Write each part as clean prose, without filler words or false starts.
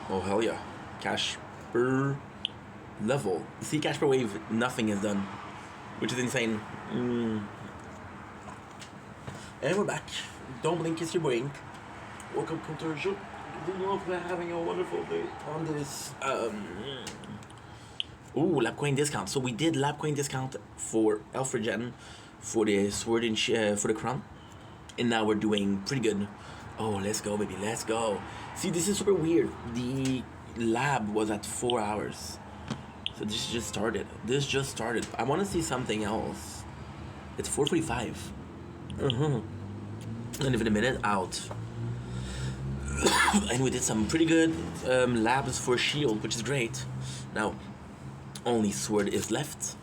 Oh, hell yeah. Cash per level. See, cash per wave, nothing is done. Which is insane. And we're back. Don't blink, kiss your blink. Welcome to our show. We're having a wonderful day on this. Ooh, lab coin discount. So we did lab coin discount for Elfregen, for the sword and for the crown, and now we're doing pretty good. Oh, let's go, baby, let's go. See, this is super weird. The lab was at 4 hours, so this just started. I want to see something else. It's 4:45. And in a minute out. And we did some pretty good labs for shield, which is great. Now, only sword is left.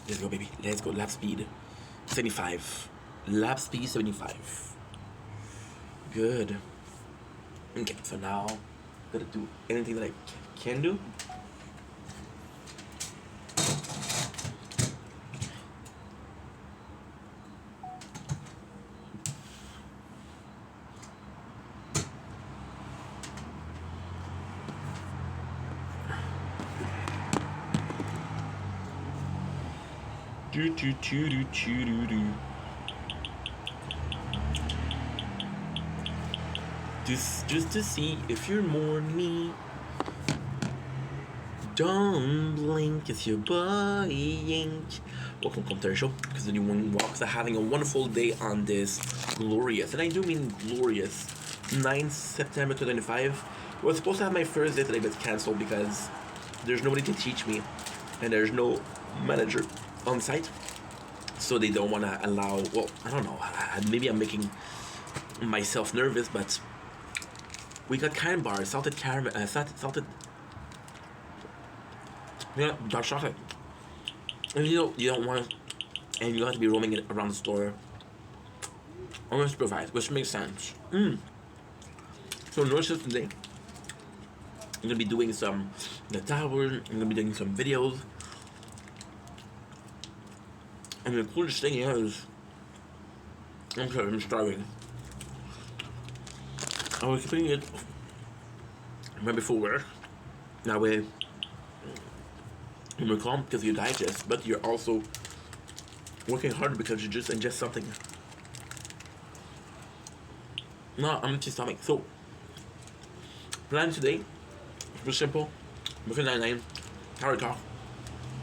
Let's go, baby. Let's go. Lap speed 75. Lap speed 75. Good. Okay, so now gotta do anything that I can do. Just to see if you're morning. Don't blink, it's your boy Ink. Welcome to our show, because the new one walks are having a wonderful day on this glorious, and I do mean glorious, 9th September 2025. I was supposed to have my first day today, but it's cancelled because there's nobody to teach me, and there's no manager on site. So they don't want to allow, well, I don't know, maybe I'm making myself nervous, but we got Kind Bar, salted caramel, salted, yeah, dark chocolate. And you don't want, and you have to be roaming it around the store. I'm going to provide, which makes sense. So no shift today. I'm going to be doing the tower, I'm going to be doing some videos. And the coolest thing is, I'm starving. I was putting it right before work. That way, you're calm because you digest, but you're also working harder because you just ingest something. No, I'm empty stomach. So, plan today, super simple. Brooklyn Nine-Nine, Tower Talk.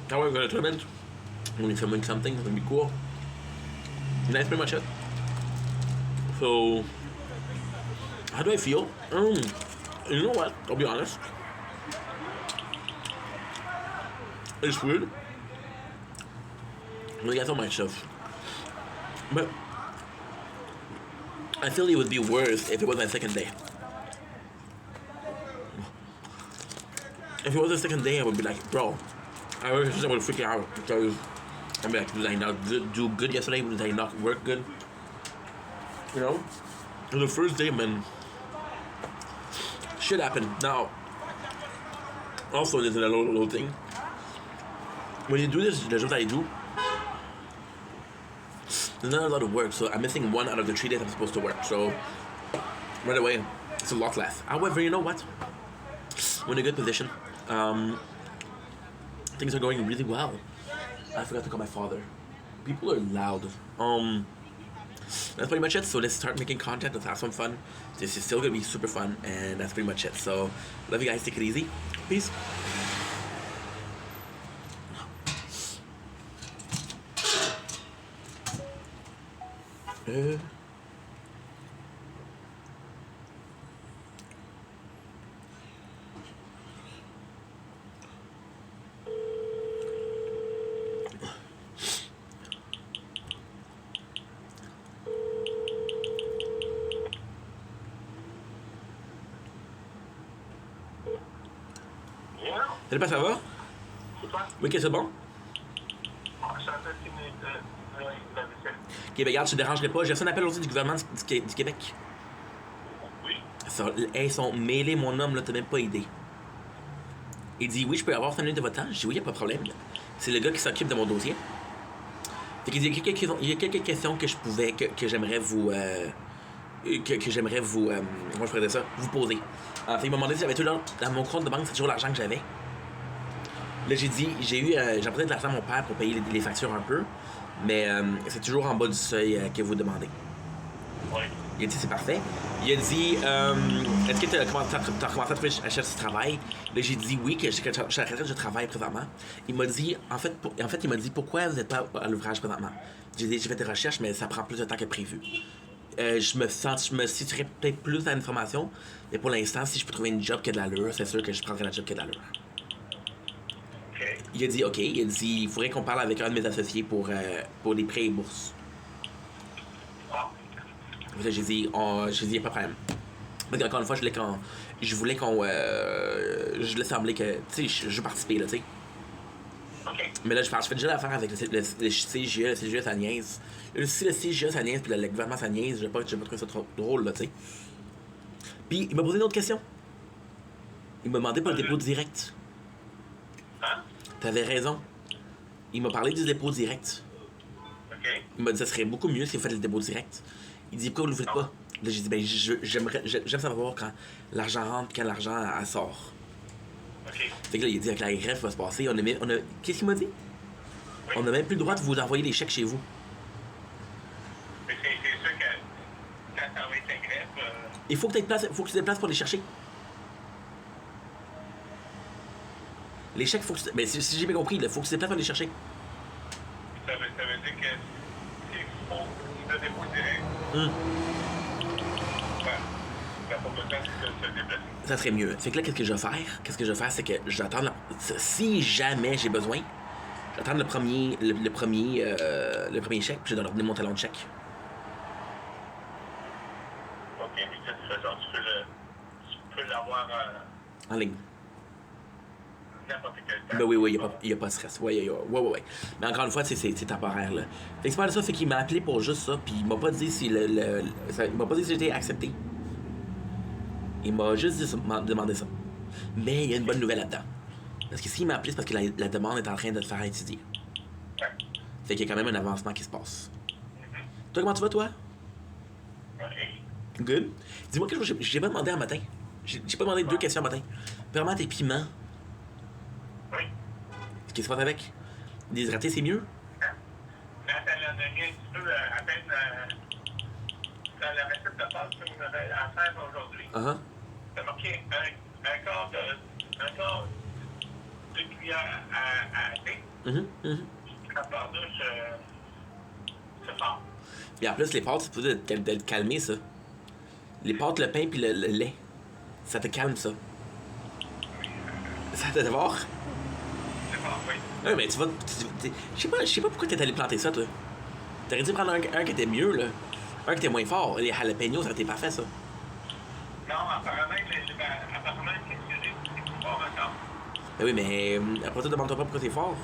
Now we're going to tournament. I'm going to be filming something, it's going to be cool. And that's pretty much it. So, how do I feel? You know what? I'll be honest. It's weird. Like, I told myself. But I feel it would be worse if it was my second day. If it was the second day, I would be like, bro, I would freak out because I'd be like, did I not do good yesterday? Did I not work good? You know? The first day, man, shit happened. Now, also, there's a little thing. When you do this, the job that I do, there's not a lot of work, so I'm missing 1 out of the 3 days I'm supposed to work. So, right away, it's a lot less. However, you know what? We're in a good position. Things are going really well. I forgot to call my father. People are loud. That's pretty much it. So let's start making content. Let's have some fun. This is still gonna be super fun, and that's pretty much it. So love you guys. Take it easy. Peace. Salut, pas ça va? Oui, ok, c'est bon? Ok, ben regarde, je te dérangerai pas. J'ai reçu un appel aujourd'hui du gouvernement du Québec. Oui. Ça, ils sont mêlés, mon homme, là, t'as même pas idée. Il dit, oui, je peux avoir 5 minutes de votre temps. Je dis, oui, y a pas de problème. C'est le gars qui s'occupe de mon dossier. Fait qu'il dit, il y a quelques questions que je pouvais, que j'aimerais vous, que j'aimerais vous, comment je pourrais dire ça, vous poser. Fait, il m'a demandé si j'avais tout dans mon compte de banque, c'est toujours l'argent que j'avais. Là, j'ai dit, j'ai emprunté de l'argent à mon père pour payer les factures un peu, mais c'est toujours en bas du seuil que vous demandez. Ouais. Il a dit, c'est parfait. Il a dit, est-ce que tu as commencé à trouver à chercher du travail? Là, j'ai dit oui, que je suis à la retraite, je travaille présentement. Il m'a dit, en fait, il m'a dit, pourquoi vous n'êtes pas à l'ouvrage présentement? J'ai dit, j'ai fait des recherches, mais ça prend plus de temps que prévu. Je me situerais peut-être plus dans l'information, mais pour l'instant, si je peux trouver une job qui a de l'allure, c'est sûr que je prendrais la job qui a de l'allure. OK. Il a dit, OK, il faudrait qu'on parle avec un de mes associés pour des prêts et bourses. Ah. Là, j'ai dit, y a pas de problème. Parce qu'encore une fois, je voulais qu'on. Je laisse sembler que. Tu sais, je veux participer, là, tu sais. OK. Mais là, je fais déjà l'affaire avec le CGE, le CGE, ça niaise. Si le CGE, ça niaise, puis le gouvernement, ça niaise, je vais pas trouver ça trop drôle, là, tu sais. Puis, il m'a posé une autre question. Il m'a demandé pour le dépôt direct. Hein? T'avais raison. Il m'a parlé du dépôt direct. OK. Il m'a dit, ça serait beaucoup mieux si vous faites le dépôt direct. Il dit, pourquoi vous le faites pas? Là, j'ai dit, ben, j'aime savoir quand l'argent rentre, quand l'argent elle sort. OK. Fait que là, il a dit, avec la greffe va se passer, qu'est-ce qu'il m'a dit? Oui. On n'a même plus le droit de vous envoyer les chèques chez vous. Mais c'est sûr que quand ça va être la greffe, Il faut que tu te déplaces pour les chercher. Les chèques, faut que tu... Ben, si j'ai bien compris, il faut que tu te déplaces pour les chercher. ça veut dire que s'il faut le dépôt direct, Hum. ben, t'as pas besoin de se déplacer. Ça serait mieux. Fait que là, qu'est-ce que je vais faire? C'est que j'attends... Si jamais j'ai besoin, j'attends le premier chèque, puis je vais leur donner mon talon de chèque. OK, mais de toute façon, tu peux l'avoir En ligne. n'importe quel temps. Ben oui, il n'y a pas de stress. Ouais. Mais encore une fois, c'est temporaire, là. Fait que c'est pas ça, fait qu'il m'a appelé pour juste ça, puis il m'a pas dit si il m'a pas dit si j'étais accepté. Il m'a juste demandé ça. Mais il y a une bonne nouvelle là-dedans. Parce que s'il m'a appelé, c'est parce que la demande est en train de te faire étudier. Ouais. Fait qu'il y a quand même un avancement qui se passe. Toi, comment tu vas, toi? OK. Good. Dis-moi quelque chose, j'ai pas demandé un matin. J'ai pas demandé deux questions un matin. Vraiment, tes piments, Oui. qu'est-ce qui se passe avec? Déshydraté, c'est mieux? Quand elle a donné un petit peu à peine dans la recette de pâte que vous avez à faire aujourd'hui, ça marquait un quart de cuillère à thé. La pardouche, c'est fort. Et en plus, les pâtes, c'est supposé de te calmer, ça. Les pâtes, le pain puis le lait. Ça te calme, ça. Ça te dévore? C'est fort, oui. Oui, mais tu vas. Je sais pas pourquoi t'es allé planter ça, toi. T'aurais dû prendre un qui était mieux, là. Un qui était moins fort. Les jalapenos, ça aurait été parfait, ça. Non, apparemment, c'est plus fort encore. Ben oui, mais après ça, demande-toi pas pourquoi t'es fort.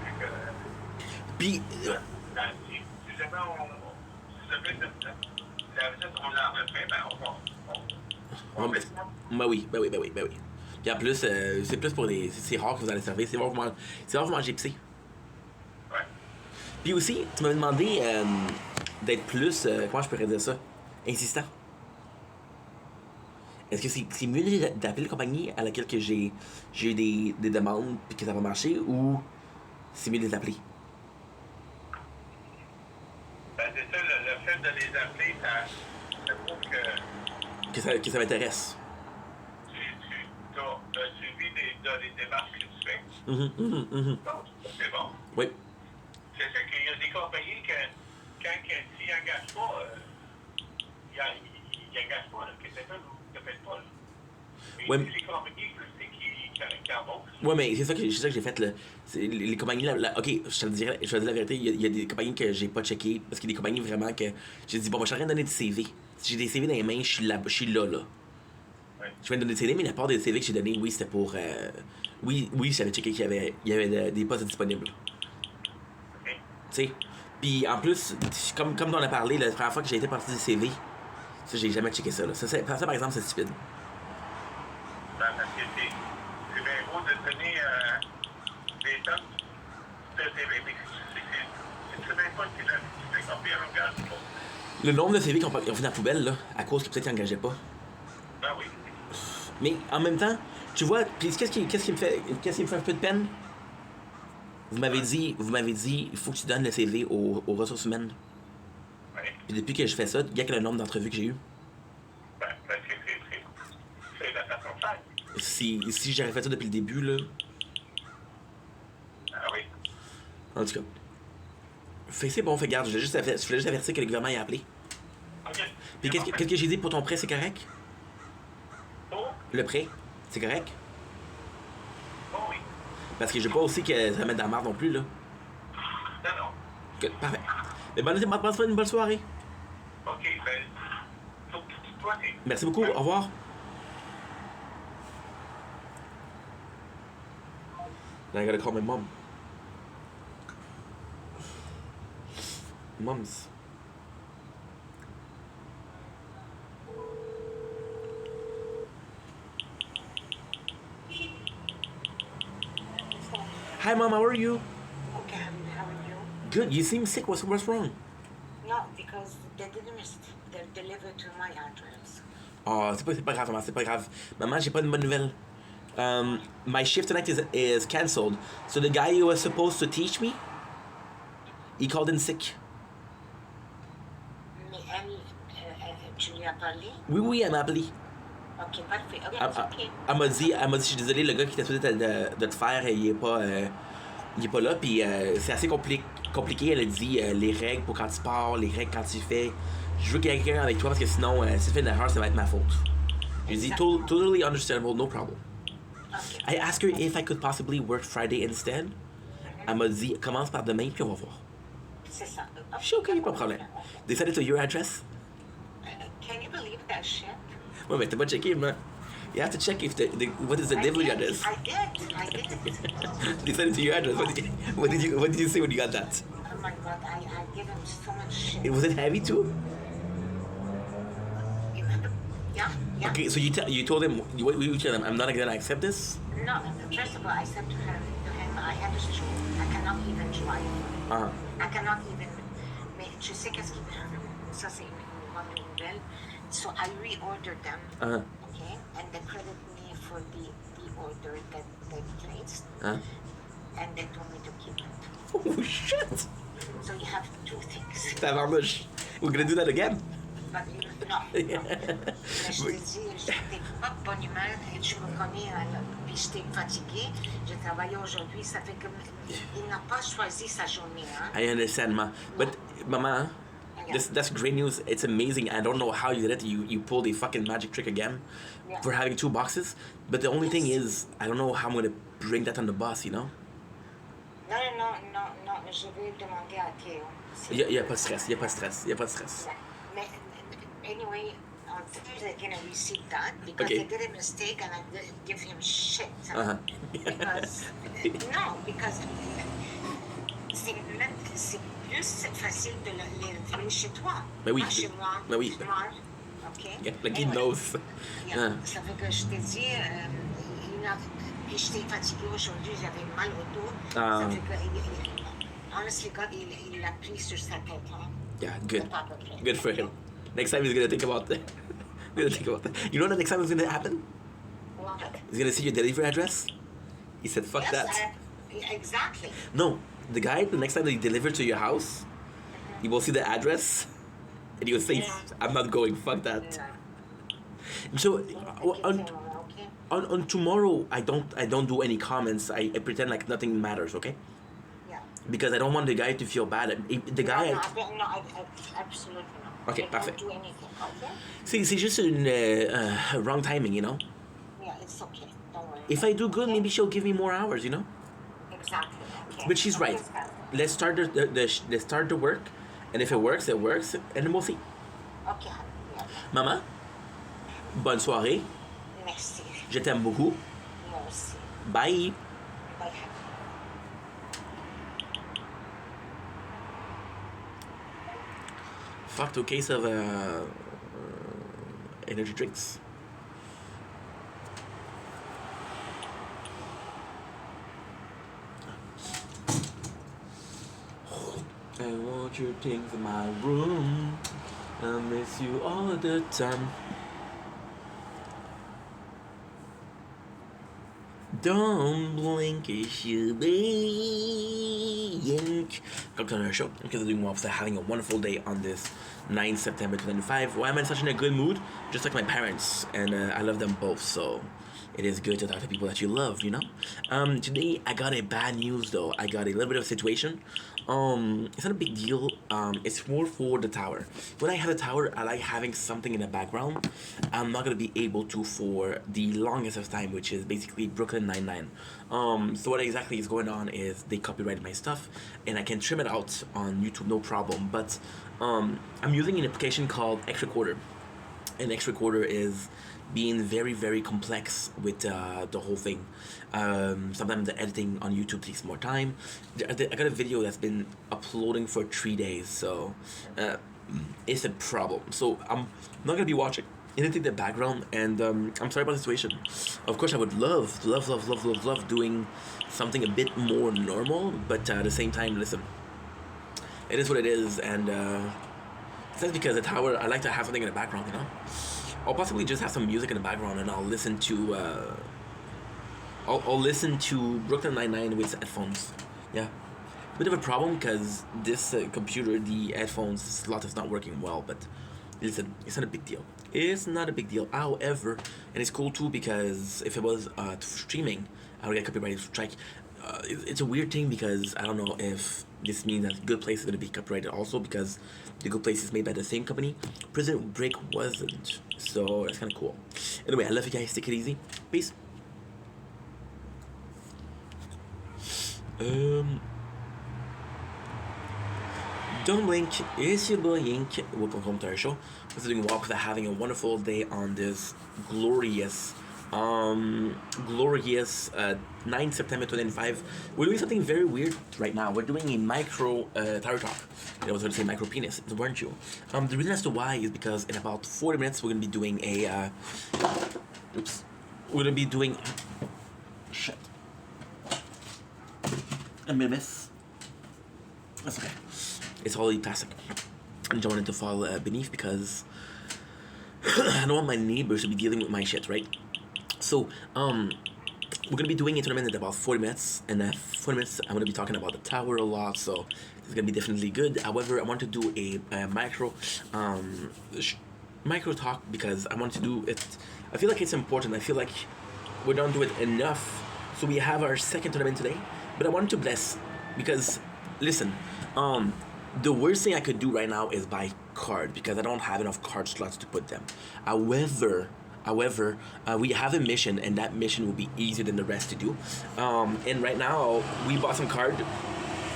Fait que, Puis. si jamais la recette, on la refait, on fait ça. Ben oui. Puis en plus, c'est plus pour les. C'est rare que vous allez servir. C'est rare que vous mangez épicé. Ouais. Puis aussi, tu m'avais demandé d'être plus. Comment je pourrais dire ça? Insistant. Est-ce que c'est mieux d'appeler la compagnie à laquelle que j'ai eu des demandes puis que ça va marcher ou c'est mieux de les appeler? Ben, c'est ça, le fait de les appeler, ça prouve que Que ça m'intéresse. tu as suivi les démarches que tu fais. Donc, c'est bon. Oui. C'est ça qu'il y a des compagnies que, quand ils n'engagent pas, ils n'engagent pas, là, que c'est ça, ne le faites pas. Là. Mais Ouais. les compagnies, je sais qu'ils embauchent. Ouais, mais c'est ça que j'ai fait, là. Les compagnies, ok, je te le dirais, je vais te dire la vérité, il y a des compagnies que j'ai pas checkées, parce qu'il y a des compagnies vraiment que j'ai dit, bon, moi, je suis en train de donner des CV. Si j'ai des CV dans les mains, je suis là. Ouais. Je viens de donner des CV, mais la part des CV que j'ai donné, oui, c'était pour. Oui, j'avais checké qu'il y avait des postes disponibles. OK. Tu sais. Puis en plus, comme on a parlé, la première fois que j'ai été parti du CV, ça, j'ai jamais checké ça, là. Ça, par exemple, c'est stupide. parce que c'est bien beau de donner des sommes de TV, mais c'est même pas qu'il a copié un gars. Le nombre de CV qui ont fait dans la poubelle, là, à cause qu'ils peut-être n'engageaient pas. Ben oui. Mais en même temps, tu vois, puis qu'est-ce qui me fait un peu de peine? Vous m'avez dit, il faut que tu donnes le CV aux ressources humaines. Oui. Puis depuis que je fais ça, regarde le nombre d'entrevues que j'ai eues. Ben, parce que c'est la façon de faire. Si j'avais fait ça depuis le début, là. Ah oui. En tout cas. C'est bon, garde, je voulais juste avertir que le gouvernement y a appelé. OK. Puis qu'est-ce que j'ai dit pour ton prêt, c'est correct? Oh, Le prêt, c'est correct? oh oui. Parce que je veux pas aussi que ça mette dans la marde non plus, là. Non, non. Parfait. Mais bonne une bonne soirée. OK, ben, toi, t'es... Merci beaucoup, au revoir. Now I gotta call my mom. Mums. Hi, Mom, how are you? Okay, how are you? Good. You seem sick. What's wrong? No, because they didn't they delivered to my address. Oh, c'est pas grave, maman, c'est pas grave. Maman, j'ai pas une bonne nouvelle. My shift tonight is cancelled. So the guy who was supposed to teach me, he called in sick. Mais elle, tu lui as parlé? Oui, elle m'a appelé. Ok, parfait. Ok, c'est ok. Elle m'a dit, je suis désolé, le gars qui était supposé de te faire, il est pas là, puis c'est assez compliqué. Elle a dit les règles pour quand tu pars, les règles quand tu fais. Je veux quelqu'un avec toi parce que sinon, si tu fais une erreur, ça va être ma faute. J'ai dit, totally understandable, no problem. Okay. I asked her if I could possibly work Friday instead. Elle m'a dit, commence par demain, puis on va voir. C'est ça. Je suis ok, pas de problème. They sent it to your address? Can you believe that shit? Ouais, mais t'as pas checké, man. You have to check if what is the delivery address. I did. They sent it to your address. What did you say when you got that? Oh my god, I give him so much shit. Was it heavy too? Yeah. Okay, so you told him, what you tell him, I'm not gonna accept this? No, first of all, I said to him, I had a stroke. I cannot even drive. Uh-huh. I cannot even. Mais tu sais qu'est-ce qui. Ça, c'est une bonne nouvelle. So I reordered them. Uh-huh. Okay? And they credit me for the order that they placed. Huh? And they told me to keep it. Oh, shit! So you have two things. Tabarnouche. We're gonna do that again? But no. Mais je te dis, j'étais pas de bonne humeur et tu me connais, puis j'étais fatiguée. J'ai travaillé aujourd'hui, ça fait que il n'a pas choisi sa journée. Hein? I understand, ma. But, Mama, that's great news. It's amazing. I don't know how you did it. You pulled a fucking magic trick again for having 2 boxes. But the only thing is, I don't know how I'm gonna bring that on the bus, you know? Non, je vais demander à Théo. Y a pas de stress. Mais, anyway, on Thursday they're gonna receive that because they did a mistake and I didn't give him shit. Uh-huh. Because c'est plus facile de les venir chez toi. Mais oui. Pas chez moi. Mais oui. OK? Yeah, like he knows. Yeah. Ça fait que je t'ai dit, puis j'étais fatiguée aujourd'hui, j'avais mal au dos. Ça fait que, honestly, God, il l'a pris sur sa tête. Hein? Yeah, good. Good for him. Next time he's gonna think about that. You know what the next time is gonna happen? What? He's gonna see your delivery address. He said, fuck that. Exactly. No, the guy, the next time they deliver to your house, he will see the address and he will say, I'm not going, fuck that. No. So, on tomorrow, I don't do any comments. I pretend like nothing matters, okay? Yeah. Because I don't want the guy to feel bad. The guy... No, absolutely not. Okay, perfect. Don't do anything, okay? C'est juste une wrong timing, you know? Yeah, it's okay. Don't worry. If I do good, maybe she'll give me more hours, you know? Exactly. Okay. But she's right. Let's start let's start the work, and if it works, and then we'll see. Okay. Yeah. Maman, bonne soirée. Merci. Je t'aime beaucoup. Moi aussi. Bye. Bye. Fucked a case of energy drinks. about your things in my room. I miss you all the time. Don't blink if you blink. Welcome to another show. Because I'm doing well, so having a wonderful day on this 9th September 2025. Why am I in such a good mood? Just like my parents, and I love them both, so it is good to talk to people that you love, you know? Today I got a bad news though. I got a little bit of a situation. It's not a big deal. It's more for the tower. When I have a tower, I like having something in the background. I'm not gonna be able to for the longest of time, which is basically Brooklyn Nine-Nine. So what exactly is going on is they copyrighted my stuff, and I can trim it out on YouTube, no problem. But I'm using an application called X-Recorder, and X-Recorder is being very, very complex with the whole thing. Sometimes the editing on YouTube takes more time. I got a video that's been uploading for 3 days, so it's a problem. So I'm not gonna be watching anything in the background, and I'm sorry about the situation. Of course, I would love doing something a bit more normal, but at the same time, listen, it is what it is, and that's because the tower, I like to have something in the background, you know? I'll possibly just have some music in the background, and I'll listen to Brooklyn Nine-Nine with headphones. Yeah, bit of a problem because this computer, the headphones slot is not working well. But listen, it's not a big deal. It's not a big deal. However, and it's cool too because if it was streaming, I would get copyright strike. It's a weird thing because I don't know if this means that Good Place is going to be copyrighted also, because The Good Place is made by the same company. Prison Break wasn't, so that's kind of cool. Anyway, I love you guys. Take it easy. Peace. Don't blink. It's your boy Ink. Welcome home to our show. We're doing walk with having a wonderful day on this glorious 9 September 2025. We're doing something very weird right now. We're doing a micro tower talk. I was going to say micro penis, weren't you? The reason as to why is because in about 40 minutes we're going to be doing a we're going to be doing shit. I'm gonna miss. That's okay. It's all plastic. I don't want it to fall beneath because I don't want my neighbors to be dealing with my shit, right? So, we're gonna be doing a tournament in about 40 minutes, and 40 minutes I'm gonna be talking about the tower a lot, so it's gonna be definitely good. However, I want to do a micro talk because I want to do it. I feel like it's important. I feel like we don't do it enough. So we have our second tournament today, but I wanted to bless because, listen, the worst thing I could do right now is buy card because I don't have enough card slots to put them. However, we have a mission, and that mission will be easier than the rest to do. And right now, we bought some card.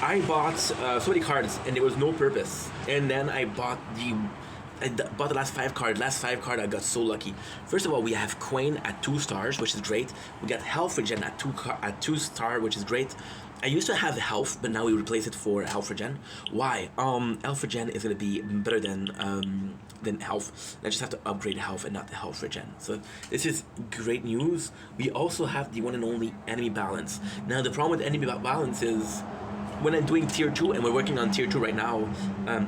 I bought so many cards, and there was no purpose. And then I bought the last 5 card. I got so lucky. First of all, we have Queen at 2 stars, which is great. We got Health Regen at 2 star, which is great. I used to have Health, but now we replace it for Health Regen. Why? Health Regen is gonna be better than Health. I just have to upgrade Health and not the Health Regen. So this is great news. We also have the one and only enemy balance. Now the problem with enemy balance is, when I'm doing tier 2, and we're working on tier 2 right now,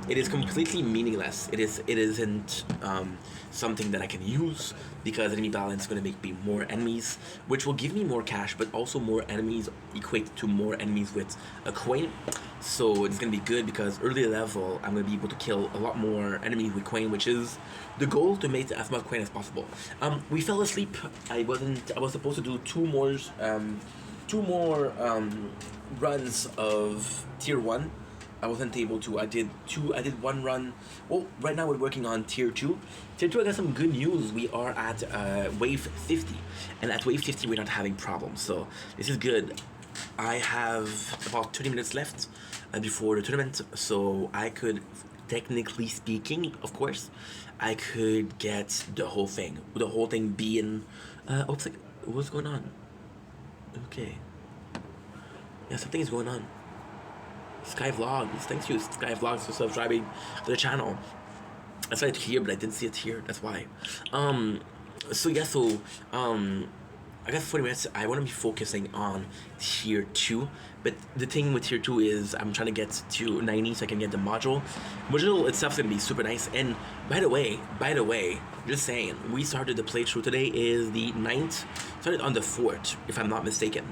it is completely meaningless. It isn't something that I can use because enemy balance is going to make me more enemies, which will give me more cash, but also more enemies equate to more enemies with a coin. So it's going to be good because early level, I'm going to be able to kill a lot more enemies with coin, which is the goal, to make as much coin as possible. We fell asleep. I was supposed to do 2 more runs of tier 1. I wasn't able to. I did 1 run. Well, right now we're working on tier 2. Tier 2, I got some good news. We are at wave 50, and at wave 50 we're not having problems, so this is good. I have about 30 minutes left before the tournament, so I could, technically speaking, of course, I could get the whole thing. The whole thing being what's going on? Okay. Yeah, something is going on. Sky Vlogs. Thanks you, Sky Vlogs, for subscribing to the channel. I saw it here, but I didn't see it here. That's why. I I got 40 minutes. I want to be focusing on tier 2. But the thing with tier 2 is I'm trying to get to 90 so I can get the module. Module itself is going to be super nice. And by the way, just saying, we started the playthrough today is the 9th. Started on the 4th, if I'm not mistaken.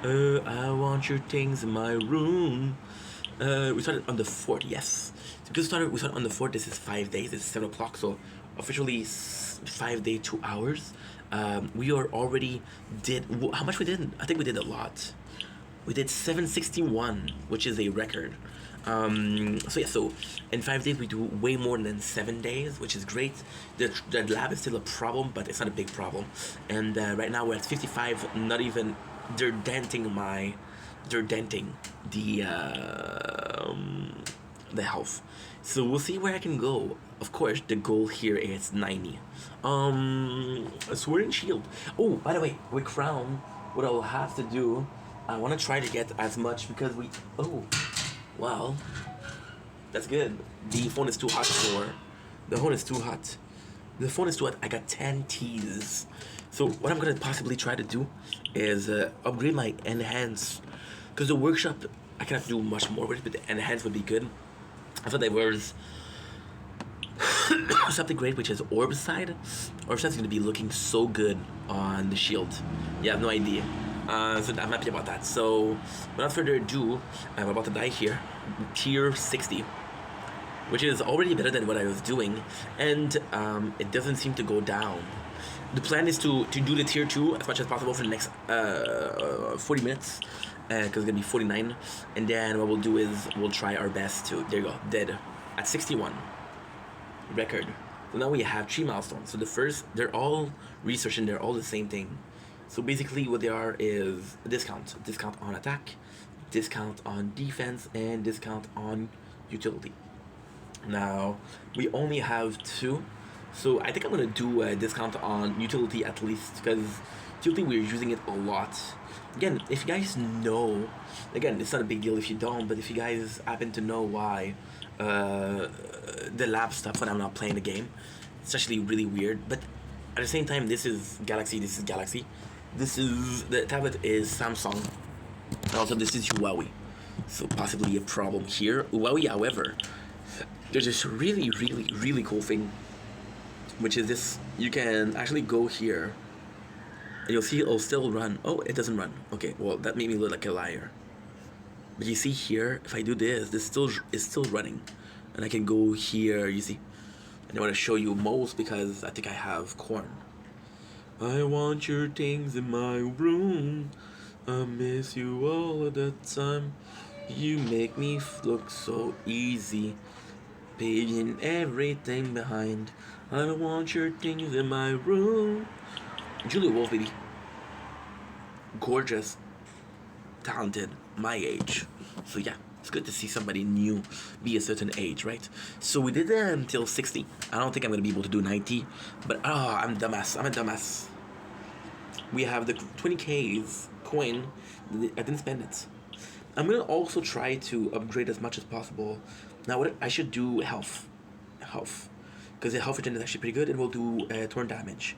I want your things in my room. We started on the 4th, yes. So because we started on the 4th, this is 5 days, it's 7 o'clock, so officially 5 day, 2 hours. We are already how much we did? I think we did a lot. We did 761, which is a record. So yeah, so in 5 days we do way more than 7 days, which is great. The lab is still a problem, but it's not a big problem. And right now we're at 55, not even, they're denting the health. So we'll see where I can go. Of course, the goal here is 90. Sword and shield. Oh, by the way, with crown, what I'll have to do, I want to try to get as much because well, that's good. The phone is too hot the phone is too hot. The phone is too hot. I got 10 T's. So what I'm gonna possibly try to do is upgrade my enhance, because the workshop I cannot do much more with it, but the enhance would be good. I thought there was something great, which is Orb Side. Orb Side's gonna be looking so good on the shield. Yeah, I have no idea. So I'm happy about that. So without further ado, I'm about to die here. Tier 60. Which is already better than what I was doing. And it doesn't seem to go down. The plan is to do the tier 2 as much as possible for the next 40 minutes. Because it's going to be 49. And then what we'll do is we'll try our best to... There you go. Dead. At 61. Record. So now we have 3 milestones. So the first, they're all research and they're all the same thing. So basically what they are is a discount. Discount on attack, discount on defense, and discount on utility. Now, we only have 2. So I think I'm going to do a discount on utility at least, because utility we're using it a lot. Again, if you guys know, again, it's not a big deal if you don't, but if you guys happen to know why the lab stuff when I'm not playing the game, it's actually really weird. But at the same time, this is Galaxy. This is, the tablet is Samsung. And also this is Huawei. So possibly a problem here. Huawei, however, there's this really cool thing, which is this. You can actually go here and you'll see it'll still run. Oh, it doesn't run. Okay, well that made me look like a liar. But you see here, if I do this is still running. And I can go here, you see. And I want to show you most because I think I have corn. I want your things in my room. I miss you all of the time. You make me look so easy, paying everything behind. I want your things in my room. Julia Wolf, baby. Gorgeous, talented, my age. So yeah, it's good to see somebody new be a certain age, right? So we did that until 60. I don't think I'm gonna be able to do 90, but I'm a dumbass. We have the 20K's coin. I didn't spend it. I'm gonna also try to upgrade as much as possible. Now what I should do health, because the health regen is actually pretty good, and we'll do torn damage.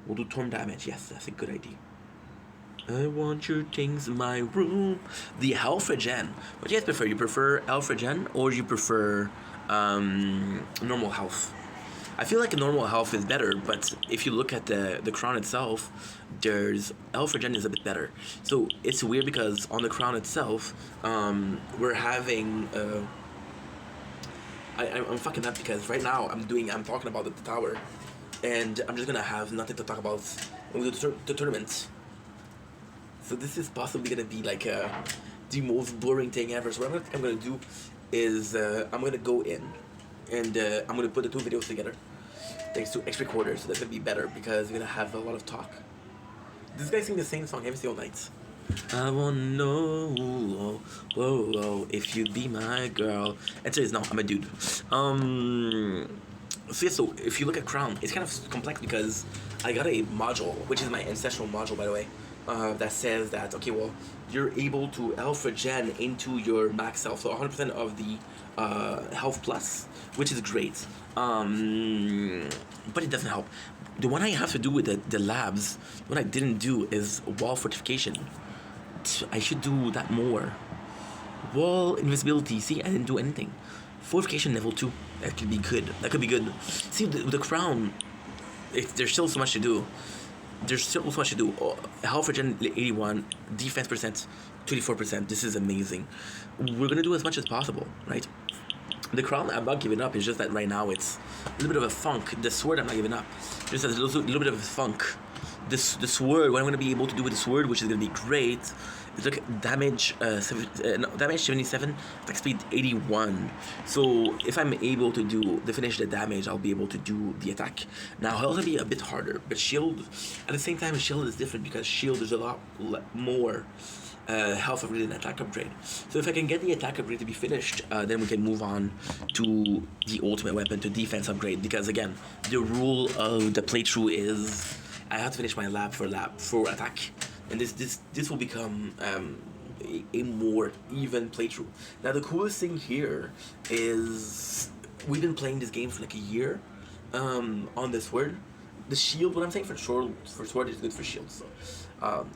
We'll do torn damage. Yes, that's a good idea. I want your things in my room. The health regen. What do you guys prefer? You prefer health regen or you prefer normal health? I feel like a normal health is better, but if you look at the crown itself, there's health regen is a bit better. So it's weird because on the crown itself, we're having I'm fucking up because right now I'm talking about the tower, and I'm just gonna have nothing to talk about when we do the tournament. So this is possibly gonna be like the most boring thing ever. So what I'm gonna do is I'm gonna go in and I'm gonna put the 2 videos together thanks to X Recorder, so that's gonna be better because we're gonna have a lot of talk. This guy sing the same song every single night. I wanna know, if you'd be my girl. Answer is no, I'm a dude. So yeah, so if you look at Crown, it's kind of complex because I got a module, which is my ancestral module, by the way, that says that, okay, well, you're able to health regen into your max health, so 100% of the health plus, which is great. But it doesn't help. the one I have to do with the labs, what I didn't do is wall fortification. I should do that more. Wall invisibility. See, I didn't do anything. Fortification level 2. That could be good. That could be good. See, the crown. There's still so much to do. There's still so much to do. Health regen 81, defense percent 24%. This is amazing. We're gonna do as much as possible, right? The crown, I'm not giving up. It's just that right now it's a little bit of a funk. The sword, I'm not giving up. Just a little bit of a funk. The sword, what I'm gonna be able to do with the sword, which is gonna be great. Is look at damage, damage 77, attack speed 81. So if I'm able to finish the damage, I'll be able to do the attack. Now health will be a bit harder, but shield, at the same time, shield is different because shield is a lot more health upgrade and attack upgrade. So if I can get the attack upgrade to be finished, then we can move on to the ultimate weapon, to defense upgrade. Because again, the rule of the playthrough is I have to finish my lab for attack. And this will become a more even playthrough. Now the coolest thing here is we've been playing this game for like a year on this sword. The shield, what I'm saying for sword is good for shield. So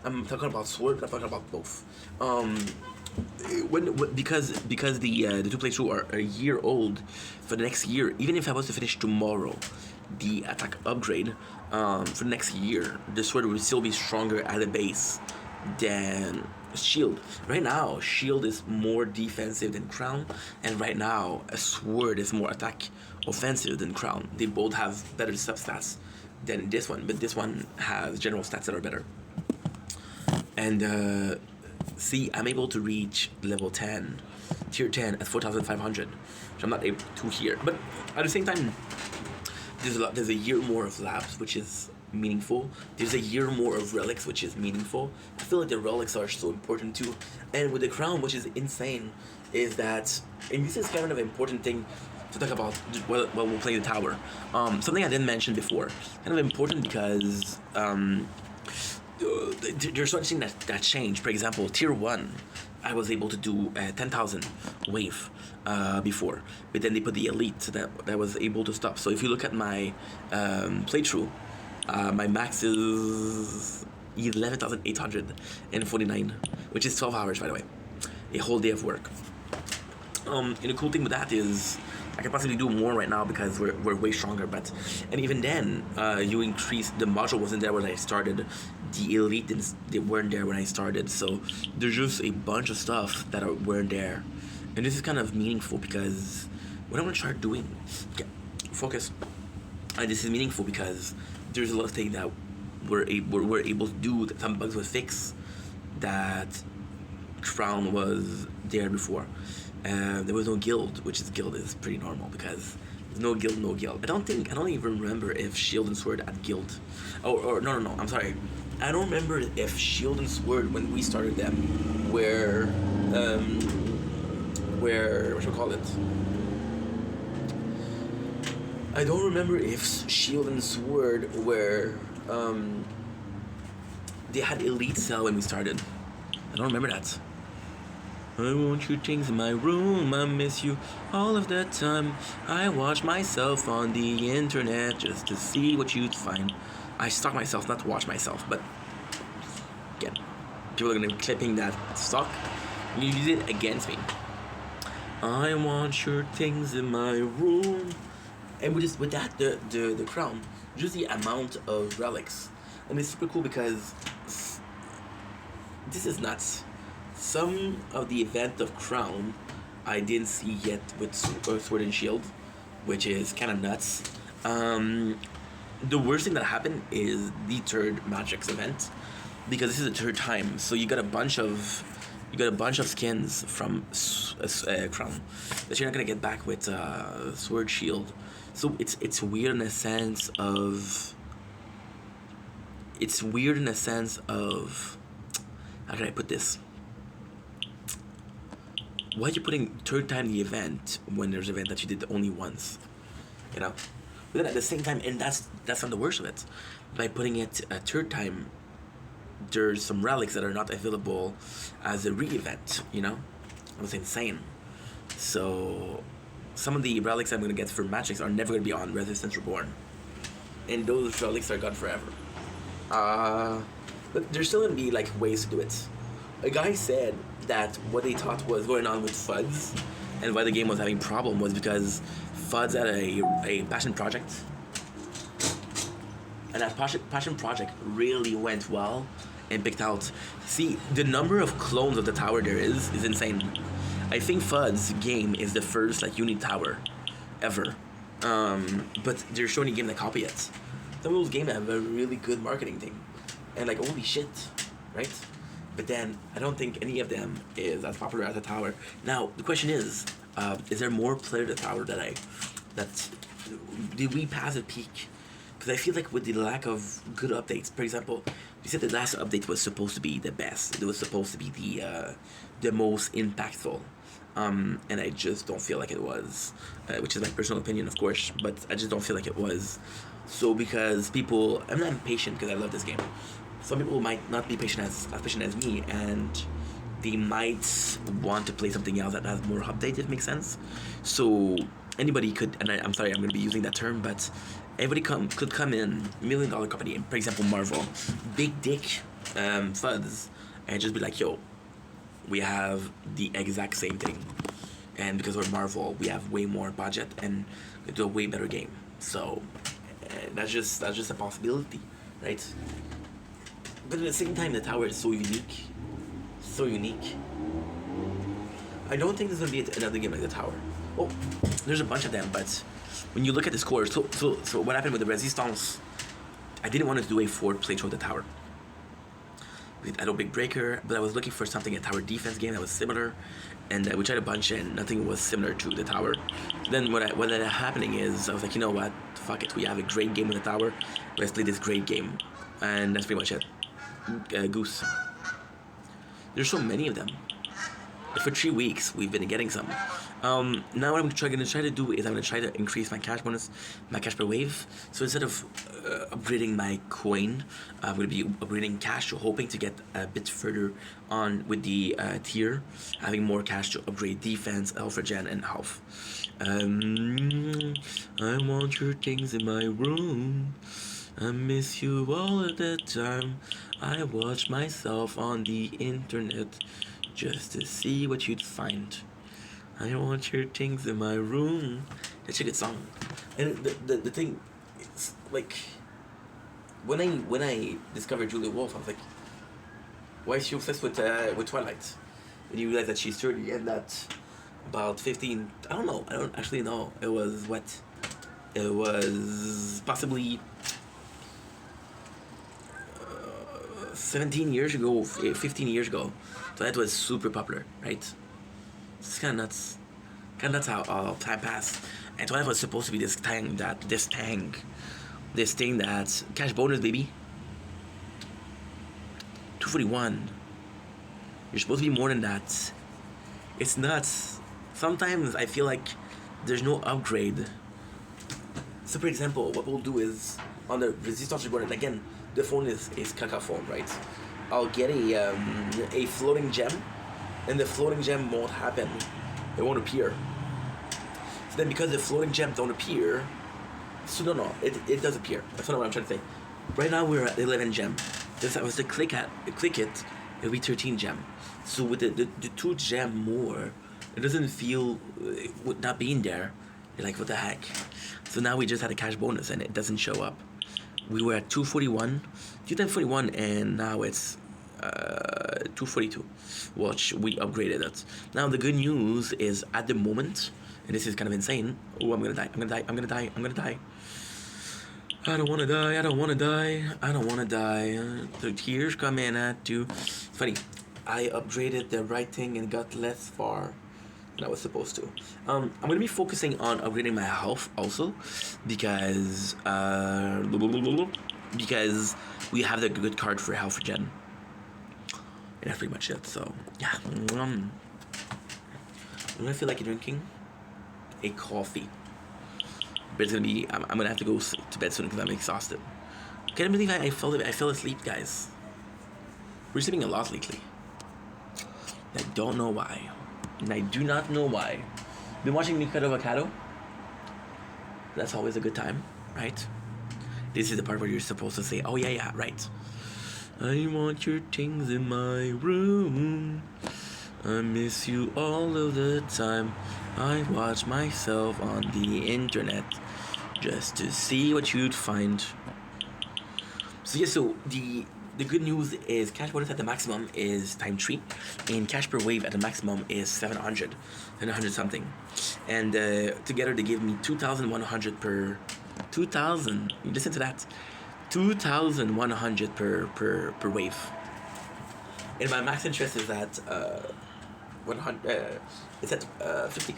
I'm talking about sword, but I'm talking about both. Because the two playthrough are a year old, for the next year, even if I was to finish tomorrow the attack upgrade for next year, the sword will still be stronger at a base than shield. Right now, shield is more defensive than crown, and right now a sword is more attack offensive than crown. They both have better substats than this one, but this one has general stats that are better. And see, I'm able to reach level 10, tier 10 at 4,500, which I'm not able to here. But at the same time, there's a year more of labs, which is meaningful. There's a year more of relics, which is meaningful. I feel like the relics are so important too. And with the crown, which is insane, is that, and this is kind of an important thing to talk about while we're playing the tower. Something I didn't mention before, kind of important because there's something that changed. For example, tier 1, I was able to do 10,000 wave before, but then they put the elite so that was able to stop. So if you look at my playthrough, my max is 11,849, which is 12 hours, by the way, a whole day of work. And the cool thing with that is I can possibly do more right now because we're way stronger. And even then, you increase, the module wasn't there when I started. The elite they weren't there when I started. So there's just a bunch of stuff that weren't there. And this is kind of meaningful because what I'm gonna start doing, focus. This is meaningful because there's a lot of things that we're able to do, that some bugs were fixed, that crown was there before. There was no guild, which guild is pretty normal because there's no guild. I don't even remember if shield and sword had guild. No, I'm sorry. I don't remember if shield and sword, when we started them, where what should we call it? I don't remember if shield and sword were they had elite cell when we started. I don't remember that. I want you things in my room, I miss you all of the time. I watch myself on the internet just to see what you'd find. I stalk myself, not to watch myself, but again, people are gonna be clipping that stock. You use it against me. I want your things in my room. And with that, the crown, just the amount of relics. And it's super cool because this is nuts. Some of the event of crown I didn't see yet with sword and shield, which is kind of nuts. The worst thing that happened is the third Matrix event, because this is the third time. So you got a bunch of skins from crown that you're not gonna get back with sword shield. So it's weird in a sense of. It's weird in a sense of. How can I put this? Why are you putting third time the event when there's an event that you did only once? You know? But then at the same time, and that's not the worst of it. By putting it a third time, there's some relics that are not available as a re-event, you know? It was insane. So some of the relics I'm gonna get for Matrix are never gonna be on Resistance Reborn. and those relics are gone forever. But there's still gonna be like ways to do it. A guy said that what they thought was going on with FUDs and why the game was having problem was because FUDs had a passion project, and that passion project really went well and picked out. See, the number of clones of the tower there is insane. I think FUD's game is the first like Unity tower ever, but there's so many games that copy it. Some of those games have a really good marketing thing, and like holy shit, right? But then I don't think any of them is as popular as the tower. Now the question is there more player to the tower that did we pass a peak? Because I feel like with the lack of good updates, for example, you said the last update was supposed to be the best. It was supposed to be the most impactful. And I just don't feel like it was, which is my personal opinion, of course, but I just don't feel like it was. So because people, I'm not impatient because I love this game. Some people might not be patient as patient as me, and they might want to play something else that has more update, if it makes sense. So anybody could, and I'm sorry, I'm going to be using that term, but anybody could come in, $1 million company, for example, Marvel, big dick FUDs, and just be like, yo, we have the exact same thing, and because we're Marvel, we have way more budget and we do a way better game. So that's just a possibility, right? But at the same time, the tower is so unique, so unique. I don't think there's gonna be another game like the tower. Oh, there's a bunch of them, but when you look at the scores, so what happened with the Resistance? I didn't want to do a forward playthrough of the tower. I know Big Breaker, but I was looking for something, a tower defense game that was similar, and we tried a bunch, and nothing was similar to the tower. Then what ended up happening is I was like, you know what, fuck it, we have a great game in the tower, let's play this great game, and that's pretty much it. Goose. There's so many of them. For 3 weeks, we've been getting some. Now what I'm gonna try to do is I'm gonna try to increase my cash bonus, my cash per wave. So instead of upgrading my coin, I'm gonna be upgrading cash, hoping to get a bit further on with the tier, having more cash to upgrade defense, health regen, and health. I want your things in my room. I miss you all at the time. I watch myself on the internet just to see what you'd find. I want your things in my room. It's a good song. And the thing is, like, when I discovered Julia Wolf, I was like, why is she obsessed with Twilight? And you realize that she's 30 and that about 15, I don't actually know. It was what? It was possibly 17 years ago, 15 years ago. So that was super popular, right? It's kind of nuts. Kind of nuts how time passed. And Twilight was supposed to be this thing that cash bonus, baby. 241. You're supposed to be more than that. It's nuts. Sometimes I feel like there's no upgrade. So for example, what we'll do is on the Resistance Reborn, again, the phone is caca phone, right? I'll get a floating gem, and the floating gem won't happen. It won't appear. So then because the floating gems don't appear, so no, it does appear. That's not what I'm trying to say. Right now we're at 11 gem. If I was to click it, it'll be 13 gem. So with the 2 gem more, it doesn't feel with not being there. You're like, what the heck? So now we just had a cash bonus and it doesn't show up. We were at 241, 241, and now it's 242. Watch, we upgraded it. Now the good news is at the moment, and this is kind of insane. Oh, I'm gonna die. I don't wanna die. The tears come in at you. It's funny. I upgraded the right thing and got less far than I was supposed to. I'm gonna be focusing on upgrading my health also, because we have the good card for health gen. And that's pretty much it. So yeah. When I feel like drinking a coffee, but it's gonna be. I'm gonna have to go to bed soon because I'm exhausted. Can't believe I fell asleep, guys. We're sleeping a lot lately. I don't know why. And I do not know why. Been watching Mikado Avocado. That's always a good time, right? This is the part where you're supposed to say, oh yeah, right. I want your things in my room. I miss you all of the time. I watch myself on the internet just to see what you'd find. So yeah, so the good news is cash bonus at the maximum is times 3, and cash per wave at the maximum is 700 something, and together they give me 2,100 per 2,000. Listen to that, 2,100 per wave, and my max interest is at 100. It's at 50.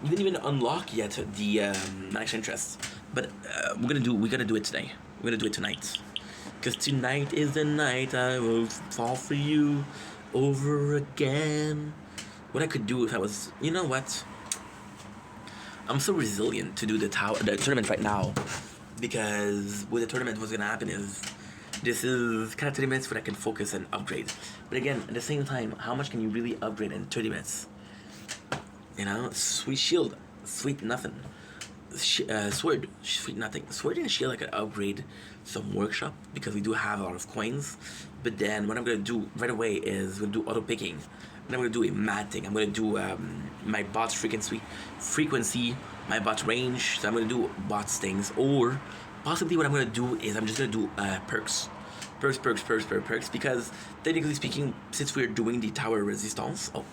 We didn't even unlock yet the max interest, but we're gonna do it today. We're gonna do it tonight. Because tonight is the night I will fall for you over again. What I could do if I was... You know what? I'm so resilient to do the tournament right now. Because with the tournament, what's going to happen is... This is kind of 30 minutes where I can focus and upgrade. But again, at the same time, how much can you really upgrade in 30 minutes? You know? Sweet shield. Sweet nothing. Sword, sweet nothing. Sword and shield I could upgrade some workshop because we do have a lot of coins. But then what I'm gonna do right away is we'll do auto picking. And I'm gonna do a mad thing. I'm gonna do my bot's frequency, my bot's range. So I'm gonna do bots things, or possibly what I'm gonna do is I'm just gonna do perks. Because technically speaking, since we're doing the tower resistance, I'm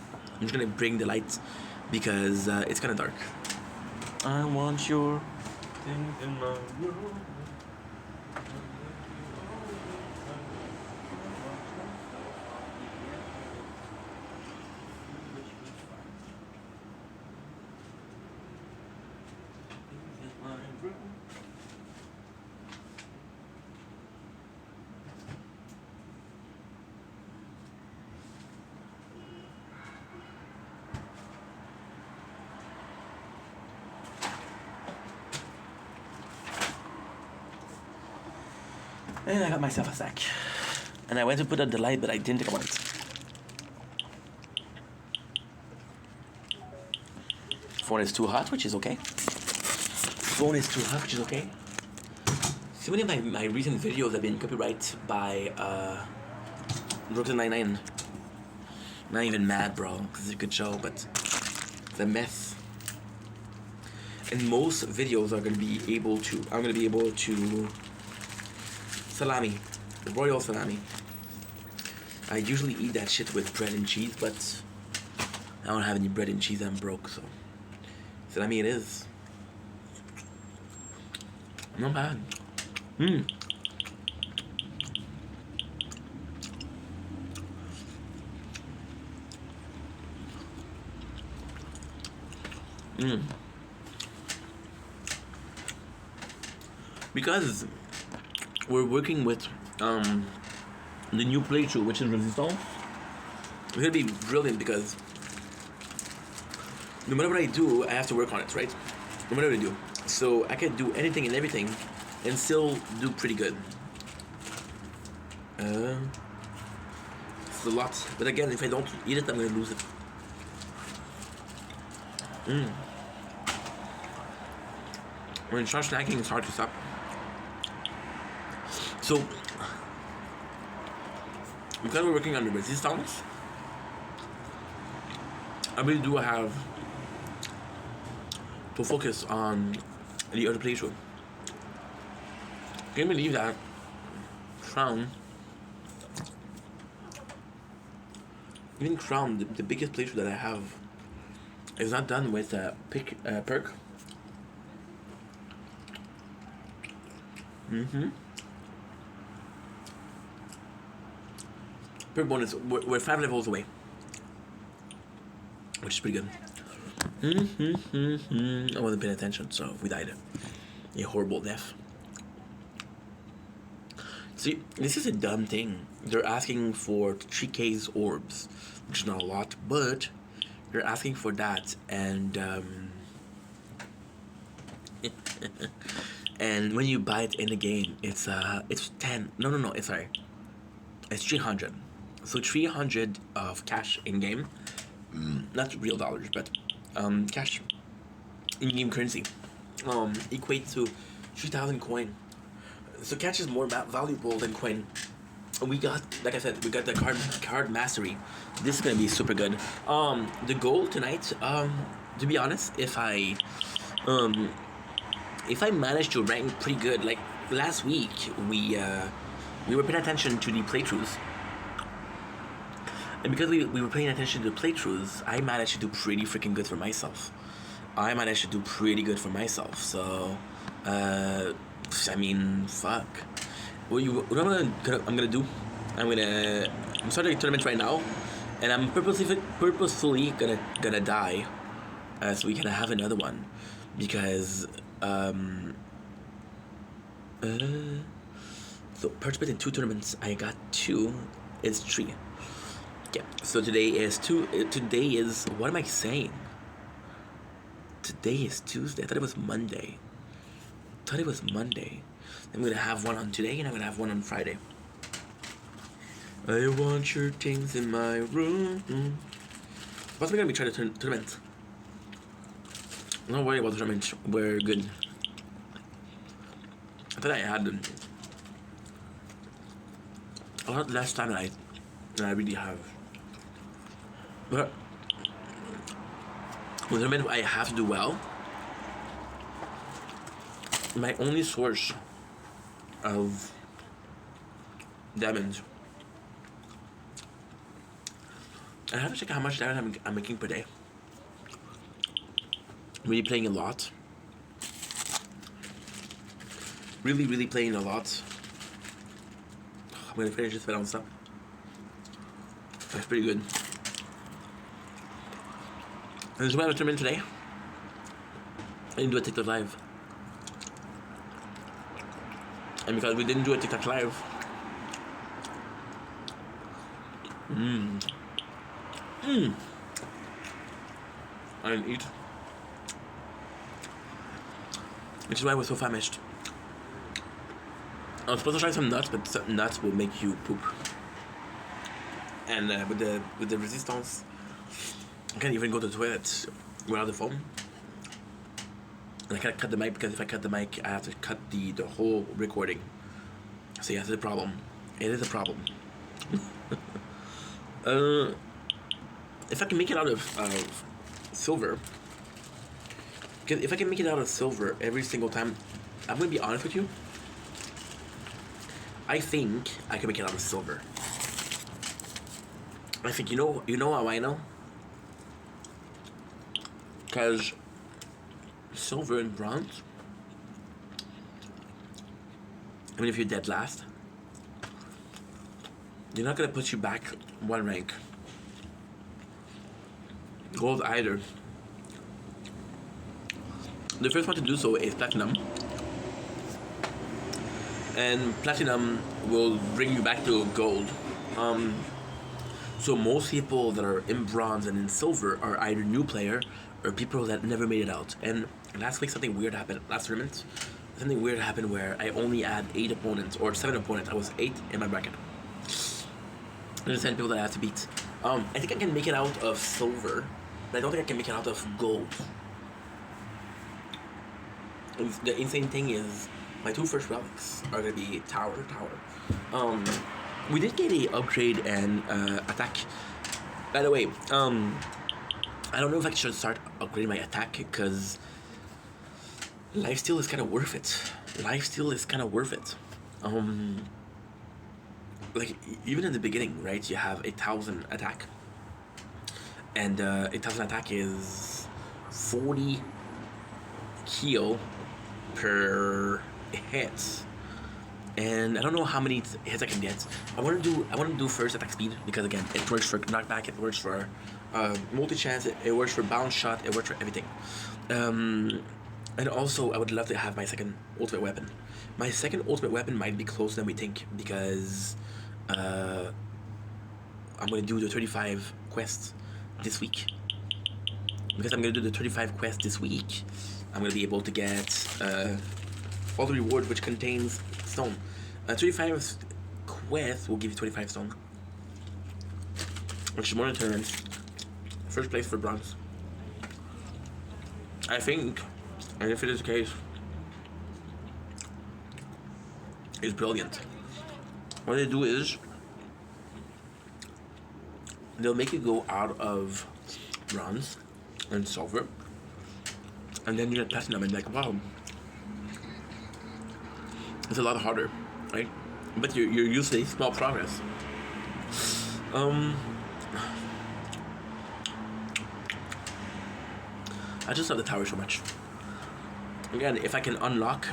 just gonna bring the light because it's kind of dark. I want your things in my room. And I got myself a sack. And I went to put out the light, but I didn't think about it. Phone is too hot, which is okay. So many of my recent videos have been copyrighted by Brooklyn 99. Not even mad, bro, because it's a good show, but it's a mess. And most videos are going to be able to... I'm going to be able to... Salami. Royal salami. I usually eat that shit with bread and cheese, but I don't have any bread and cheese. I'm broke, so salami it is. Not bad. Because we're working with the new playthrough, which is Resistance. It's gonna be brilliant because no matter what I do, I have to work on it, right? No matter what I do. So I can do anything and everything and still do pretty good. It's a lot. But again, if I don't eat it, I'm gonna lose it. When you start snacking, it's hard to stop. So, because we're working on the resistance, I really do have to focus on the other playthrough. Can you believe that Crown, even Crown, the biggest playthrough that I have, is not done with perk. Per bonus, we're 5 levels away, which is pretty good. I wasn't paying attention, so we died a horrible death. See, this is a dumb thing. They're asking for 3K's orbs, which is not a lot, but they're asking for that, and and when you buy it in the game, it's 10. No, sorry, it's 300. So 300 of cash in game, not real dollars, but cash in game currency, equates to 3,000 coin. So catch is more valuable than coin. We got, like I said, we got the card mastery. This is gonna be super good. The goal tonight, to be honest, if I manage to rank pretty good, like last week, we were paying attention to the playthroughs, and because we were paying attention to the playthroughs, I managed to do pretty freaking good for myself. So, I mean, fuck. What I'm gonna do? I'm starting a tournament right now, and I'm purposefully gonna die, so we can have another one, because so participate in 2 tournaments. I got 2. It's 3. Yeah. So today is what am I saying? Today is Tuesday. I thought it was Monday. I'm gonna have one on today, and I'm gonna have one on Friday. I want your things in my room. What's gonna be trying to tournament? Don't worry about the tournament. We're good. I thought I had a lot less time than I really have. But with the tournament, I have to do well. My only source of diamonds, I have to check how much diamond I'm making per day. Really playing a lot. Really playing a lot. I'm gonna finish this balance up. That's pretty good. And there's one tournament today. I didn't do a TikTok live. And because we didn't do a TikTok live, I didn't eat. Which is why I was so famished. I was supposed to try some nuts, but certain nuts will make you poop. And with the resistance, I can't even go to the toilet without the phone. And I can't cut the mic, because if I cut the mic, I have to cut the whole recording. So yeah, it's a problem. It is a problem. If I can make it out of silver, because if I can make it out of silver every single time, I'm gonna be honest with you, I think I can make it out of silver. I think you know how I know? Because silver and bronze, I mean, if you're dead last, they're not gonna put you back 1 rank. Gold either. The first one to do so is platinum, and platinum will bring you back to gold. So most people that are in bronze and in silver are either new player or people that never made it out. And last week something weird happened. Last tournament, something weird happened where I only had 8 opponents or 7 opponents. I was 8 in my bracket. There's 10 people that I have to beat. I think I can make it out of silver, but I don't think I can make it out of gold. And the insane thing is, my 2 first relics are gonna be tower. We did get a upgrade and attack. By the way, I don't know if I should start upgrading my attack, because lifesteal is kind of worth it. Like, even in the beginning, right, you have 1,000 attack, and 1,000 attack is 40 heal per hit, and I don't know how many hits I can get. I want to do first attack speed, because again, it works for knockback, it works for multi-chance, it works for bounce shot, it works for everything. And also, I would love to have my second ultimate weapon. My second ultimate weapon might be closer than we think, because I'm going to do the 35 quests this week. Because I'm going to do the 35 quests this week, I'm going to be able to get all the rewards which contains stone. 35 quests will give you 25 stone. Which is more than tournaments. First place for bronze. I think, and if it is the case, is brilliant. What they do is they'll make you go out of bronze and silver, and then you get platinum, and like, wow, it's a lot harder, right? But you're usually small progress. I just love the tower so much. Again, if I can unlock,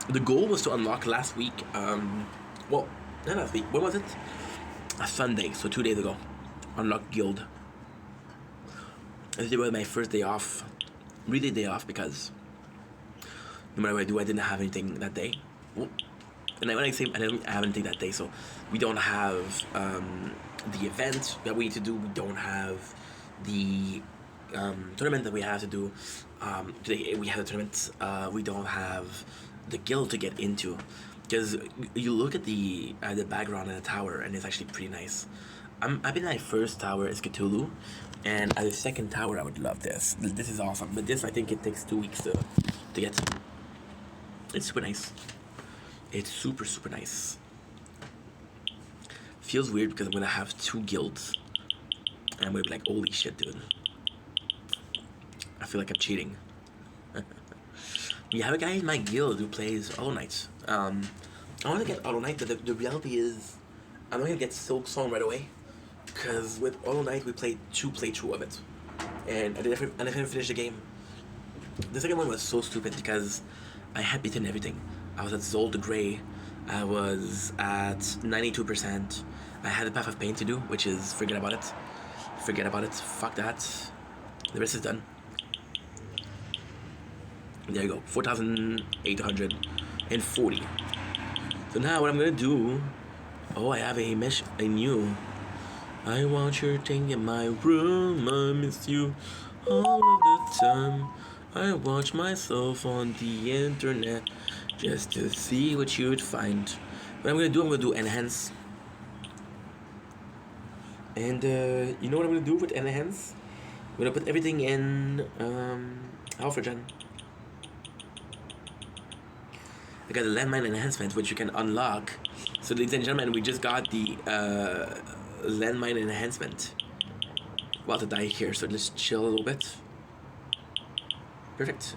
the goal was to unlock last week. Well, not last week. When was it? A Sunday, so 2 days ago. Unlock guild. This was my first day off, really day off, because no matter what I do, I didn't have anything that day. Well, and when I say I didn't have anything that day, so we don't have the event that we need to do. We don't have the tournament that we have to do. Today we have a tournament. We don't have the guild to get into, because you look at the background in the tower, and it's actually pretty nice. I've been in my first tower is Cthulhu, and at the second tower I would love this. This is awesome, but this I think it takes 2 weeks to get. It's super nice. It's super nice. Feels weird because I'm gonna have 2 guilds, and I'm gonna be like, holy shit, dude. I feel like I'm cheating. We have a guy in my guild who plays Hollow Knight. I want to get Hollow Knight, but the reality is I'm not gonna get Silk Song right away, because with Hollow Knight we played 2 playthrough of it, and I didn't finish the game. The second one was so stupid because I had beaten everything. I was at Zol the Grey. I was at 92%. I had the Path of Pain to do, which is forget about it. Forget about it. Fuck that. The rest is done. There you go. 4,840. So now what I'm gonna do? Oh, I have a new. I want your thing in my room. I miss you all of the time. I watch myself on the internet just to see what you'd find. What I'm gonna do enhance. And you know what I'm gonna do with enhance? I'm gonna put everything in Alphagen. I got the landmine enhancement, which you can unlock. So ladies and gentlemen, we just got the landmine enhancement. About to die here, so let's chill a little bit. Perfect.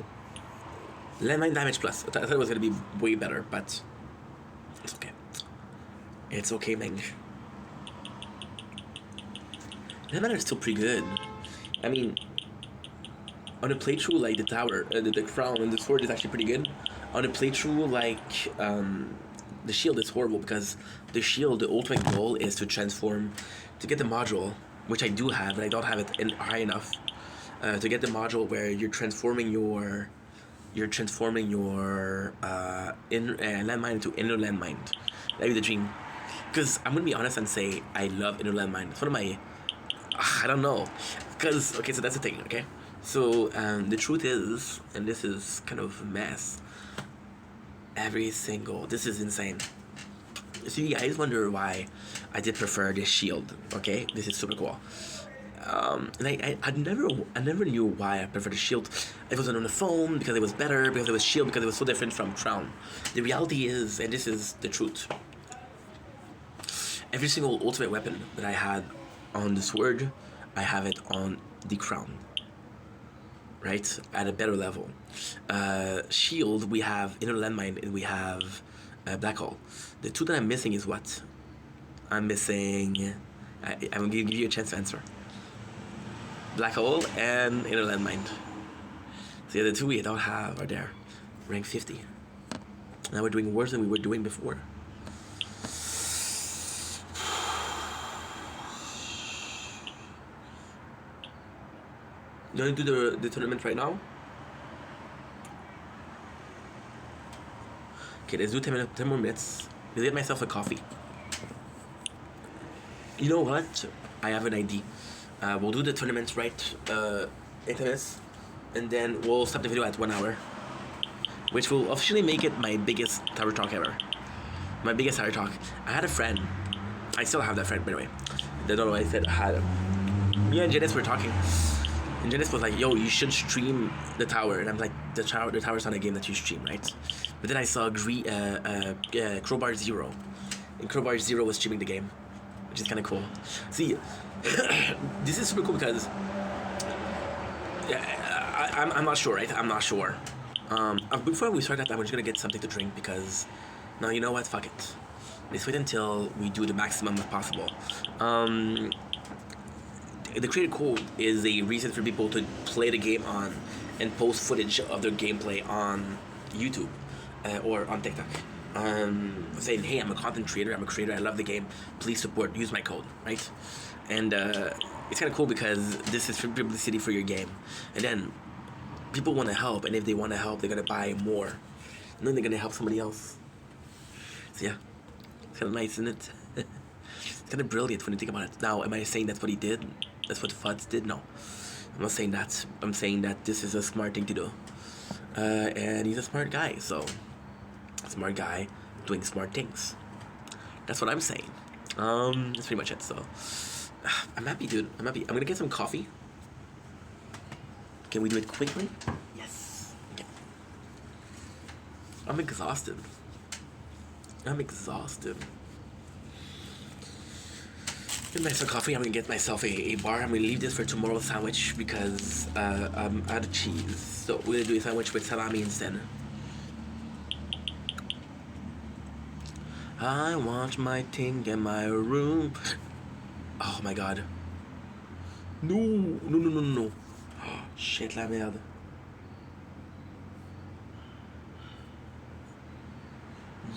Landmine damage plus. I thought it was gonna be way better, but it's okay. It's okay, man. Landmine is still pretty good. I mean, on a playthrough like the tower, the crown and the sword is actually pretty good. On a playthrough like the shield is horrible, because the shield, the ultimate goal is to transform, to get the module, which I do have, but I don't have it high enough. To get the module where you're transforming your landmine into inner landmine. That'd be the dream. Because I'm gonna be honest and say I love inner landmine. It's one of my, I don't know, because okay, so that's the thing, okay. So the truth is, and this is kind of a mess. This is insane. So you guys wonder why I did prefer this shield, okay? This is super cool. And I never knew why I preferred the shield. It wasn't on the phone because it was better, because it was shield, because it was so different from crown. The reality is, and this is the truth, every single ultimate weapon that I had on the sword, I have it on the crown. Right? At a better level. Shield, we have inner landmine and we have black hole. The 2 that I'm missing is what? I'm missing. I'm gonna give you a chance to answer. Black hole and inner landmine. So the other 2 we don't have are there. Rank 50. Now we're doing worse than we were doing before. You want to do the tournament right now? Okay, let's do 10 more minutes. I'll get myself a coffee. You know what? I have an idea. We'll do the tournament right 8 minutes, and then we'll stop the video at 1 hour, which will officially make it my biggest tower talk ever. My biggest tower talk. I had a friend. I still have that friend, by the way. They don't know why I said I had him. Me and Janice were talking. And Janice was like, yo, you should stream the tower. And I'm like, the tower's not a game that you stream, right? But then I saw Crowbar Zero. And Crowbar Zero was streaming the game, which is kind of cool. See, this is super cool because I'm not sure, right? I'm not sure. Before we start that, I'm just gonna get something to drink because, no, you know what? Fuck it. Let's wait until we do the maximum as possible. The creator code is a reason for people to play the game on and post footage of their gameplay on YouTube or on TikTok. Saying, hey, I'm a content creator, I'm a creator, I love the game, please support, use my code, right? And it's kind of cool because this is publicity for your game. And then people want to help, and if they want to help, they're going to buy more. And then they're going to help somebody else. So yeah, it's kind of nice, isn't it? It's kind of brilliant when you think about it. Now, am I saying that's what he did? That's what Fuds did? No. I'm not saying that. I'm saying that this is a smart thing to do. And he's a smart guy, so... A smart guy doing smart things. That's what I'm saying. That's pretty much it, so... I'm happy, dude. I'm happy. I'm gonna get some coffee. Can we do it quickly? Yes. Okay. I'm exhausted. Get myself coffee. I'm gonna get myself a bar. I'm gonna leave this for tomorrow's sandwich because I'm out of cheese. So we're gonna do a sandwich with salami instead. I want my thing in my room. Oh my god. No. Shit la merde.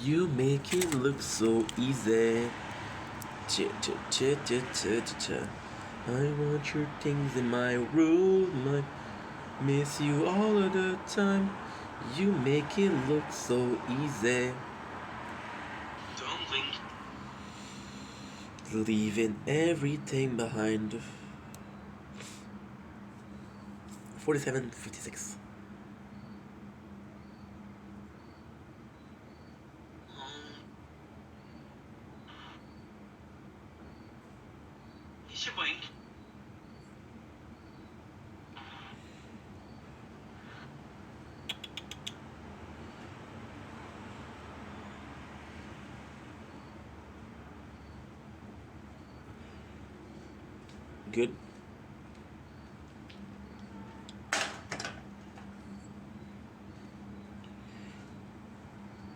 You make it look so easy. I want your things in my room. I miss you all of the time. You make it look so easy. Darling. Leaving everything behind. 47:56. Is je bem? Good.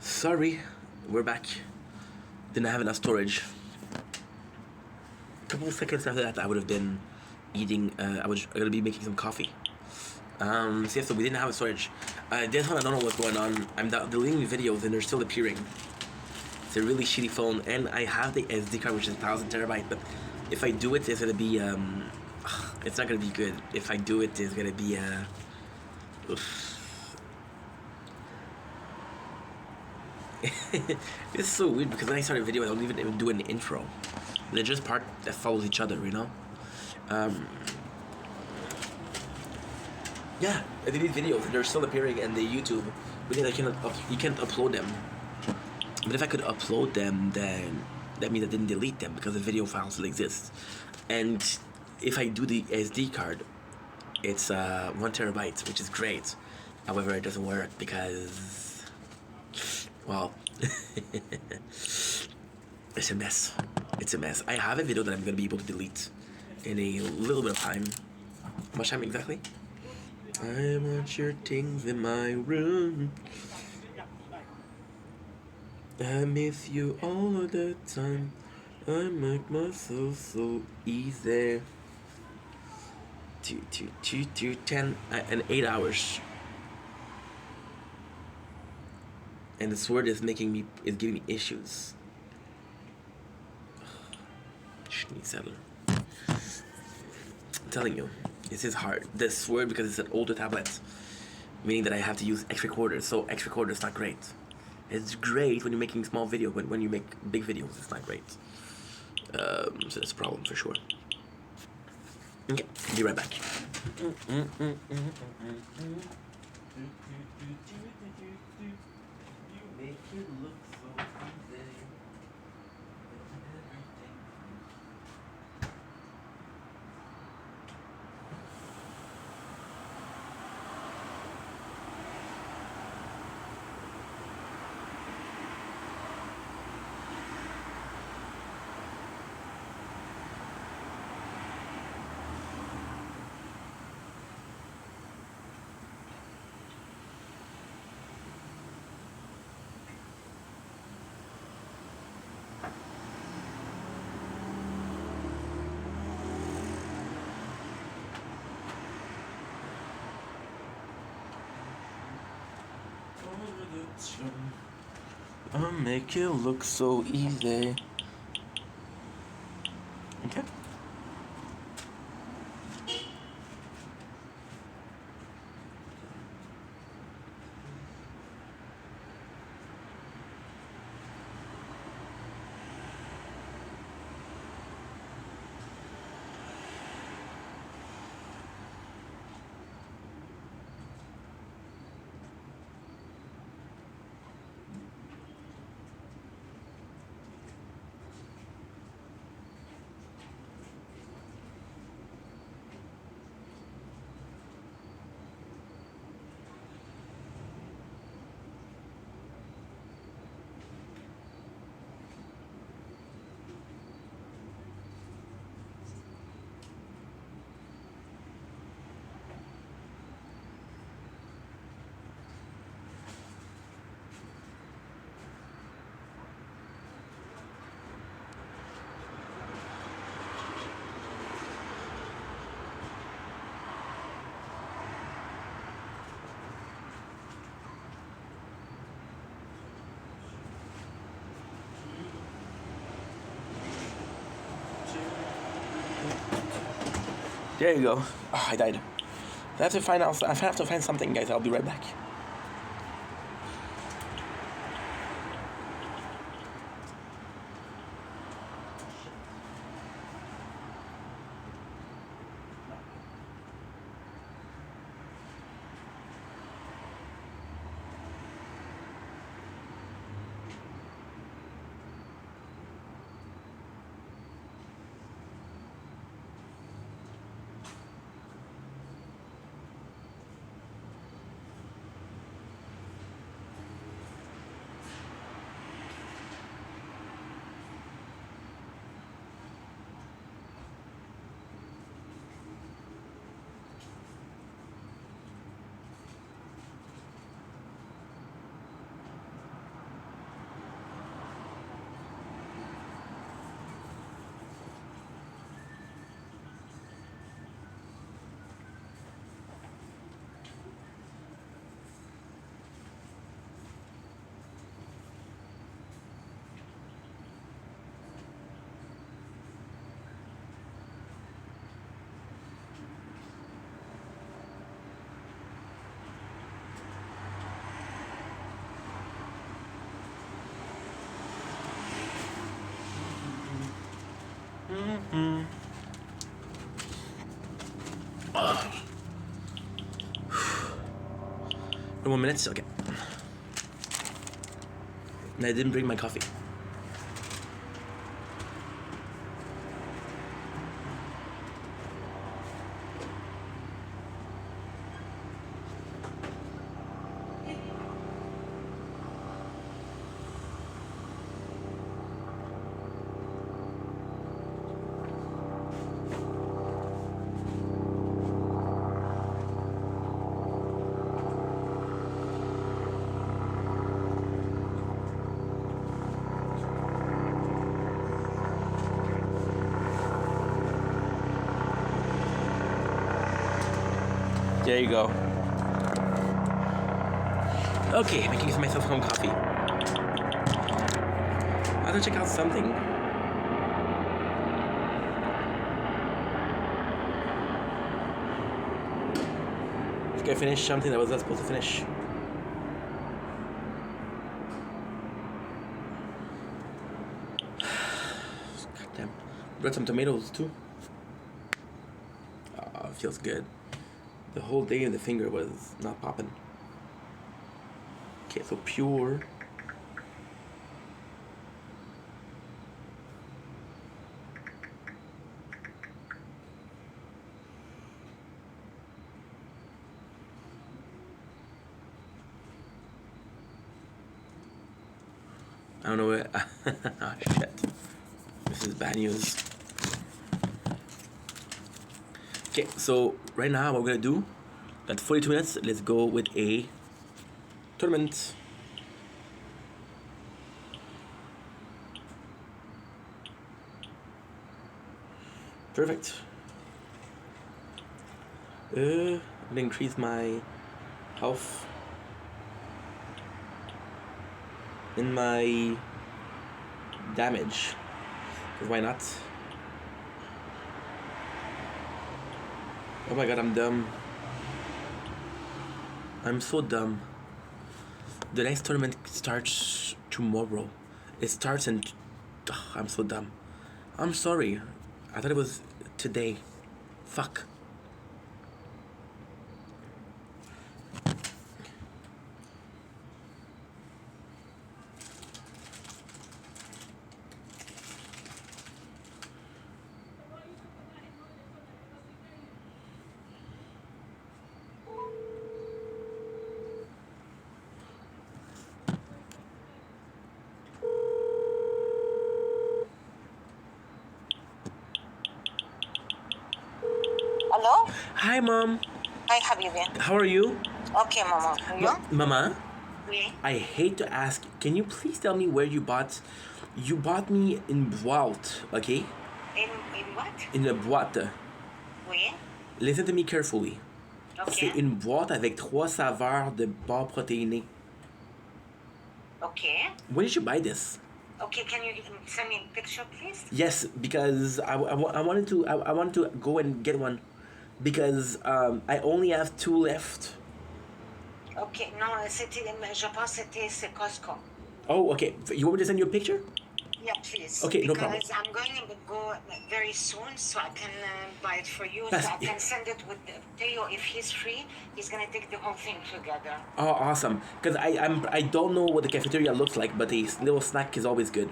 Sorry, we're back. Didn't have enough storage. A couple of seconds after that, I would have been eating. I was gonna be making some coffee. So we didn't have a storage. This one I don't know what's going on. I'm deleting videos and they're still appearing. It's a really shitty phone, and I have the SD card, which is 1,000 terabyte. But if I do it, it's gonna be it's not gonna be good. If I do it, it's gonna be It's so weird because when I start a video, I don't even do an intro. They're just part that follows each other, you know. Yeah, I delete videos and they're still appearing in the YouTube because you can't upload them. But if I could upload them, then that means I didn't delete them because the video file still exists. And if I do the SD card, it's 1 terabyte, which is great. However, it doesn't work because, well, it's a mess. It's a mess. I have a video that I'm gonna be able to delete in a little bit of time. How much time exactly? I want your things in my room. I miss you all of the time. I make myself so easy. 10 and 8 hours. And the sword is giving me issues. Schneezeller. I'm telling you, this is hard. The sword, because it's an older tablet, meaning that I have to use X recorders. So X recorder is not great. It's great when you're making small video, but when you make big videos, it's not great. So that's a problem for sure. Okay, be right back. Make it look so easy. I'll make it look so easy. Okay. There you go. Oh, I died. I have to find something, guys. I'll be right back. In 1 minute? Okay. And I didn't bring my coffee. There you go. Okay, making myself some coffee. I have to check out something. I think I finished something that was not supposed to finish. Goddamn. Brought some tomatoes too. Oh, it feels good. The whole day the finger was not popping. Okay, so pure. I don't know where. Oh shit. This is bad news. Okay, so right now what we're gonna do, got 42 minutes, let's go with a tournament. Perfect. I'm gonna increase my health. in my damage. 'Cause why not? Oh my god, I'm dumb. I'm so dumb. The next tournament starts tomorrow. It starts in... I'm so dumb. I'm sorry. I thought it was today. Fuck. Hello? Hi, Mom. Hi, Habibi. How are you? Okay, Mama. You? Mama, Oui. I hate to ask. Can you please tell me where you bought... You bought me in boîte, okay? In what? In a boîte. Oui. Listen to me carefully. Okay. C'est une boîte avec 3 saveurs de barres protéinées. Okay. When did you buy this? Okay, can you send me a picture, please? Yes, because I wanted to go and get one because I only have 2 left. Okay, non, je pense que c'est Costco. Oh, okay. You want me to send you a picture? Yeah, please. Okay, no because problem. I'm going to go very soon, so I can buy it for you. That's- So I can send it with Theo. If he's free, he's going to take the whole thing together. Oh, awesome. Because I don't know what the cafeteria looks like, but a little snack is always good.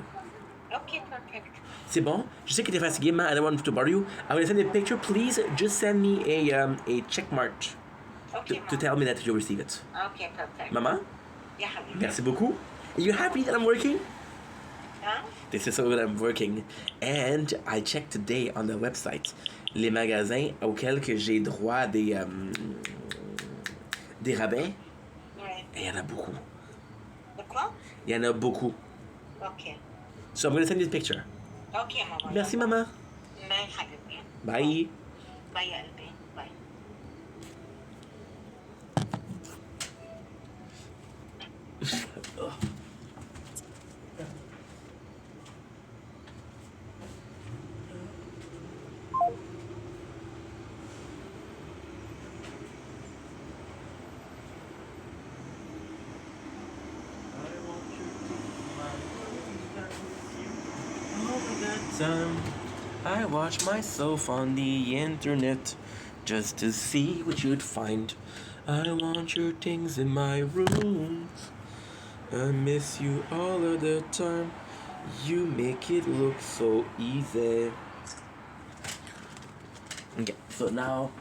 Okay, perfect. C'est bon? Je sais que t'es fatigué, man. I don't want to bother you. I'm gonna send you a picture. Please just send me a check mark Okay, to Mom. tell me that you receive it. Okay, perfect. Maman? Yeah, Habibi. Merci beaucoup. Are you happy that I'm working? Huh? This is so good I'm working. And I checked today on the website les magasins auxquels que j'ai droit des rabais. Ouais. Et il y en a beaucoup. De quoi? Il y en a beaucoup. Okay. So I'm gonna send you the picture. Okay, Mama. Merci, maman. Bye, Habibi. Bye. Bye, Albi. Bye. Time I watch myself on the internet just to see what you'd find. I want your things in my room. I miss you all of the time. You make it look so easy. Okay, so now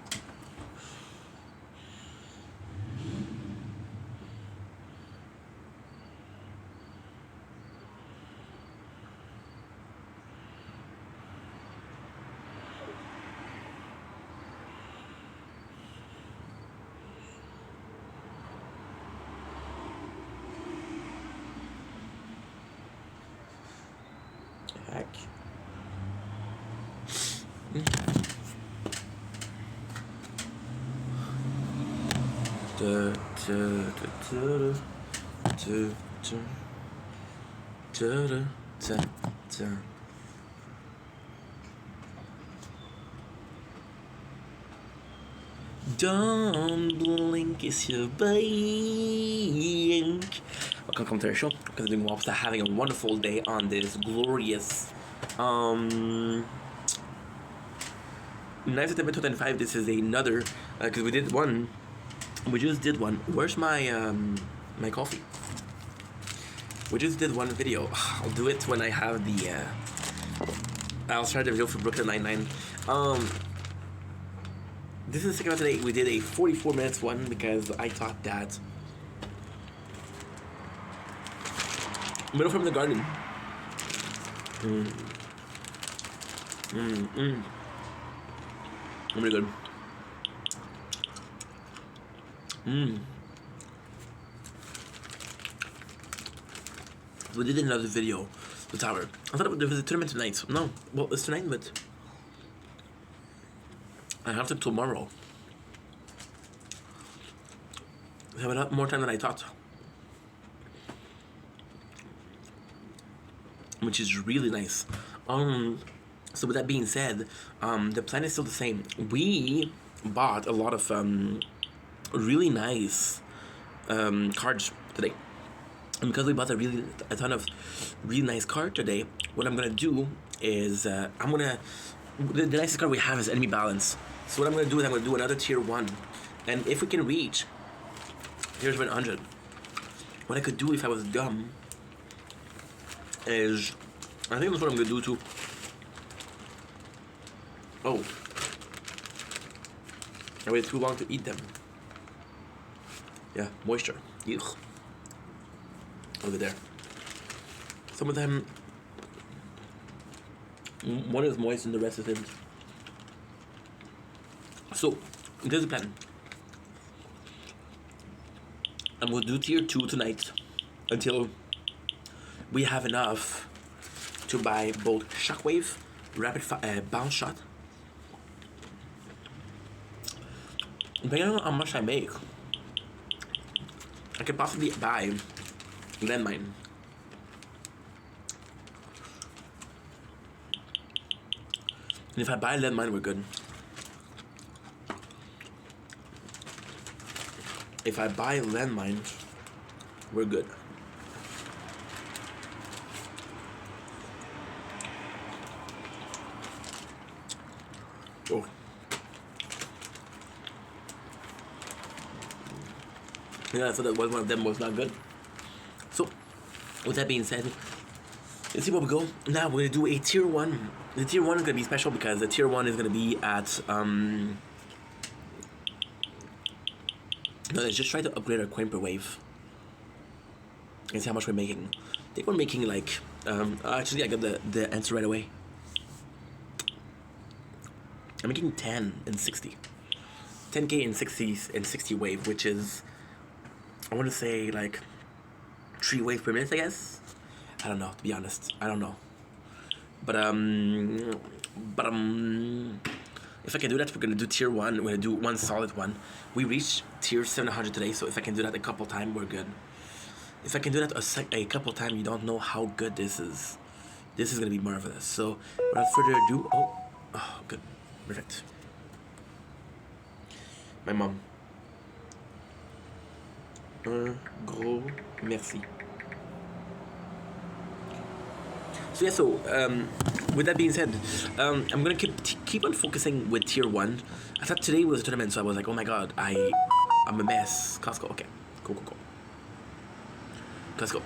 heck. Don't blink, it's your blink. Welcome to our show. Because we're doing having a wonderful day on this glorious 9 September 2005. This is another because we did one. We just did one. Where's my my coffee? We just did one video. I'll do it when I have the. I'll start the video for Brooklyn Nine-Nine. This is the second one today. We did a 44 minutes one because I thought that. Middle from the garden. Really good. We did another video, the tower. I thought there was a tournament tonight. No, well, it's tonight, but I have to tomorrow. I have a lot more time than I thought. which is really nice. So with that being said, the plan is still the same. We bought a lot of really nice cards today. And because we bought a ton of really nice cards today, what I'm gonna do is the nicest card we have is Enemy Balance. So what I'm gonna do is I'm gonna do another tier 1, and if we can reach, here's 100. What I could do if I was dumb is, I think that's what I'm gonna do too. Oh, I waited too long to eat them. Yeah, moisture. Yuck. Over there. Some of them, one is moist and the rest isn't. So, there's a plan. I'm going to do tier 2 tonight until we have enough to buy both Shockwave, Bounce Shot. Depending on how much I make, I could possibly buy Landmine. And if I buy Landmine, we're good. If I buy Landmine, we're good. Oh. Yeah, so that one of them was not good. So, with that being said, let's see where we go. Now we're gonna do a tier 1. The tier 1 is gonna be special because the tier 1 is gonna be at no, let's just try to upgrade our coin per wave and see how much we're making. I think we're making like actually I got the answer right away. I'm making 10 and 60. 10k and 60 wave, which is, I want to say like 3 waves per minute, I guess. I don't know, to be honest. I don't know. But if I can do that, we're gonna do tier 1. We're gonna do one solid one. We reached tier 700 today, so if I can do that a couple times, we're good. If I can do that a couple times, you don't know how good this is. This is gonna be marvelous. So without further ado, oh, good, perfect. My mom. Un gros merci. So yeah, with that being said, I'm gonna keep on focusing with tier 1. I thought today was a tournament, so I was like, oh my god, I'm a mess. Costco, okay, cool. Let's go.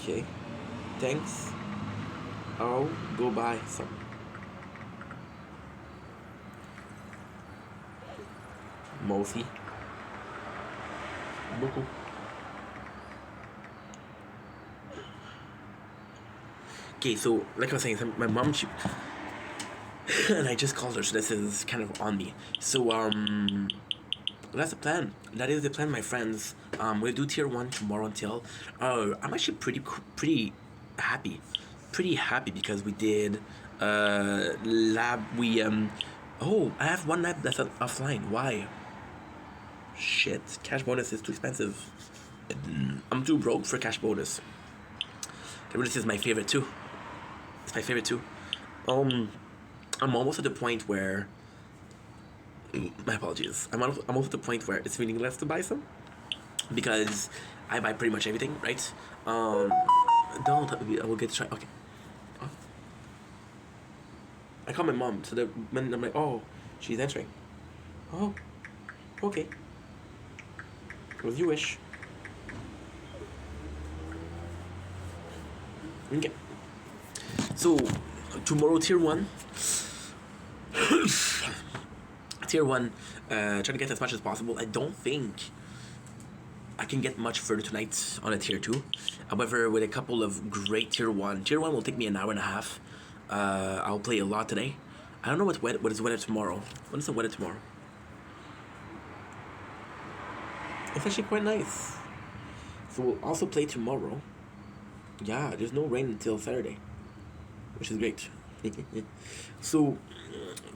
Okay, thanks. I'll go buy some. Merci beaucoup. Okay, so like I was saying, my mom, and I just called her, so this is kind of on me. So that's the plan. That is the plan, my friends. We'll do tier 1 tomorrow until. I'm actually pretty happy, because we did lab. We oh, I have one lab that's offline. Why? Shit, cash bonus is too expensive. I'm too broke for cash bonus. The bonus is my favorite too. It's my favorite too. I'm almost at the point where. My apologies. I'm almost at the point where it's meaningless to buy some, because I buy pretty much everything, right? Don't. I will get to try. Okay. Oh. I call my mom, so that when I'm like, oh, she's answering. Oh, okay. As you wish. Okay. So, tomorrow tier 1. Tier 1, try to get as much as possible. I don't think I can get much further tonight on a tier 2. However, with a couple of great tier 1 will take me an hour and a half. I'll play a lot today. I don't know what is weather tomorrow. What is the weather tomorrow? It's actually quite nice. So we'll also play tomorrow. Yeah, there's no rain until Saturday, which is great. So,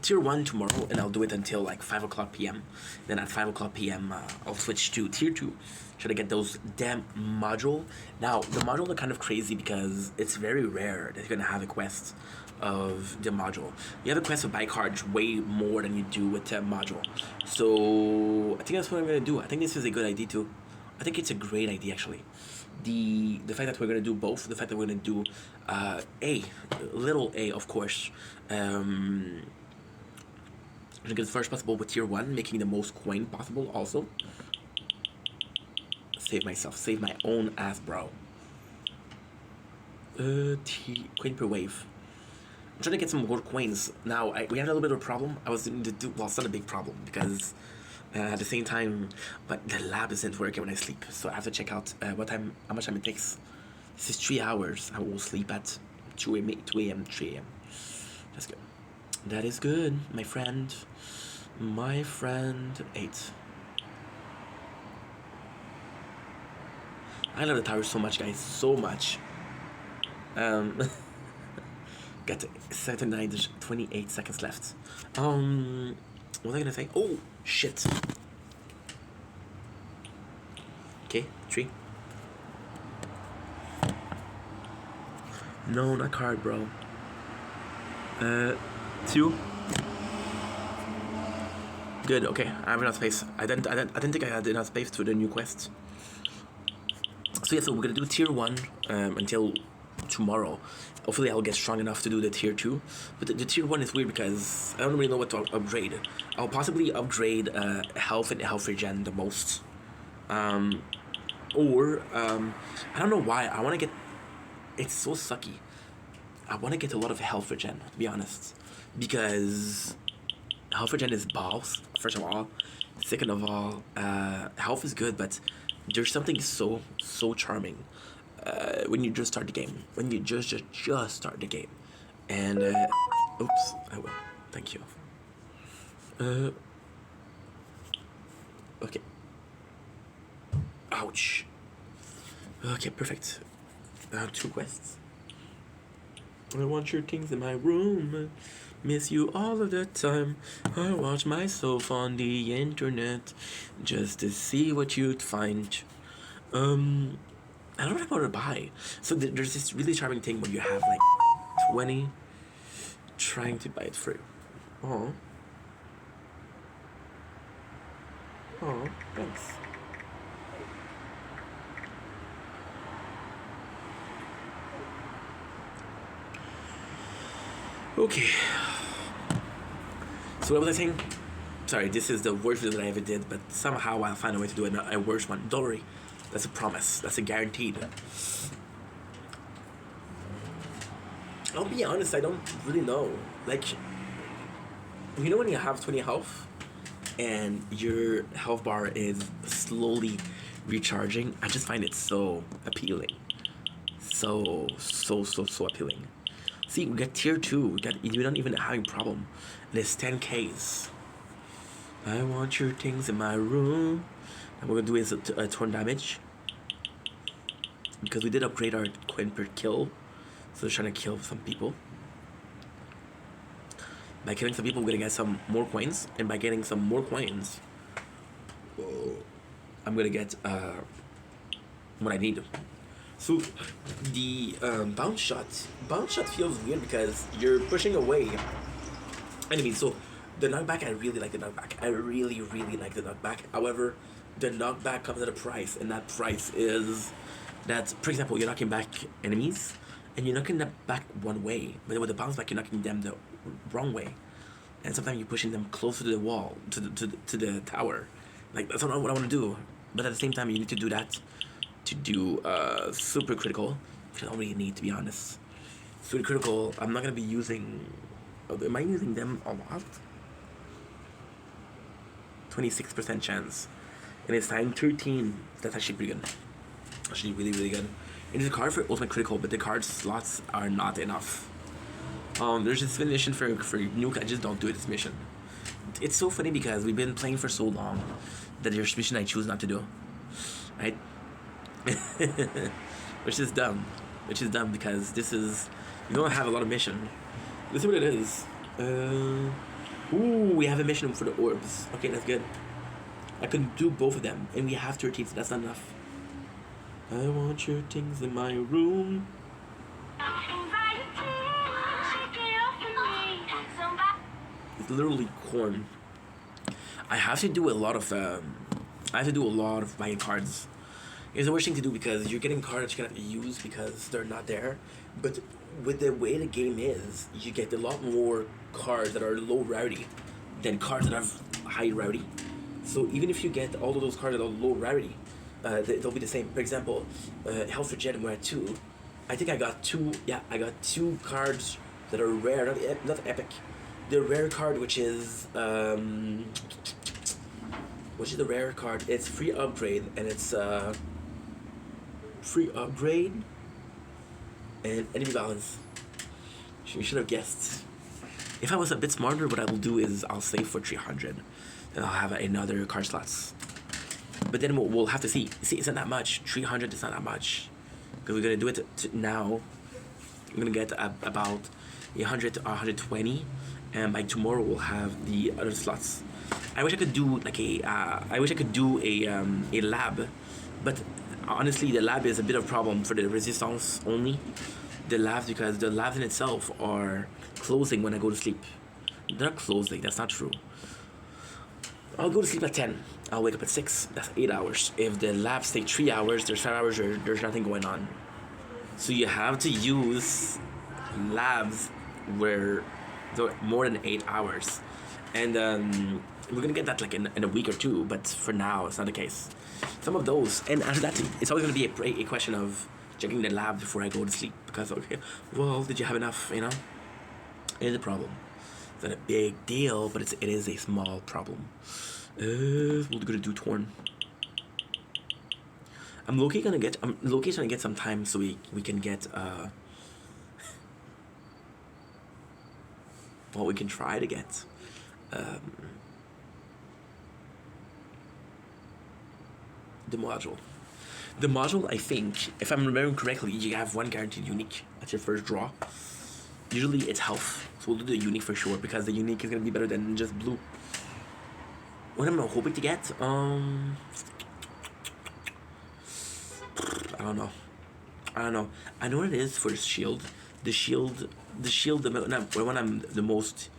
tier 1 tomorrow, and I'll do it until like 5 o'clock p.m. Then at 5 o'clock p.m., I'll switch to tier 2. Should I get those damn module? Now, the module are kind of crazy because it's very rare that you're gonna have a quest of the module. You have a quest of buy cards way more than you do with the module. So, I think that's what I'm gonna do. I think this is a good idea too. I think it's a great idea actually. The fact that we're gonna do both, the fact that we're gonna do little a, of course, gonna get the first possible with tier 1, making the most coin possible also. Save myself, save my own ass, bro. Coin per wave. I'm trying to get some more coins. Now, we had a little bit of a problem. I was doing well, it's not a big problem because at the same time, but the lab isn't working when I sleep. So I have to check out how much time it takes. This is 3 hours. I will sleep at 2 a.m., 3 a.m. That's good. That is good, my friend. My friend 8. I love the tower so much, guys. So much. Got 79, there's 28 seconds left. What was I gonna say? Oh, shit. Okay, 3. No, not card, bro. 2. Good, okay. I have enough space. I didn't think I had enough space for the new quest. So yeah, so we're gonna do tier 1 until tomorrow. Hopefully I'll get strong enough to do the tier 2. But the tier 1 is weird because I don't really know what to upgrade. I'll possibly upgrade health and health regen the most. I don't know why. I want to get... It's so sucky. I want to get a lot of health regen, to be honest. Because health regen is balls, first of all. Second of all, health is good, but there's something so charming when you just start the game. When you just start the game. And, oops, I will. Thank you. Okay. Ouch. Okay, perfect. 2 quests. I want your things in my room. Miss you all of the time. I watch myself on the internet just to see what you'd find. I don't know what I want to buy. So there's this really charming thing where you have like 20 trying to buy it free. Oh, thanks. Okay. So what was I saying? Sorry, this is the worst video that I ever did, but somehow I'll find a way to do a worse one. Don't worry. That's a promise. That's a guaranteed. I'll be honest, I don't really know. Like, you know when you have 20 health and your health bar is slowly recharging? I just find it so appealing. So appealing. See, we got tier 2. We're not even having a problem. And it's 10Ks. I want your things in my room. And what we're gonna do is a turn damage. Because we did upgrade our coin per kill. So we're trying to kill some people. By killing some people, we're gonna get some more coins. And by getting some more coins, I'm gonna get what I need. So the bounce shot feels weird because you're pushing away enemies. So the knockback, I really like the knockback. I really like the knockback. However, the knockback comes at a price, and that price is that, for example, you're knocking back enemies, and you're knocking them back one way, but with the bounce back, you're knocking them the wrong way, and sometimes you're pushing them closer to the wall, to the tower. Like, that's not what I want to do. But at the same time, you need to do that to do super critical, which I don't really need, to be honest. Super critical, I'm not gonna be using. Am I using them a lot? 26% chance. And it's time 13. That's actually pretty good. Actually, really good. It is a card for ultimate critical, but the card slots are not enough. There's this mission for Nuke. I just don't do it. This mission. It's so funny because we've been playing for so long that there's mission I choose not to do. Right? Which is dumb because this is, you don't have a lot of mission, Let's see what it is. Ooh, we have a mission for the orbs. Okay, that's good. I can do both of them, and we have 13, so that's not enough. I want your things in my room. It's literally corn. I have to do a lot of buying cards. It's the worst thing to do because you're getting cards you cannot use because they're not there. But with the way the game is, you get a lot more cards that are low rarity than cards that have high rarity. So even if you get all of those cards that are low rarity, they'll be the same. For example, Health Regen, we're at 2. I think I got 2. Yeah, I got 2 cards that are rare, not epic. The rare card, which is the rare card. It's free upgrade, and it's free upgrade and enemy balance. You should have guessed. If I was a bit smarter, what I will do is I'll save for 300, and I'll have another card slots. But then we'll have to see. See, it's not that much. 300 is not that much, because we're gonna do it now. I'm gonna get about 100 to 120, and by tomorrow we'll have the other slots. I wish I could do like a lab, but honestly the lab is a bit of a problem for the resistance only. The labs, because the labs in itself are closing when I go to sleep. They're not closing, that's not true. I'll go to sleep at 10. I'll wake up at 6. That's 8 hours. If the labs take 3 hours, there's 5 hours, there's nothing going on. So you have to use labs where they're more than 8 hours. And we're gonna get that like in a week or 2, but for now it's not the case. Some of those, and after that, it's always gonna be a question of checking the lab before I go to sleep, because okay, well, did you have enough? You know, it is a problem. It's not a big deal, but it is a small problem. We're gonna do Torn. I'm low-key gonna get some time so we can get well, we can try to get the module. The module, I think, if I'm remembering correctly, you have 1 guaranteed unique at your first draw. Usually it's health, so we'll do the unique for sure, because the unique is gonna be better than just blue. What am I hoping to get? I don't know. I know what it is for the shield. The one I'm the most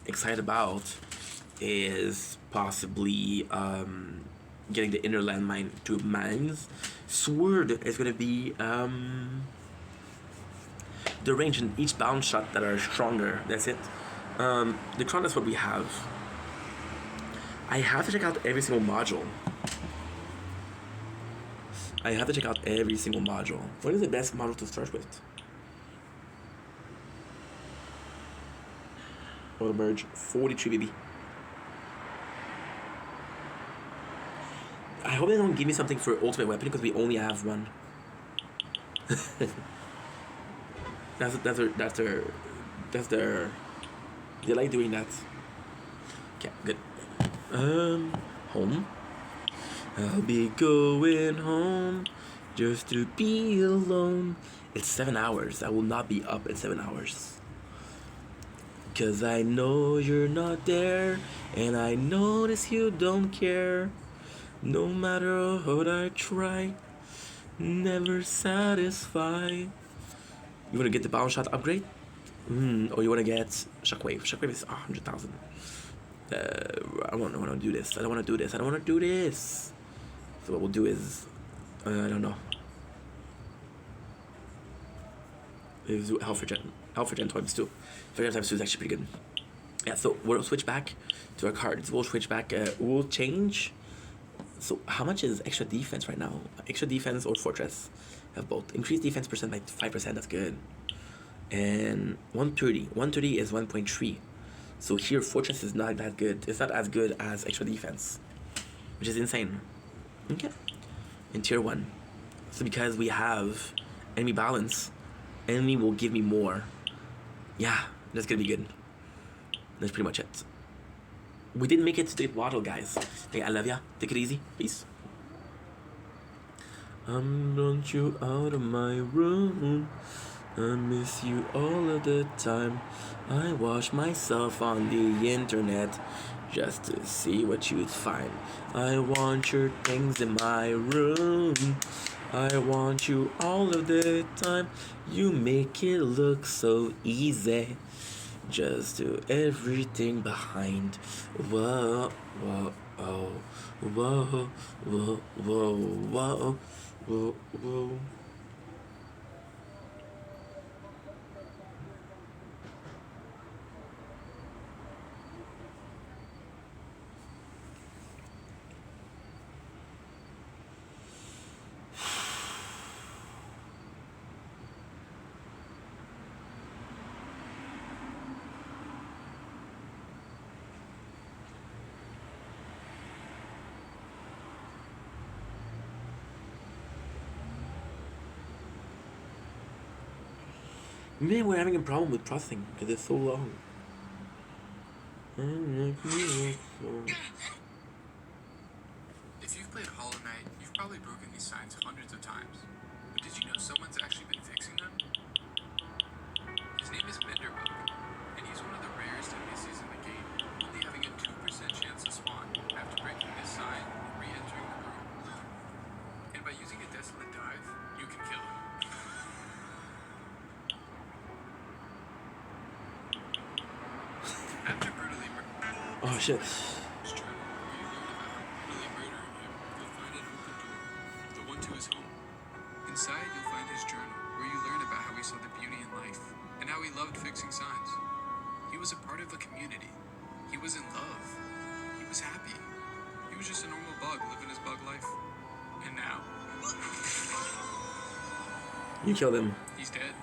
excited about is possibly getting the inner landmine to mines. Sword is gonna be the range in each bounce shot that are stronger. That's it. The crown is what we have. I have to check out every single module. What is the best model to start with? Auto merge 43, baby. I hope they don't give me something for ultimate weapon, because we only have 1. That's their. They like doing that. Okay, good. Home. I'll be going home just to be alone. It's 7 hours. I will not be up in 7 hours. 'Cause I know you're not there, and I notice you don't care. No matter what I try, never satisfied. You wanna get the bounce shot upgrade? Or you wanna get Shockwave? Shockwave is 100,000. I don't wanna do this. I don't wanna do this. So what we'll do is, I don't know. Let's do Health Regen times 2. Regen times 2 is actually pretty good. Yeah, so we'll switch back to our cards. We'll switch back. We'll change. So how much is extra defense right now? Extra defense or fortress? Have both. Increase defense percent by 5%. That's good. And 130. 130 is 1.3. So here fortress is not that good. It's not as good as extra defense, which is insane. Okay. In tier 1. So because we have enemy balance, enemy will give me more. Yeah, that's gonna be good. That's pretty much it. We didn't make it to the bottle, guys. Hey, I love ya. Take it easy. Peace. Want you out of my room. I miss you all of the time. I watch myself on the internet just to see what you'd find. I want your things in my room. I want you all of the time. You make it look so easy. Just do everything behind. Whoa, whoa, oh, whoa, whoa, whoa, whoa, whoa, whoa. Man, we're having a problem with processing because it's so long. If you've played Hollow Knight, you've probably broken these signs hundreds of times. But did you know someone's actually been fixing them? His name is Benderbug, and he's one of the rarest NPCs in the game, only having a 2% chance to spawn after breaking this sign and re-entering the room. And by using a Desolate Dive, you can kill him. After brutally Oh shit. his journal, where you learn about brutally murdering him, you'll find an open door, the one to his home. Inside, you'll find his journal, where you learn about how he saw the beauty in life, and how he loved fixing signs. He was a part of a community. He was in love. He was happy. He was just a normal bug living his bug life. And now, You killed him. he's dead.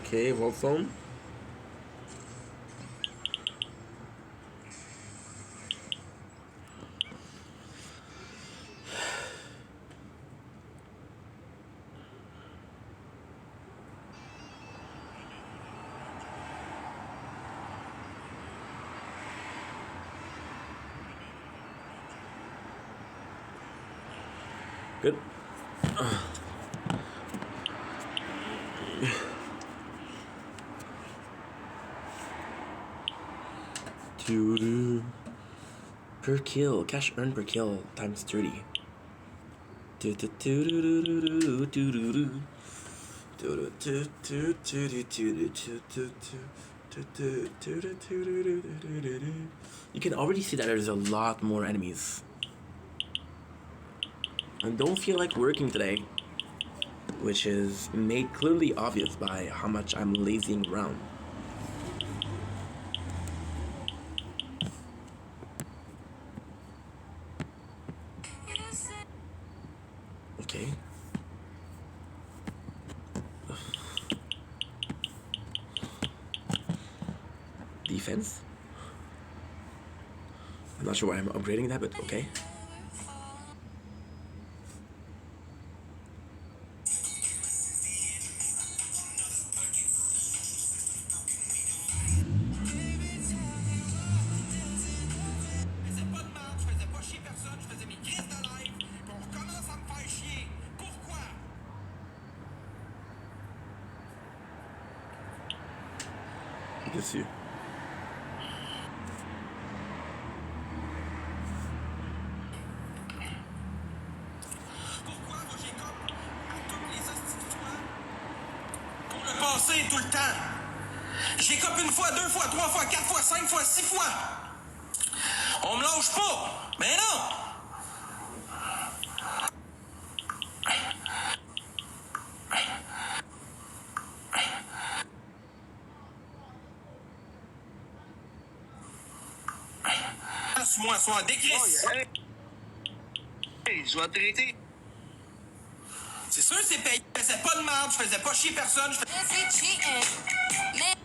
Okay, vault phone. Good. Doo-doo. Per kill, cash earned per kill times 30. You can already see that there's a lot more enemies. I don't feel like working today, which is made clearly obvious by how much I'm lazying around. Okay. Defense? I'm not sure why I'm upgrading that, but okay. Dessus. recommencer tout le temps. J'écope 1 fois, 2 fois, 3 fois, 4 fois, 5 fois, 6 fois. On me lâche pas. Mais non. Moi, soit décrisse. Hey, je vais traiter. C'est sûr, c'est payé. Je faisais pas de merde, je faisais pas chier personne.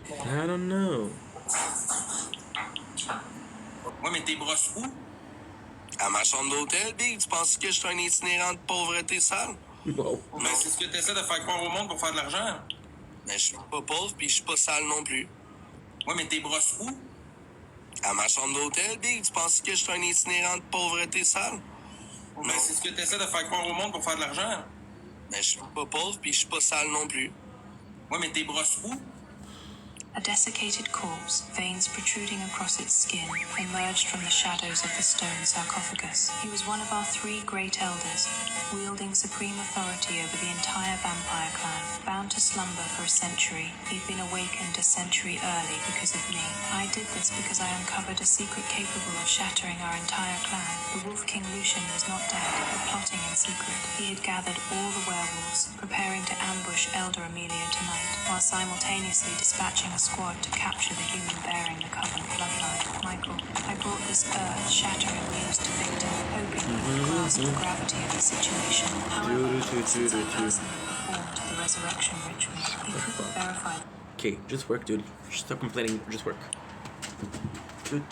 I don't know. Ouais, mais t'es brosses où? À ma chambre d'hôtel, Big, tu penses que je suis un itinérant de pauvreté sale? Wow. Mais c'est ce que t'essaies de faire croire au monde pour faire de l'argent. Mais je suis pas pauvre pis je suis pas sale non plus. Ouais, mais t'es brosses où? À ma chambre d'hôtel, Big, tu penses que je suis un itinérant de pauvreté sale? Mais c'est ce que t'essaies de faire croire au monde pour faire de l'argent. Mais je suis pas pauvre pis je suis pas sale non plus. Ouais, mais t'es brosses où? A desiccated corpse, veins protruding across its skin, emerged from the shadows of the stone sarcophagus. He was one of our 3 great elders, wielding supreme authority over the entire vampire clan. Bound to slumber for a century, he'd been awakened a century early because of me. I did this because I uncovered a secret capable of shattering our entire clan. The Wolf King Lucian was not dead, but plotting in secret. He had gathered all the werewolves, preparing to ambush Elder Amelia tonight, while simultaneously dispatching a squad to capture the human bearing the Covenant bloodline. Michael, I brought this earth-shattering news to Victor, hoping he would grasp the gravity of the situation. However, since I personally performed the resurrection ritual, he couldn't verify. Okay, just work, dude. Stop complaining. Just work. Good.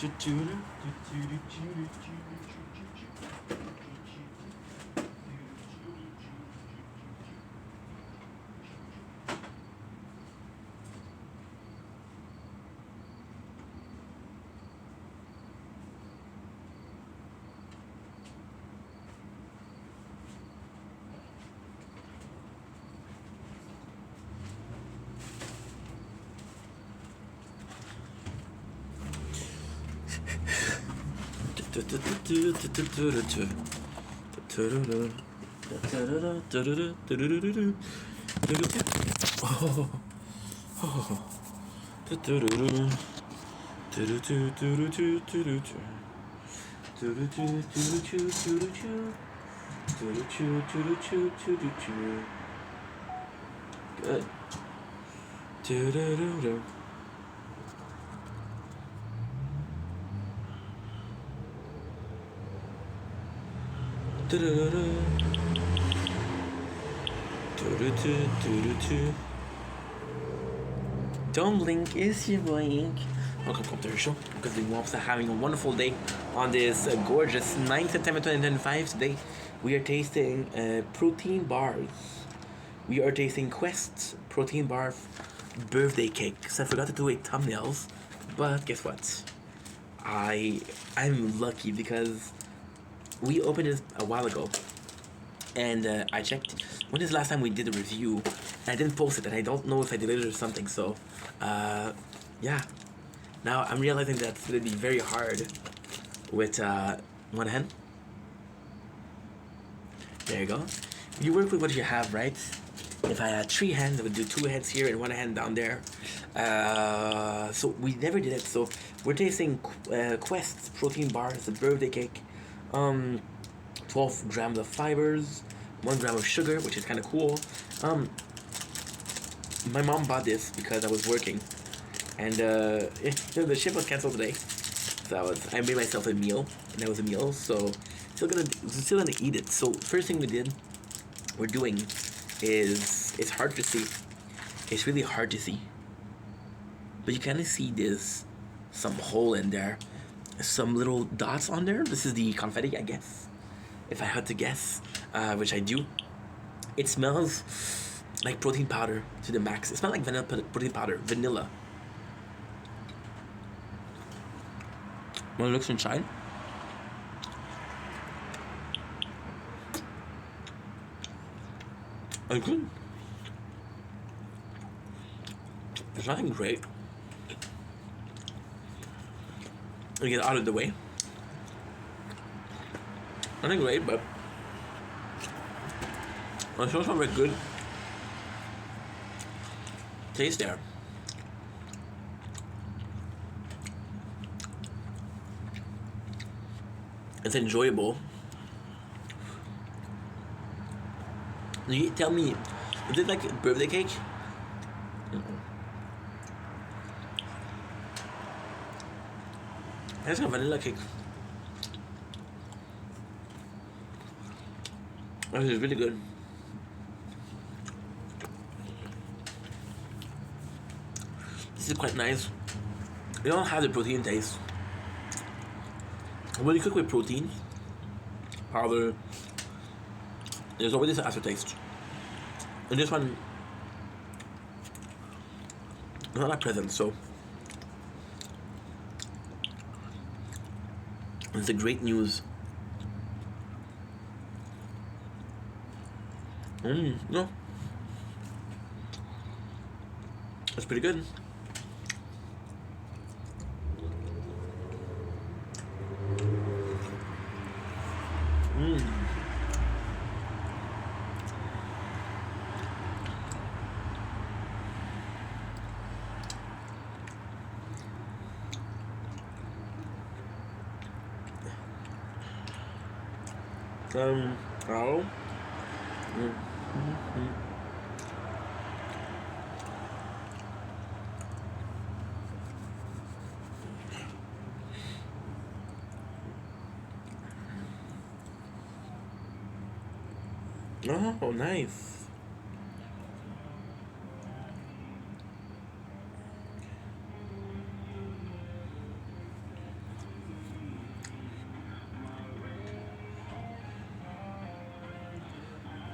Don't blink, is your blink. Welcome to the show, because the Wolves are having a wonderful day on this gorgeous 9th September 2025. Today we are tasting protein bars. We are tasting Quest protein bar birthday cake. So I forgot to do a thumbnails, but guess what? I'm lucky because we opened it a while ago, and I checked when is the last time we did a review, and I didn't post it, and I don't know if I deleted it or something. So, yeah. Now I'm realizing that it's gonna be very hard with one hand. There you go. You work with what you have, right? If I had 3 hands, I would do 2 hands here and 1 hand down there. So we never did it. So we're tasting Quest protein bar. It's a birthday cake. 12 grams of fibers, 1 gram of sugar, which is kind of cool. My mom bought this because I was working, and the ship was canceled today. So I made myself a meal, and that was a meal. So still gonna eat it. So first thing we're doing is, it's hard to see. It's really hard to see, but you kind of see this some hole in there, some little dots on there. This is the confetti, I guess, if I had to guess, which I do. It smells like protein powder to the max. It smells like vanilla protein powder, vanilla. When it looks inside, it's good. There's nothing great. Let me get out of the way. Nothing great, but it's also very good. taste there. It's enjoyable. You tell me, is it like a birthday cake? It's a vanilla cake. This is really good. This is quite nice. You don't have the protein taste. When you cook with protein, however, there's always this aftertaste. And this one, not that present, so it's a great news. No, that's pretty good. Oh. Oh, nice.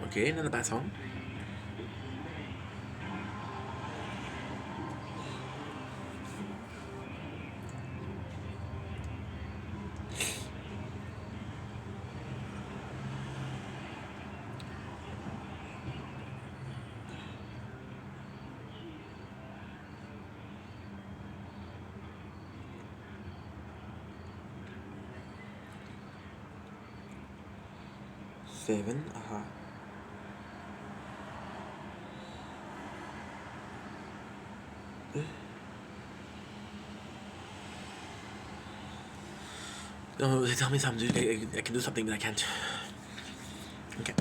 Okay, not a bad song. Seven, No, they tell me something. I can do something, but I can't. Okay.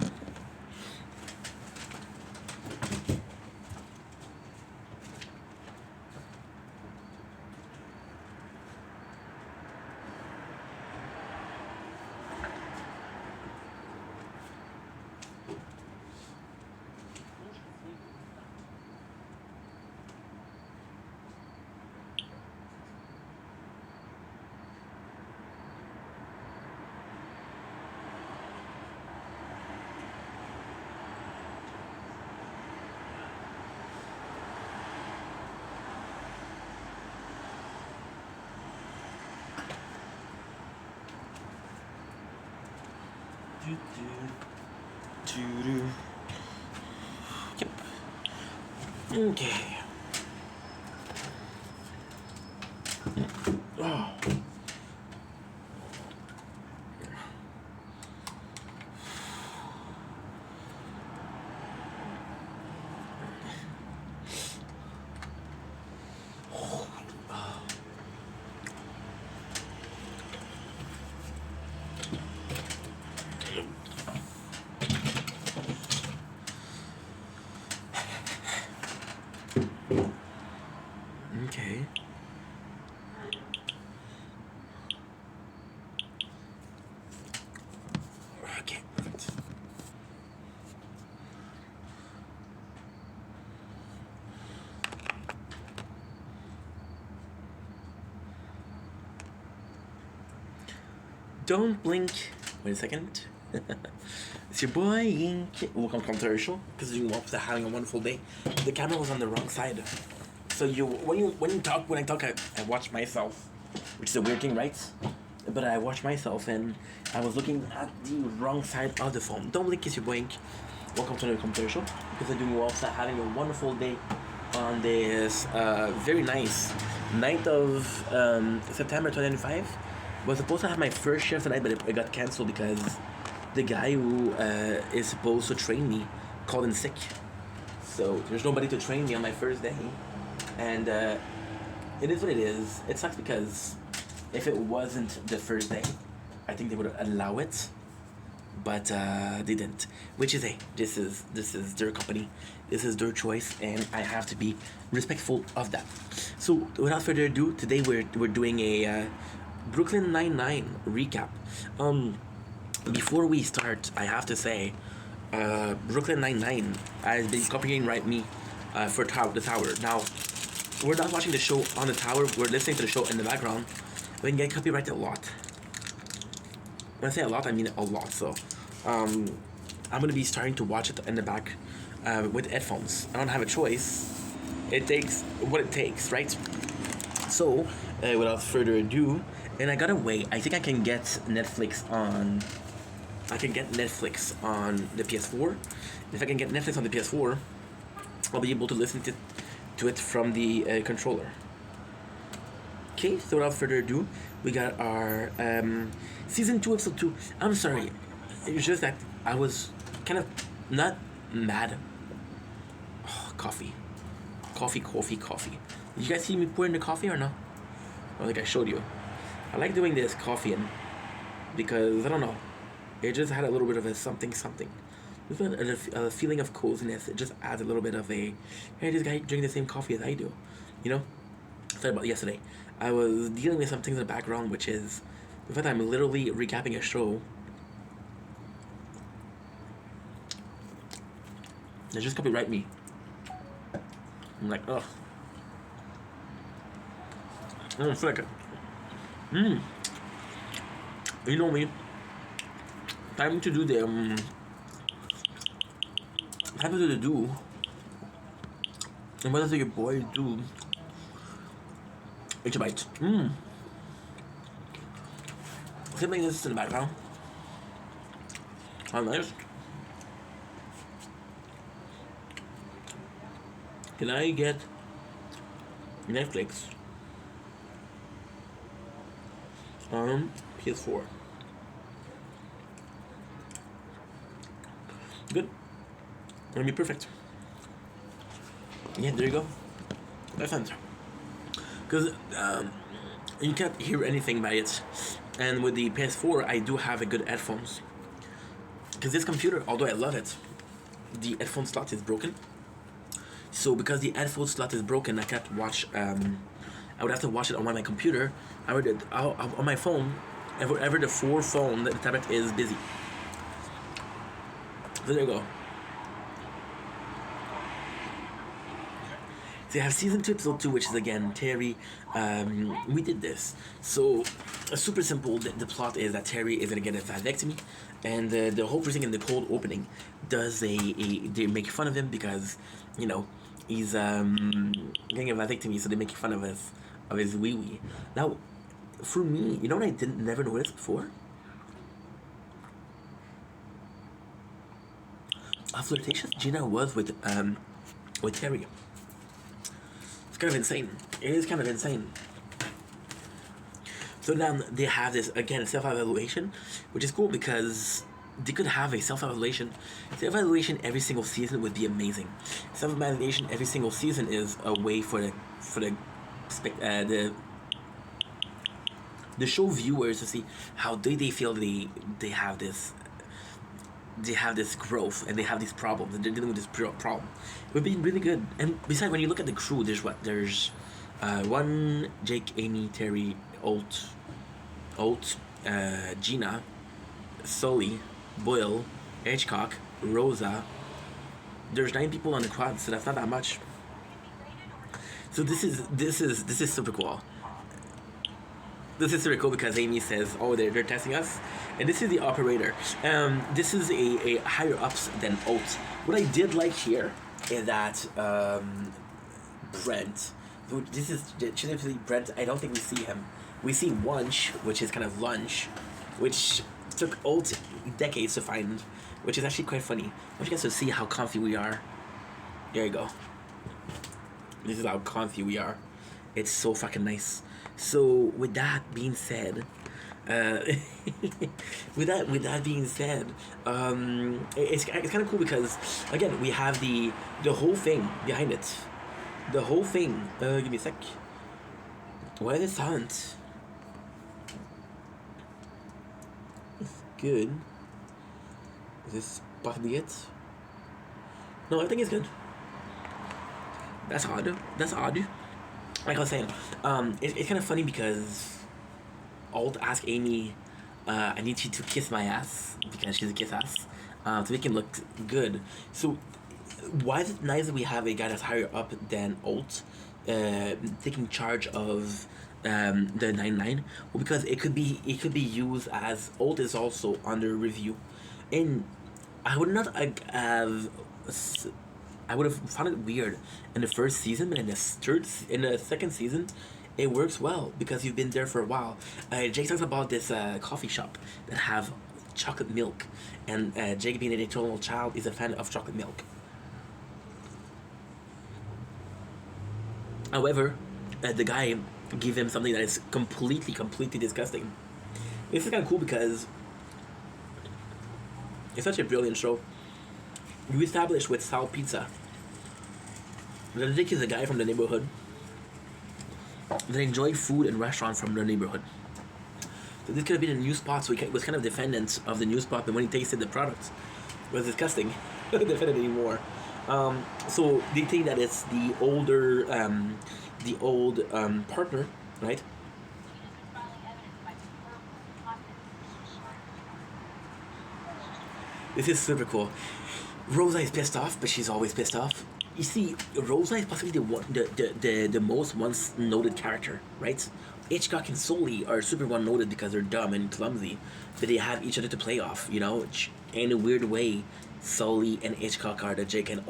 Yep. Okay. Oh. Okay. Okay, perfect. Don't blink. Wait a second. It's your boy Ink. Welcome to commercial because you want to having a wonderful day. The camera was on the wrong side. So when I talk, I watch myself, which is a weird thing, right? But I watch myself and I was looking at the wrong side of the phone. Don't blink, it's your boy Ink. Welcome to the commercial because I'm doing well, having a wonderful day on this very nice 9th of September 2025. Was supposed to have my first shift tonight, but it got cancelled because the guy who is supposed to train me called in sick. So there's nobody to train me on my first day, and it is what it is. It sucks because if it wasn't the first day, I think they would allow it, but they didn't. Which is this is their company, this is their choice, and I have to be respectful of that. So without further ado, today we're doing a Brooklyn Nine-Nine recap. Before we start, I have to say, Brooklyn Nine-Nine has been copyright me for the tower. Now, we're not watching the show on the tower, we're listening to the show in the background. We can get copyrighted a lot. When I say a lot, I mean a lot. So, I'm gonna be starting to watch it in the back with headphones. I don't have a choice. It takes what it takes, right? So, without further ado, and I gotta wait. I think I can get Netflix on. I can get Netflix on the PS4. If I can get Netflix on the PS4, I'll be able to listen to it from the controller. Okay, so without further ado, we got our season 2, episode 2. I'm sorry, it's just that I was kind of not mad. Oh, coffee. Did you guys see me pouring the coffee or no? I think I showed you. I like doing this coffee in because I don't know. It just had a little bit of a something. Just a feeling of coziness. It just adds a little bit of a, hey, this guy drinking the same coffee as I do. You know? Sorry about yesterday. I was dealing with some things in the background, which is the fact I'm literally recapping a show. They just copyright me. I'm like, ugh. I feel like it. You know me. Time to do the time to do the do. And what does your boy do? It's a bite. Something this in the background. How nice. Can I get Netflix on PS4? Good. Gonna be perfect. Yeah, there you go. That's fun. Because you can't hear anything by it. And with the PS4, I do have a good headphones. Because this computer, although I love it, the headphone slot is broken. So because the headphone slot is broken, I can't watch. I would have to watch it on my computer. I would on my phone. Ever the phone, the tablet is busy. So there you go. So you have season 2, episode 2, which is again Terry. We did this. So super simple. The plot is that Terry is gonna get a vasectomy, and the whole person in the cold opening does they make fun of him because, you know, he's getting a vasectomy, so they make fun of his wee wee. Now, for me, you know what I never noticed before? How flirtatious Gina was with Terry. It's kind of insane. It is kind of insane. So now they have this, again, self-evaluation, which is cool because they could have a self-evaluation. Self-evaluation every single season would be amazing. Self-evaluation every single season is a way for the show viewers to see how they feel they have this growth and they have these problems and they're dealing with this problem. It would be really good. And besides, when you look at the crew, there's one, Jake, Amy, Terry, Alt, Gina, Sully, Boyle, Hitchcock, Rosa. There's 9 people on the quad, so that's not that much. So this is super cool. This is super cool because Amy says, "Oh, they're testing us," and this is the operator. This is a higher ups than Oates. What I did like here is that Brent. This is generally Brent. I don't think we see him. We see Wunsch, which is kind of lunch, which took Oates decades to find, which is actually quite funny. I want you guys to see how comfy we are. There you go. This is how comfy we are. It's so fucking nice. So with that being said, Uh, with that being said, it's kind of cool because again we have the whole thing behind it, the whole thing. Give me a sec. Why is it silent? Good. Is this possibly it? No, I think it's good. That's odd. That's odd. Like I was saying, it's kind of funny because Alt asked Amy, I need you to kiss my ass because she's a kiss ass, to make him look good. So, why is it nice that we have a guy that's higher up than Alt, taking charge of the 99? Well, because it could be used as Alt is also under review, and I would not have. I would have found it weird in the first season, but in the second season, it works well because you've been there for a while. Jake talks about this coffee shop that have chocolate milk, and Jake, being an eternal child, is a fan of chocolate milk. However, the guy gave him something that is completely disgusting. This is kind of cool because it's such a brilliant show. You establish with Sal Pizza that Jake is a guy from the neighborhood that enjoyed food and restaurants from the neighborhood. So this could have been a new spot, so he was kind of defendant of the new spot, but when he tasted the product, it was disgusting. Not defendant anymore. So they think that it's the older, partner, right? This is super cool. Rosa is pissed off, but she's always pissed off. You see, Rosa is possibly the most once noted character, right? Hitchcock and Sully are super one noted because they're dumb and clumsy, but they have each other to play off, you know? In a weird way, Sully and Hitchcock are the Jake and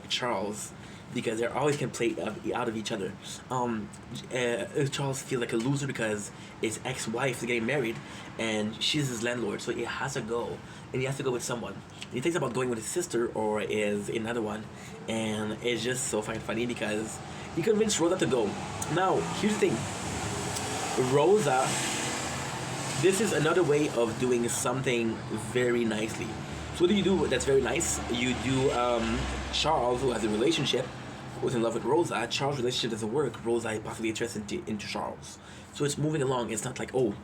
Charles, because they always can play out of each other. Charles feels like a loser because his ex-wife is getting married, and she's his landlord, so he has to go, and he has to go with someone. He thinks about going with his sister or is another one, and it's just so fucking funny because he convinced Rosa to go. Now, here's the thing. Rosa, this is another way of doing something very nicely. So what do you do that's very nice? You do Charles, who has a relationship, who's in love with Rosa. Charles' relationship doesn't work. Rosa is possibly interested into Charles. So it's moving along. It's not like, oh,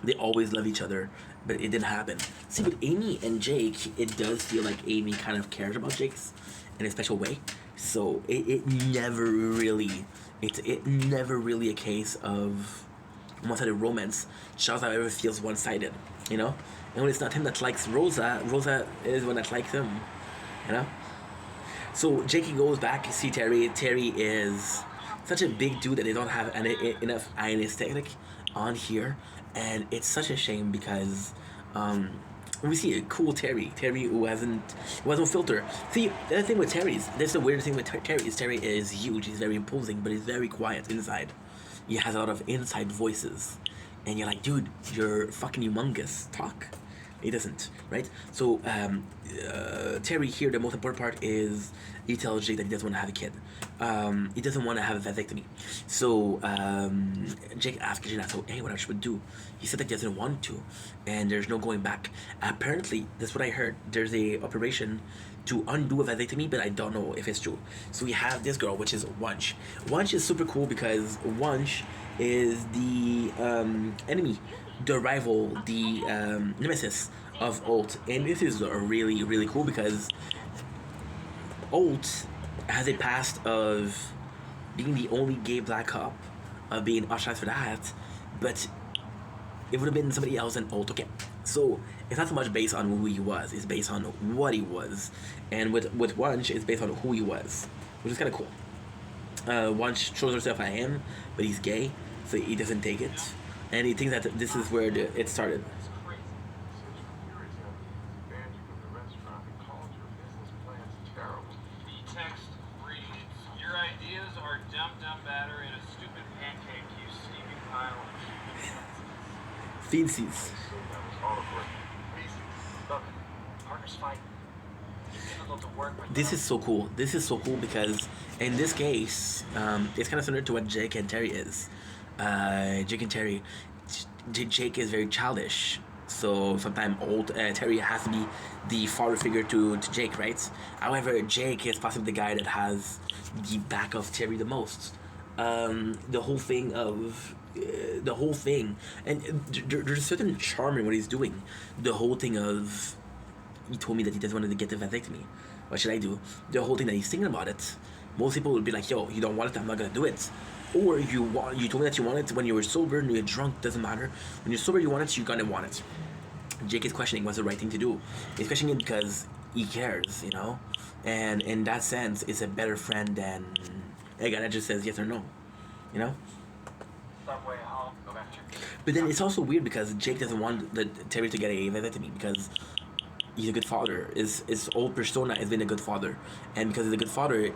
they always love each other, but it didn't happen. See, with Amy and Jake, it does feel like Amy kind of cares about Jake's in a special way. So it never really a case of one-sided romance. Charles ever feels one-sided, you know? And when it's not him that likes Rosa, Rosa is one that likes him, you know? So Jake goes back to see Terry. Terry is such a big dude that they don't have enough anesthetic on here. And it's such a shame because we see a cool Terry who has no filter. See, the other thing with this is the weird thing with Terry is huge, he's very imposing, but he's very quiet inside. He has a lot of inside voices. And you're like, dude, you're fucking humongous, talk. He doesn't, right? So Terry here, the most important part is he tells Jake that he doesn't want to have a kid. He doesn't want to have a vasectomy. So Jake asks Gina, so hey, what I should do? He said that he doesn't want to, and there's no going back. Apparently, that's what I heard. There's a operation to undo a vasectomy, but I don't know if it's true. So we have this girl, which is Wunsch. Wunsch is super cool because Wunsch is the enemy, the rival, the nemesis of Alt, and this is really cool because Alt has a past of being the only gay black cop, of being ostracized for that, but it would have been somebody else than Alt. Okay, so it's not so much based on who he was; it's based on what he was, and with Wunsch, it's based on who he was, which is kind of cool. Wunsch shows herself at him, but he's gay, so he doesn't take it. And he thinks that this is where it started. Text reads, your ideas are dumb batter in a stupid pancake, you steaming pile of Feces. partners fight. It's difficult to work with. This is so cool. This is so cool because in this case, it's kind of similar to what Jake and Terry is. Jake and Terry, Jake is very childish. So sometimes old Terry has to be the father figure to Jake, right? However, Jake is possibly the guy that has the back of Terry the most. The whole thing, and there's a certain charm in what he's doing. The whole thing of, he told me that he doesn't want to get the vasectomy. What should I do? The whole thing that he's thinking about it. Most people would be like, yo, you don't want it, I'm not gonna do it. Or you told me that you want it when you were sober, and you're drunk, doesn't matter. When you're sober, you want it, you're gonna want it. Jake is questioning what's the right thing to do. He's questioning it because he cares, you know? And in that sense, it's a better friend than a guy that just says yes or no, you know? Subway home, go back to your But then it's also weird because Jake doesn't want Terry to get a vasectomy because he's a good father. His old persona has been a good father, and because he's a good father,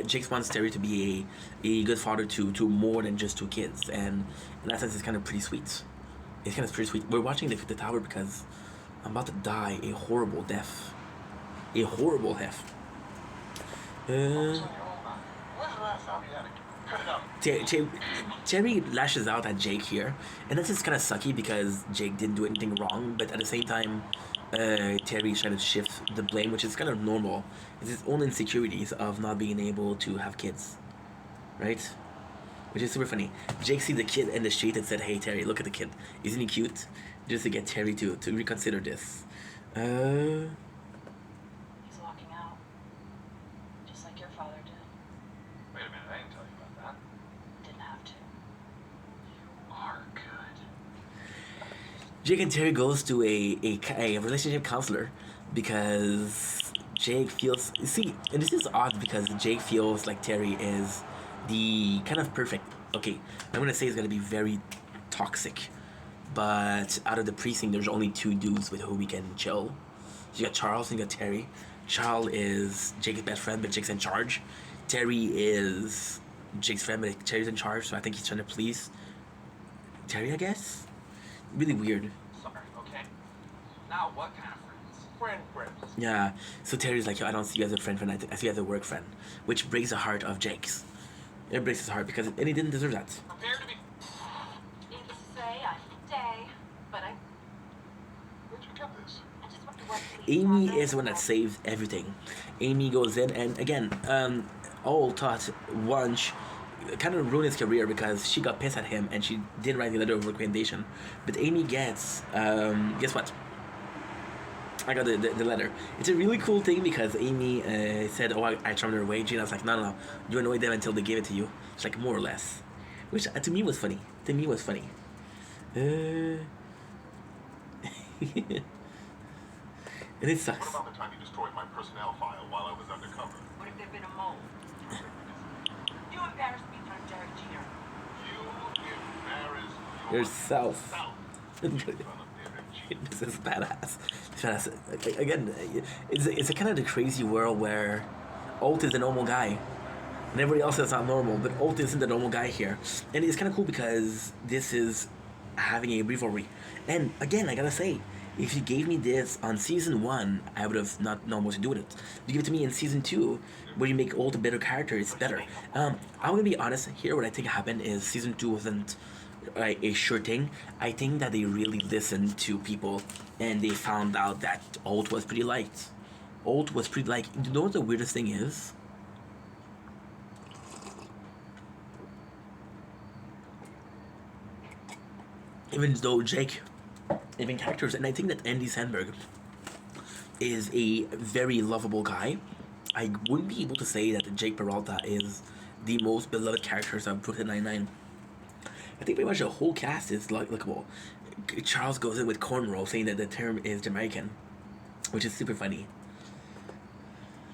Jake wants Terry to be a good father to more than just 2 kids, and in that sense, it's kind of pretty sweet. It's kind of pretty sweet. We're watching the tower because I'm about to die a horrible death. A horrible death. Terry lashes out at Jake here, and this is kind of sucky because Jake didn't do anything wrong, but at the same time, Terry's trying to shift the blame, which is kind of normal. It's his own insecurities of not being able to have kids, right? Which is super funny. Jake sees the kid in the street and said, "Hey Terry, look at the kid. Isn't he cute?" Just to get Terry to reconsider this. He's walking out. Just like your father did. Wait a minute, I didn't tell you about that. Didn't have to. You are good. Jake and Terry goes to a relationship counselor because Jake feels, see, and this is odd because Jake feels like Terry is the kind of perfect, okay, I'm gonna say it's gonna be very toxic, but out of the precinct there's only 2 dudes with who we can chill. You got Charles and you got Terry. Charles is Jake's best friend, but Jake's in charge. Terry is Jake's friend, but Terry's in charge, so I think he's trying to please Terry, I guess. Really weird. Sorry, okay. Now what kind of friends? Friends. Yeah, so Terry's like, yo, I don't see you as a friend, I see you as a work friend, which breaks the heart of Jake's. It breaks his heart because, and he didn't deserve that. Prepare to be. Needless to say, I'm gay, but Where'd you get this? I just want to work. Amy is the one that saved everything. Amy goes in, and again, all thought Wunsch kind of ruined his career because she got pissed at him and she did write the letter of recommendation. But Amy gets, guess what? I got the letter. It's a really cool thing because Amy said, "Oh, I charmed her away." Gina's like, "No, you annoyed them until they gave it to you." It's like more or less, which to me was funny. And it's What sucks. What about the time you destroyed my personnel file while I was undercover? What if there'd been a mole? You embarrassed me in front of Derek Jeter. You embarrassed Yourself. in front of Derek Jeter. This is badass. Again, it's a kind of the crazy world where Alt is a normal guy and everybody else is not normal, but Alt isn't the normal guy here. And it's kind of cool because this is having a rivalry. And again, I gotta say, if you gave me this on season 1, I would have not known what to do with it. If you give it to me in season 2, where you make Alt a better character, it's better. I'm gonna be honest here. What I think happened is season 2 wasn't a sure thing. I think that they really listened to people and they found out that Alt was pretty liked. Alt was pretty liked. You know what the weirdest thing is? Even though Jake, even characters, and I think that Andy Samberg is a very lovable guy, I wouldn't be able to say that Jake Peralta is the most beloved characters of Brooklyn Nine-Nine. I think pretty much the whole cast is likable. Charles goes in with cornrow, saying that the term is Jamaican, which is super funny.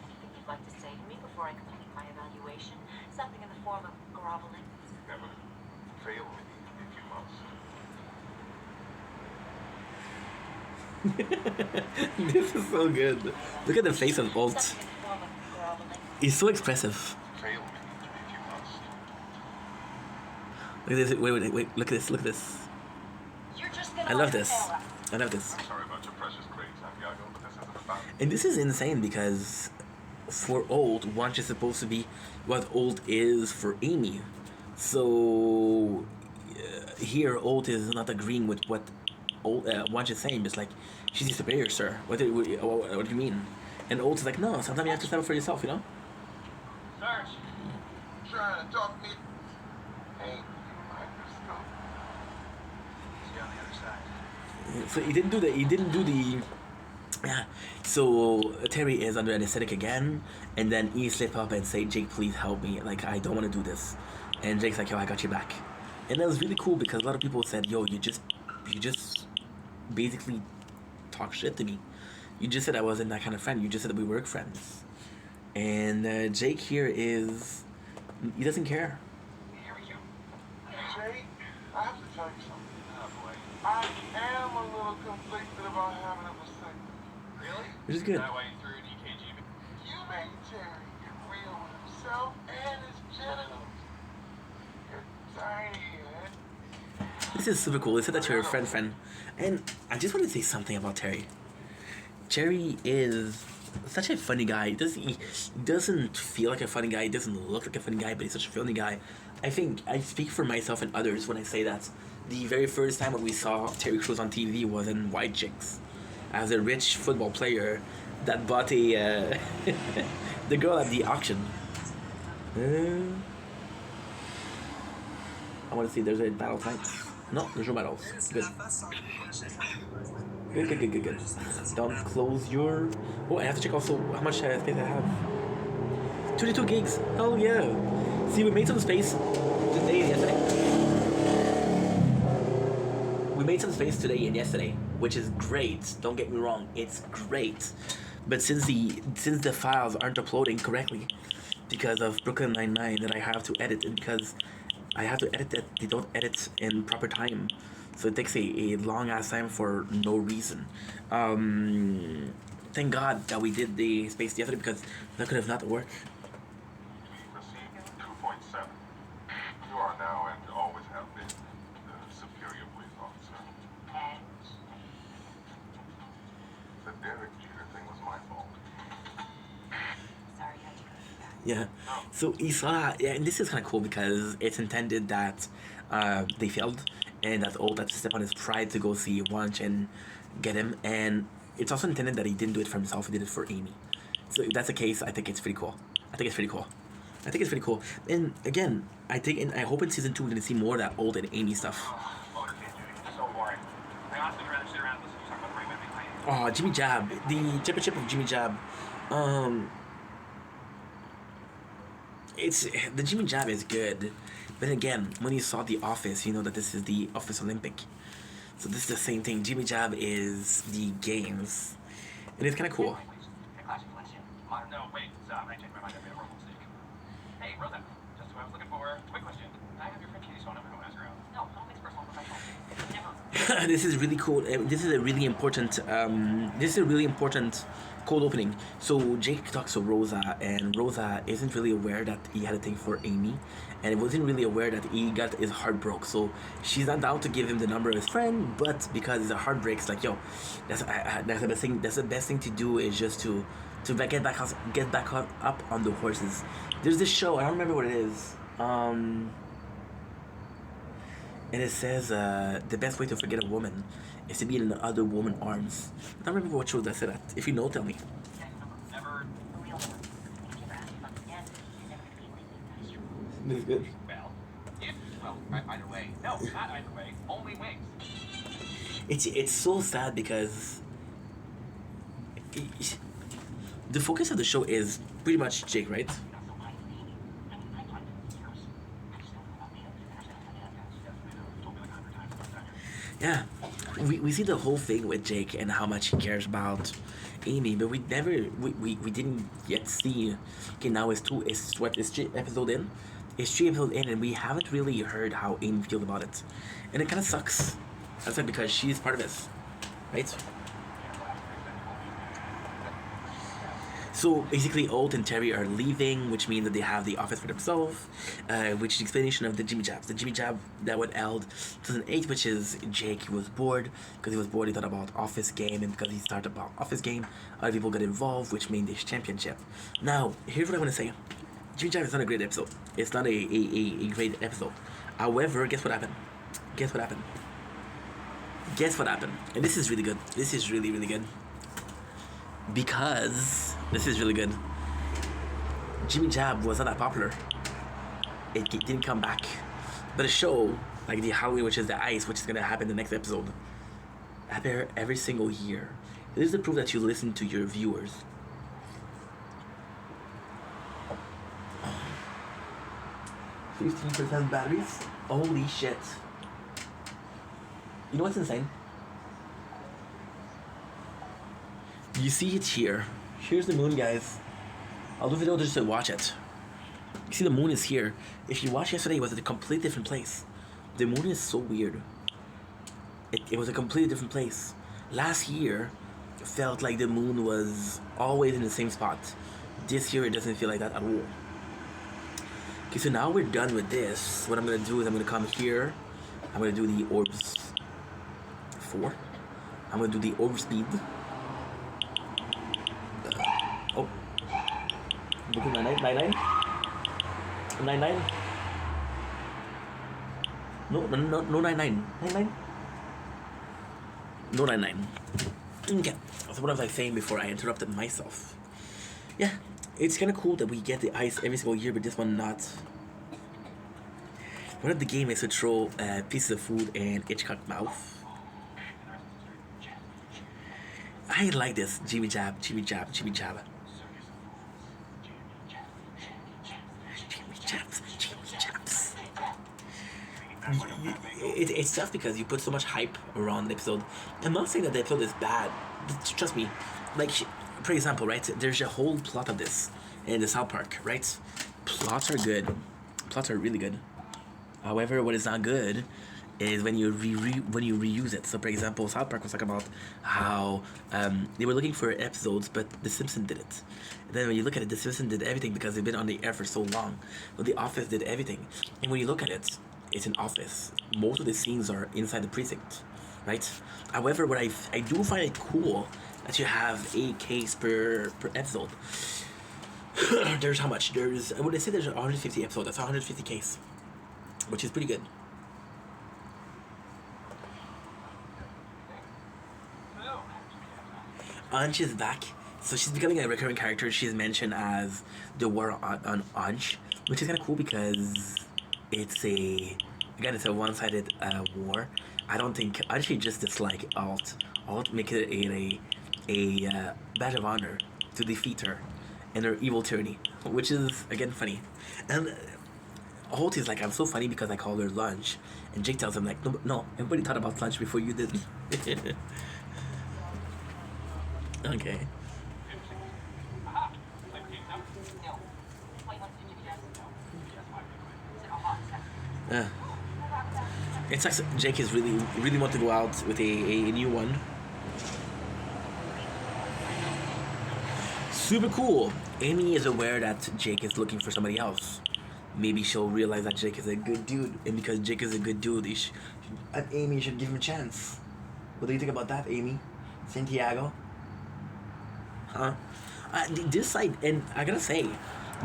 Anything you'd like to say to me before I complete my evaluation? Something in the form of groveling? Never fail me if you must. This is so good. Look at the face of Alt. Something in the form of groveling? He's so expressive. Fail me if you must. Look at this. Wait. Look at this. You're just gonna I love let this. it fail us. I love this. I'm sorry about your precious grades, Santiago, but this isn't about And this is insane because for Old, Wunsch is supposed to be what Old is for Amy. So here, Old is not agreeing with what Wanch is saying. It's like, she's the superior, sir. What do you mean? And Old is like, no, sometimes you have to stand up for yourself, you know? Sarge, Trying to talk me. Hey, microscope. see you on the other side. So he didn't do the yeah. So Terry is under anesthetic again, and then he slip up and say, Jake, please help me, like I don't want to do this. And Jake's like, yo, I got your back. And that was really cool because a lot of people said, yo, you just basically talk shit to me. You just said I wasn't that kind of friend. You just said that we were friends. And Jake here is, he doesn't care. Here we go. Jake, I have to tell you something. Oh boy. I am a little conflicted about having a vasectomy. Really? Which is good. That why you threw an EKG? You made Terry get real with himself and his genitals. You're tiny, man. This is super cool. They said that you're a friend. And I just want to say something about Terry. Terry is such a funny guy. He doesn't feel like a funny guy. He doesn't look like a funny guy, but he's such a funny guy. I think I speak for myself and others when I say that the very first time when we saw Terry Crews on TV was in White Chicks, as a rich football player that bought a the girl at the auction. I want to see if there's a battle tonight. No, there's no battles. Good. Good. Don't close your... Oh, I have to check also how much space I have. 22 gigs. Oh, yeah. See, we made some space today and yesterday. We made some space today and yesterday, which is great. Don't get me wrong. It's great. But since the files aren't uploading correctly because of Brooklyn Nine-Nine that I have to edit, and because I have to edit that they don't edit in proper time, so it takes a long ass time for no reason. Thank God that we did the space yesterday because that could have not worked. Receiving 2.7. You are now and always have been the superior police officer. The Derek Jeter thing was my fault. Sorry, I had to go through that. Yeah. So he saw, yeah, and this is kind of cool because it's intended that they failed, and that Old had to step on his pride to go see Wanch and get him, and it's also intended that he didn't do it for himself; he did it for Amy. So if that's the case, I think it's pretty cool. And again, I think, and I hope in season 2 we're gonna see more of that Old and Amy stuff. Motorcade duty. So boring. I honestly would rather sit around and listen to you talk about brain moving. Oh, Jimmy Jab, the championship of Jimmy Jab. It's the Jimmy Jab is good, but again, when you saw The Office, you know that this is the Office Olympic. So this is the same thing. Jimmy Jab is the games, and it's kind of cool. Hey, class, bless you. No, wait, stop. I changed my mind. I made a horrible mistake. Hey, Rosa, just who I was looking for. Quick question. Can I have your friend Katie's phone number? Go ask her out. No, don't think it's personal, professional. Never. This is really cool. This is a really important cold opening. So Jake talks to Rosa, and Rosa isn't really aware that he had a thing for Amy, and wasn't really aware that he got his heart broke. So she's not down to give him the number of his friend, but because the heart breaks, like, yo, that's the best thing. That's the best thing to do is just to get back up on the horses. There's this show, I don't remember what it is. And it says the best way to forget a woman is to be in another woman's arms. I don't remember what show that said that. If you know, tell me. Never. This is good. Either way. No, not either way. Only wings. It's so sad because the focus of the show is pretty much Jake, right? Yeah, we see the whole thing with Jake and how much he cares about Amy, but we didn't yet see. Okay, now it's 3 episodes in. It's 3 episodes in, and we haven't really heard how Amy feels about it, and it kind of sucks. That's like because she's part of this, right? So basically, Old and Terry are leaving, which means that they have the office for themselves, which is the explanation of the Jimmy Jabs. The Jimmy Jab that was held 2008, which is Jake was bored. Because he was bored, he thought about Office game, and because he started about Office game, other people got involved, which made this championship. Now, here's what I want to say. Jimmy Jam is not a great episode. It's not a great episode. However, guess what happened? Guess what happened? Guess what happened? And this is really good. This is really, really good. Because this is really good. Jimmy Jam was not that popular. It didn't come back. But a show like the Halloween, which is the Ice, which is gonna happen in the next episode, happen every single year. This is the proof that you listen to your viewers. 15% batteries? Holy shit. You know what's insane? You see it here. Here's the moon, guys. I'll do a video just to watch it. You see the moon is here. If you watched yesterday, it was at a completely different place. The moon is so weird. It was a completely different place. Last year, it felt like the moon was always in the same spot. This year, it doesn't feel like that at all. Okay, so now we're done with this. What I'm gonna do is I'm gonna come here. I'm gonna do the orbs 4. I'm gonna do the orb speed. Oh. Looking 99. No 99. 99? No 99. Okay. So what was I saying before I interrupted myself? Yeah, it's kind of cool that we get the ice every single year, but this one not. One of the game is to throw pieces of food in Hitchcock's mouth. I like this. Jimmy Jab, Jimmy Jab, Jimmy Jab. Jimmy Jabs, Jimmy Jabs. It's tough because you put so much hype around the episode. I'm not saying that the episode is bad. Trust me. Like, for example, right? There's a whole plot of this in the South Park, right? Plots are good. Plots are really good. However, what is not good is when you reuse it. So, for example, South Park was talking about how they were looking for episodes, but The Simpsons did it. And then when you look at it, The Simpsons did everything because they've been on the air for so long. But The Office did everything. And when you look at it, it's an office. Most of the scenes are inside the precinct, right? However, what I do find it cool that you have 8 case per episode. There's how much? When they say there's 150 episodes, that's 150 case, which is pretty good. Anj is back, so she's becoming a recurring character. She's mentioned as the war on Anj, which is kind of cool because it's it's a one-sided war. I don't think Anj should just dislike Alt. Alt make it a badge of honor to defeat her and her evil tyranny, which is again funny. And Holt is like, I'm so funny because I call her lunch, and Jake tells him like, no, everybody thought about lunch before you did. Okay. It's like Jake is really want to go out with a new one. Super cool. Amy is aware that Jake is looking for somebody else. Maybe she'll realize that Jake is a good dude, and because Jake is a good dude, Amy should give him a chance. What do you think about that, Amy? Santiago? Huh? This side, and I gotta say,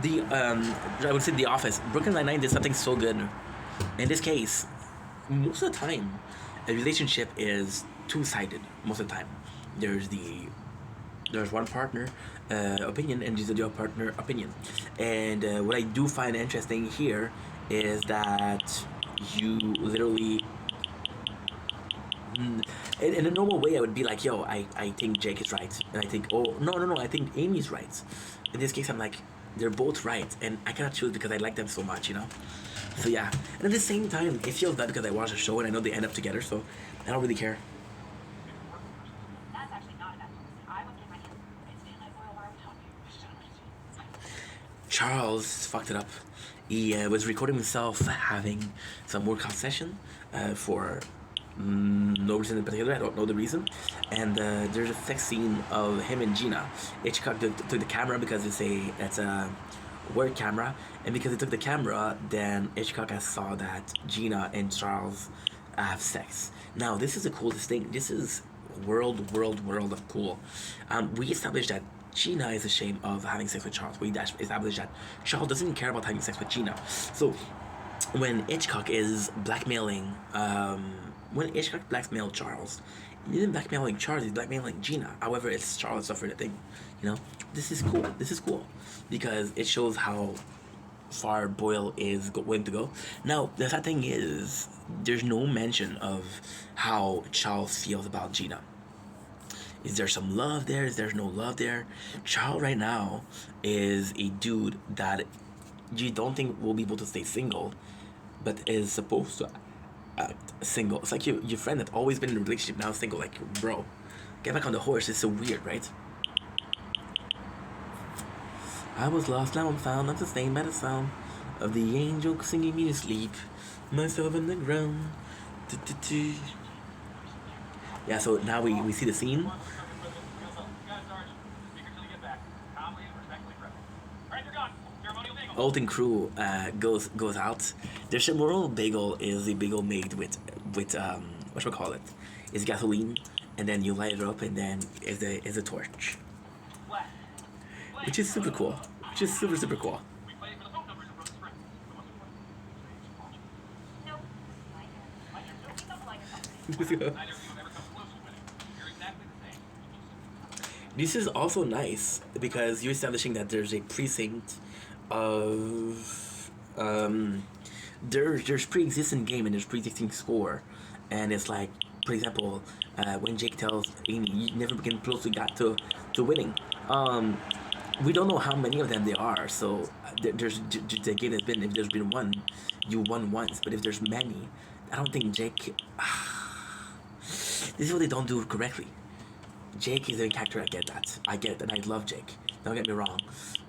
I would say The Office, Brooklyn Nine-Nine did something so good. In this case, most of the time, a relationship is two-sided. Most of the time, there's one partner opinion and there's the other partner opinion. And what I do find interesting here is that you literally, in a normal way, I would be like, yo, I think Jake is right, and I think, oh no, I think Amy's right. In this case, I'm like, they're both right, and I cannot choose because I like them so much, you know. So yeah, and at the same time, it feels bad because I watch a show and I know they end up together, so I don't really care. That's actually not enough. I would get my hands. It's Stanley Oil. Why are we talking? Charles fucked it up. He was recording himself having some workout session for no reason in particular. I don't know the reason. And there's a sex scene of him and Gina. Hitchcock took the camera because it's a work camera, and because he took the camera, then Hitchcock saw that Gina and Charles have sex. Now this is the coolest thing. This is world of cool. We established that Gina is ashamed of having sex with Charles. We established that Charles doesn't care about having sex with Gina. So when Hitchcock is blackmailing, when Hitchcock blackmailed Charles, he isn't blackmailing Charles, he's blackmailing Gina. However, it's Charles suffered a thing. You know, this is cool. This is cool because it shows how far Boyle is willing to go. Now, the sad thing is, there's no mention of how Charles feels about Gina. Is there some love there? Is there no love there? Charles right now is a dude that you don't think will be able to stay single, but is supposed to act single. It's like your friend that's always been in a relationship now single. Like, bro, get back on the horse. It's so weird, right? I was lost, now I'm found, not sustained by the sound of the angel singing me to sleep, myself in the ground. Yeah, so now we see the scene. Old and crew goes out. Their ceremonial bagel is a bagel made with whatchamacallit, is gasoline, and then you light it up, and then is a torch, which is super cool. Which is super cool. This is also nice because you're establishing that there's a precinct of there's pre-existing game and there's pre-existing score, and it's like, for example, when Jake tells Amy, you never became close to winning. We don't know how many of them there are, so there's the game has been, if there's been one, you won once, but if there's many, I don't think Jake. This is what they don't do correctly. Jake is a character, I get that. I get that, and I love Jake. Don't get me wrong.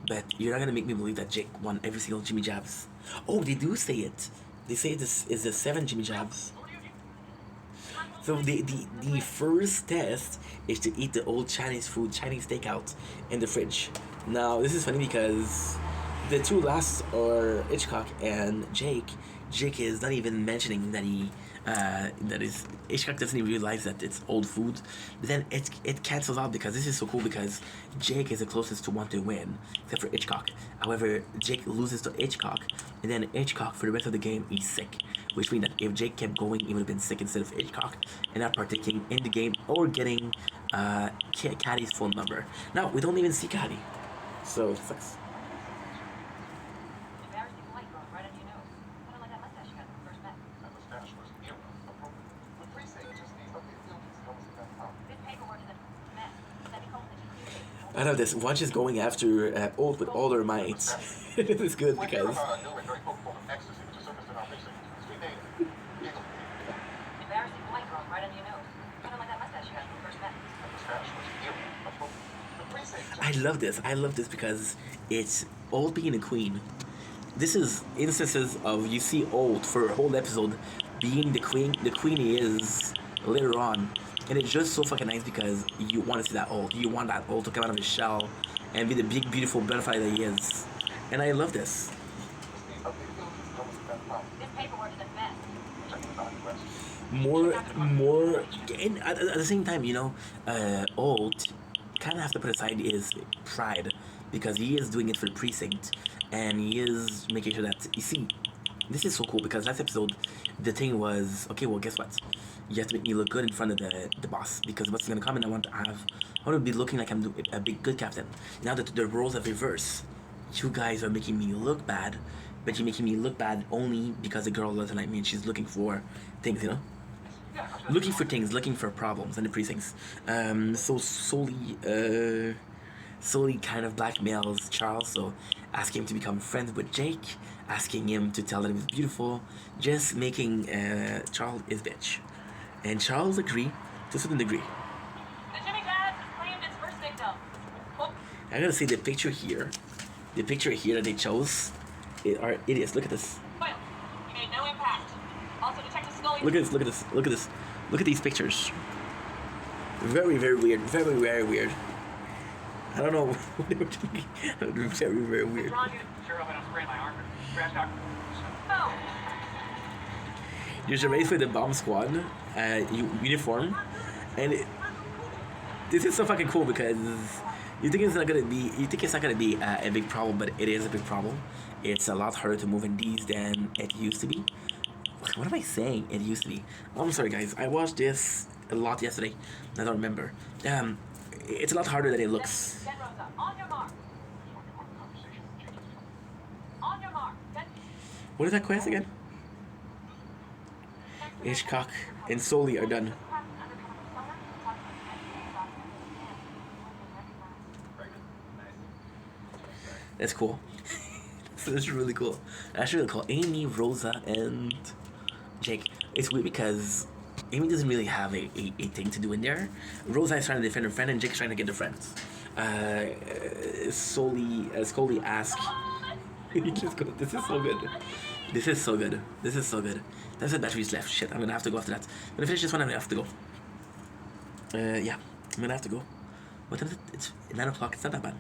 But you're not gonna make me believe that Jake won every single Jimmy Jabs. Oh, they do say it. They say this is the 7 Jimmy Jabs. So the first test is to eat the old Chinese food, Chinese takeout in the fridge. Now, this is funny because the two last are Hitchcock and Jake. Jake is not even mentioning that Hitchcock doesn't even realize that it's old food. But then it cancels out because this is so cool because Jake is the closest to want to win, except for Hitchcock. However, Jake loses to Hitchcock, and then Hitchcock for the rest of the game he's sick, which means that if Jake kept going, he would have been sick instead of Hitchcock, and not partaking in the game or getting Caddy's phone number. Now we don't even see Caddy, so it sucks. I love this. Watch is going after Old with all their might. This is good because. I love this. I love this because it's Old being a queen. This is instances of you see Old for a whole episode being the queen. The queen he is later on. And it's just so fucking nice because you want to see that Old. You want that Old to come out of his shell and be the big, beautiful butterfly that he is. And I love this. More, and at the same time, you know, Old kind of has to put aside his pride because he is doing it for the precinct and he is making sure that, you see, this is so cool because last episode, the thing was, okay, well, guess what? You have to make me look good in front of the boss because the boss is gonna come and I want to be looking like I'm a big good captain. Now that the roles have reversed, you guys are making me look bad, but you're making me look bad only because the girl doesn't like me and she's looking for things, you know? Looking for things, looking for problems in the precincts. So Sully kind of blackmails Charles, so asking him to become friends with Jake, asking him to tell that he was beautiful, just making Charles his bitch. And Charles agreed to a certain degree. The Jimmy Jabs claimed its first victim. I gotta say the picture here that they chose are idiots. Look at this. Well, he made no impact. Also, Detective Scully. Look at this. Look at these pictures. Very, very weird. Very, very weird. I don't know what they were doing. Very, very weird. Sure hope I don't sprain my arm. Crash doctor. Oh. There's a race with the bomb squad uniform, and this is so fucking cool because You think it's not gonna be? You think it's not gonna be a big problem, but it is a big problem. It's a lot harder to move in these than it used to be. What am I saying? It used to be. Oh, I'm sorry, guys. I watched this a lot yesterday. I don't remember. It's a lot harder than it looks. Get Rosa. On your mark. On your mark. Get... What is that quest again? Hitchcock and Sully are done. That's cool. So that's really cool. That's really cool. Amy, Rosa, and Jake. It's weird because Amy doesn't really have a thing to do in there. Rosa is trying to defend her friend, and Jake's trying to get the friends. Scully asks. Just go. This is so good. This is so good. This is so good. That's the batteries left. Shit, I'm gonna have to go after that. I'm gonna finish this one. I'm gonna have to go. Yeah, I'm gonna have to go. What time is it? It's 9 o'clock. It's not that bad.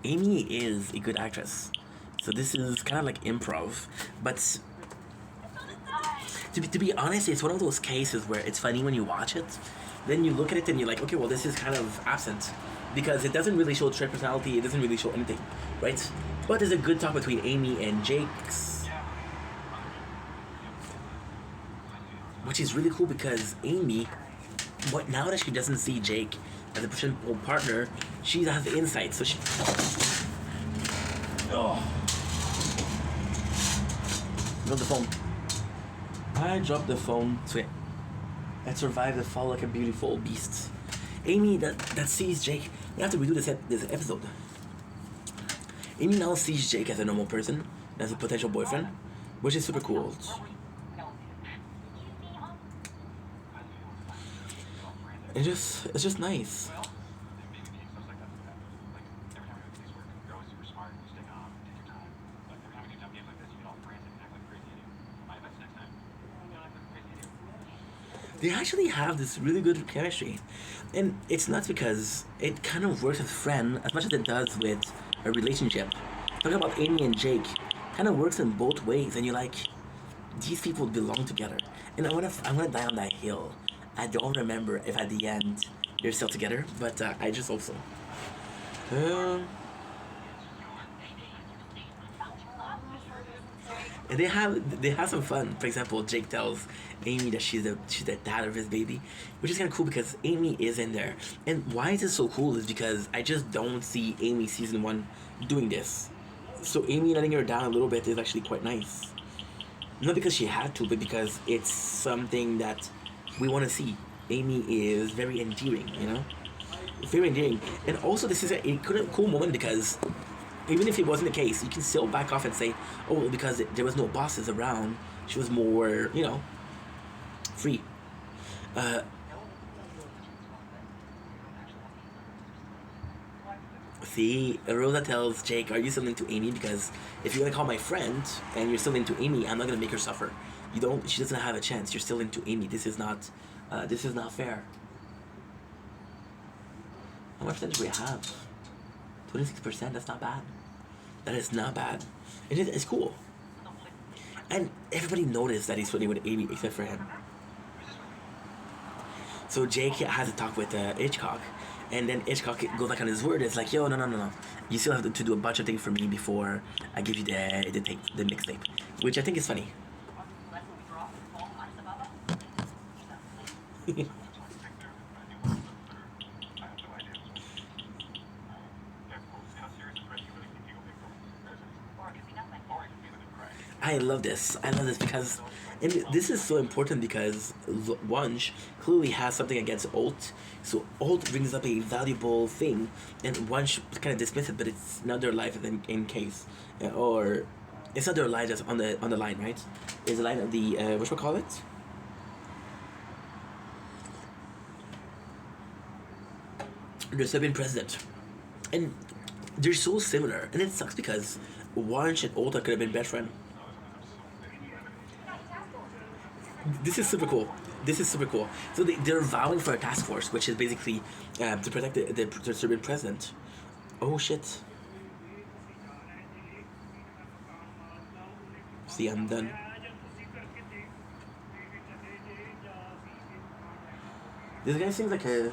Amy is a good actress, so this is kind of like improv. But to be honest, it's one of those cases where it's funny when you watch it, then you look at it and you're like, okay, well, this is kind of absent because it doesn't really show trait personality. It doesn't really show anything, right? But there's a good talk between Amy and Jake's, which is really cool because Amy, now that she doesn't see Jake as a potential partner, she has the insight. So she. Oh. Drop the phone. I dropped the phone. Sweet. I survived the fall like a beautiful beast. Amy that sees Jake. We have to redo this episode. Amy now sees Jake as a normal person, as a potential boyfriend, which is super cool. It's just nice. They actually have this really good chemistry, and it's nuts because it kind of works as a friend as much as it does with a relationship. Talking about Amy and Jake, kind of works in both ways, and you're like, these people belong together. And I wanna die on that hill. I don't remember if at the end they're still together, but I just hope so. And they have some fun. For example, Jake tells Amy that she's the dad of his baby, which is kind of cool because Amy is in there. And why is this so cool is because I just don't see Amy season 1 doing this. So Amy letting her down a little bit is actually quite nice. Not because she had to, but because it's something that we want to see. Amy is very endearing, you know? Very endearing. And also this is a cool moment because even if it wasn't the case, you can still back off and say, oh, because there was no bosses around, she was more, you know, free. See, Rosa tells Jake, are you still into Amy? Because if you're gonna call my friend and you're still into Amy, I'm not gonna make her suffer. She doesn't have a chance. You're still into Amy. This is not fair. How much percentage do we have? 26%, that's not bad. That is not bad. It's cool. And everybody noticed that he's flirting with Amy except for him. So Jake has a talk with Hitchcock, and then Hitchcock goes back on his word. It's like, yo, no. You still have to do a bunch of things for me before I give you the mixtape. Which I think is funny. I love this because, and this is so important because Wunsch clearly has something against Holt. So Holt brings up a valuable thing, and Wunsch kind of dismisses it, but it's not their life in case, or it's not their life that's on the line, right? It's the line of the whatchamacallit? The Serbian president, and they're so similar, and it sucks because Wunsch and Holt could have been best friends. This is super cool. So they're vowing for a task force, which is basically to protect the Serbian president. Oh shit. See, I'm done. This guy seems like a...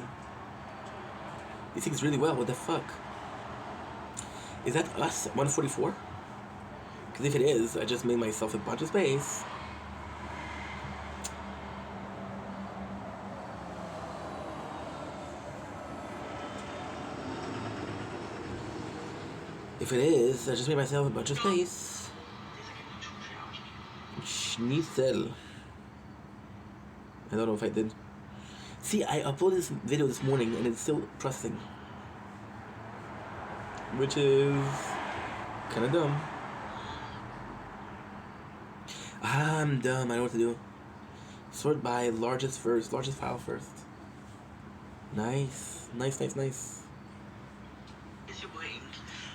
He sings really well. What the fuck? Is that us at 144? Because if it is, I just made myself a bunch of space. If it is, I just made myself a bunch of space. Schnitzel. I don't know if I did. See, I uploaded this video this morning and it's still processing. Which is kind of dumb. I'm dumb, I know what to do. Sort by largest first, largest file first. Nice, nice, nice, nice.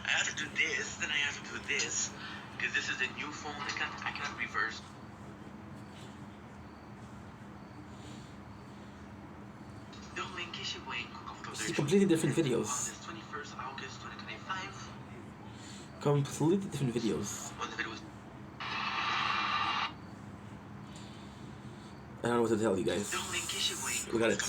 I have to do this, then I have to do this, because this is a new phone. I can't reverse. See, completely different videos. 21st August 2025. Completely different videos. I don't know what to tell you guys. We got it.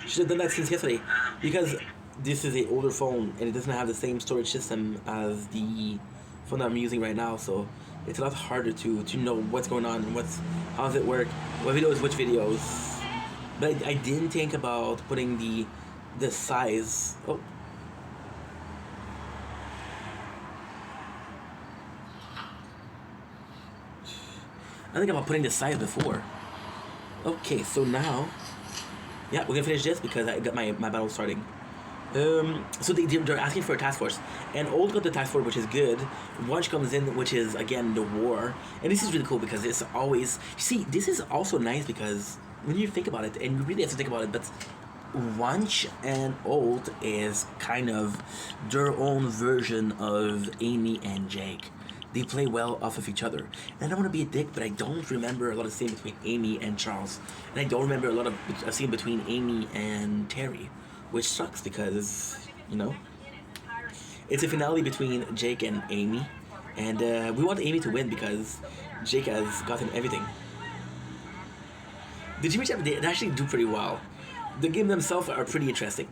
Should have done that since yesterday, because this is an older phone and it doesn't have the same storage system as the phone that I'm using right now, so it's a lot harder to know what's going on and how does it work, what videos, which videos. But I didn't think about putting the size. Oh. I think about putting the size before. Okay, so now, yeah, we're gonna finish this because I got my battle starting. So they're asking for a task force, and Old got the task force, which is good. Watch comes in, which is again the war, and this is really cool because it's always, see, this is also nice because when you think about it, and you really have to think about it, but Wanch and Old is kind of their own version of Amy and Jake. They play well off of each other. And I don't want to be a dick, but I don't remember a lot of scene between Amy and Charles. And I don't remember a lot of scene between Amy and Terry, which sucks because, you know, it's a finale between Jake and Amy. And we want Amy to win because Jake has gotten everything. The Jimmy Jam, they actually do pretty well. The game themselves are pretty interesting.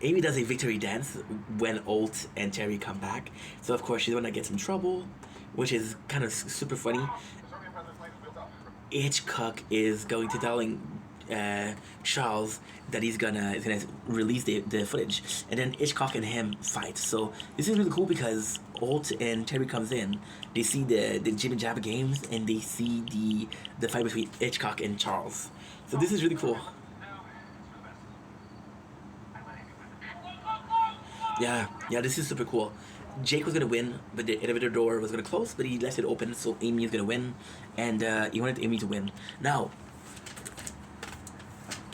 Amy does a victory dance when Olt and Terry come back. So of course she's the one that gets in trouble, which is kind of super funny. Hitchcock is going to telling Charles that he's gonna release the footage, and then Hitchcock and him fight. So this is really cool because Olt and Terry comes in, they see the Jimmy Jabba games, and they see the fight between Hitchcock and Charles. So this is really cool. Yeah, this is super cool. Jake was gonna win, but the elevator door was gonna close, but he left it open, so Amy is gonna win, and he wanted Amy to win. Now,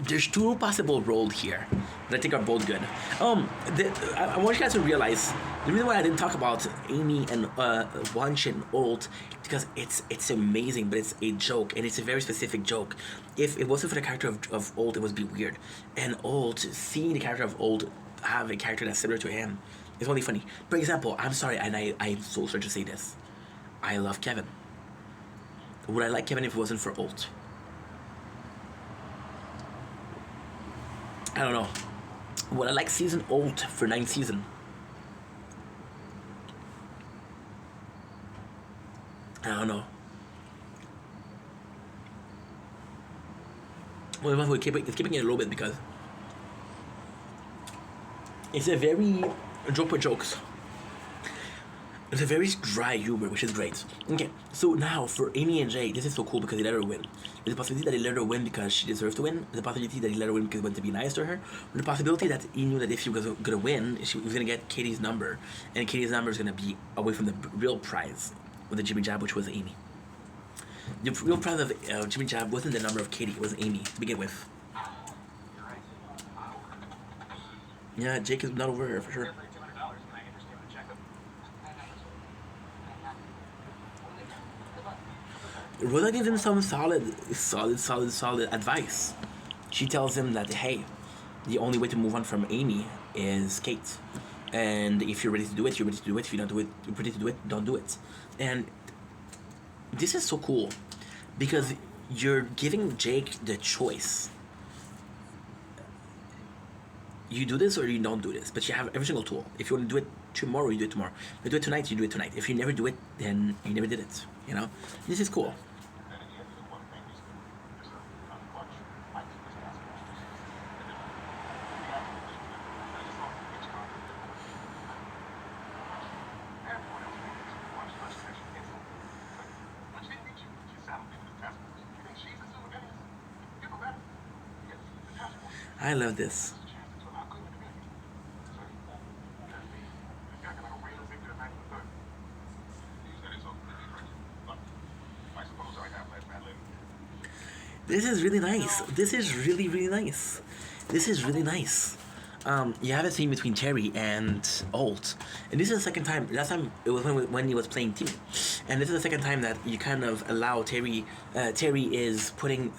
there's two possible roles here that I think are both good. I want you guys to realize the reason why I didn't talk about Amy and Wanch and Old, because it's amazing, but it's a joke, and it's a very specific joke. If it wasn't for the character of Old, it would be weird. And Old, seeing the character of Old have a character that's similar to him is only funny. For example, I'm sorry, and I'm so sorry to say this, I love Kevin. Would I like Kevin if it wasn't for Old? I don't know. Would I like season Old for 9th season? I don't know. Well, we're keeping it a little bit because it's a very joke with jokes. It's a very dry humor, which is great. Okay, so now for Amy and Jay, this is so cool because they let her win. There's a possibility that he let her win because she deserved to win. There's a possibility that he let her win because he wanted to be nice to her. Or the possibility that he knew that if she was gonna win, she was gonna get Katie's number, and Katie's number is gonna be away from the real prize with the Jimmy Jab, which was Amy. The real prize of Jimmy Jab wasn't the number of Katie; it was Amy to begin with. Yeah, Jake is not over here for sure. Rosa gives him some solid advice. She tells him that, hey, the only way to move on from Amy is Kate. And if you're ready to do it, you're ready to do it. If you don't do it, you're ready to do it, don't do it. And this is so cool because you're giving Jake the choice. You do this or you don't do this, but you have every single tool. If you want to do it tomorrow, you do it tomorrow. If you do it tonight, you do it tonight. If you never do it, then you never did it. You know, this is cool. I love this. This is really nice. This is really, really nice. This is really nice. You have a scene between Terry and Alt, and this is the second time. Last time it was when he was playing Timmy, and this is the second time that you kind of allow Terry. Terry is putting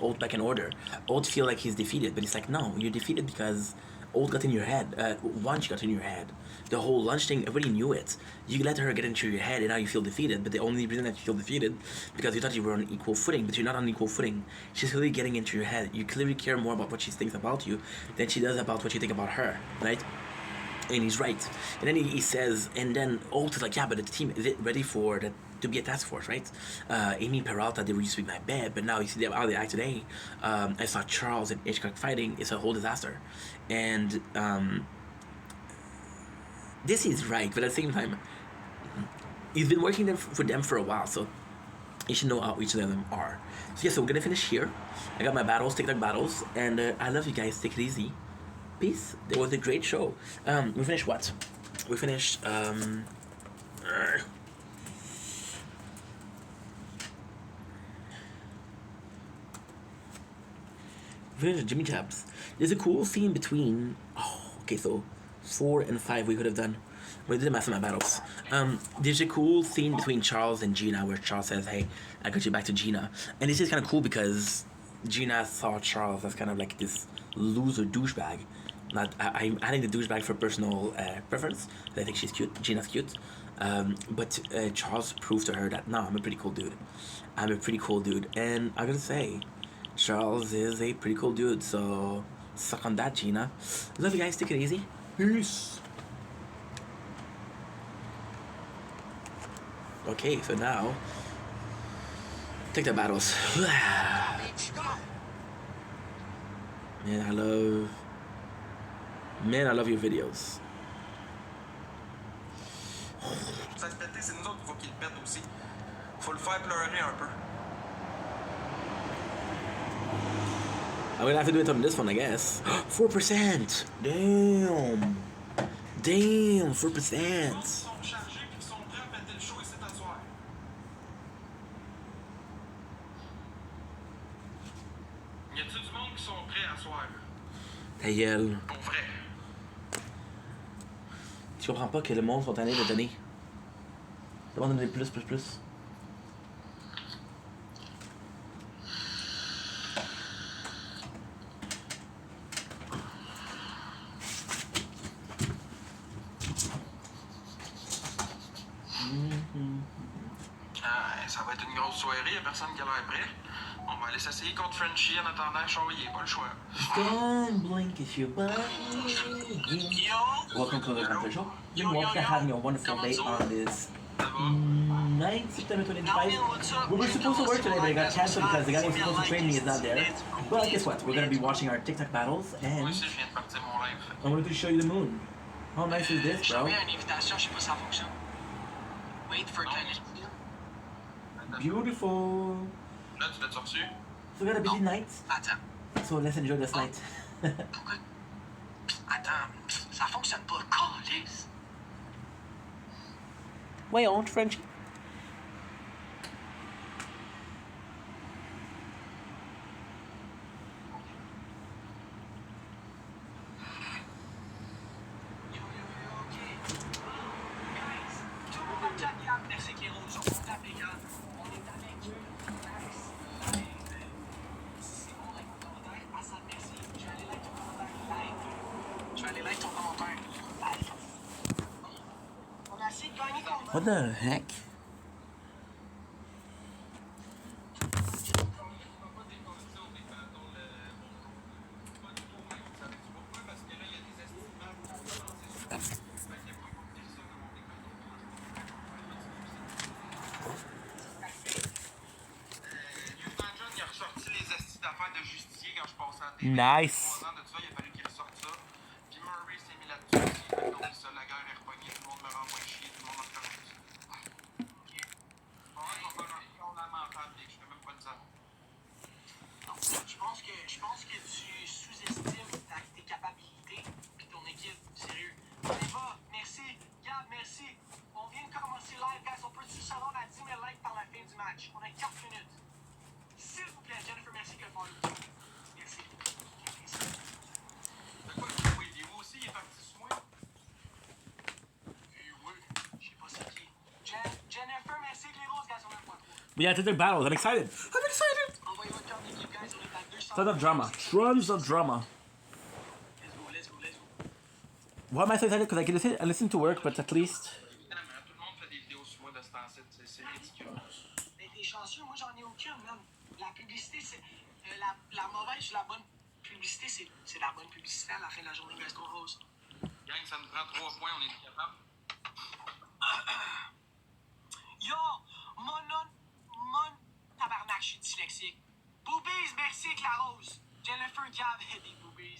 Alt back in order. Alt feel like he's defeated, but it's like, no, you're defeated because Alt got in your head. Lunch got in your head. The whole lunch thing, everybody knew it. You let her get into your head, and now you feel defeated. But the only reason that you feel defeated because you thought you were on equal footing, but you're not on equal footing. She's clearly getting into your head. You clearly care more about what she thinks about you than she does about what you think about her, right? And he's right. And then he says, and then Alt is like, yeah, but the team is it ready for that to be a task force, right? Amy Peralta, they were used to be my bed, but now you see how they act today. I saw Charles and Hitchcock fighting. It's a whole disaster, and this is right, but at the same time, he's been working for them for a while, so you should know how each of them are. So yeah, so we're gonna finish here. I got my battles, TikTok battles, and I love you guys. Take it easy. Peace. It was a great show. We finished what? We finished Jimmy Jabs. There's a cool scene between. Oh, okay, so 4 and 5 we could have done. We did master my battles. There's a cool scene between Charles and Gina where Charles says, "Hey, I got you back to Gina," and this is kind of cool because Gina saw Charles as kind of like this loser douchebag. I'm adding the douchebag for personal preference. I think she's cute. Gina's cute. But Charles proved to her that, no, I'm a pretty cool dude. I'm a pretty cool dude. And I gotta say, Charles is a pretty cool dude. So, suck on that, Gina. Love you guys. Take it easy. Peace. Okay, so now, take the battles. Man, I love your videos. Ça se pétait, c'est nous autres qu'il faut qu'il le pète aussi. Faut le faire pleurer un peu. I'm gonna have to do it on this one, I guess. 4%! Damn! Damn, 4%! Ta gueule. Pour vrai. Tu comprends pas que le monde sont tannés de donner. Le monde donne plus. Ça va être une grosse soirée, y'a personne qui a l'air prêt. On va aller s'essayer contre Frenchie en attendant Charlie, pas le choix. Don't blink if you blind. Welcome to the Hunter Show. You're welcome having a wonderful day on this 9th September 2025. We were supposed to work today, but it got cancelled because the guy who was supposed to train me is not there. But guess what? We're going to be watching our TikTok battles, and I'm going to show you the moon. How nice is this, bro? Beautiful. Là, tu l'as-tu reçu? So we got a busy night. Attends. So let's enjoy this night. Pourquoi? Attends, ça fonctionne pas. Calisse. Voyons, Frenchie. What the heck? Nice. 3 ans de ça, il a fallu qu'il ressorte ça. Puis Murray s'est mis là-dessus aussi. Donc ça, la guerre est repognée, tout le monde me renvoie chier, tout le monde me reconnaît. Ok. Bon, on va faire un fondamental, je fais même pas de ça. Non, je pense que tu sous-estimes tes capacités puis ton équipe, sérieux. Allez, va, merci. Gab, merci. On vient de commencer live, guys. On peut-tu se rendre à 10 000 likes par la fin du match? On a 4 minutes. S'il vous plaît, Jennifer, merci que le follow. Merci. De quoi oui, et vous aussi, il est parti sur moi? Oui, je sais pas c'est qui. Jennifer, merci que les roses, guys, on a pas trop. We got to do battles. I'm excited. I'm excited. Envoyez votre carte d'équipe, guys, on est à 200. Tons of drama. Tons of drama. Let's go, let's go, let's go. Why am I so excited? Because I listen to work, but at least. Évidemment, tout le monde fait des vidéos sur moi de ce temps-ci, c'est ridicule. Mais t'es chanceux, moi j'en ai aucune, man. La publicité, c'est. La mauvaise ou la bonne publicité, c'est la bonne publicité à la fin de la journée, Gaston Rose. Gang, ça nous prend 3 points, on est capable. Yo, mon tabarnak, je suis dyslexique. Boobies, merci avec la rose. Jennifer Gab et des boobies.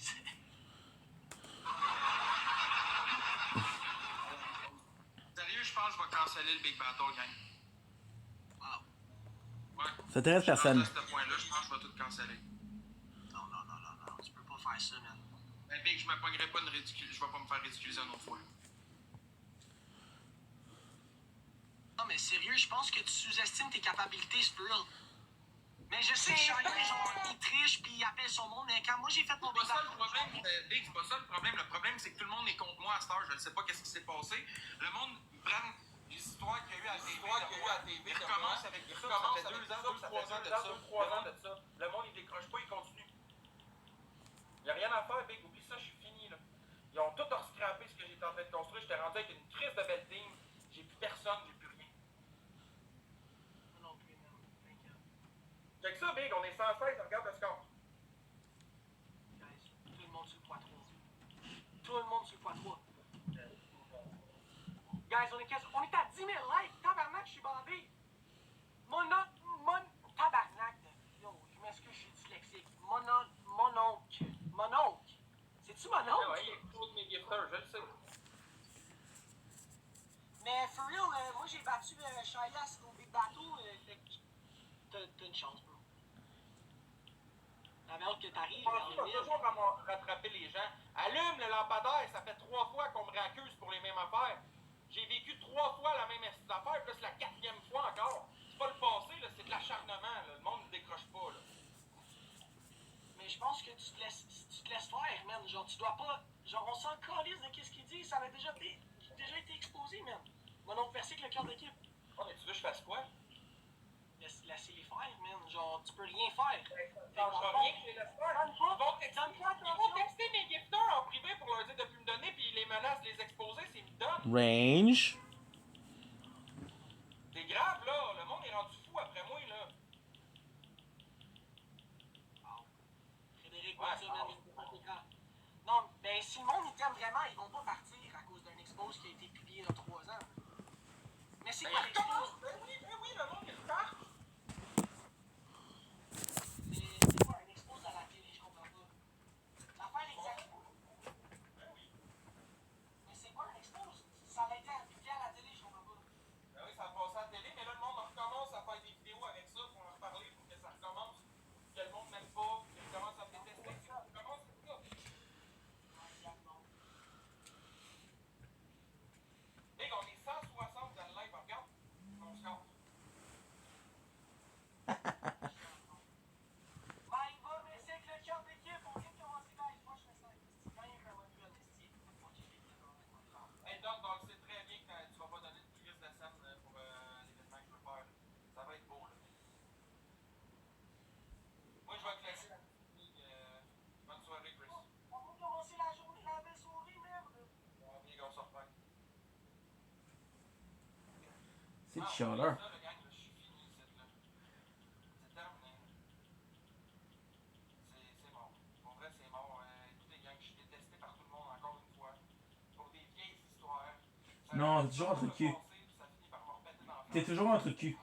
Sérieux, je pense que je vais canceller le Big Battle, gang. Wow. Ouais. Ça intéresse personne. À ce point-là, je pense que je vais tout canceller. Non, tu peux pas faire ça, man. Ben, Big, je me pognerai pas je vais pas me faire ridiculiser une autre fois. Non, mais sérieux, je pense que tu sous-estimes tes capacités, c'est real. Mais je sais, genre, il triche puis il appelle son monde, mais quand moi j'ai fait mon C'est pas ça le problème, Big, c'est pas ça le problème. Le problème, c'est que tout le monde est contre moi à cette heure. Je ne sais pas qu'est-ce qui s'est passé. Le monde prend les histoires qu'il y a eu à TV. Il recommence avec ça. Ça fait 2 ans, 3 ans de ça. Le monde, il décroche pas, il continue. Il n'y a rien à faire, Big. Oublie ça, je suis fini, là. Ils ont tout rescrappé ce que j'étais en train de construire. J'étais rendu avec une crise de belle team. J'ai plus personne, j'ai plus rien. Non plus, man. Fait que ça, Big, on est 116, regarde le score. Guys, tout le monde sur le poids 3. Tout le monde sur le poids 3. Guys, on est à 10 000 likes. Tabarnak, je suis bandé. Mon tabarnak. Yo, je m'excuse, je suis dyslexique. Mon oncle. C'est-tu mon oncle? Ouais, il est trop de mes gifters, je le sais. Mais for real, moi j'ai battu Shayas au Big Battle. T'as une chance, bro. T'avais hâte que t'arrives. Je pense toujours à rattraper les gens. Allume le lampadaire, ça fait 3 fois qu'on me réaccuse pour les mêmes affaires. J'ai vécu 3 fois la même affaire, puis là c'est la 4e fois encore. C'est pas le passé, là, c'est de l'acharnement. Là. Le monde ne décroche pas. Là. Mais je pense que tu te laisses faire, man. Genre, tu dois pas. Genre, on s'en calisse de qu'est-ce qu'il dit. Ça avait déjà été exposé, man. Mon oncle Percy avec le cœur d'équipe. Oh, mais tu veux que je fasse quoi? Laissez-les faire, man. Genre, tu peux rien faire. Ça ne change rien que je les laisse faire. Ils vont texter mes gifters en privé pour leur dire de plus me donner, puis ils les menacent de les exposer, c'est me donne. Range. C'est grave, là. Le monde est rendu fou après moi, là. Frédéric, non, ben si le monde il t'aime vraiment, ils vont pas partir à cause d'un expose qui a été publié il y a 3 ans. Mais c'est quoi l'expose? Ben oui, le monde il repart. C'est quoi un expose à la télé? Je comprends pas. L'affaire exacte. Ben oui. Mais c'est quoi un expose? Ça a été publié à la télé, je comprends pas. Ben oui, ça a passé à la télé, mais là, le monde recommence à faire des vidéos avec ça pour en reparler, pour que ça recommence. Que le monde n'aime pas, qu'il commence à me détester. Ça recommence comme ça. Big, on est 160 dans le live, regarde. On se compte. Ben, il va, mais c'est avec le cœur d'équipe. On vient de commencer, guys. Moi, je fais ça. Quand il y a un manuel d'estime, Hey, Doc, on le sait très bien que tu vas pas donner de crise de scène pour l'événement que je veux faire. Ça va être beau, là. Moi, je vais te laisser. Bonne soirée, Chris. on va commencer la journée, la belle soirée, merde. On vient, on se reprend. C'est chialeur. Ça, le gang, là, je suis fini, c'est là. C'est terminé. C'est mort. Pour vrai, c'est mort. Écoutez, gang, je suis détesté par tout le monde, encore une fois. Pour des vieilles histoires. Ça Non, c'est toujours un truc de cul. ça finit par me repéter dans la face. T'es toujours un truc de cul.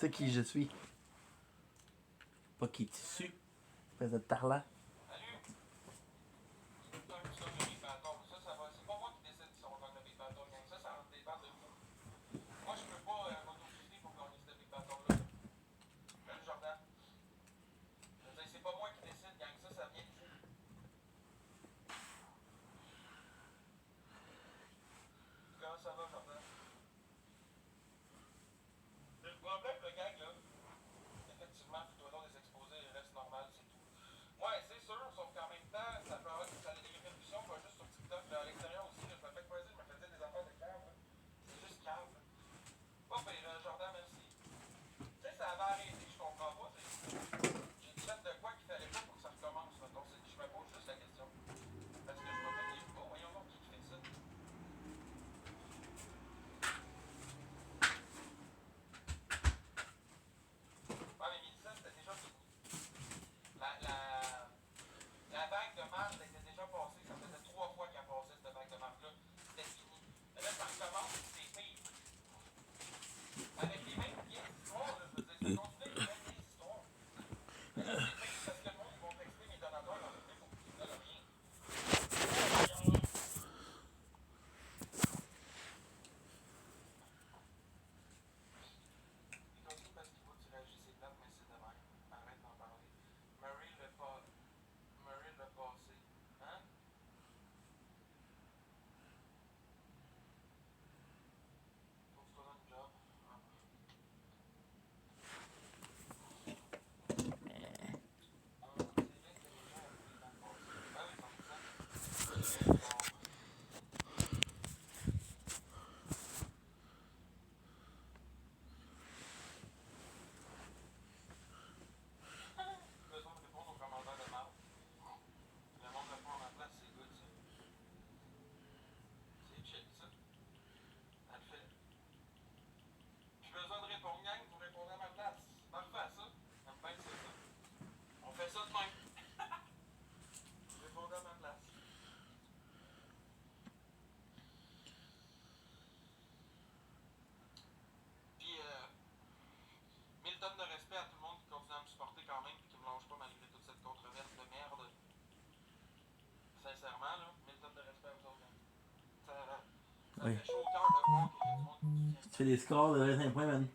C'est qui je suis. Pas qui tu suis. Espèce de tarlat. Oui. Tu fais des scores de 25 points, man.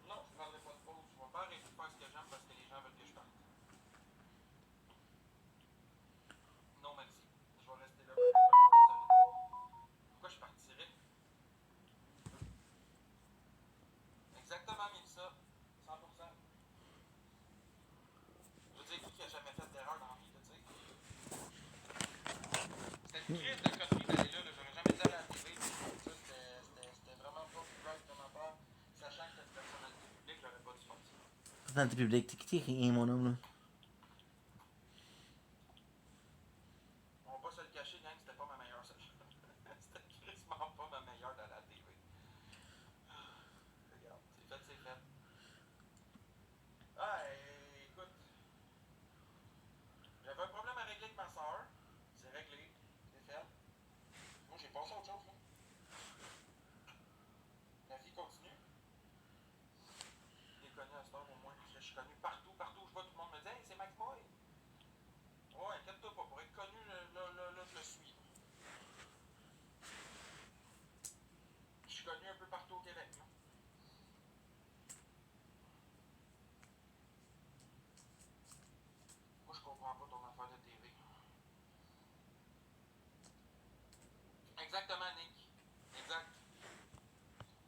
Personnalité publique, t'es rien, mon homme, là. On va pas se le cacher, gang, c'était pas ma meilleure seule. C'était quasiment pas ma meilleure dans la TV. Regarde, c'est fait, c'est fait. Ah, écoute. J'avais un problème à régler avec ma soeur. C'est réglé, c'est fait. Moi, j'ai passé à autre chose, là. La vie continue. Je l'ai connu à cette heure au moins. Je suis connu partout où je vois, tout le monde me dit hey, c'est Max Boy. Ouais, inquiète-toi pas, pour être connu, là, je le suis. Je suis connu un peu partout au Québec, là. Moi, je comprends pas ton affaire de TV. Exactement, Nick. Exact.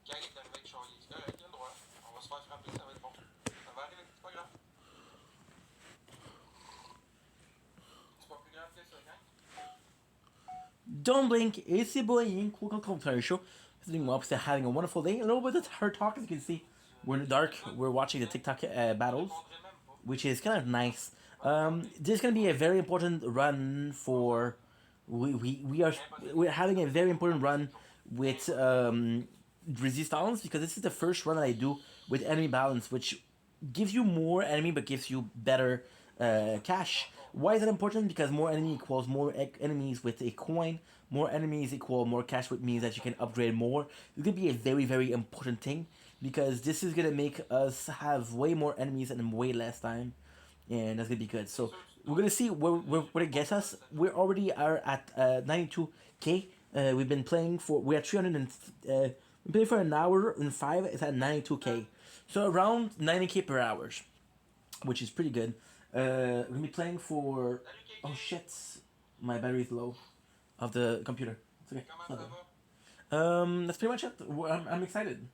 Gary est arrivé avec Charlie. C'est correct, il a le droit. On va se faire frapper, ça va être bon. Ça va arriver, c'est pas grave. C'est pas plus grave que ça, gang. Don't blink, it's your boy Ian, Cool Commentary Show. Doing well, having a wonderful day. A little bit of her talk, as you can see. We're in the dark, we're watching the TikTok battles, which is kind of nice. This is going to be a very important run for... We're having a very important run with Resistance, because this is the first run that I do with enemy balance, which gives you more enemy but gives you better cash. Why is that important? Because more enemy equals more enemies with a coin. More enemies equal more cash, which means that you can upgrade more. It's going to be a very, very important thing. because this is gonna make us have way more enemies in way less time, and that's gonna be good. So we're gonna see where it gets us. We already are at 92k. We've been playing for we're at 300 and we played for an hour and 5. It's at 92k, so around 90k per hour, which is pretty good. We're gonna be playing for oh shit, my battery's low of the computer. It's okay. It's not bad. That's pretty much it. I'm excited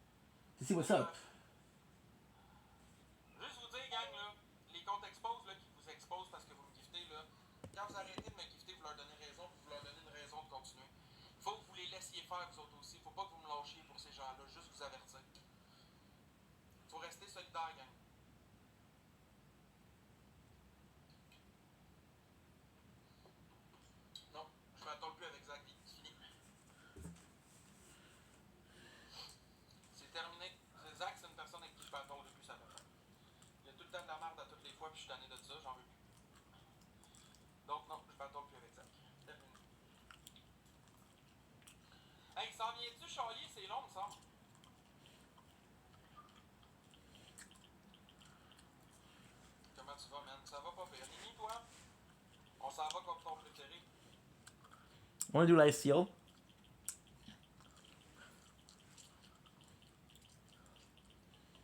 to see what's up. Juste vous dire, gang, là, les comptes expose là, qui vous exposent parce que vous me giftez, là, quand vous arrêtez de me gifter, vous leur donnez raison, puis vous leur donnez une raison de continuer. Faut que vous les laissiez faire, vous autres aussi. Faut pas que vous me lâchiez pour ces gens-là, juste vous avertir. Faut rester solidaire, gang. Non, je m'attends plus avec Zach, c'est fini. C'est terminé. Zach, c'est une personne avec qui je m'attends depuis sa retraite. Il y a tout le temps de la merde à toutes les fois, puis je suis tanné de ça, j'en veux plus. Donc non, je m'attends plus avec Zach. Terminé. Hey, s'en vient-tu charlier? C'est long, me semble. Comment tu vas, man? Ça va pas pire. Nini, toi? On s'en va comme ton préféré. I wanna do life steal.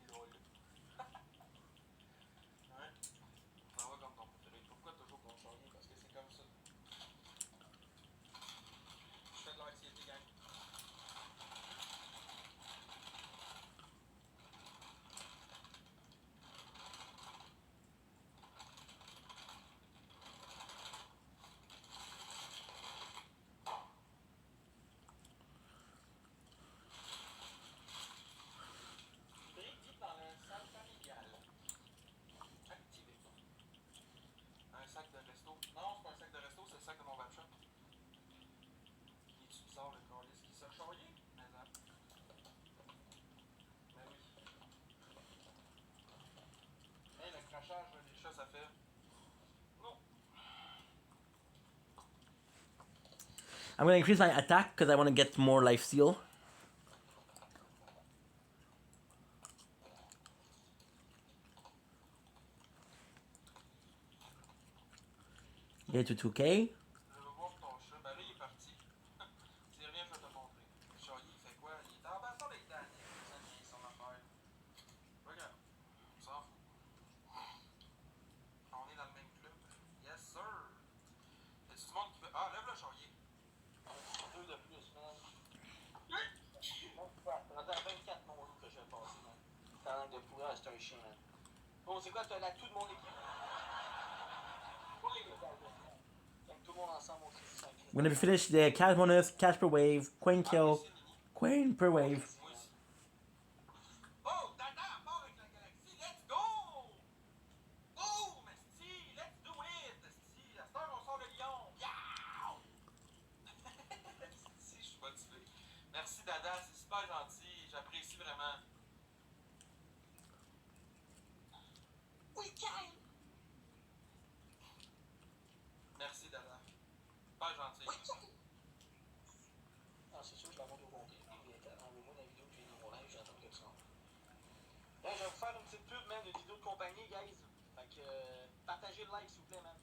Lol. Ouais. On s'en va comme ton préféré. Pourquoi toujours qu'on change? Parce que c'est comme ça. Je fais de l'anxiété, gang. Prédit par un sac familial. Activé. Un sac de resto. Non, c'est pas un sac de resto, c'est le sac de mon vape shop. Il est-tu bizarre le calice qui s'est charrié? Mais non. Ben oui. Hey, le crachage, les chats, ça fait. Non. I'm gonna increase my attack because I want to get more life steal. Get to 2k. Je veux voir ton chat. Ben là, il est parti. S'il revient, je vais te montrer. Le charrier, il fait quoi? Il est en bas avec Daniel. Ça vient son affaire. Regarde. On s'en fout. On est dans le même club. Yes, sir. Y'a du monde qui veut. Ah, lève le charrier. Deux de plus, man. Ça fait 24 mon loup que je vais passer, man. T'as l'air de pourrir, c'est un chien, man. Bon, c'est quoi? T'as la tout de mon équipe? Pour les gars, tout le monde ensemble aussi. We're gonna finish the cash bonus, cash per wave, coin kill, coin per wave. Oh, Dada part avec la galaxie, let's go! Oh, Mesty, let's do it! Mesty, à cette heure, on sort le lion! Yow! Si, je suis motivé. Merci, Dada, c'est super gentil, j'apprécie vraiment. Oui, Kyle! Merci, Dada. Super gentil. Oui, ah, c'est sûr, je la montre au complet. Envoie-moi la vidéo que j'ai dans mon live, j'attends que tu rentres. Là, je vais vous faire une petite pub, man, de vidéo de compagnie, guys. Fait que, partagez le live, s'il vous plaît, man.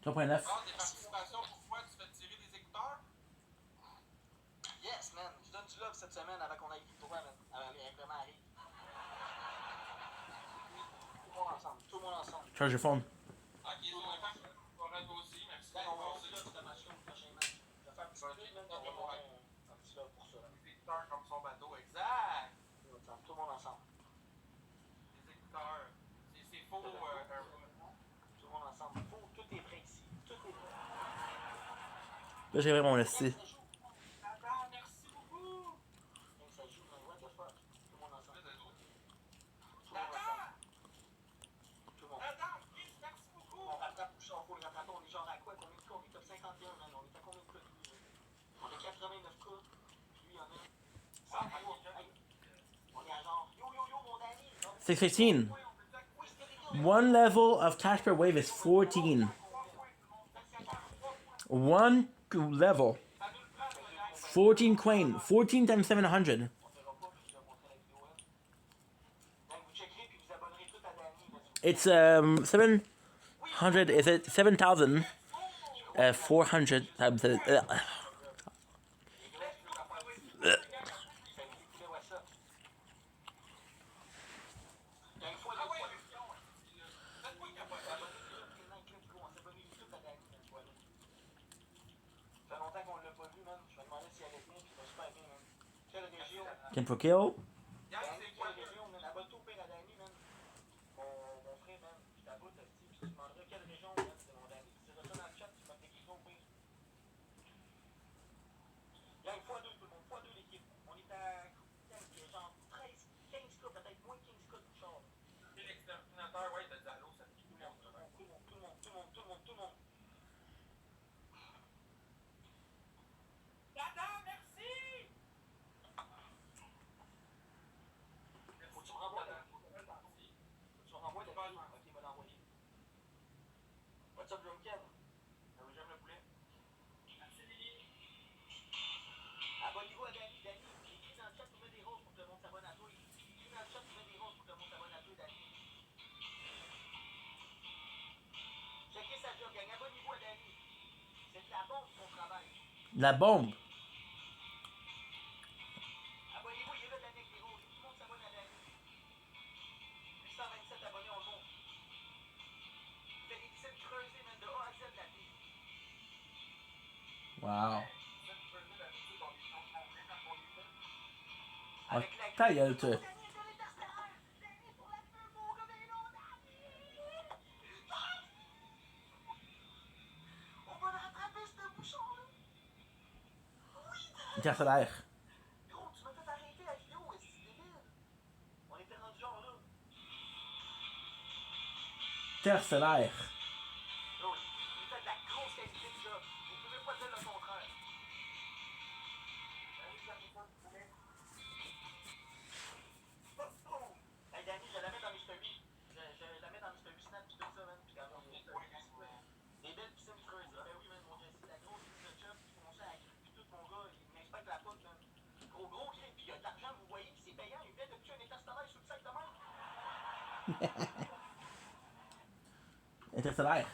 3.9. Ah, des participations pour toi, tu fais tirer des écouteurs? Yes, man. Je donne du love cette semaine avant qu'on aille plus droit, man. Avant les règlements arrivent. Tout le monde ensemble. Tout le monde ensemble. Charge your phone. Ok, on va faire toi aussi, merci. On va aussi là, ta machine prochainement. Je vais faire un petit peu, même, on va avoir un petit love pour ça. Des écouteurs comme son bateau, exact. Tout le monde ensemble. Des écouteurs. C'est faux, tout le monde ensemble. Faux, tout est prêt ici. Tout est prêt. Là, j'ai vraiment laissé. Merci beaucoup. Ça joue, mais what the fuck? Tout le monde ensemble. Dada! Tout le monde. Dada, merci beaucoup. On rattrape tout ça, on faut le rattraper. On est genre à quoi? Combien de cas? On est top 51, man. On est à combien de cas? On est 89 cas. Puis il y en a 103. On est à genre yo, mon Danny. 615. One level of cash per wave is 14. One level. 14 coin. 14 times 700. It's 700. Is it 7,000? 400 times. Kim for kill. La bombe. Wow. Oh, ta gueule, toi. Interstellaire. Interstellaire. Interstellaire.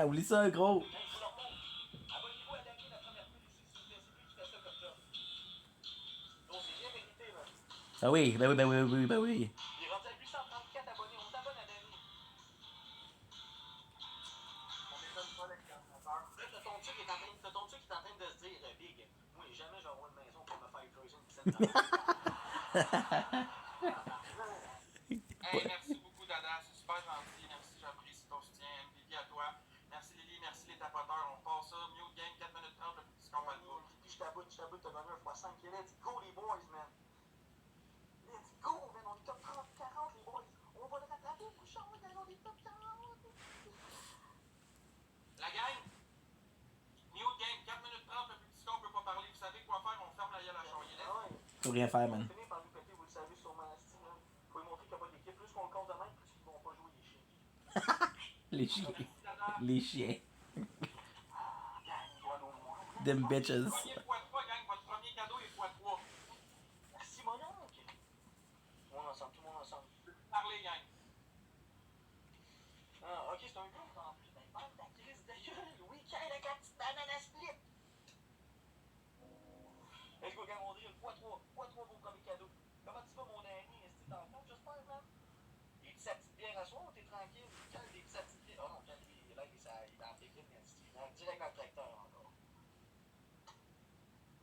Oublie ça, gros. Ah oui, ben oui, ben oui, ben oui, ben oui. Hey, merci beaucoup, Dada. C'est super gentil. Merci, j'apprécie ton soutien. MVP à toi. Merci, Lily. Merci, les tapoteurs. On passe ça. Mute game, 4 minutes 30. Le petit score Alpha. Je t'aboute, t'as donné un x5. Let's go, les boys, man. Let's go, man. On est top 30, 40, les boys. On va le rattraper, Bouchon. On est top 40. La gang, mute game, 4 minutes 30. Le petit score peut pas parler. Vous savez quoi faire? On ferme la gueule à Charlie. Faut rien faire, man. Vous le savez sûrement, Steve. Faut lui montrer qu'il n'y a pas d'équipe. Plus qu'on le compte de même, plus qu'ils vont pas jouer les chiens. Les chiens. Les chiens. Them bitches. Premier x3, gang. Votre premier cadeau est x3. Merci, mon oncle. Tout le monde ensemble, tout le monde ensemble. Parlez, gang. Ah, ok, c'est un groupe en plus. Ben, bande ta crise de gueule. Week-end avec la petite banane à split. Let's go, gang, on dit x3. x3 vos premiers cadeaux. Comment tu vas, mon ami? Est-ce que t'es en forme, j'espère, man? Il est sa petite bière à soir ou t'es tranquille? Quand il est sa petite bière? Oh non, quand il est là, il est en pékin, direct dans le tracteur encore.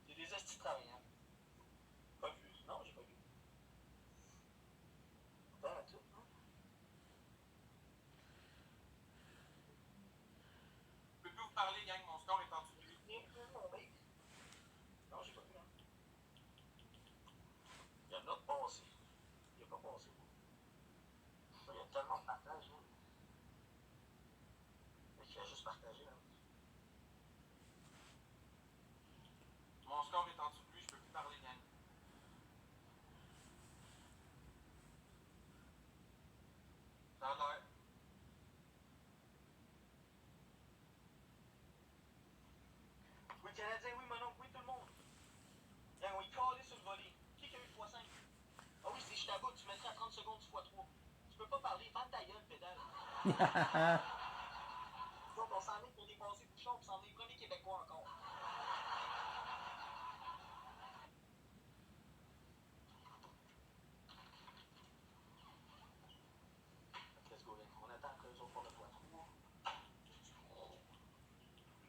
C'est des hosties de travaillants. Pas vu? Non, j'ai pas vu. Pas tout, non? Je peux plus vous parler, gang. Mon score est en dessous de lui. Non, j'ai pas vu, hein. Il y en a passé. Il n'y a pas passé. Il y a tellement de partage, hein. Il a juste partagé, là. Mon score est en dessous de lui. Je peux plus parler, gang. Ça a l'air. t'aboute, tu mettrais à 30 secondes x 3. Tu peux pas parler, ferme ta gueule, pédale. Donc, on s'en est pour dépasser Bouchon, puis c'en est le premier Québécois encore. Let's go, on attend que les autres font le x3.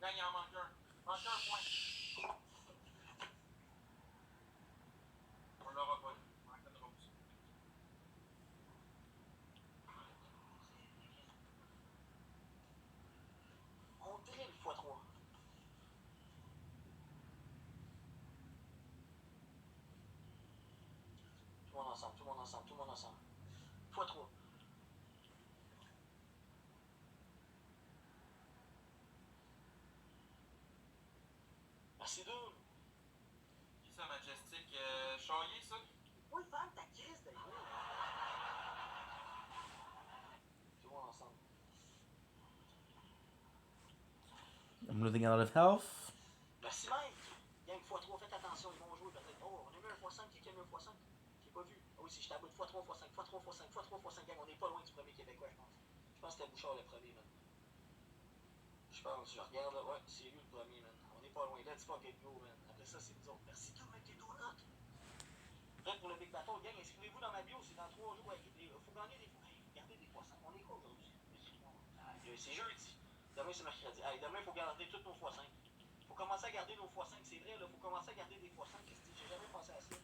Gang, il en manque un. Manque un point. On l'aura pas. Manque une rose. On dirait le x3. Tout le monde ensemble, tout le monde ensemble, tout le monde ensemble. x3. Merci deux. Qui ça, Majestic? Charrier, ça? Oui, ferme ta crise de gueule. Tout le monde ensemble. I'm losing a lot of health. Merci, Mike. Gang x3, faites attention, ils vont jouer peut-être. Oh, on a mis un x5, qui a mis un x5? J'ai pas vu. Ah oui, si je t'aboute x3, x5, x3, x5, x3, x5, gang, on est pas loin du premier Québécois, je pense. Je pense que c'était Bouchard le premier, man. Je pense, je regarde là, ouais, c'est lui le premier, man. On est pas loin. Let's fucking go, man. Après ça, c'est nous autres. Merci tout, mec, t'es donuts. Prêt pour le Big Battle, gang, inscrivez-vous dans ma bio, c'est dans 3 jours. Faut gagner des fois. Hey, regardez des x5, on est quoi aujourd'hui? C'est jeudi. Demain, c'est mercredi. Hey, demain, il faut garder tous nos x5. Faut commencer à garder nos x5, c'est vrai, là. Faut commencer à garder des x5. J'ai jamais pensé à ça.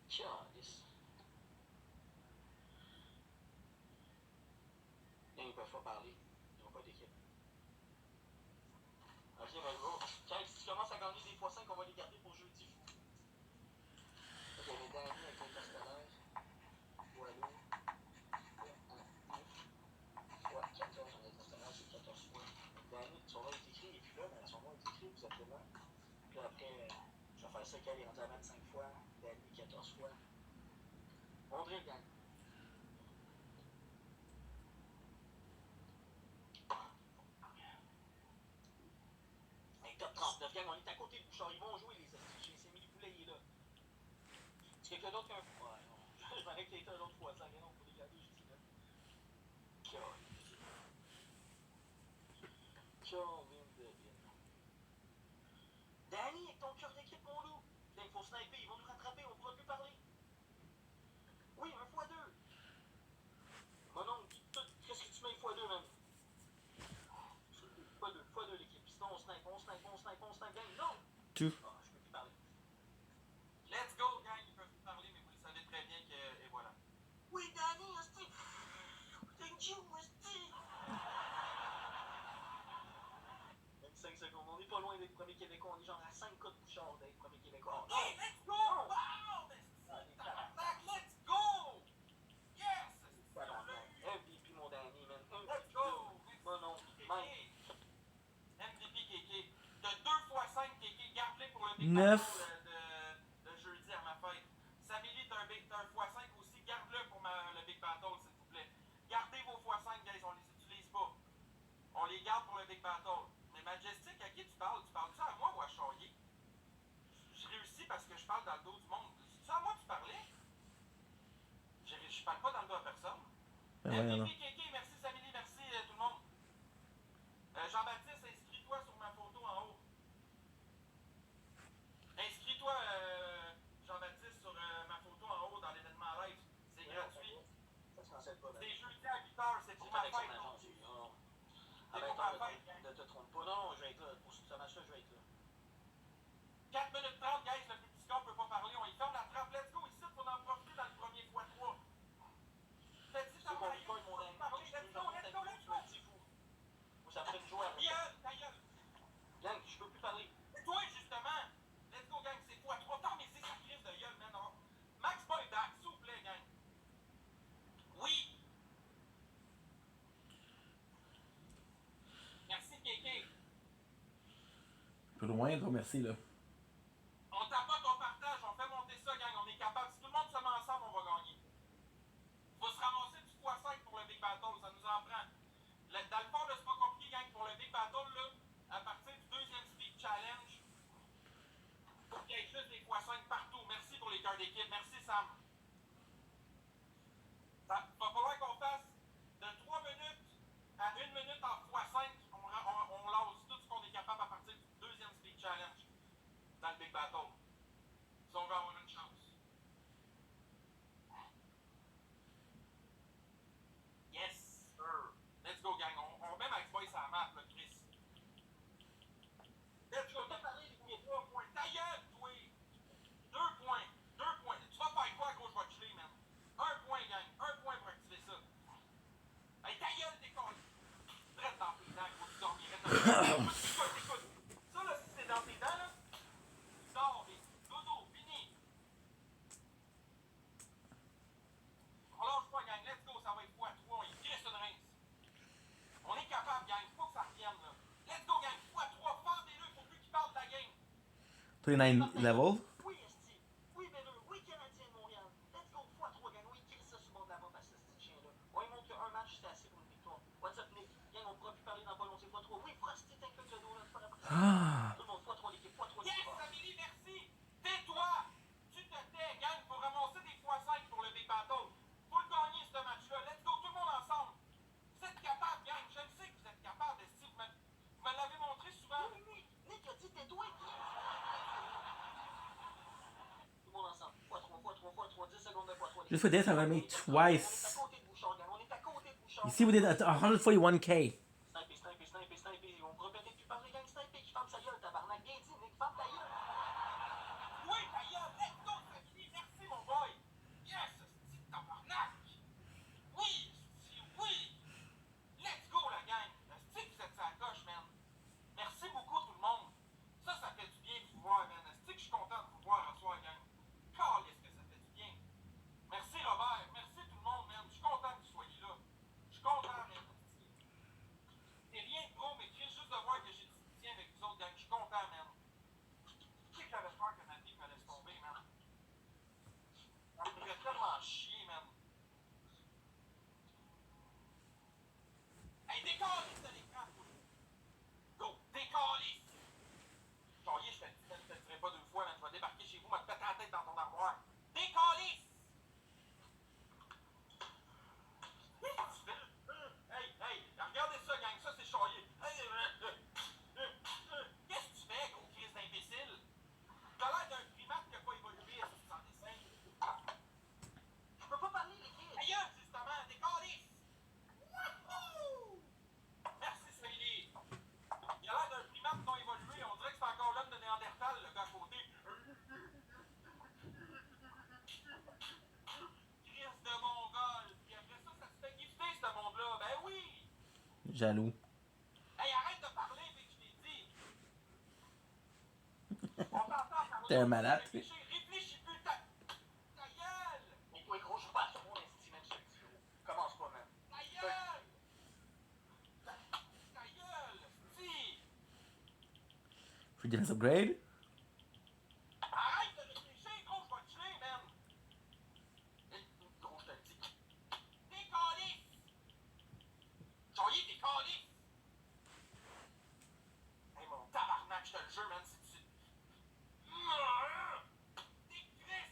Calice. Ils peuvent pas parler. Ils n'ont pas d'équipe. Ok, ben go. Kyle, si tu commences à gagner des x5, on va les garder pour jeudi. Ok, les derniers avec les Castellaires. Voilà. Ouais, 14, on a les Castellaires, c'est 14 fois. Danny, son nom est écrit, et puis là, ben, son nom est écrit, vous appelez là. Puis après, je vais faire ça, Kyle est rendu à 25 fois. Danny, 14 fois. On drill, gang. Hey, top 39, gang, on est à côté de Bouchard. Ils vont jouer, les amis. C'est Émilie Poulet, il est là. Est-ce quelqu'un d'autre qu'un fois? Ouais, non. Je m'arrête qu'il y ait un autre fois, ça. Mais non, faut les garder, je dis là. Caroline Devine. Danny, avec ton cœur d'équipe, mon loup. Il faut sniper, ils vont nous rattraper, on pourra plus parler. Oui, un x2. Mon oncle, qu'est-ce que tu mets x2, man? x2 l'équipe. Sinon, on snipe, gang. Non! Two. Ah, je peux plus parler. Let's go, gang. Ils peuvent parler, mais vous le savez très bien que... Et voilà. Oui, Danny, hostie. Thank you, hostie. 25 secondes. On est pas loin d'être premier Québécois. On est genre à 5 cas de Bouchard d'être premier Québécois. Hey, let's go! Wow! Let's go! Yes! MVP, mon Danny, man. Let's go! Mon nom, Mike. MVP KK. T'as 2x5 KK. Garde-les pour le Big Neuf. Battle de jeudi à ma fête. Samili, t'as un x5 aussi. Garde-le pour le Big Battle, s'il vous plaît. Gardez vos x5, guys. On les utilise pas. On les garde pour le Big Battle. Mais Majestic, à qui tu parles? Tu parles-tu à moi ou à Charrier? Je réussis parce que je parle dans le dos du monde. C'est à moi que tu parlais? Je parle pas dans le dos à personne. Ben ouais, non. KK, merci Samili, merci tout le monde. Jean-Baptiste, inscris-toi sur ma photo en haut. Inscris-toi, Jean-Baptiste, sur ma photo en haut dans l'événement live. C'est gratuit. C'est jeudi à 8h, c'est pour ma fête. C'est pour ma fête. Ne te trompe pas. Non, je vais être là. Pour ce match-là, je vais être là. 4 minutes 30, guys, le plus petit score peut pas parler. On y ferme la trappe. Let's go, ici, faut en profiter dans le premier x3. Faites-y, ça va. Let's go, let's go, let's go. Ça me fait une joie. Ta gueule. Gang, je peux plus parler. Toi, justement. Let's go, gang, c'est x3. Tant, mais c'est sa crise de gueule, man. Non. Max Boy back, s'il vous plaît, gang. Oui. Merci, KK. Peu loin, toi, merci, là. On tapote, on partage, on fait monter ça, gang. On est capable. Si tout le monde se met ensemble, on va gagner. Faut se ramasser du x5 pour le Big Battle. Ça nous en prend. Dans le fond, là, c'est pas compliqué, gang. Pour le Big Battle, là, à partir du deuxième Speed Challenge, faut qu'il y ait juste des x5 partout. Merci pour les cœurs d'équipe. Sam. Ça va falloir qu'on fasse de 3 minutes à 1 minute en x5. On lance tout ce qu'on est capable à partir du deuxième speed challenge dans le Big Battle. Si on veut avoir une chance. Yes, sir. Let's go, gang. On met Max Boy sur la map, là, Chris. Let's go. T'as parlé, j'ai 3 points. Ta gueule, toi. 2 points. 2 points. Tu vas faire quoi, gros? Je vais te geler, man. 1 point, gang. 1 point pour activer ça. Hey, ta gueule, t'es con. Reste dans tes dents, gros. Tu dormirais dans tes dents. Écoute. Ça, là, si c'est dans tes dents, là, tu dors, mais dodo, fini. On lâche pas, gang. Let's go. Ça va être x3. On y crisse une rince. On est capable, gang. Faut que ça revienne, là. Let's go, gang. x3. Fendez-le. Faut plus qu'il parle de la game. 29 level. Oui, Esti. Oui, Belleux. Oui, Canadien de Montréal. Let's go, x3, gang. Oui, crisse ça sur le bord de la map à ce petit chien-là. On lui montre qu'un match, c'est assez pour une victoire. What's up, Nick? Gang, on pourra plus parler dans pas longtemps. x3. Oui, Frosty, t'inquiète le dos, là. C'est pas la pression. Tout le monde, x3, l'équipe, x3, Yes, Amélie, merci. Tais-toi. Tu te tais, gang. Faut ramasser des x5 pour le Big Battle. Faut le gagner, ce match-là. Let's go, tout le monde ensemble. Vous êtes capable, gang. Je le sais que vous êtes capable, Esti. Vous me l'avez montré souvent. Oui. Nick a dit tais-toi. Tout le monde ensemble. x3, 10 secondes de x3. Just for this, I'm gonna make twice. On est à côté de Bouchard, gang. On est à côté de Bouchard. You see, we did 141k. Sniper. On pourra peut-être plus parler, gang. Sniper, qui ferme sa gueule, tabarnak. Bien dit, Nick, ferme ta gueule. Oui, ta gueule. Let's go, Amélie. Merci, mon boy. Yes, Esti, tabarnak. Oui, Esti, oui. Let's go, la gang. Esti, vous êtes sa coche, man. Merci beaucoup, tout le monde. Ça fait du bien de vous voir, man. Esti, que je suis content de vous voir ce soir, gang. Calisse que ça fait du bien. Merci, Robert. Merci, tout le monde, man. Je suis content que vous soyez là. Je suis content, man. C'est rien de gros, mais Chris, juste de voir que j'ai du soutien avec vous autres, gang. Je suis content, man. Tu sais que j'avais peur que ma vie me laisse tomber, man. Ça me ferait tellement chier, man. Hey, décalisse de l'écran, toi. Go, décalisse. Charlier, je te le dirai pas 2 fois, man. Je vais débarquer chez vous, me péter la tête dans ton armoire. Décalisse. Qu'est-ce que tu fais? Hey, regardez ça, gang. Ça, c'est Charlier. Qu'est-ce que tu fais, gros crise d'imbécile? T'as l'air d'un primate qui a pas évolué à 65. Je peux pas parler, les kids. Ailleurs, justement, décalisse. Wouhou! Merci, Smiley. Il a l'air d'un primate non évolué. On dirait que c'est encore l'homme de Néandertal, le gars à côté. Crise de mongol. Puis après ça, ça se fait gifter, ce monde-là. Ben oui! Jaloux. Hey, arrête de parler, puis je t'ai dit. On t'entend parler. T'es un malade. Réfléchis plus, ta gueule! Mais toi, gros, je suis pas sur mon estime, man. Je te le dis, gros. Commence pas, man. Ta gueule! Ta gueule! Si! Free defense upgrade. Arrête de réfléchir, gros, je vais te tuer, man! Gros, je te le dis. T'es calé! Charlier, t'es calé! Hey, mon tabarnak, je te le jure, man, si tu... T'es Chris!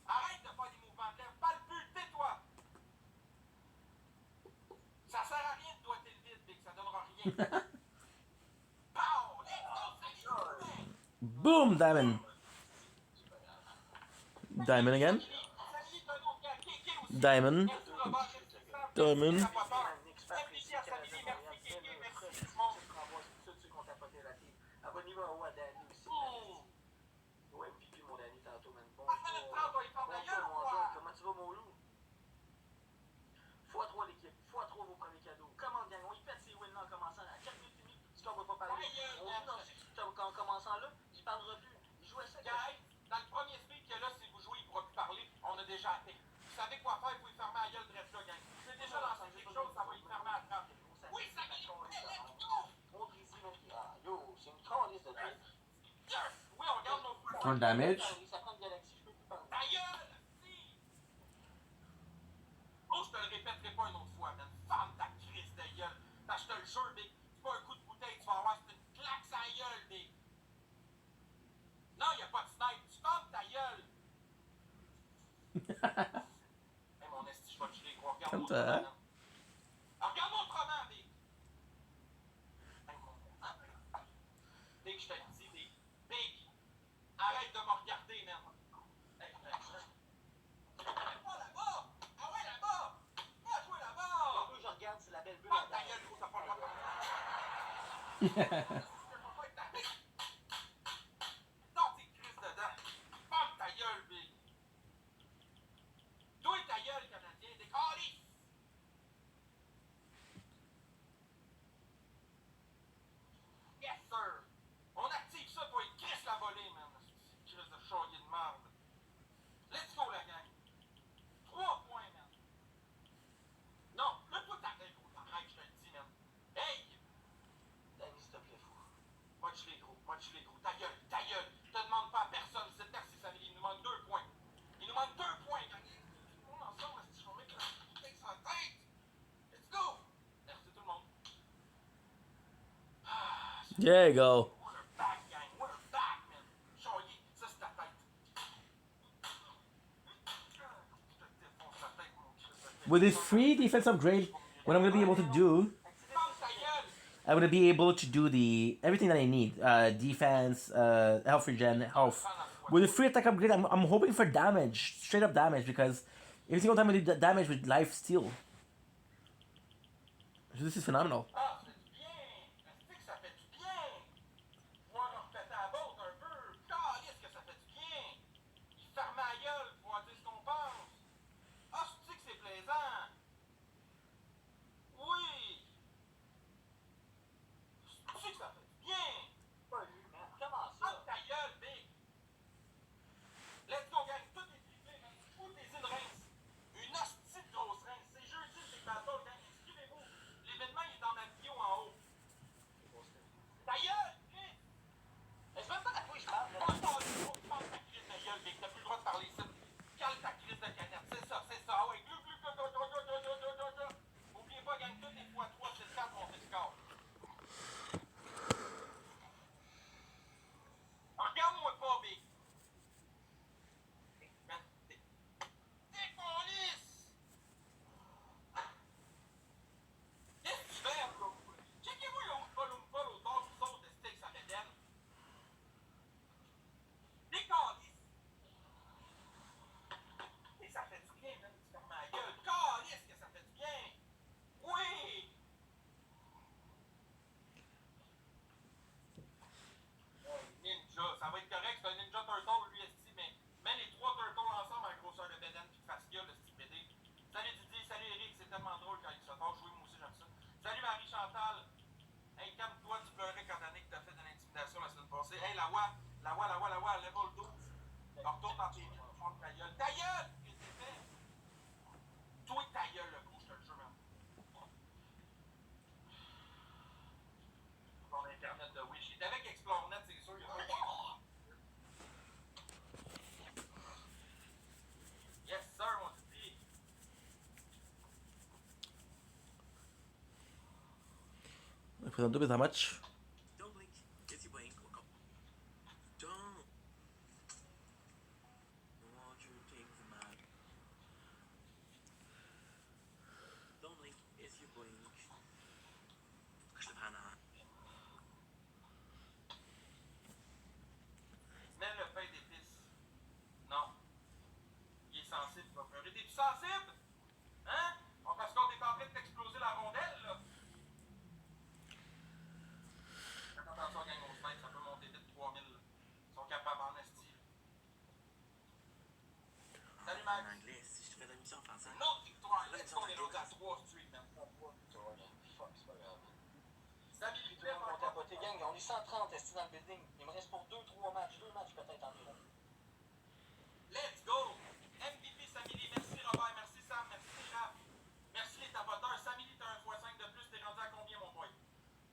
Arrête de faire des mouvements de lèvres, parle plus, tais-toi! Ça sert à rien de doigter le vide, Big, ça donnera rien. Pow! Let's go, salut! Boom, diamond. Diamond again. Diamond. Diamond. Abonnez-vous à Danny aussi. Au MVP, mon Danny, tantôt, man. Bon, comment tu vas, mon loup? x3 l'équipe, x3 vos premiers cadeaux. Comment, gang, on y pète ces wins-là en commençant à 4 minutes et demie. On va pas parler. On joue dans en commençant là, il parlera plus. Il joue à ça. Guys, dans le premier speed que là, si vous jouez, il ne pourra plus parler. On a déjà atteint. Vous savez quoi faire, vous pouvez fermer la gueule de reste là, gang. J'ai déjà lancé quelque chose, ça va y fermer à trappe. Oui, ça va y let's go! Montre-y, man. Ah, yo, c'est une calice de trucs. Yes! Oui, on regarde nos fois. Prends le damage. Ça prend une galaxie, je peux plus parler. Ta gueule! Si! Oh, je te le répéterai pas une autre fois, man. Ferme ta crise de gueule. Parce que je te le jure, Big, c'est pas un coup de bouteille, tu vas avoir, c'est une claque sur la gueule, Big. Non, y a pas de snipe, tu fermes ta gueule. Hey, mon esti, je vais te geler, quoi. Regarde-moi Comme autrement, toi. man. Regarde-moi autrement, Big. Big, je te le dis, Big. Big, arrête de me regarder, man. Hey, pas là-bas! Ah ouais, là-bas! Pas jouer là-bas! Je regarde, c'est la belle bulle. Ferme ta gueule, gros, t'as pas le droit de parler. Non, t'es Chris dedans. Ferme ta gueule, Big. Toi ta gueule, Canadien, des calices! Yes, sir! On active ça pour être Chris la volée, man. Chris de chaudier de marde. Let's go, la gang. 3 points, man. Non, là, toi, t'arrêtes, gros. T'arrêtes, je te le dis, man. Hey! Danny, s'il te plaît, fou. Pas de gelé, gros. Pas de gelé, gros. Ta gueule, ta gueule. Je te demande pas à personne. C'est merci, Sammy. Il nous manque 2 points. Il nous manque 2 points, gang. Tout le monde ensemble, si je vais mettre la tête sur la tête. Let's go! Merci, tout le monde. Ah, There you go. we're back, gang. We're back, man. Chaudier, ça, c'est ta tête. Je te défonce la tête, mon Chris de tête. With this free defense upgrade, what I'm gonna be able to do, Ferme ta gueule! I'm gonna be able to do the everything that I need. Defense, health regen, health. With the free attack upgrade, I'm hoping for damage, straight up damage, because every single time I do damage with life steal. So this is phenomenal. Ah, ça fait du bien! Est-ce que ça fait du bien? Pouvoir leur péter à la botte un peu. Calisse que ça fait du bien! Il ferme la gueule pour pouvoir dire ce qu'on pense. Ah, je dis que c'est plaisant! Oui! Je dis que ça fait du bien! Pas lui, man. Comment Ah, ça? ta gueule, Big! Let's go, gang! Tout est triplé, man! Toutes les îles Reims! Une hostie de grosse Reims! C'est jeudi, c'est bateau, gang! Inscrivez-vous! L'événement, il est dans ma bio en haut! Ta gueule! Chris! Mais je veux pas à quoi je parle, là. Parle ta crise de gueule, Big! T'as plus le droit de parler ici! Cale ta crise de canette! C'est ça, c'est ça! Ah ouais! Glou, glou, glou, glou, glou, glou, glou, glou, glou, glou. Oubliez pas, gang! Toutes les fois 3, c'est 4, on fait le score! Regarde-moi pas, Big! Man, t'es police! Qu'est-ce que tu fais, bro? Checkez-vous l'Oompa Loompa l'auteur du son de steak à Bédène. Des calices! Et ça fait du bien, man, tu fermes ma gueule. Calice que ça fait du bien! Oui! Ninja, ça va être correct, c'est un Ninja Turtle, lui, esti, mais mets les 3 Turtles ensemble en grosseur de bédaine pis de face-gueule, esti, BD. Salut Didier, salut Eric, c'est tellement drôle quand il se passe jouer, moi aussi j'aime ça. Salut Marie-Chantal. Hey, calme-toi, tu pleurais quand Annick t'a fait de l'intimidation la semaine passée. Hey, la wa, level 12. Retourne dans tes vies, ferme ta gueule. Ta gueule! Qu'est-ce que t'as fait? Toi, ta gueule, le gros, je te le jure, man. Ton internet de Wish. Il est avec ExploreNet, c'est sûr, il y a pas de... Yes, sir, mon Didi. Apresentou bem how much? Don't blink. If you blink, we'll go. Don't. Won't you take the map? Don't blink. If you blink. Je le prends en... Mets le pain d'épices. Non. Il est sensible, il va pleurer. T'es-tu sensible? Hein? Oh, parce qu'on est en train de t'exploser la rondelle, là. Faites attention, gang, aux fenêtres, ça peut monter vite 3000. Ils sont capables en esti. Salut, En Max. anglais, si je te fais de la musique en français. Une autre victoire. Let's go, les autres à 3 street, man. Fuck, c'est pas grave. Salut, Tout le monde va capoter, gang. On est 130 esti dans le building. Il me reste pour 2-3 matchs. 2 matchs peut-être environ. Let's go! MVP Samili, merci Robert, merci Sam, merci Raph. Merci les tapoteurs. Samili, t'as un x5 de plus, t'es rendu à combien, mon boy?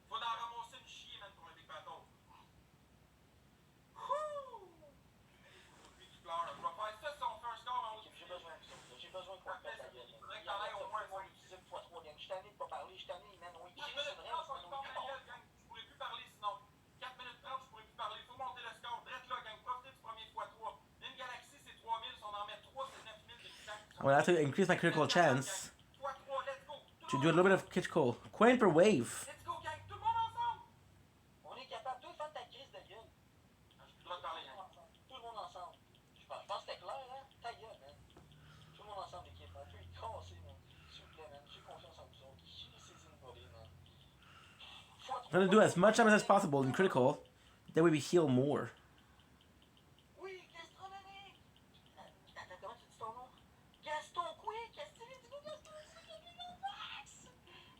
Faut en ramasser une chier, man, pour le Big Battle. Wouh! Lui qui pleure, je vais faire ça si on fait un score en haut. J'ai besoin de ça. J'ai besoin qu'on fasse la gueule. Il faudrait que t'en ailles au moins moins utiliser le x3, gang. Je suis tanné de pas parler. Je suis tanné, man. Oui, 4 minutes 30, je vais te fermer la gueule, gang. Je pourrais plus parler sinon. 4 minutes 30, je pourrais plus parler. Faut monter le score. Drette là, gang. Profitez du premier Well, I have to increase my critical chance to do a little bit of critical. Coin per wave. Let's go, gang! Tout le monde ensemble! On est capable. Toi, ferme ta crise de gueule. Je dois te parler, hein. Tout le monde ensemble. Je pense que c'était clair, hein? Ta gueule, man. Tout le monde ensemble, l'équipe. Un peu cassé, man. S'il vous plaît, man. J'ai confiance en vous autres. C'est anybody, man. I'm gonna do as much damage as possible in critical. That way we heal more. Oui, gastronomie. Attends, comment tu dis ton nom? Gaston Quick. Dis-nous Gaston Max.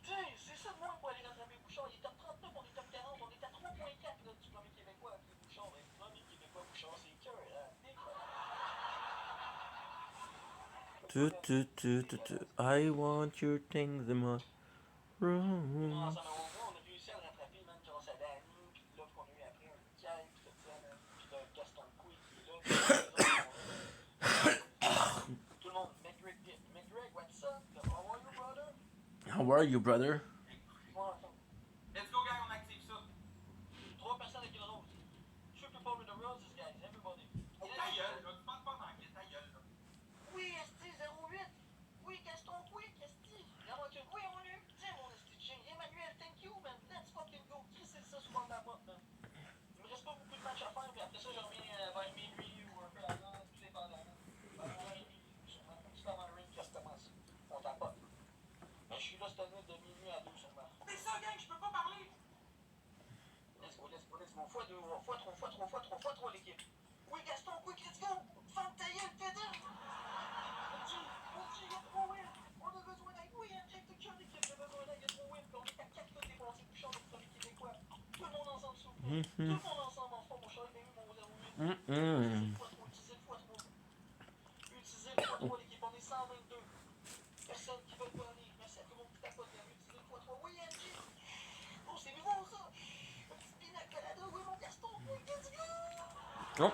Tiens, c'est ça de moi pour aller rattraper Bouchard. Il est top 39, on est top 40. On est à 3.4 là, du premier Québécois avec Bouchard. Mais le premier Québécois Bouchard, c'est cœur, hein. I want your things in my room. On a réussi à le rattraper, même grâce à Danny, puis l'offre qu'on a eu après, un Mikael, puis tout ça, man. Puis le Gaston Quick qui est là. Tout le monde, McGreg, what's up? How are you, brother? Let's go, gang, on active ça. 3 personnes avec une rose. Triple power the roses, guys, everybody. Ta gueule, là, tu penses pas manquer, ta gueule, là. Oui, Esti, 08. Oui, Gaston Quick, Esti. Oui, on l'a eu. Tiens, mon Esti, chien. Emmanuel, thank you, man. Let's fucking go. Chris, c'est ça, souvent ma botte, man. Il me reste pas beaucoup de matchs à faire, puis après ça, je reviens vers minuit ou un peu avant, tout dépendant. Sûrement. C'est avant le ring qui commence. On tapote. Mais je suis là cette année de minuit à 2, sûrement. C'est ça, gang, je peux pas parler. Let's go. Fois 2, fois 3, l'équipe. Oui, Gaston, quick, let's go. Ferme ta gueule, pédale. Il y a 3 wins. On a besoin d'aide. Oui, check the cœur, l'équipe. J'ai besoin d'aide. Il y a 3 wins. Puis on est à 4 fois dépassé Bouchard, le premier Québécois. Tout le monde ensemble, s'il vous plaît. Tout le monde ensemble en forme. Mon chat, il a eu mon 08. Utilisez le x3. Utilisez le x3, l'équipe. On est 122. Personne qui veut gagner. Merci à tout le monde qui tapote. Utilisez le x3. Oui, NG. Oh, c'est nouveau, ça. Un petit pina colada. Oui, mon Gaston. Oui, let's go. Oh.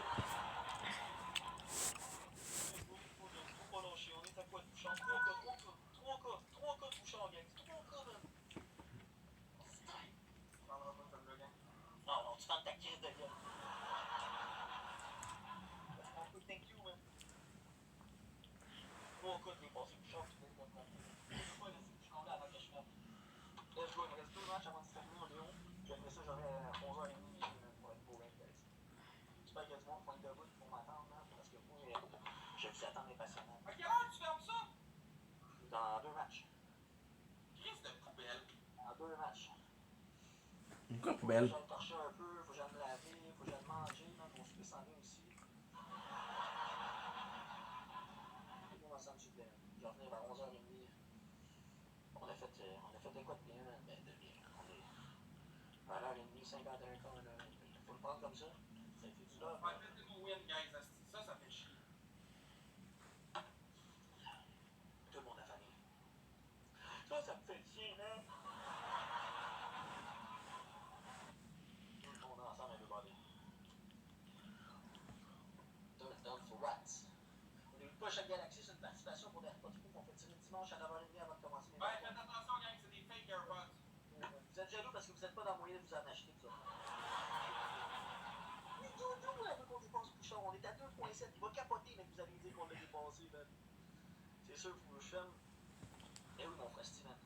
On est à quoi de Bouchard? 3 cas de Bouchard, gang. 3 cas, man. Non, tu fermes ta crise de gueule. Thank you, man. 3 cas de dépasser Bouchard, tu peux pas comprendre. Je peux pas laisser Bouchard là avant que je fasse. Let's go, il me reste 2 matchs avant de se terminer en Léon. Puis après ça, j'aurai à 11h30 pour être beau, guys. J'espère qu'il y a du monde point de debout pour m'attendre, là, parce que moi, je vous attends impatiemment. À quelle heure tu fermes ça? Dans 2 matchs. Crise de poubelle. Dans 2 matchs. Pourquoi poubelle? Faut que j'aille torcher un peu, faut que j'aille me laver, faut que j'aille manger, man, mon souper s'en vient aussi. Tout le monde ensemble, s'il vous plaît. Je vais revenir vers 11h30. On a fait de quoi de bien, man? Ben, de bien. On est à l'heure-et-demie, 51 cas, là. Faut le prendre comme ça. Ça a été du love. Ouais, faites nos wins, guys. Ça fait chier. Tout le monde a famille. Ça me fait chier, man. On est ensemble, everybody. Done for rats. On n'est pas chaque galaxie, c'est une participation pour des repas de qu'on fait tirer dimanche à 9h30 avant de commencer mes Ouais, faites attention, gang, c'est des fake AirPods. Vous êtes jaloux parce que vous n'êtes pas dans le moyen de vous en acheter, vous autres. Mais Doudou, elle veut qu'on dépasse Bouchard. On est à 2.7. Il va capoter, mais vous allez dire qu'on l'a dépassé, man. C'est sûr, vous le filmez. Eh oui, mon frère Steven.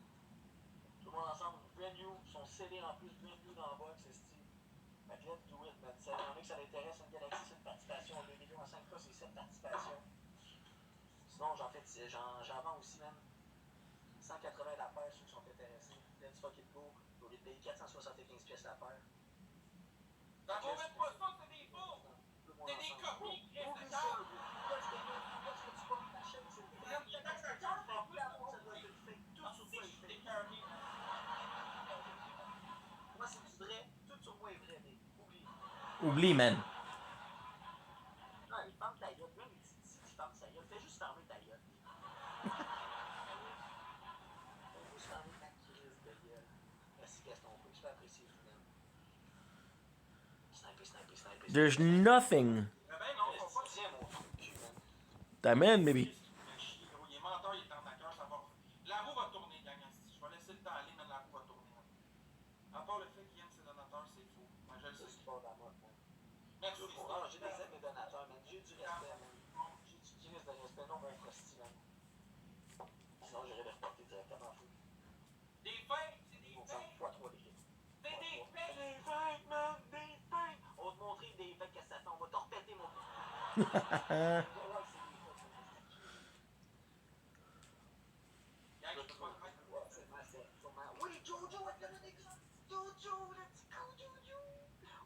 Tout le monde ensemble, brand new, sont scellés en plus, brand new dans la box, c'est Steve. Fait que let's do it, man. Si il y en a que ça l'intéresse, une galaxie, c'est une participation. 2 millions à 5 cas, c'est 7 participations. Sinon, j'en vends aussi, man. 180 la paire, ceux qui sont intéressés. Let's fuck it go. Au lieu de payer 475 pièces la paire. T'as pas même pas ça, c'est des faux! C'est des copies, Chris, de tard! Moi, c'est du vrai. Tout sur moi est vrai, mais oublie. Oublie, man. Non, il ferme ta gueule. Même si tu fermes ta gueule, fais juste fermer ta gueule. Fais juste fermer ta crise de gueule. Merci, Gaston. Je peux apprécier, je t'aime. Sniper. There's nothing. Eh ben non, faut pas. Tiens, mon trou de cul, man. That man, maybe. Il est menteur, il est arnaqueur, ça va. La roue va tourner, gang. Je vais laisser le temps aller, mais la roue va tourner. À part le fait qu'il aime ses donateurs, c'est faux. Moi, je le sais. C'est pas dans moi, man. Merci, J'ai des amis donateurs, man. J'ai du respect, man. J'ai du de respect, non, mon frosty, man. Sinon, j'irais le reporter directement en fou. Des fakes, c'est des fakes. X3 des fakes. C'est des fakes. Des fakes, man, des fakes. On va te montrer des fakes que ça fait. On va te repéter, mon gars. Oui, Jojo, est-ce que t'as ça? Jojo, let's go, Jojo!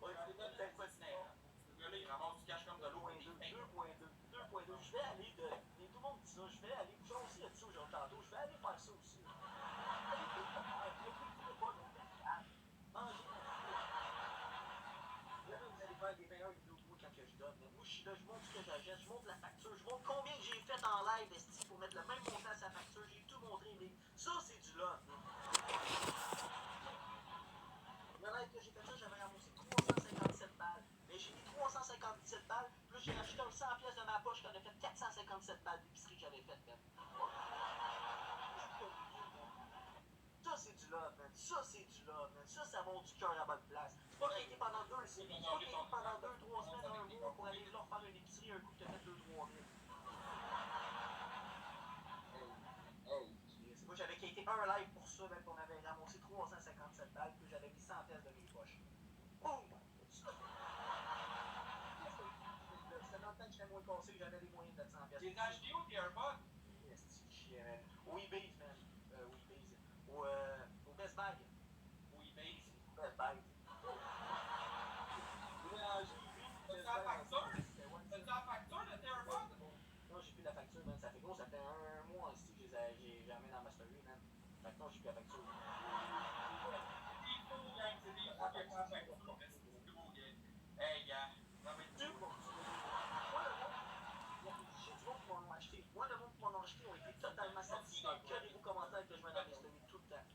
Ouais, c'est notre belle fascinant. Ce gars-là, il ramasse du cash comme de l'eau. 2.2. Je vais aller de. Tout le monde dit ça. Je vais aller. Jean aussi a dit ça aujourd'hui tantôt. Je vais aller faire ça aussi. Vous allez faire des meilleures vidéos que moi quand je donne. Mais moi, je suis là, je montre ce que j'achète, je montre la facture, je montre combien que j'ai fait en live, esti, pour mettre le même montant à sa facture. J'ai tout montré, mais ça, c'est du love. Le live que j'ai fait ça, j'avais ramassé 357 balles. Mais j'ai mis 357 balles, plus j'ai acheté un 100 pièces de ma poche qui en a fait 457 balles d'épicerie que j'avais faite, man. Ça, c'est du love, man. Ça, c'est du love, man. Ça monte du cœur à la bonne place. C'est pas qu'il a été pendant 2 semaines, 3 semaines, 1 mois pour aller leur faire une épicerie, un coup que t'as fait 2-3 000. Moi, j'avais quitté un live pour ça, même qu'on avait ramassé 357 balles, puis j'avais mis 100 pièces de mes poches. Boum! C'était dans le temps que j'étais moins cassé, que j'avais les moyens de mettre 100 pièces. Les achetés où, tes AirPods? Oui, base, man. Oui, base. Au Best Buy. Oui, base. Best Buy. T'as-tu la facture? T'as-tu la facture de tes AirPods? Non, j'ai plus la facture, man. Ça fait gros, ça fait 1 mois ici que j'ai jamais dans ma story, man. Fait que non, j'ai plus la facture. C'est des faux, gang. C'est des faux qui ont la facture. C'est gros, gang. Hey, gars. Ça va être dur. Moi, le monde qui m'en a acheté ont été totalement satisfaits. Que des beaux commentaires que je mets dans mes stories tout le temps.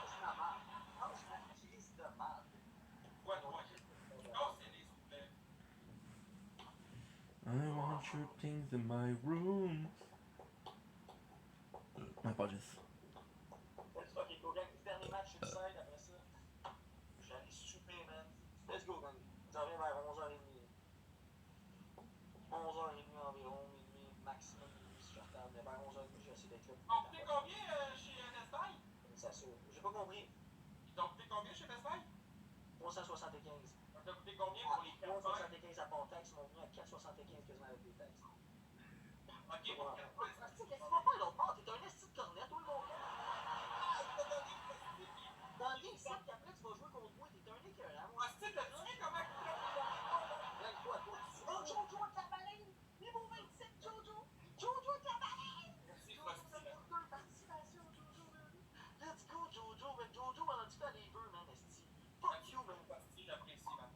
C'est la merde. C'est la crise de merde. Ouais, ouais. Non, c'est des soufflets. I want your things in my room. My apologies. Ok, go, gang. Dernier match, je suis side après ça. J'allais souper, man. Let's go, gang. Ça revient vers 11h30. 11h30 environ, minuit, maximum minuit si je retarde. Mais vers 11h30, j'essaie d'être là. Donc, t'es combien chez Best Buy? Ça sûr. J'ai pas compris. Donc, t'es combien chez Best Buy? 375. T'as coûté combien pour les 4 375 à part taxe, ils m'ont venu à 475 quasiment avec des taxes. Ok, pour 4 points. Qu'est-ce que tu vas faire l'autre part? T'es un esti de cornet, toi, le bon gars. Dans les 7 qu'après, tu vas jouer contre moi, t'es un écœurant. Ah, c'est t'as tiré comment? Toi. Oh, Jojo avec la baleine! Niveau 27, Jojo! Jojo avec la baleine! Merci, Deux participations, Jojo, man. Let's go, Jojo, man. Jojo, on a dit faire les deux, man, esti. Fuck you, man. J'apprécie, man.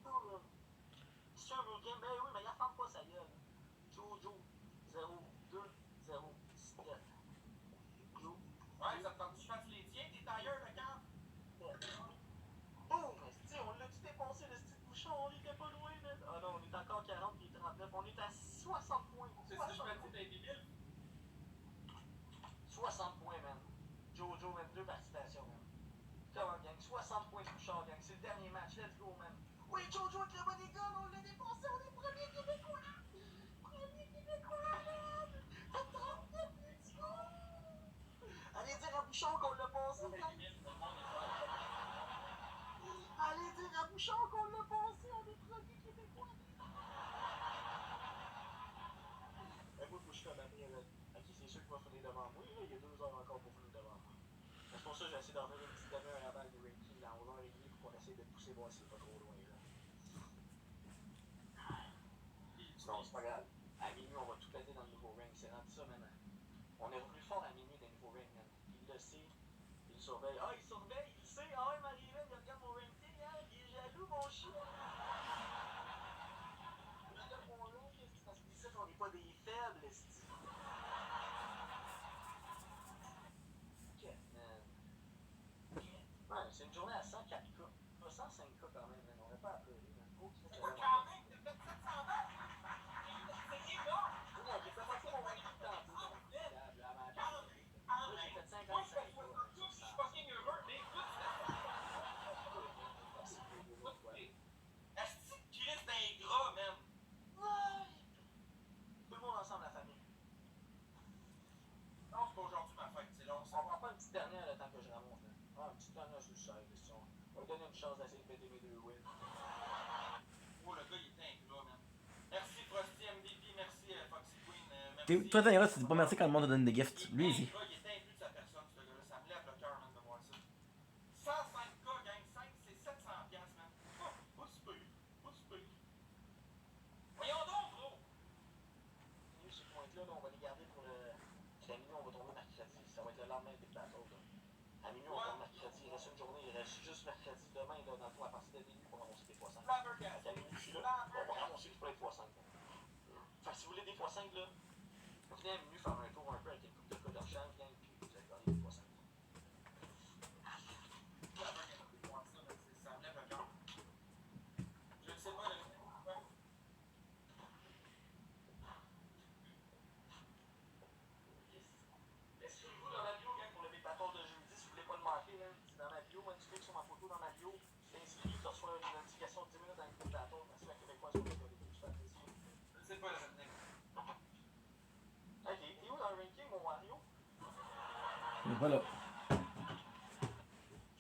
C'est un road game, ben oui, mais il ferme pas sa gueule. Jojo, 0, 2, 0, 7. Joe. Ouais, ça te tente que je fasse les tiens, tes tailleurs de camp? Boum! Esti, on l'a tout dépassé, le petit bouchon, on était pas loin, man. Ah non, on est encore 40 puis 39, on est à 60 points. C'est ça, je me dis, t'as été mille. 60 points, man. Jojo, man, 2 participations, man. Come on, gang, 60 points de Bouchard, gang. C'est le dernier match, let's go, man. Oui, Jojo avec le bodygun, on l'a dépassé, on est premier Québécois! Premier Québécois, man! T'as 39, let's go! Allez dire à Bouchard qu'on l'a passé, gang. Allez dire à Bouchard qu'on l'a passé, on est premier Québécois! Moi, je suis comme après, ok, c'est sûr qu'il va finir devant moi, là, il y a 2 heures encore pour finir devant moi. C'est pour ça que j'essaie d'en faire une petite demi-heure avant le ranking dans 11h30 pour qu'on essaie de pousser voir s'il n'est pas trop loin, là. Non, c'est pas grave. À minuit, on va tout péter dans le nouveau rank. C'est rendu ça, maintenant. On est revenu fort à minuit des nouveaux ranks, man. Il le sait. Il surveille. Ah, il surveille, il sait. Ah ouais, Marie-Hélène, il regarde mon ranking, hein. Il est jaloux, mon chien. Il regarde mon rank, c'est parce qu'il sait qu'on n'est pas des faibles, esti. Ouais, c'est une journée à 104K. Pas 105K quand même, man. On n'aurait pas à pleurer, man. Oh, c'est Quand même, t'as fait 700 balles! C'est énorme! non, j'ai commencé mon ranking tantôt. Là, j'ai fait 55. Moi, je suis pas heureux, mais écoute, un suicide, question. On va lui donner une chance d'essayer de péter mes 2 wins. Oh, le gars, il était ingrat, man. Merci Frosty MVP, merci Foxy Queen, merci. Toi, t'as tu dis pas merci quand le monde te donne des gifts. Lui, il dit. Il était imbu de sa personne, ce gars-là. Ça me lève le cœur, man, de voir ça. 105K, gang 5, c'est 700$, man. Oh, pas si peu. Pas si peu. Voyons donc, gros. Ces points-là, on va les garder pour le. À minuit, on va tomber mercredi. Ça va être le lendemain des Battle. À minuit, on tombe mercredi. Il reste une journée. Il reste juste mercredi. Demain, là, dans le fond, à partir de minuit, pour annoncer des x5. À minuit, je suis là. On va annoncer qu'il faut être x5. Fait que si vous voulez des x5, là, venez à minuit faire un tour un peu avec une coupe de couleur champ, puis vous allez gagner des x5. Ça me lève le cœur. Je ne sais pas, le. Inscrivez-vous dans la bio, gang, pour le Big Battle de jeudi. Si vous voulez pas le manquer, là, c'est dans ma bio. Moi, tu cliques sur ma photo dans ma bio. Tu t'inscris, tu reçois une notification de 10 minutes dans le Big Battle. Merci la Québécoise pour le Québec. Je fais plaisir. Je ne sais pas, le redneck. Hey, t'es où dans le ranking, mon Wario? Voilà.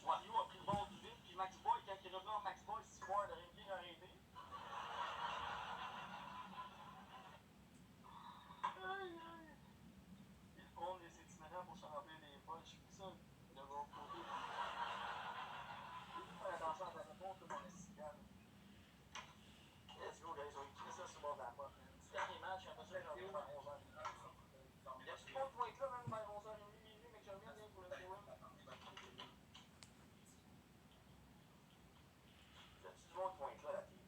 Wario a pris le bord du vide, puis Max Boy, quand il est revenu en Max Boy, 6 mois, le ranking a arrêté. Aïe, aïe. Ils prennent des itinérants pour se remplir des poches, puis ça, de l'autre côté. Fais attention à ta réponse, tout le monde est si calme. Let's go, guys, on va écrire ça sur le bord de la porte. Petit dernier match, j'ai l'impression que j'en vais faire 11h30. Il y a tout le monde qui va être là, même vers 11h30, minuit, mais que je revienne bien pour le théorème. Y a-tu du monde qui va être là, la fille?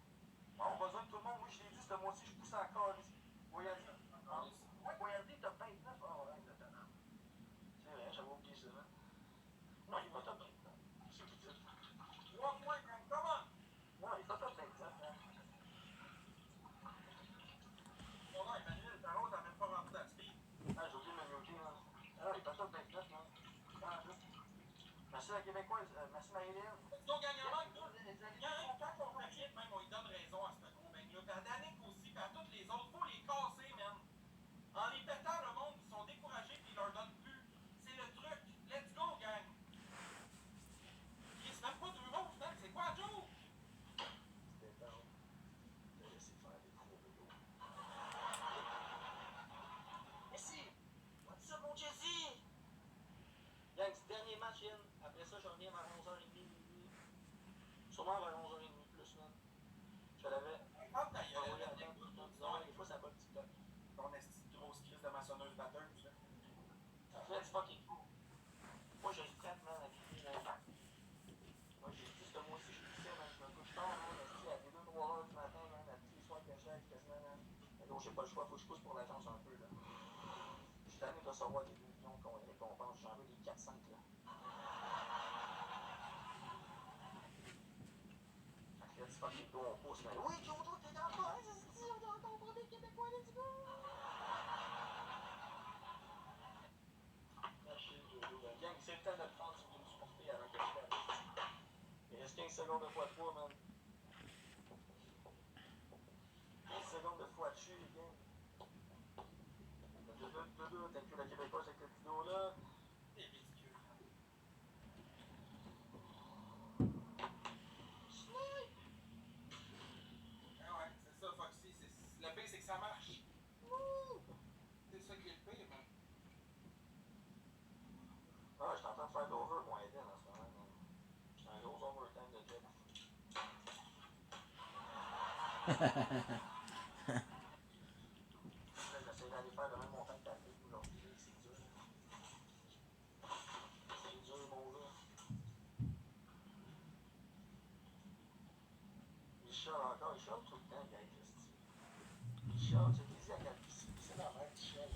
On a besoin de tout le monde. Moi, je l'ai dit, ce mois-ci, je poussais encore. Voyez-y. Ouais, voyez-y, top 29. Ah, ouais, le talent. C'est vrai, j'avais oublié ça. Non, il est pas top 29. C'est qui dit? 3 points, come on! Non, il est pas top 29. Mon nom, Emmanuel Tarot, t'as même pas rentré dans le speed. Ah, j'ai oublié de me muter, là. Ah, il est pas top 29, non. Ah, juste. Merci la Québécoise. Merci Marie-Hélène. Donc, gagnant, quand on arrive, même, on lui donne raison à ce gros bang-là. Puis à Danick aussi, puis à tous les autres, faut les casser, man. En les pétant, le monde, ils sont découragés, puis ils leur donnent plus. C'est le truc. Let's go, gang. C'est même pas 2 rouges, man. C'est quoi, Joe? C'était temps de laisser faire des gros vélos. Merci. What's up, mon Jesse? Gang, c'est le dernier match, Yann. Après ça, je reviens vers 11h30, minuit. Sûrement vers 11h30 plus, man. Je l'avais. Quand t'as eu envoyé à temps, non, des fois, ça va le TikTok. ton esti de grosse crise de maçonneuse batteuse, là. Let's fucking go. Moi, j'ai une traite, man, à crier, là. Moi, j'ai dit, ce mois-ci, je suis poussé, man. Je me couche tard, man. Esti, à 2-3 heures du matin, man. À tous les soirs que j'ai, quasiment, man. Mais donc, j'ai pas le choix. Faut que je pousse pour l'agence un peu, là. Je suis tanné de recevoir des 2 millions qu'on récompense. J'en veux des 4-5, là. Let's fucking go, on pousse, man. Oui, Jojo, t'es dans le bas, c'est on doit encore pour des Québécois, let's go! Lâchez Jojo, ben, gang, c'est le temps de le prendre si vous voulez me supporter avant que je fasse. Il reste 15 secondes de x3, man. 15 secondes de fois dessus, les gang. Thank you la Québécoise avec cette vidéo-là. C'est ridicule, man. Ah ouais, c'est ça, Foxy. Le pire, c'est que ça marche. C'est ça qui est le pire, man. Ah, je suis en train de faire de l'over pour Eden en ce moment, man. C'est un gros overtime de job. J'essaie d'aller faire le même montant que ta fille aujourd'hui. C'est dur. C'est dur, mon gars. Il chiale encore. Il chiale tout le temps, gars. Il chiale. Tu dis à quel c'est la merde, il chiale.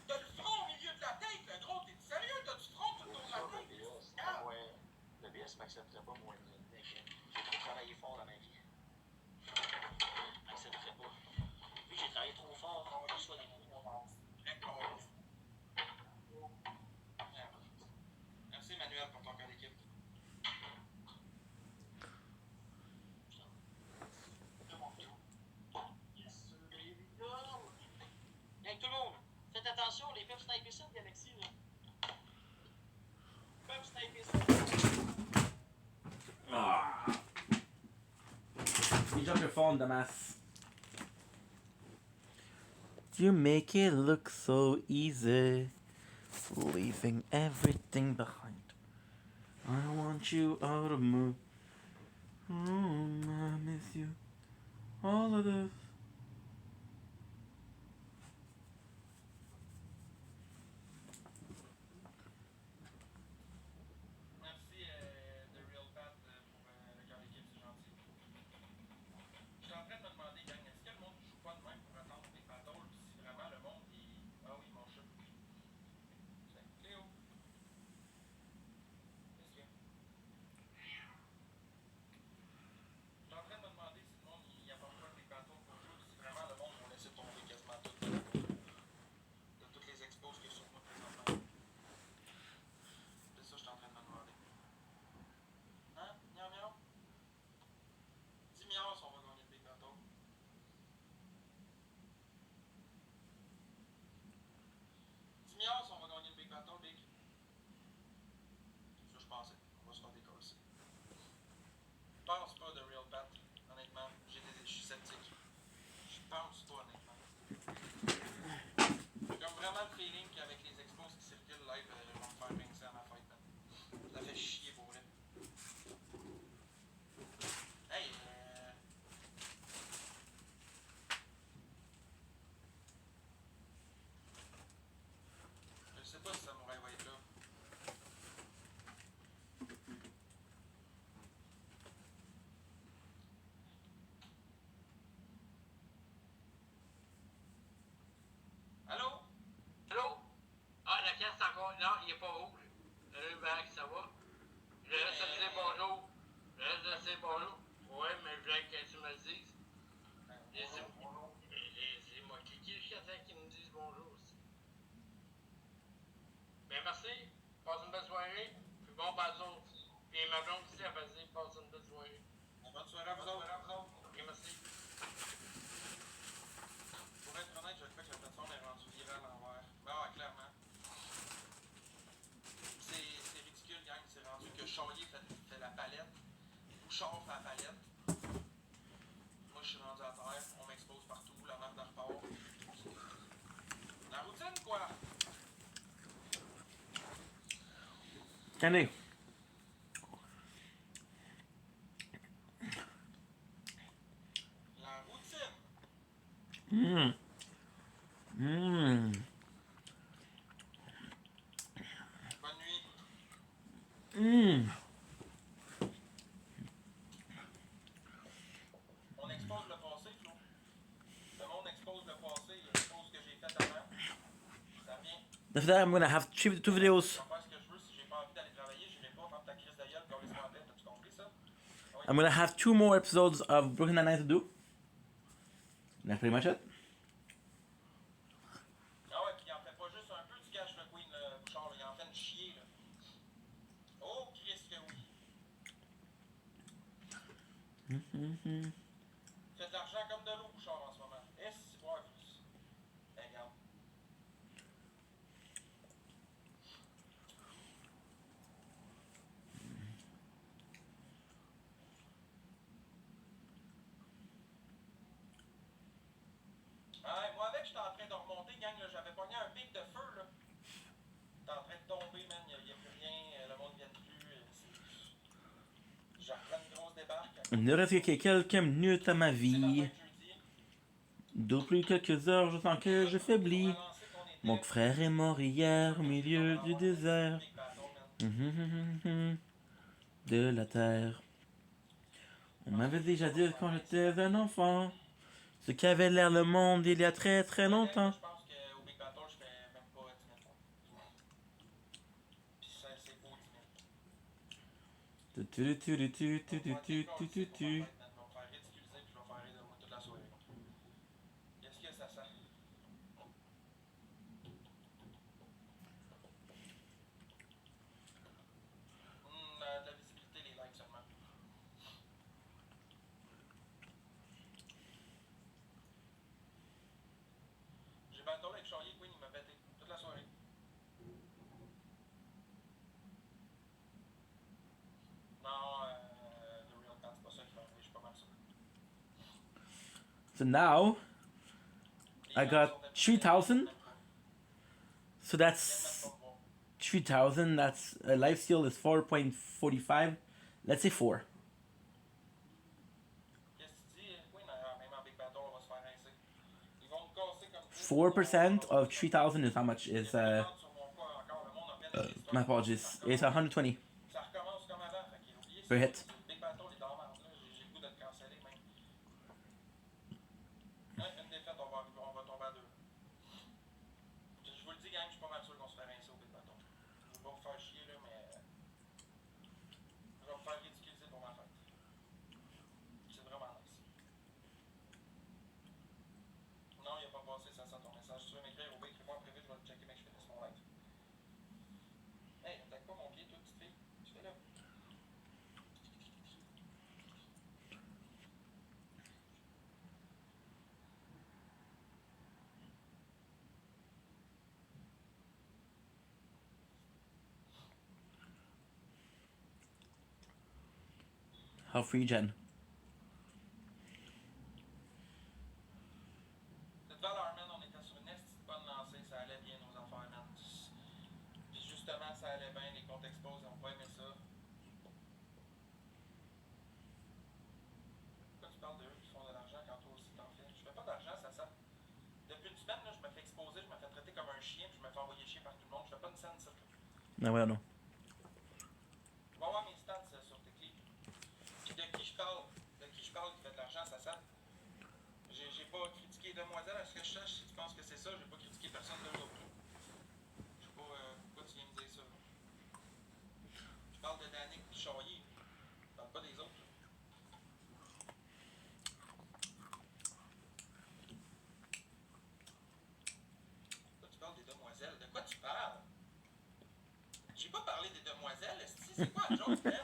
T'as du front au milieu de la tête, le gros. T'es sérieux? T'as du front tout autour de la tête? Ah ouais. Le BS m'accepterait pas, moi. J'ai trop travaillé fort dans ma vie. M'accepterait pas. Vu que j'ai travaillé trop fort, je reçois des coups. Merci, Emmanuel, pour ton cœur d'équipe. Yes, sir, baby. Hey, tout le monde, faites attention, les peps sniper ça, Galaxy. microphone, Damas. You make it look so easy, leaving everything behind. I want you out of mood. I miss you. All of this. Merci, The Real Pat, pour le cœur d'équipe, c'est gentil. Je suis en train de me demander, gang, est-ce que le monde ne joue pas de même pour attendre des battles si vraiment le monde est. Ah oui, mon chat. C'est Cléo. Qu'est-ce qu'il y a? Je suis en train de me demander si le monde y apporte pas des battles pour jouer, si vraiment le monde va laisser tomber quasiment tout de toutes les expos qu'il y a sur moi présentement. C'est ça que je suis en train de me demander. Hein? Miaou miaou? 10 milliards si on va gagner le Big Battle. 10 milliards si on va gagner le Big Battle, Big. C'est ça que je pensais. On va se faire décoller. Je pense pas de Real Pat, honnêtement. Je suis sceptique. Je pense pas, honnêtement. J'ai comme vraiment le feeling qu'avec les expos qui circulent live, ils vont me faire rincer à ma fête, man. Ça fait chier pour vrai. Hey, je sais pas si Samouraï va être là. Allô? Allô? Ah, la caisse est encore. Non, il est pas rouge. Salut, Max, ça va? Je reste à te dire bonjour. Je reste à te dire bonjour. Ouais, mais je voulais que tu me le dises. Laissez-moi cliquer jusqu'à temps qu'ils me disent bonjour aussi. Ben merci. Passe une belle soirée. Puis bon, pas autres. Puis ma blonde aussi, elle va dire passe une belle soirée. Bonne soirée à vous autres. Ok, merci. Pour être honnête, je crois que la plateforme est rendue virale à l'envers. Ben ouais, clairement. C'est ridicule, gang. C'est rendu que Charlier fait la palette. Bouchard fait la palette. Moi, je suis rendu à terre. On m'expose partout. La marque de repart. La routine, quoi. Attendez. La routine. Bonne nuit. On expose le passé, Flo. Le monde expose le passé, il expose ce que j'ai fait avant. Ça vient. After that, I'm gonna have two videos. Je vais faire ce que je veux. Si j'ai pas envie d'aller travailler, je vais pas faire ta crise de gueule quand laisse-moi en paix. T'as-tu compris ça? Ah oui. I'm gonna have 2 more episodes of Brooklyn Nine-Nine to do. That's pretty much it. Ah ouais, puis il en fait pas juste un peu du cash, le Queen, le Bouchard, là. Il en fait une chier, là. Oh, Christ que oui. Fait de l'argent comme de l'eau, Bouchard, en ce moment. Est-ce que c'est voir plus? Ben, regarde. Ouais, moi avec, j'étais en train de remonter, gang, là. J'avais pogné un pic de feu, là. T'es en train de tomber, man. Y a plus rien. Le monde vient plus. Je reprends une grosse débarque. Il ne reste que quelques minutes à ma vie. Depuis quelques heures, je sens que je faiblis. Mon frère est mort hier au milieu du désert. De la terre. On m'avait déjà dit quand j'étais un enfant ce qu'avait l'air le monde il y a très très longtemps. Je pense qu'au Big Battle, je fais même pas 10 000 points. Puis c'est beau 10 000. Tu. Je vais me faire ridiculiser puis je vais faire rire de moi toute la soirée. Qu'est-ce que ça sent? De la visibilité, les likes seulement. J'ai battu avec Charlier, Queen, il m'a pété toute la soirée. Non, The Real Pat, c'est pas ça qui va arriver, je suis pas mal sûr. So now I got 3,000. So that's 3,000. That's life steal is 4.45. Let's say 4. Qu'est-ce que tu dis? Oui, mais même en Big Battle, on va se faire rincer. Ils vont me casser comme 4% of 3,000 is how much? Is my apologies. It's 120 Ça recommence comme avant. Fait qu'il oublie per hit. Big Battle est dans la merde, là. J'ai le goût de le canceller même. Ouais, une défaite, on va tomber à 2. Je vous le dis, gang, je suis pas mal sûr qu'on se fait rincer au Big Battle. Je vais pas vous faire chier, là, mais. Je vais me faire ridiculiser pour ma fête. C'est vraiment nice. Non, il a pas passé ça ton message. Si tu veux m'écrire au B, écris-moi en privé, je vais le checker, mais je finisse mon live. Hey, attaque pas mon pied, toi, petite fille. Tu fais là. How free gen? Cette valeur, man, on était sur une petite bonne lancée, ça allait bien nos affaires, man. Puis justement, ça allait bien, les comptes exposés, on pas aimé ça. Pourquoi tu parles d'eux qui font de l'argent quand toi aussi t'en fais? Je fais pas d'argent, ça. Depuis une semaine, là, je me fais exposer, je me fais traiter comme un chien, puis je me fais envoyer chier par tout le monde. Je fais pas une scène, ça. No, well, no. Va voir mes stats sur tes clips. Puis de qui je parle qui fait de l'argent, ça. J'ai pas critiqué Demoiselle, à ce que je sache, si tu penses que c'est ça, j'ai pas critiqué personne de l'autre. Je sais pas pourquoi tu viens me dire ça. Je parle de Danick Pichaillé, je parle pas des autres. Pourquoi tu parles des demoiselles? De quoi tu parles? J'ai pas parlé des demoiselles, esti, c'est quoi la joke, Ben?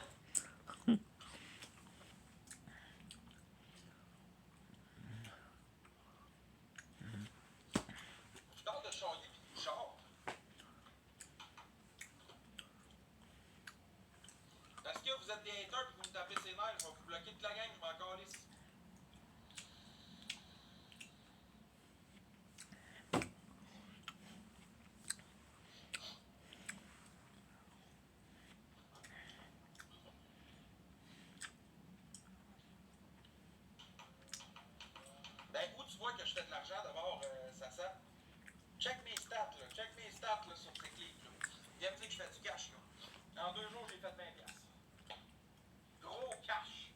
Je parle de Chaillé pis de Bouchard. Parce que vous êtes des haters pis vous me tapez ses nerfs, je vais vous bloquer toute la gang, je m'en calisse. Ben, où tu vois que je fais de l'argent d'abord, ça. Check mes stats, là, sur tes clips, là. Viens me dire que je fais du cash, là. En 2 jours, j'ai fait 20$. Gros cash.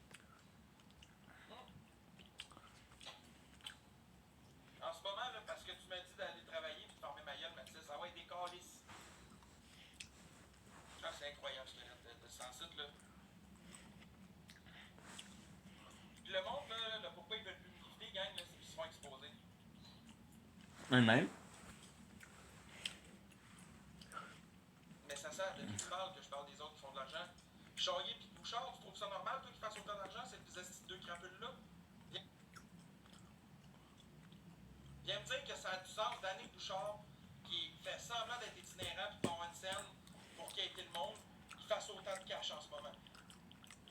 En ce moment, là, parce que tu m'as dit d'aller travailler et de fermer ma gueule, Mathis, ça va être des calices. Ah, c'est incroyable ce qu'il y a de ce site, là. Puis le monde, là, pourquoi ils veulent plus me quitter, gang, là, c'est qu'ils se font exposer. Même. Mais ça sert de qui tu parles que je parle des autres qui font de l'argent. Chaillé pis Bouchard, tu trouves ça normal, toi, qu'ils fassent autant d'argent, ces deux crapules-là? Viens me dire que ça a du sens d'Annick Bouchard, qui fait semblant d'être itinérant pis de avoir une scène pour quitter le monde, qui fasse autant de cash en ce moment.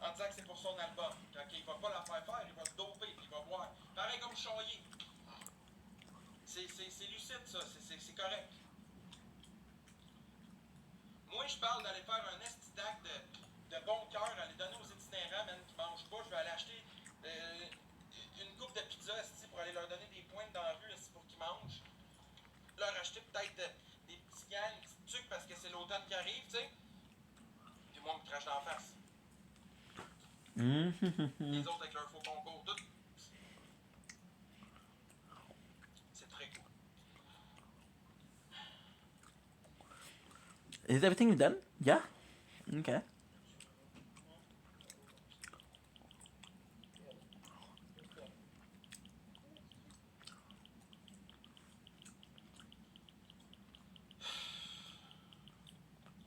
En disant que c'est pour son album. Quand il va pas la faire, il va se doper pis il va boire. Pareil comme Chaillé. C'est lucide, ça. C'est correct. Moi, je parle d'aller faire un estidac de bon cœur, aller donner aux itinérants, même qui mangent pas. Je vais aller acheter une coupe de pizza esti, pour aller leur donner des pointes dans la rue esti, pour qu'ils mangent. Leur acheter peut-être des petits gants, des petits trucs parce que c'est l'automne qui arrive, tu sais. Puis moi, on me crache d'en face. Les autres avec leur faux concours, tout. C'est très cool. Is everything done? Yeah? Okay.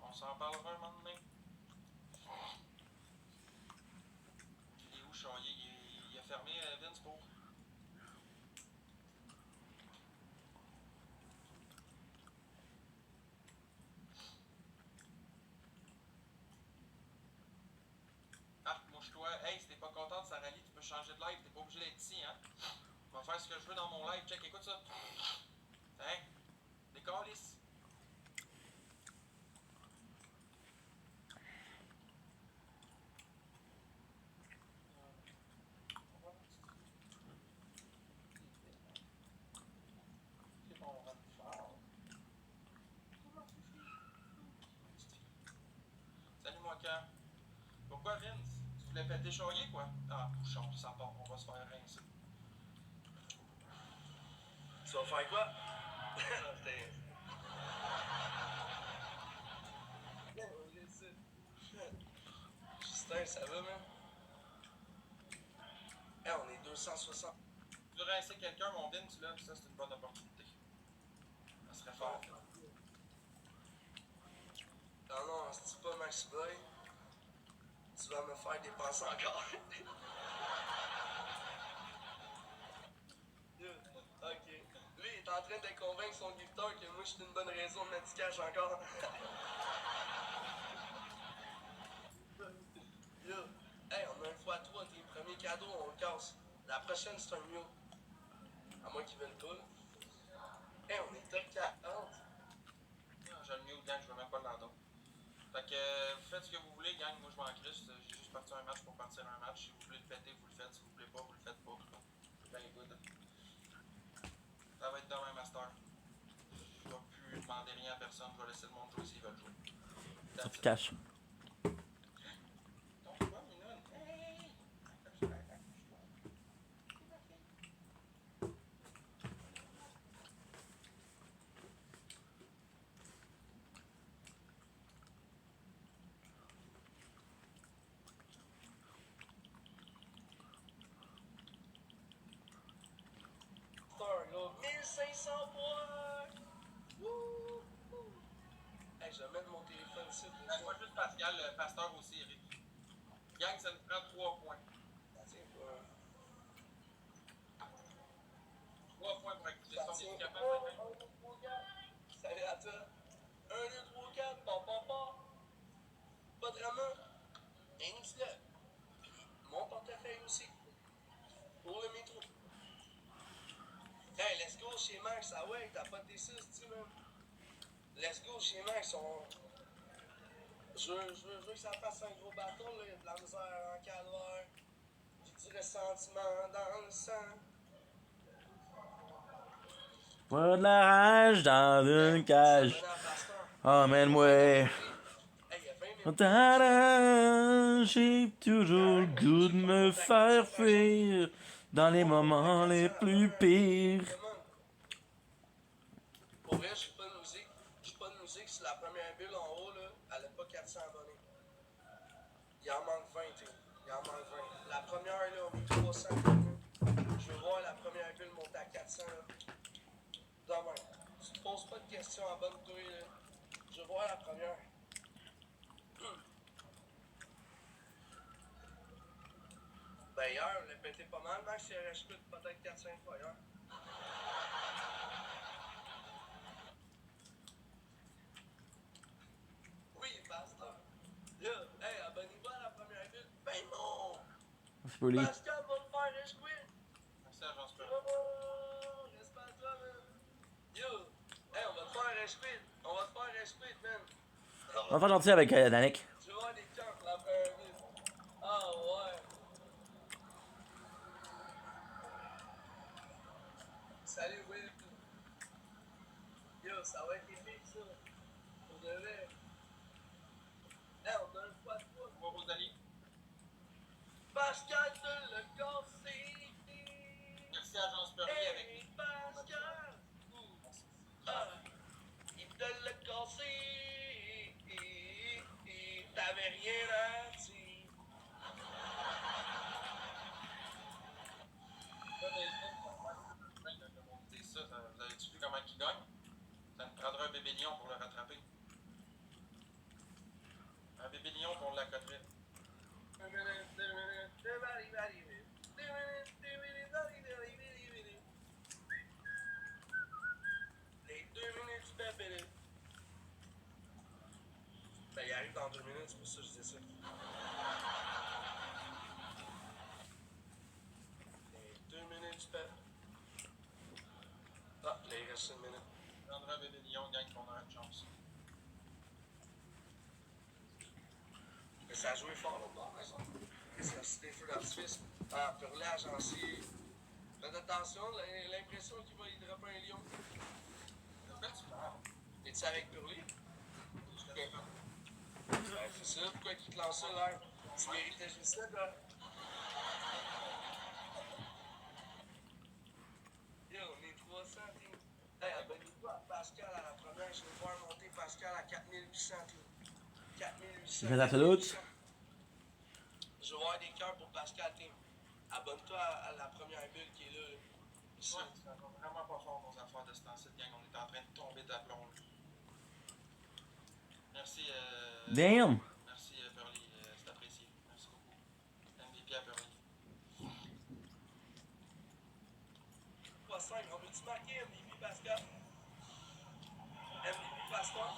On s'en parlera un moment donné. Il est où, Chaillé? Il a fermé Vince pour. Ah, mouche-toi. Hey, si t'es pas content de sa rallye, tu peux changer de live. T'es pas obligé d'être ici, hein? vais faire ce que je veux dans mon live. Check, écoute ça. Hein? Des calices. Salut, moi, Cam. Pourquoi, Vince? Tu voulais péter choyer, quoi? Ah, bouchon, ça part. On va se faire rincer. Tu vas faire quoi? C'était... Justin, ça va, man? Hey, on est 260. Tu veux rincer quelqu'un, mon Vince, là? Ça, c'est une bonne opportunité. Ça serait fort. Non, non, c'est pas Maxi Boy. Tu vas me faire dépenser encore. Ok. Lui, il est en train de convaincre son gifteur que moi, je suis une bonne raison de mettre du cash encore. Yo, hey, on a un x3, tes premiers cadeaux, on le casse. La prochaine, c'est un mule. À moins qu'ils veulent pas, là. Hey, on est top 40. J'ai le mute, gang, je veux même pas l'entendre. Fait que vous faites ce que vous voulez, gang. Moi, je m'en crisse. J'ai juste parti un match pour partir un match. Si vous voulez le péter, vous le faites. Si vous voulez pas, vous le faites pas. Ben, écoute. Ça va être demain, Master. Je vais plus demander rien à personne. Je vais laisser le monde jouer s'ils veulent jouer. Ça te cache. Donc, quoi, Minon? Hey! Gros, 1500 points! Wouh! Hey, je vais mettre mon téléphone ici. Moi, juste Pascal, le pasteur aussi, Eric. Gang, ça nous prend 3 points. Ça tient pas. 3 points pour activer Ça son tient handicap. pas. 1, 2, 3, 4. Salut à toi. 1, 2, 3, 4. Papa. Pas de ramen. Initial. Mon portefeuille aussi. Pour le métro. Hey, let's go chez Max. Ah ouais, t'as pas de D6, tu même. Let's go chez Max. Je veux que ça fasse un gros bateau, là. Il y a de la misère en calvaire. J'ai du ressentiment dans le sang. Pas de la rage dans une cage. Emmène-moi. J'ai toujours le goût de me faire fuir dans les moments les plus pires. Pour vrai, je suis pas de musique. Je suis pas de musique. C'est la première bulle en haut, là. Elle a pas 400 abonnés. Il en manque 20, tu sais. Il en manque 20. La première, là, on est 300 abonnés. Je veux voir la première bulle monter à 400, là. Demain. Tu te poses pas de questions, abonne-toi, là. Je veux voir la première. Ben, hier, on l'a pété pas mal, Max. Il reste peut-être 4-5 fois hier. Oui, Pasteur. Là, hey, abonnez-vous à la première bulle. Ben non! C'est pour lui. Pascal va me faire un squid. Merci à Jean Spur. Oh, respect à toi, man. Yo, hey, on va te faire un squid. On va te faire un squid, man. On va faire gentil avec Danick. Tu vas voir des camps la première bulle. Ah ouais. Salut, Will. Yo, ça va être épique, ça. Pour de vrai. Hey, on a un fois de fois. Moi, Rosalie. Pascal te le cassé. Merci à Jean Spur avec Hey, Pascal. Ah, il te l'a cassé. T'avais rien à dire. Ça, vous avez-tu vu comment il gagne? Ça nous prendra un bébé lion pour le rattraper. Un bébé lion pour l'accoterait. Les 2 minutes du bébé. Ben, il arrive dans 2 minutes, c'est pour ça que je dis ça. Les 2 minutes du bébé. reste une minute. André Bébélion gagne qu'on aura une chance. Mais ça a joué fort l'autre bord, par exemple. Ça a des feux d'artifice. Ah, Purley agencier. Faites attention, l'impression qu'il va y dropper un lion. De quoi tu parles? Es-tu avec Purley? Ouais, c'est ça, pourquoi il te lance ça là? Tu méritais juste ça, là. Yo, on est 300, t'es. Hey, abonnez-vous à Pascal à la première, je vais voir monter Pascal à 4800, t'es. 4800. Fais absolute. Je vais voir des cœurs pour Pascal, t'es. Abonne-toi à la première bulle qui est là. Ici. Ouais, ça va vraiment pas fort nos affaires de ce temps-ci, gang. On est en train de tomber d'aplomb. Merci, Damn! Merci, Pearly. C'est apprécié. Merci beaucoup. MVP à Pearly. 3-5, on peut-tu marquer MVP Pascal? MVP Pascal?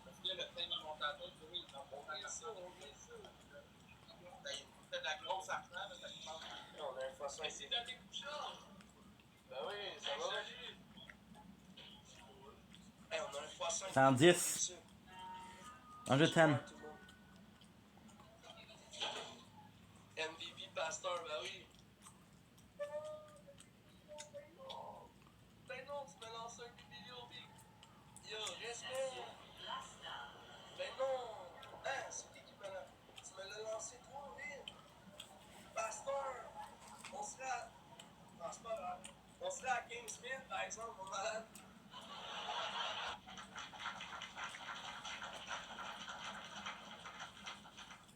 Parce que le thème montateur, tu vois, il est en bon temps. Il fait de la grosse argent, là, ça se passe. On a un fois 5. C'est dans des couchards. Ben oui, ça va. Hey, on a un fois 5. 110. 110. MVP Pasteur, ben oui. Ben non, tu me lances un vidéo, big. Yo, respect. Ben non. Hein, c'est qui me l'a... Tu me l'as lancé trop vite. Pasteur, on sera... Non, c'est pas grave. On sera à 15 000, par exemple, mon malade.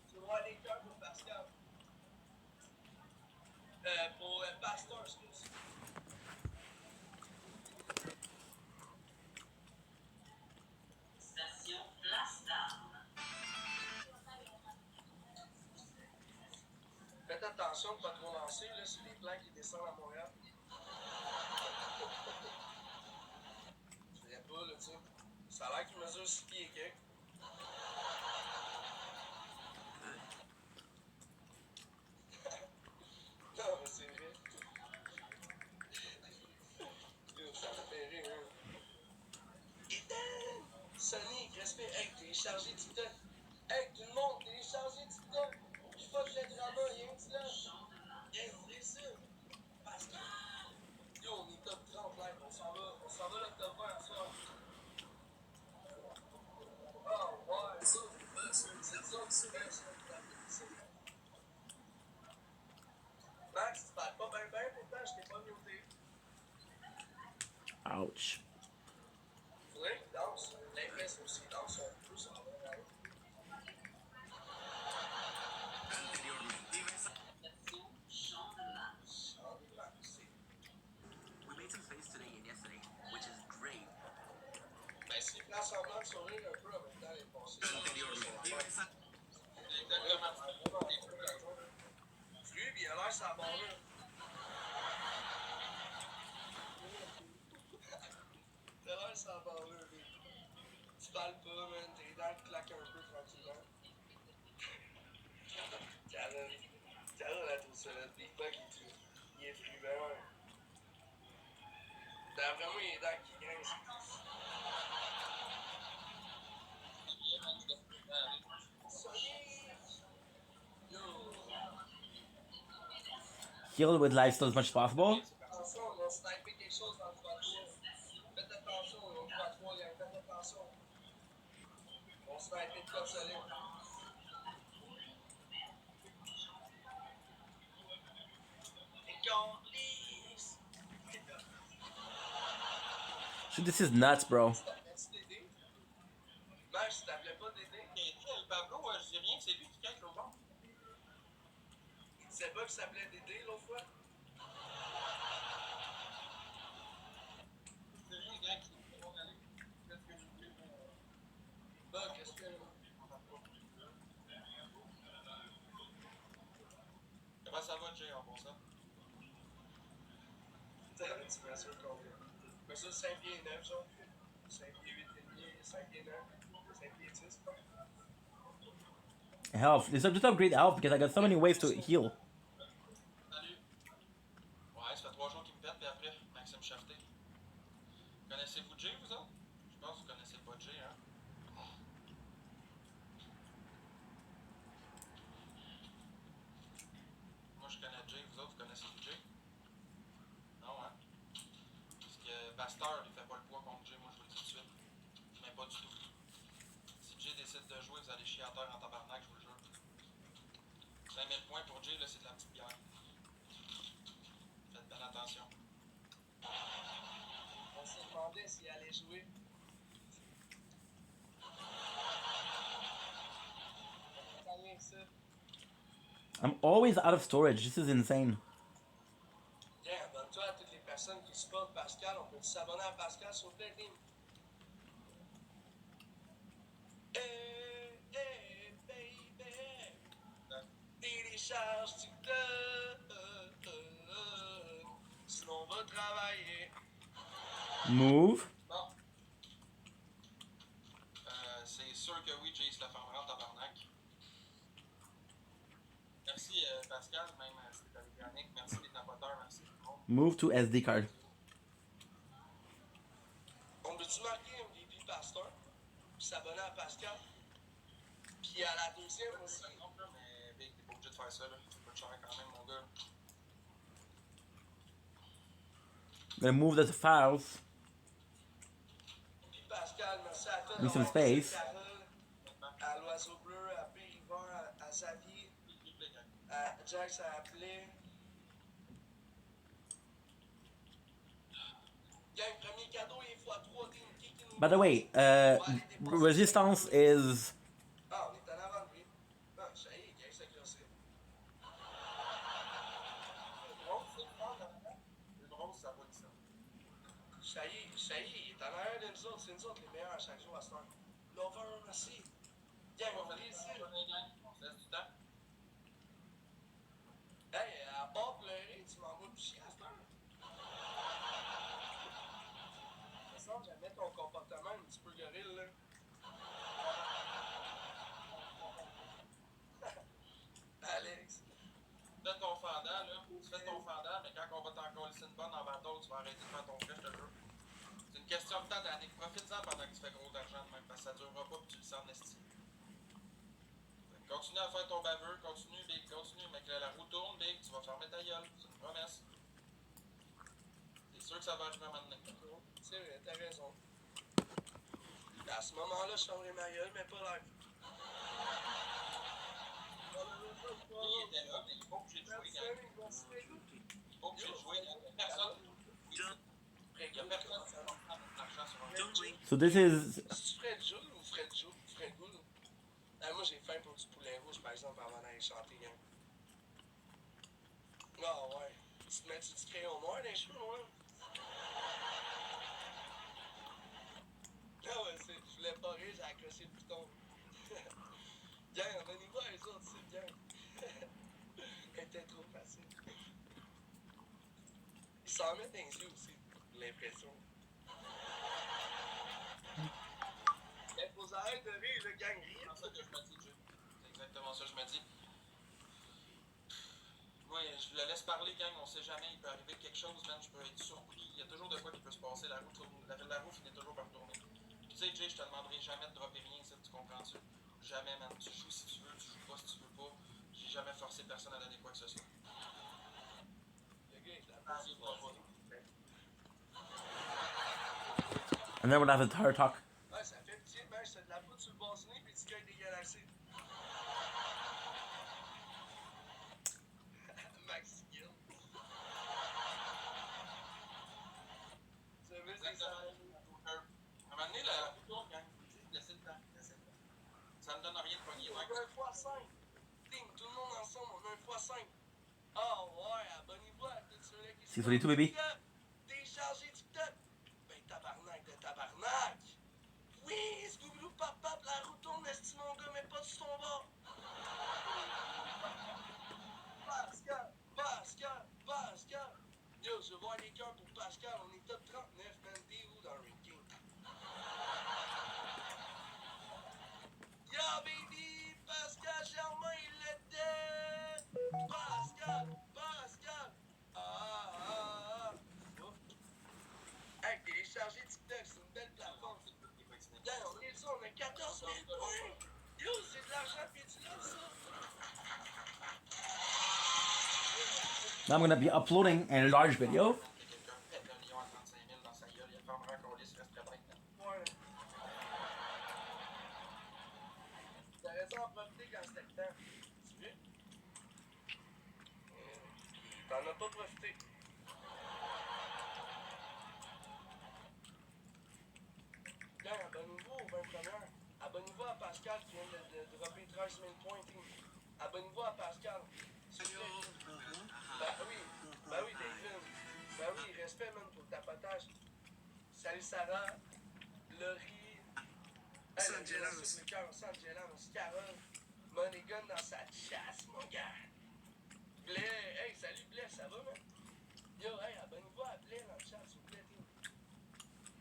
Tu vois les cœurs pour Pascal. Pour Pasteur, excuse. Station Plastar. Faites attention de ne pas trop lancer, là, c'est les plans qui descendent à Montréal. Je dirais pas, là, tu sais. Ça a l'air qu'il mesure 6 pieds et quelques. Non, mais c'est vrai. Yo, ça me fait rire, hein. Ethan! Sonic, respect. Hey, téléchargez TikTok. Hey, tout le monde, téléchargez TikTok. Puis fuck le drama, y'a un petit là. Hey, on est ça. Parce que... Yo, on est top 30 live. On s'en va le top 20 ça. Oh, ouais, ça, c'est ça, Max, tu parles pas bien, pourtant, je t'ai pas muté. Ouch. Faudrait qu'il danse. L'impression aussi, il danse un peu, ça va. We made some face today and yesterday, which is great. Ben, s'il fait semblant de sourire un peu en même temps, les pensées. Lui, il a l'air sa barre là. T'as l'air sa barre là, lui. Tu parles pas, man. Tes dents claquent un peu tranquillement. Carole a tout ça, là. Big Buck, il est fluent. T'as vraiment les dents qui grincent. Kill with lifestyle as much as possible. Attention, on va sniper quelque chose dans le 3-3. Faites attention, au 3-3, faites attention. On sniper de quoi solide. Dude, this is nuts, bro. Match, tu t'appelais pas Dédé? Le Pablo, je dis rien, c'est lui qui cache au bord. Il disait pas qu'il s'appelait Dédé l'autre fois? C'est rien, gars, qui vont aller. Qu'est-ce que j'ai oublié? Bah, qu'est-ce que... Comment ça va, Jay, en bon ça? T'as un petit peu sûr qu'on veut. Mais ça, 5 pieds 9, genre. 5 pieds 8 et demi, 5 pieds 9, 5 pieds 10, quoi. Health. Just upgrade health because I got so many ways to heal. Salut. Ouais, ça fait 3 jours qu'il me pète, puis après, Maxime Shafté. Connaissez-vous Jay, vous autres? Je pense que vous connaissez pas Jay, hein? Moi, je connais Jay, vous autres, vous connaissez Jay? Non, hein? Parce que Bastard, il fait pas le poids contre Jay, moi, je vous le dis tout de suite. Mais pas du tout. Si Jay décide de jouer, vous allez chier à terre en tabarnak, je vous le jure. 5000 points pour Jay, là, c'est de la petite bière. Faites bien attention. On s'est demandé s'il allait jouer. T'as rien que ça. I'm always out of storage. This is insane. Tiens, abonne-toi à toutes les personnes qui supportent Pascal. On peut s'abonner à Pascal sur Playteam. Hey, hey, baby. Télécharge TikTok. Sinon, on va travailler. Move. Bon. C'est sûr que oui, Jay se la fermera en tabarnak. Merci Pascal, même c'était avec Yannick. Merci les tapoteurs, merci tout le monde. Move to SD card. On peut-tu marquer MVP Pasteur? Puis s'abonner à Pascal? Puis à la deuxième aussi. Non, là, mais Big, t'es pas obligé de faire ça, là. Tu peux te charrer quand même, mon gars. Gonna move the files. Puis Pascal, merci à toi. Need some space. À l'Oiseau Bleu, à Périvard, à Xavier, à Jax, à Appelé. Gang, premier cadeau, il faut à 3 teams. Qui nous... By the way, resistance is. Ah, on est en avant de lui. Non, ça y est, gang, c'est grossé. Une rose, ça va ça. Ça y est, il est en arrière de nous autres. C'est nous autres les meilleurs à chaque jour à cette heure. Lover, merci. Gang, on va laisser. On se laisse du temps. Hey, à part pleurer, tu m'envoies du chien à cette heure. Ça semble jamais ton comportement un petit peu gorille, là. Alex. Fais ton fendant, là. Tu fais ton fendant, mais quand on va t'en coller une bonne en bateau, tu vas arrêter de faire ton frais, je te jure. C'est une question de temps d'année. Profite-en pendant que tu fais gros d'argent de même, parce que ça durera pas et tu le sens en estime. Continue à faire ton baveux, continue, Big, continue, mais que la roue tourne, Big, tu vas fermer ta gueule. C'est une promesse. C'est sûr que ça va arriver à un moment donné. C'est vrai, t'as raison. À ce moment-là, je fermerai ma gueule, mais pas live. Il était là, mais il n'est pas obligé de jouer, gang. Il n'est pas obligé de jouer, il n'y a personne. Il y a personne qui va prendre de l'argent sur un jeu. So this is. C'est-tu Fred Joule ou Fred Joule? Fred Goule? Moi, j'ai faim pour du poulet rouge, par exemple, avant d'aller chanter, gang. Ah ouais. Tu te mets-tu du crayon noir dans les cheveux, moi? Ah ouais, je voulais pas rire, j'ai accroché le bouton. Gang, donnez-vous à eux autres, c'est gang. Elle était trop facile. Ils s'en mettent dans les yeux aussi, l'impression. Mais faut arrêter de rire, le gang rire. C'est ça que je me dis, Jay. C'est exactement ça que je me dis. Moi, je le laisse parler, gang, on sait jamais, il peut arriver quelque chose, man, je peux être surpris. Il y a toujours de quoi qui peut se passer, la roue finit toujours par tourner. Tu sais, Jay, je te demanderai jamais de dropper rien, ça, tu comprends-tu? Jamais, man. Tu joues si tu veux, tu joues pas si tu veux pas. J'ai jamais forcé personne à donner quoi que ce soit. Le gars, il a pas And then we'll have a her talk. ouais, ça fait pitié, ben, c'est de la poudre sur le bâtonnet pis tu gagnes des galaxies. Max Gill. Tu veux c'est ça? À un moment donné, la roue tourne, gang. Laissez le temps, laissez le temps. Ça me donne rien de pogner, On ouais. a un x5. Ding, tout le monde ensemble, on a un x5. Oh ouais, abonnez-vous à tous ceux-là qui C'est sur les tout, baby. Téléchargez TikTok. Ben tabarnak de tabarnak. Oui, Scooby-Doo, papa, la roue tourne, est-ce mon gars, mais pas sur ton bord. Pascal. Yo, je veux voir les cœurs pour Pascal, on est top 39, man. T'es où dans le ranking? Yo, baby, Pascal, j'ai télécharger TikTok, c'est une belle plateforme. Là, on est dessus, on a 14 000 points. Yo, c'est de l'argent pis tu love ça. Now I'm gonna be uploading a large video. T'aurais dû en profiter quand c'était le temps. Tu veux? T'en as pas profité. Gars, abonnez-vous au 21. Abonnez-vous à Pascal qui vient de dropper 13 000 points. Abonnez-vous à Pascal. Ben oui, David. Ben oui, respect même pour le tapotage. Salut Sarah, Laurie, Sanjela, merci Carole, Moneygun dans sa chasse, mon gars. Blais, hey, salut Blais, ça va, man? Yo, hey, abonnez-vous à Blais dans le chat, s'il vous plaît,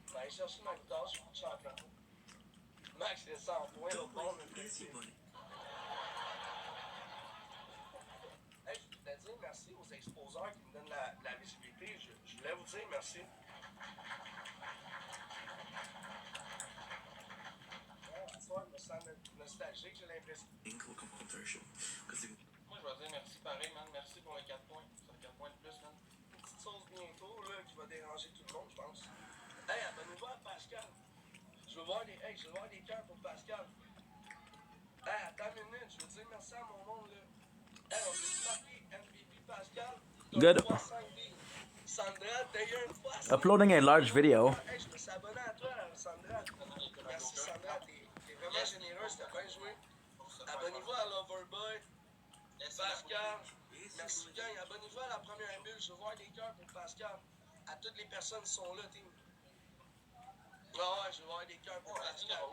on va aller chercher ma guitare, je suis champion. Max, il est 100 points, l'autre bord, mais hey, je voulais dire merci aux exposeurs qui me donnent la visibilité. Je voulais vous dire merci. Je me sens nostalgique, j'ai l'impression. Moi, je vais dire merci pareil, man. Merci pour les 4 points. C'est 4 points de plus, man. Une petite sauce bientôt là, qui va déranger tout le monde, je pense. Hey, abonnez-vous à Pascal. Je veux voir des cœurs pour Pascal. Hey, attends une minute, je veux dire merci à mon monde là. Hey, on peut marquer MVP Pascal. Good. Sandra, t'as eu une fois. Uploading a large video. Hey, je me suis abonné à toi, Sandra. Merci Sandra, t'es vraiment généreuse, t'as bien joué. Abonnez-vous à Loverboy, Pascal. Merci gang, abonnez-vous à la première bulle, je veux voir des cœurs pour Pascal. À toutes les personnes qui sont là, team. Ouais, je veux voir des cœurs pour Pascal.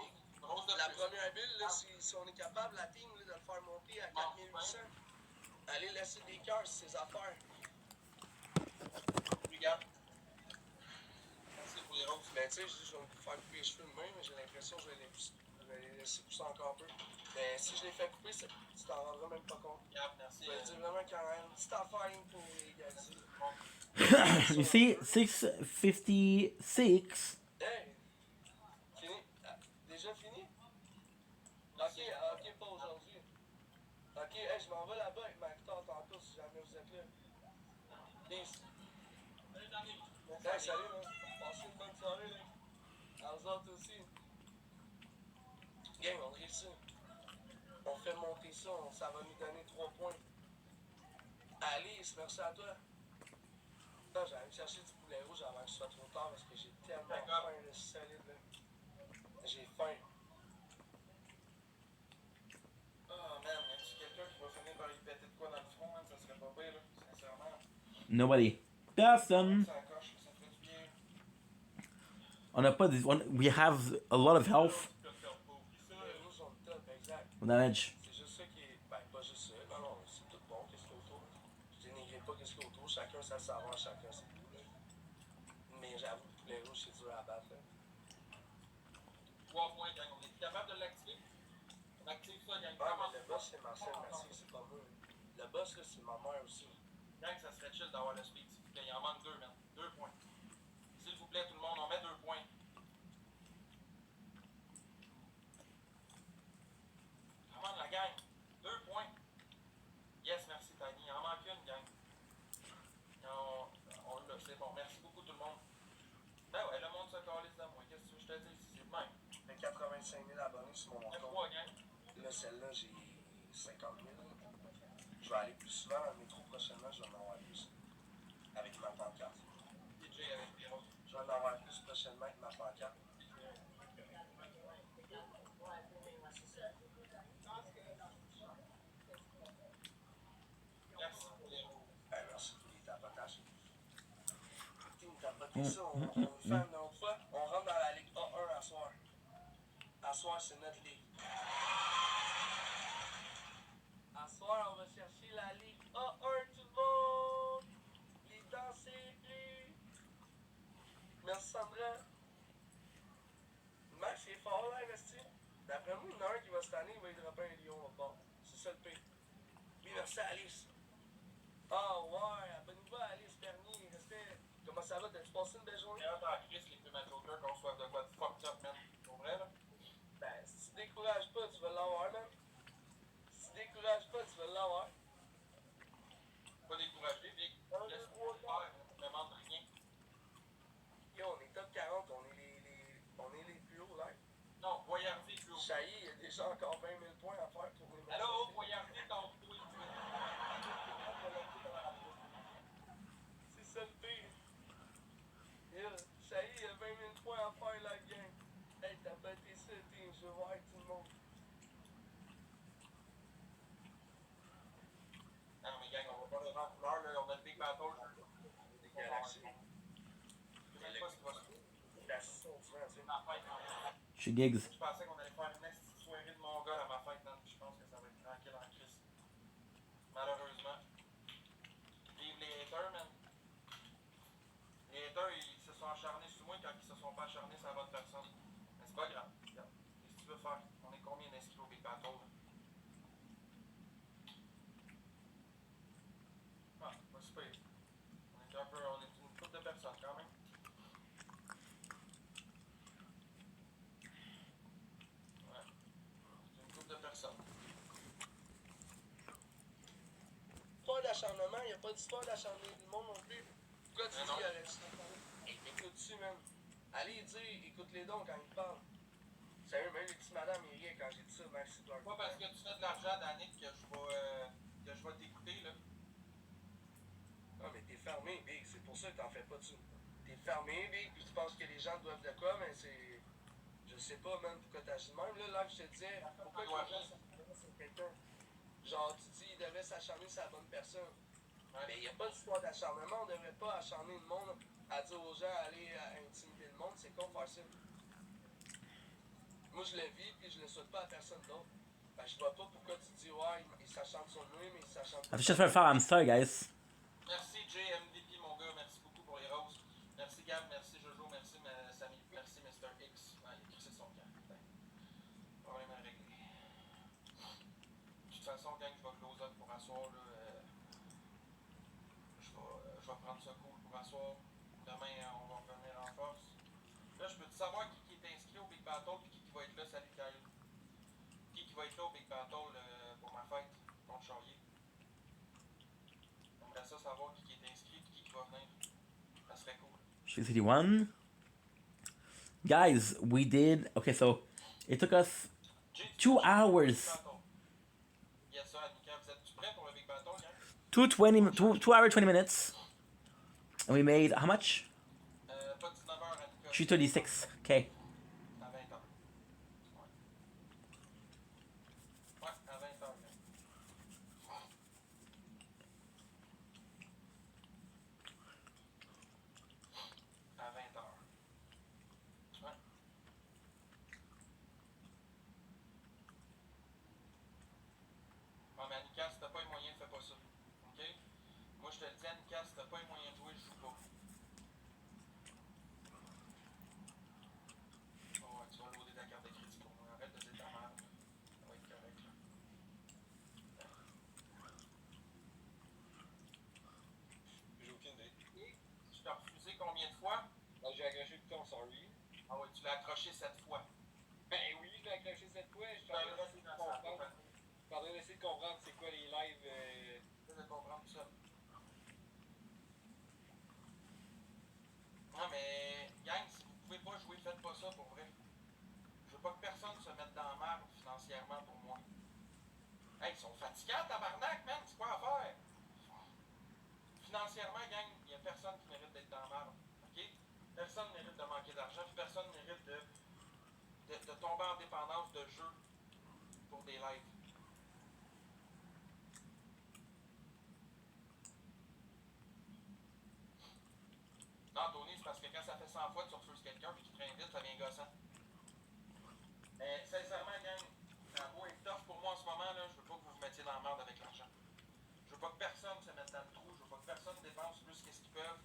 La première bulle, là, si on est capable, la team, là, de le faire monter à 4800, allez laisser des cœurs sur ses affaires. Regarde. Merci pour les roses. Ben, tu sais, je vais me faire couper les cheveux demain, mais j'ai l'impression que je vais les laisser pousser encore un peu. Mais si je les fais couper, tu t'en rendras même pas compte. Merci. Je vais dire vraiment quand même une petite affaire pour les gars. You see, 6:56. Hey! Fini? Déjà fini? Ok, pas aujourd'hui. Ok, hey, je m'en vais là-bas avec ma guitare tantôt si jamais vous êtes là. Peace. Hey, salut, man. Passez une bonne soirée, là. À vous autres aussi. Gang, on réussit. On fait monter ça, ça va nous donner 3 points. Alice, merci à toi. Là, j'allais chercher du poulet rouge avant que ce soit trop tard parce que j'ai tellement faim, là, solide, là. J'ai faim. Oh man, y'a-tu quelqu'un qui va finir par y péter de quoi dans le front, man? Ça serait pas pire, là, sincèrement. Nobody. Personne. Ça coche, ça ferait du bien. On a pas des. We have a lot of health. Nous sommes top, exact. Damage. C'est juste ça qui est. Ben, pas juste ça. Non, c'est tout bon, qu'est-ce qu'il y a autour. Je dénigre pas qu'est-ce qu'il y a autour. Chacun sa saveur, chacun ses poulets. Mais j'avoue, le poulet rouge, c'est dur à battre, là. 3 points, gang. On est capable de l'activer? On active ça, gang. Ouais, mais le boss, c'est Marcel Mercier, c'est pas moi. Le boss, là, c'est ma mère aussi. Gang, ça serait chill d'avoir le speed. Il en manque 2, man. 2 points. S'il vous plaît, tout le monde, on met 2 points. Comment la gang? 2 points. Yes, merci Tiny. Il en manque une, gang. On l'a, c'est bon. Merci beaucoup tout le monde. Ben ouais, le monde se calisse de moi. Qu'est-ce que je te dis? C'est le même. J'ai 85 000 abonnés sur mon compte. 3, gang. Là, celle-là, j'ai 50 000. Je vais aller plus souvent dans le métro prochainement, je vais en avoir plus. Avec ma pancarte. DJ avec Pierrot. Je vais en avoir plus prochainement avec ma pancarte. Merci pour les roues. Merci pour les tapotages. Team tapoter ça, on fait une autre fois. On rentre dans la Ligue A1 à soir. À soir, c'est notre ligue. À soir, on va chercher la Ligue A1, tout le monde. Les danser plus. Merci Sandra. Max, c'est fort là, investi. D'après moi, il y en a un qui va cette année, il va y dropper un lion au bord. C'est ça le pire. Oui, merci Alice. Ah ouais, abonnez-vous à Alice Bernier, respect. Comment ça va? T'as-tu passé une belle journée? Chris, les plus matos Ça y est, il y a déjà encore 20 000 points à faire pour les Allô, faut y arrêter ton bruit. C'est ça le pire. Yeah, ça y est, il y a 20 000 points à faire la gang. Hey, t'as battu ça, team, je veux voir tout le monde. Non, mais gang, on va pas le rendre couleur, là. On a le Big Battle. Des galaxies. Je sais pas ce qui va se faire. La sauce, tu sais. Ma fête, Je suis gigs. je pensais qu'on allait faire une petite soirée de mon gars à ma fête, man. Je pense que ça va être tranquille en crise. Malheureusement. Vive les haters, man. Les haters, ils se sont acharnés sur moi quand ils se sont pas acharnés sur la bonne personne. Mais c'est pas grave. Regarde. Qu'est-ce que tu veux faire? On est combien d'inscrits au Big Battle? Ah, pas super. On est une couple de personnes quand même. Ouais. C'est une couple de personnes. Pas d'acharnement, il n'y a pas d'histoire d'acharnement du monde non plus. Pourquoi tu Mais dis non. qu'il y aurait ça? Écoute-tu, man. Allez dire, écoute-les donc quand ils parlent. Sérieux, même les petits madames, ils rient quand j'ai dit ça, Maxi Clark. Pas parce que tu fais de l'argent, Danick, que je vais t'écouter, là. Non, mais t'es fermé, Big, c'est pour ça que t'en fais pas dessus. T'es fermé, Big, puis tu penses que les gens doivent de quoi, mais c'est. Je sais pas, man, pourquoi t'as agi de même. Là, je te disais, pourquoi que les gens s'acharnent sur quelqu'un? Genre, tu dis, ils devaient s'acharner sur la bonne personne. Ouais. Mais il n'y a pas d'histoire d'acharnement, on devrait pas acharner le monde à dire aux gens, aller intimider le monde, c'est con faire ça. Moi, je le vis, puis je le souhaite pas à personne d'autre. Ben, je vois pas pourquoi tu dis, ouais, il s'acharne sur lui, mais il s'acharne pas. I'm just trying to find hamster, guys. Merci JMVP, mon gars, merci beaucoup pour les roses. Merci Gab, merci Jojo, merci Samy, merci Mr. X. Ah, il a crissé son camp. Putain. Problème à régler. De toute façon, gang, je vais close up pour asseoir, là. Je vais prendre ce cool pour asseoir. Demain, on va revenir en force. Là, je peux-tu savoir qui est inscrit au Big Battle et qui va être là, salut Kyle. Qui va être là au Big Battle pour ma fête contre Charrier. J'aimerais ça savoir qui est inscrit et qui va venir. Ça serait cool. City 1. Guys, we did. Okay, so it took us 2 hours. Yes, sir, Annika, vous êtes-tu prêts pour le Big Battle, gang? 2 hours 20 minutes. And we made how much? Pas 19h, Annika. 336. Okay. À 20h. Ouais. Ouais, à 20h, gang. À 20h. Ouais. Ouais, mais Annika, si t'as pas les moyens, fais pas ça. Ok? Moi, je te le dis, Annika, si t'as pas les moyens de jouer, je joue pas. Oh, ouais, tu vas loader ta carte de crédit pour moi. Arrête de dire ta merde. Ça va être correct, là. J'ai aucune idée. Tu t'as refusé combien de fois? J'ai accroché le bouton sorry. Ah ouais, tu l'as accroché 7 fois. Ben oui, je l'ai accroché cette fois. Je suis en Ben, train là, d'essayer c'est de dans sa comprendre. tête. Je suis en train d'essayer de comprendre c'est quoi les lives. J'essaie de comprendre ça. Non, mais, gang, si vous pouvez pas jouer, faites pas ça pour vrai. Je veux pas que personne se mette dans la merde financièrement pour moi. Hey, ils sont fatigants, tabarnak, man, c'est quoi à faire? Financièrement, gang, il y a personne qui mérite d'être dans la merde. OK? Personne mérite de manquer d'argent, puis personne mérite de tomber en dépendance de jeu pour des lives. Non, Tony, c'est parce que quand ça fait 100 fois que tu refuses quelqu'un puis qu'il te réinvite, ça vient gossant. Mais sincèrement, gang, la beau est tough pour moi en ce moment, là. Je veux pas que vous vous mettiez dans la merde avec l'argent. Je veux pas que personne se mette dans le trou. Je veux pas que personne dépense plus que ce qu'ils peuvent.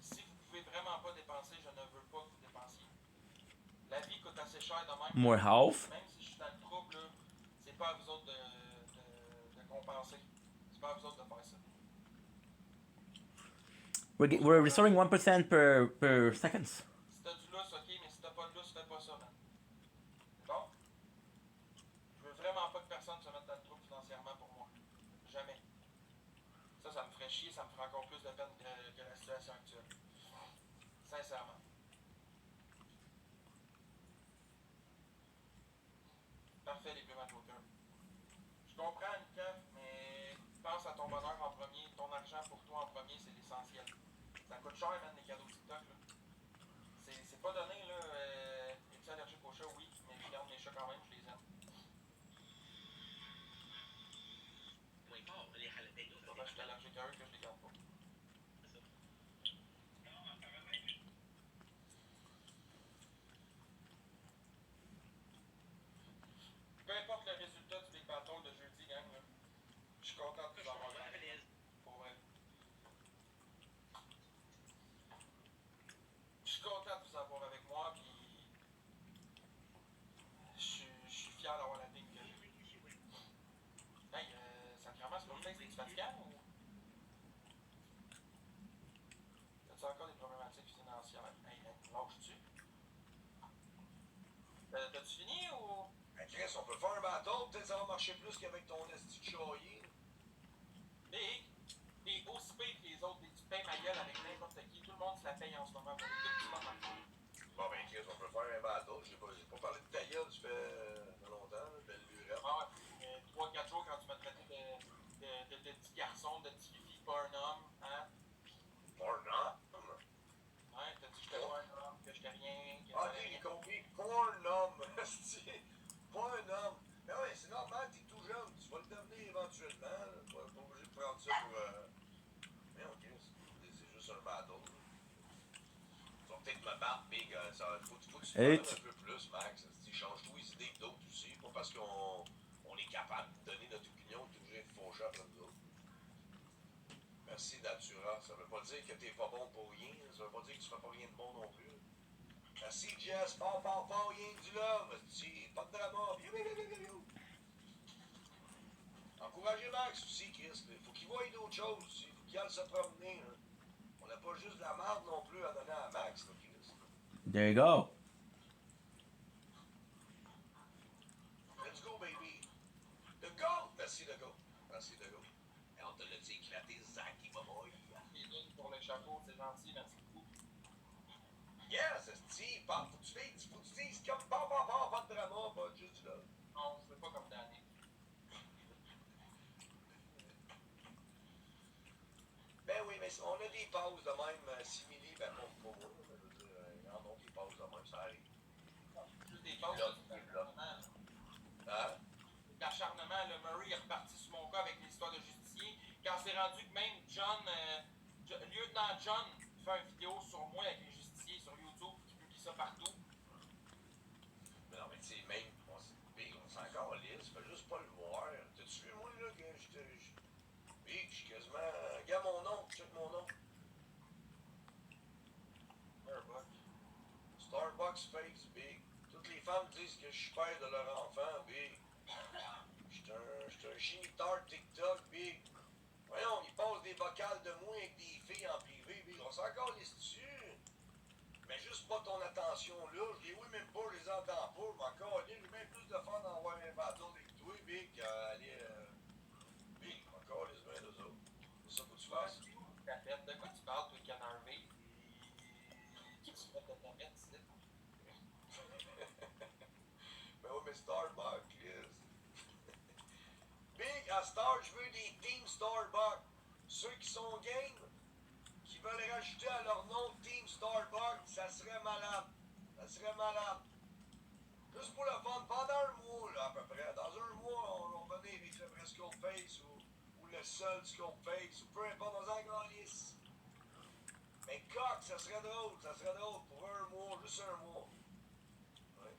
Si vous pouvez vraiment pas dépenser, je ne veux pas que vous dépensiez. La vie coûte assez cher de même. More health. Même si je suis dans le trouble, là, c'est pas à vous autres de compenser. C'est pas à vous autres de faire ça. We're restoring 1% per seconds. Si t'as du lousse, ok, mais si t'as pas de lousse, fais pas ça, man. C'est bon? Je veux vraiment pas que personne se mette dans le trouble financièrement pour moi. Jamais. Ça me ferait chier, ça me ferait encore plus de peine que la situation actuelle. Sincèrement. fait les paiements Joker. Je comprends, Nika, mais pense à ton bonheur en premier. Ton argent pour toi en premier, c'est l'essentiel. Ça coûte cher, man, les cadeaux TikTok, là. C'est pas donné, là. Es-tu allergique aux chats? Oui, mais je garde mes chats quand même, je les aime. Oui, bon, les jalapenos, Je suis allergique à eux que je les garde pas. Peu importe le résultat du Big Battle de jeudi, gang, là, je suis content de vous avoir là. Pour vrai. Je suis content de vous avoir avec moi, puis je suis fier d'avoir la team que j'ai. Hey, sacrément, c'est pas peut-être que tu fatigant ou. T'as-tu encore des problématiques financières? Hey, lâche-tu? T'as-tu fini ou. Ben, Chris, on peut faire un battle, peut-être que ça va marcher plus qu'avec ton esti de choyer. Big, t'es aussi pire que les autres, tu payes ma gueule avec n'importe qui, tout le monde se la paye en ce moment, tout le monde en fait. Bon, ben, Chris, on peut faire un battle. J'ai pas parlé de ta gueule, tu fais longtemps, là, belle lurette. Ah ouais, 3-4 jours quand tu m'as traité de petit garçon, de petit fille, pas un homme, hein? Pas un homme? Ouais, t'as dit que j'étais pas un homme, que j'étais rien, que. Ah, ok, j'ai compris. Pas un homme, esti. Pas un homme. Mais ouais, c'est normal, t'es tout jeune. Tu vas le devenir éventuellement. Là. Tu vas pas obligé de prendre ça pour. Mais ok, c'est juste un battle. Tu vas peut-être me battre, Big. Faut que tu te Hey, donnes un peu plus, Max. Tu changes tous les idées d'autres aussi. Pas parce qu'on est capable de donner notre opinion que tu es obligé de faucher après nous autres. Merci, Natura. Ça veut pas dire que t'es pas bon pour rien. Ça veut pas dire que tu fais pas rien de bon non plus. Merci, Jess. Fort, rien que du love. Pas de drama. Encouragez Max aussi, Chris. Il faut qu'il voie d'autres choses aussi. Il faut qu'il aille se promener. Là. On n'a pas juste de la merde non plus à donner à Max, là, Chris. there you go. Let's go, baby. The go. Merci, the go. Merci, the go. Et on te l'a dit, éclaté, Zach, il va mourir. Pour le chapeau, c'est gentil, merci beaucoup. Yes, Steve. Faut que tu dises comme pas de drama, pas juste là. Non, c'est pas comme Danny. Ben oui, mais on a des pauses de même simili, ben pas moi, mais je veux dire, il y en a des pauses de même, ça arrive. Juste des pauses, c'est l'acharnement. Hein? L'acharnement, le Murray est reparti sur mon cas avec l'histoire de justicier. Quand c'est rendu que même John, lieutenant John, fait une vidéo sur moi avec les justiciers sur YouTube, qui publie ça partout. Mais non, mais tu sais, même, on s'en encore lisse, fais juste pas le voir. T'as-tu vu, moi, là, que je suis quasiment. Regarde mon nom, check mon nom. Starbucks Face, Big. Toutes les femmes disent que je suis père de leur enfant, Big. J'suis un géniteur TikTok, Big. Voyons, ils passent des vocales de moi avec des filles en privé, Big. On s'en encore lisse dessus. Mais juste pas ton attention là. Je dis oui, même pas, je les entends pas. Mais encore, j'ai bien plus de fun d'envoyer un battle avec toi, Big, qu'aller. Big, encore, les bien d'eux autres. C'est ça que tu fasses. De quoi tu parles, toi, Canarvé? Qui tu fais de ta mettre, ici? Ben oui, mais Starbucks, Chris. Big, à Star, je veux des Team Starbucks. Ceux qui sont game, qui veulent rajouter à leur nom Team Starbucks, ça serait malade. Ça serait malade. Juste pour le fun, pendant un mois, là, à peu près. Dans un mois, on venait avec le vrai Scopeface ou le seul Scopeface, ou peu importe, on s'en calisse. Mais coq, ça serait drôle, pour un mois, juste un mois. Ouais.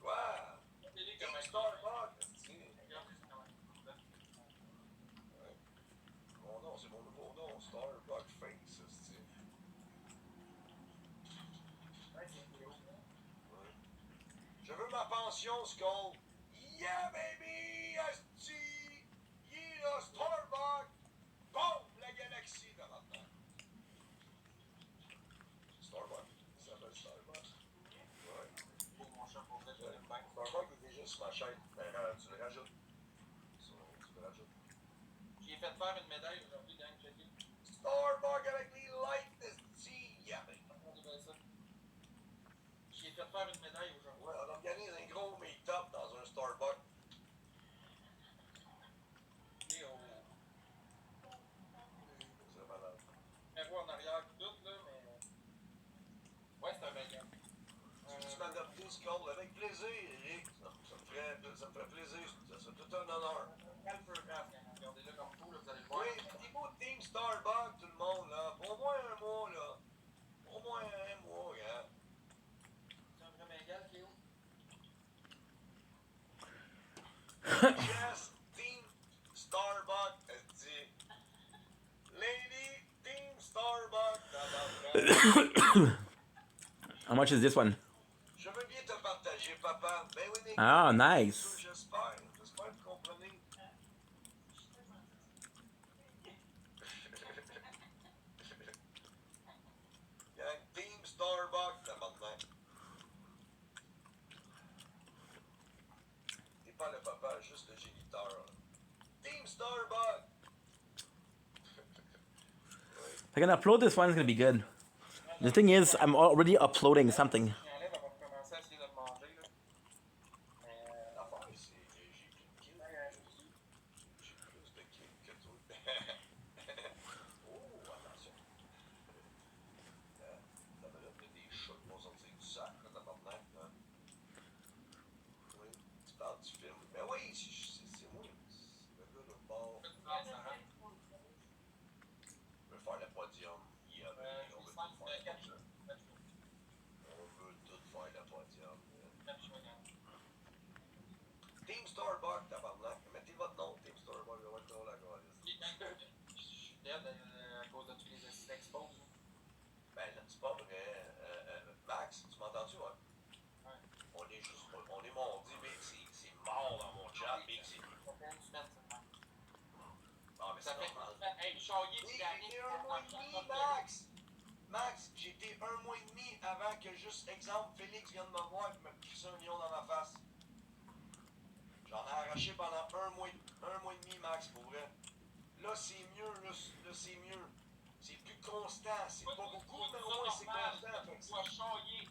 Quoi? Team Starbucks, mon nom, c'est mon nouveau nom, Starbucks Face, c'est. Je veux ma pension, Skull. Yeah, baby! Asti! Yeah, Starbucks! Boum! La galaxie de maintenant. Starbucks. Ça s'appelle Starbucks. Ouais. Pour mon chat, pour ça, je l'aime bien. Starbucks est déjà sur ma chaîne. Ben, tu le rajoutes. Tu le rajoutes. J'ai fait faire une médaille aujourd'hui, gang, checké. Starbucks avec les lights, esti! Yeah, baby. J'ai fait faire une médaille. Skull. Avec plaisir, Eric. Ça me ferait plaisir. Ça serait tout un honneur. Regardez-le comme tout, là, vous allez le voir. Oui, mettez-vous Team Starbucks, tout le monde, là. Au moins un mois, là. Au moins un mois, gars. C'est un vrai Bengal, Cléo? Yes, Team Starbucks, elle dit. Lady, Team Starbucks. How much is this one? Je veux bien te partager, papa. Ben oui, mais... Ah, nice. J'espère que vous comprenez. Gang, Team Starbucks, tabarnak. T'es pas le papa, juste le géniteur. Team Starbucks! If I can upload this one, it's gonna be good. The thing is, I'm already uploading something. Enlève, on va commencer à essayer de le manger, là. L'affaire, c'est que j'ai plus de kills. J'ai plus de kills que toi. Oh, attention. Ça va là, des chats qui vont sortir du sac, là, tabarnak, là. Oui, tu parles du film. Ben oui, c'est moi. Le gars de bord. Je veux faire le podium. On veut tout faire comme ça. On veut tout faire le podium. Team Starbucks, tabarnak. Mettez votre nom, Team Starbucks, ça va être drôle à gauche. Je suis dead à cause de tous les expos. Ben là, c'est pas vrai. Max, tu m'entends-tu, ouais? On est juste, on est monté, mais c'est mort dans mon chat, mais c'est... Ça fait une semaine, ça. Ah, mais Ça c'est fait normal. une semaine. Hey, Chaillé, tu J'ai gagnes. été un mois et demi, Max! Max, j'ai été un mois et demi avant que, juste exemple, Félix vienne me voir et me pisse un lion dans ma face. J'en ai arraché pendant un mois et demi, Max, pour vrai. Là, c'est mieux, là, c'est mieux. C'est plus constant, c'est pas beaucoup, mais au moins c'est constant. Tu dois Chaillé,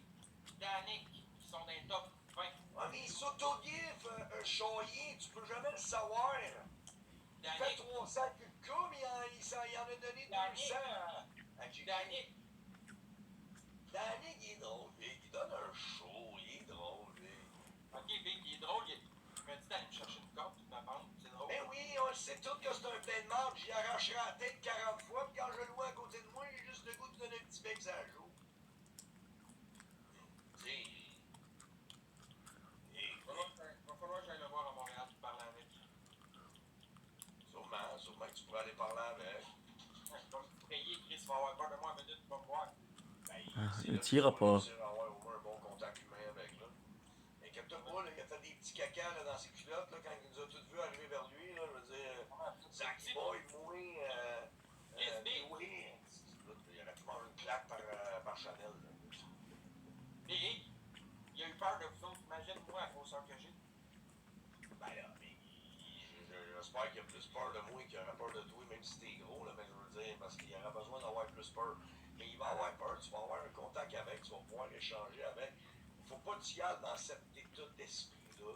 Danick, qui sont dans les top 20. Ouais, mais s'auto-gif, Chaillé, tu peux jamais le savoir. Il fait 300 coups, mais il en a donné 200. Danick. Danick, il est drôle, il donne un show, il est drôle, lui. Ok, Big, il est drôle. Il m'a dit d'aller me chercher une corde, puis de m'apprendre. C'est drôle. Ben oui, on le sait tout que c'est un plein de marde, j'y arracherai la tête 40 fois, puis quand je le vois à côté de moi, j'ai juste le goût de donner un petit bec à jour. Tu sais, Il va falloir que j'aille le voir à Montréal pour parler avec. sûrement que tu pourrais aller parler avec. Comme payer, Chris va avoir peur de moi 1 minute, il va me voir. Ben, il tirera pas. Il va avoir au moins un bon contact humain avec, là. Et Captain Bull, il a fait des petits caca là, dans ses culottes, là, quand il nous a tous vus arriver vers lui, là, je veux dire, Zach Boy, moi, oui, il aurait pu manger une claque par Chanel, là. Et il a eu peur de vous autres, imagine-moi la grosseur que j'ai. Ben là, mais j'espère qu'il a plus peur de moi qu'il aurait peur de toi, même si t'es gros, là, mais je veux dire, parce qu'il aurait besoin d'avoir plus peur. Mais il va avoir peur, tu vas avoir un contact avec, tu vas pouvoir échanger avec. Il faut pas que tu y ailles dans cet état d'esprit-là.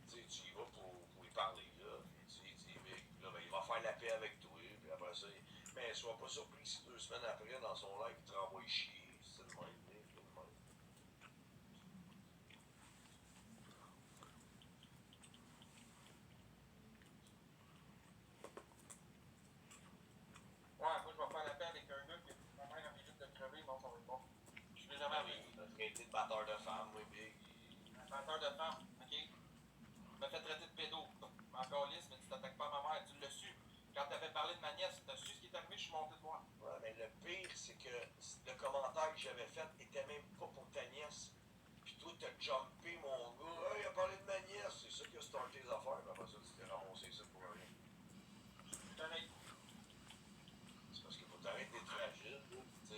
Tu sais, tu y vas pour lui parler, là. Puis tu dis, là, ben, il va faire la paix avec toi, puis après ça, mais sois pas surpris si 2 semaines après, dans son live, il te renvoie chier. C'est le même, c'est le même. Ouais, moi je vais faire la paix avec un gars qui ma mère a mérite de crever, non, ça va être bon. Je l'ai jamais appris. Il m'a traité de batteur de femme, oui, big. Un batteur de femme, ok? Il m'a fait traiter de pédo. En calice, mais tu t'attaques pas à ma mère, tu l'as su. Quand t'avais parlé de ma nièce, t'as su ce qui est arrivé, je suis monté de voir. Ouais, mais le pire, c'est que le commentaire que j'avais fait était même pas pour ta nièce. Puis toi, t'as jumpé, mon gars. Hey, il a parlé de ma nièce. C'est ça qui a starté les affaires. Puis après ça, tu t'es ramassé ça pour rien. C'est parce qu'il faut t'arrêter d'être fragile, là. Tu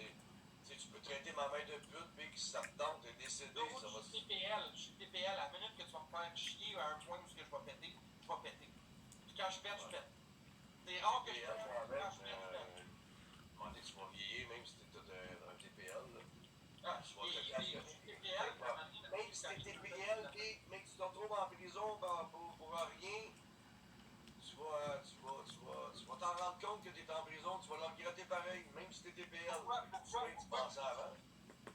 sais, tu peux traiter ma mère de pute, puis que si ça te tente de décéder, ça va Je suis TPL, à la minute que tu vas me faire chier à un point où je vais péter, je vais péter. Puis quand je pète, je pète. C'est rare que je pète, quand je pète, je pète. Demander que tu vas vieillir, même si t'es un TPL, là. Ah, je suis TPL, même si t'es TPL, mais que tu te retrouves en prison pour rien, tu vas t'en rendre compte que t'es en prison, tu vas le regretter pareil, même si t'es TPL. Pourquoi tu penses avant.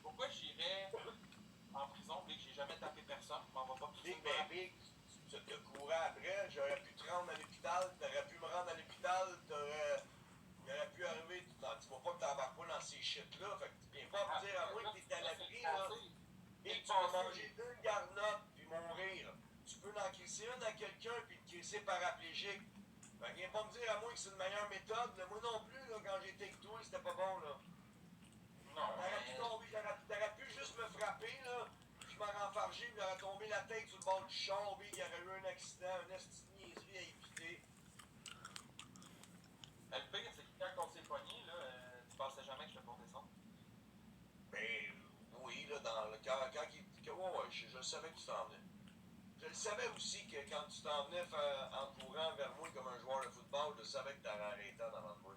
Pourquoi j'irais jamais tapé personne. Je m'en vais pas pousser une Ben, Big, tu te courais après, j'aurais pu te rendre à l'hôpital, t'aurais pu me rendre à l'hôpital, il aurait pu arriver, tu vois pas que t'embarques pas dans ces shit-là, fait que tu viens pas me dire à moi que t'es à l'abri, là, et tu peux manger 2 garnottes puis mourir. Tu peux en crisser une à quelqu'un puis te crisser paraplégique. Fait que viens pas me dire à moi que c'est une meilleure méthode, là. Moi non plus, là, quand j'étais avec toi, c'était pas bon, là. Non, T'aurais pu tomber, t'aurais pu juste me frapper, là, puis me renfarger, puis j'aurais tombé la tête sur le bord du char, puis il y aurait eu un accident, une esti de niaiserie à éviter. Le pire, c'est que quand on s'est pogné, là, tu pensais jamais que je te portais ça. Ben, oui, là, quand il. Ouais, je savais que tu t'en venais. Je le savais aussi que quand tu t'en venais en courant vers moi comme un joueur de football, je savais que t'aurais arrêté en avant de moi.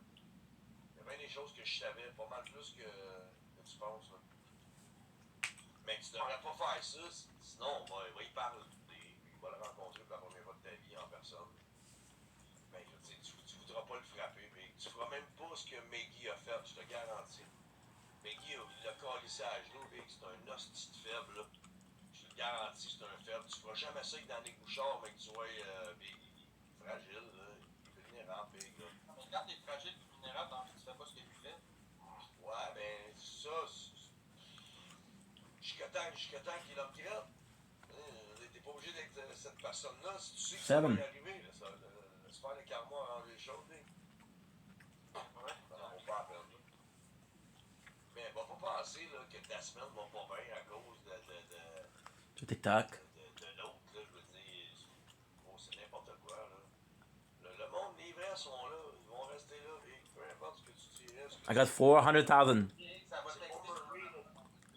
Il y a bien des choses que je savais, pas mal plus que tu penses, là. Mais tu devrais pas faire ça, sinon on va y parler. Il va le rencontrer pour la première fois de ta vie en personne. Mais je veux dire, tu voudras pas le frapper, mais tu feras même pas ce que Maggie a fait, je te garantis. Maggie, il l'a collé ça à genoux, et c'est un hostie de faible, là. Je te garantis, c'est un faible. Tu feras jamais ça dans les bouchards, mais que tu sois fragile, là. Il est vulnérable, Big, là. Mais quand t'es fragile et vulnérable, dans le fond, tu fais pas ce que tu fais. Ouais, ben, ça, jusqu'à temps qu'il upgrade. T'es pas obligé d'être cette personne-là. Si tu sais que ça va y arriver, là, ça, laisse faire les karma à ranger les choses, Big. Ouais, ça n'en vaut pas la peine, là. Mais va pas penser, là, que ta semaine va pas bien à cause Sur TikTok. de l'autre, là, je veux dire, oh, c'est n'importe quoi, là. Le monde, les vrais sont là, ils vont rester là, et peu importe ce que tu dirais. I got 400,000. Ça va C'est texter.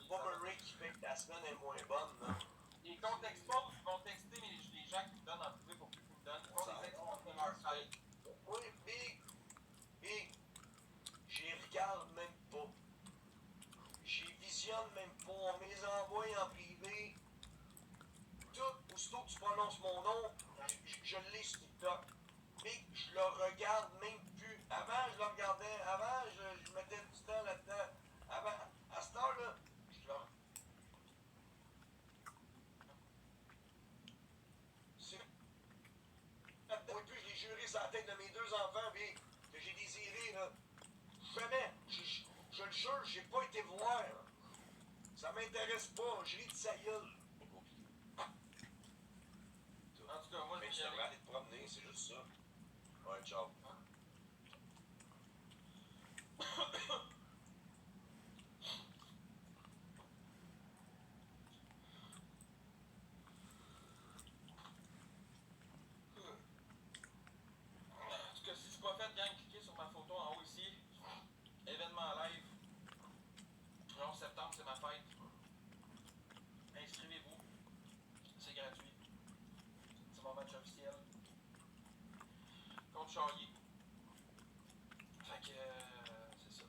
Boomerang qui fait que ta semaine est moins bonne, là. Ils contextent pas, ils vont texter, mais les gens qui me donnent en privé pour plus qu'ils me donnent. Ils font des exploits de leur site. Oui, Big, j'y regarde même pas. J'y visionne même pas. On me les envoie en privé. Tout, aussitôt que tu prononces mon nom, je l'ai sur TikTok. Big, je le regarde même plus. Avant, je le regardais. Avant, je mettais du temps là-dedans. Avant, à cette heure-là, je le oui, puis je l'ai juré sur la tête de mes 2 enfants, Big, que j'ai désiré, là. Jamais. Je le jure, j'ai pas été voir. Ça m'intéresse pas. Je ris de sa gueule. En tout cas, moi, Mais je tu devrais aller te promener, c'est juste ça. Ouais, ciao. En tout cas, si c'est pas fait, gang, cliquez sur ma photo en haut ici. Événement live. Le 11 septembre, c'est ma fête. Inscrivez-vous. C'est gratuit. C'est mon match officiel. Contre Charlie. Fait que, c'est ça.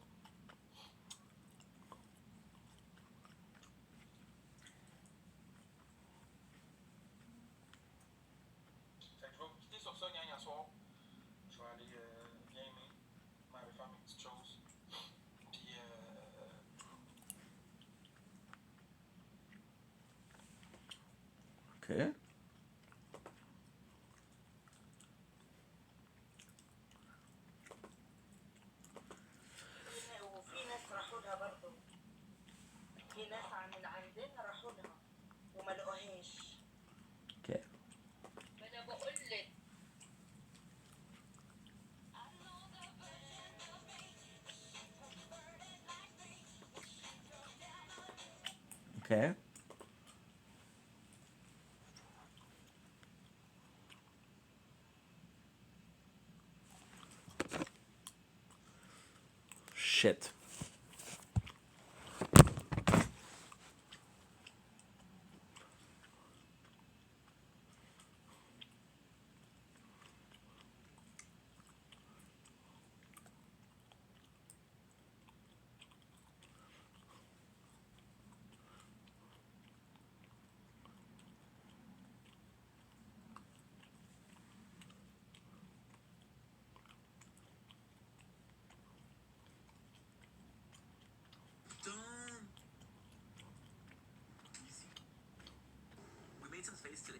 Fait que je vais vous quitter sur ça, gang, à soir. Je vais aller gamer. Je vais aller faire mes petites choses. Puis, Okay. وفي ناس راحوا لها برضه. في ناس من عندنا راحوا لها وما لقوهاش. Okay. ما انا بقول لك. Okay. Shit. Jason's face today.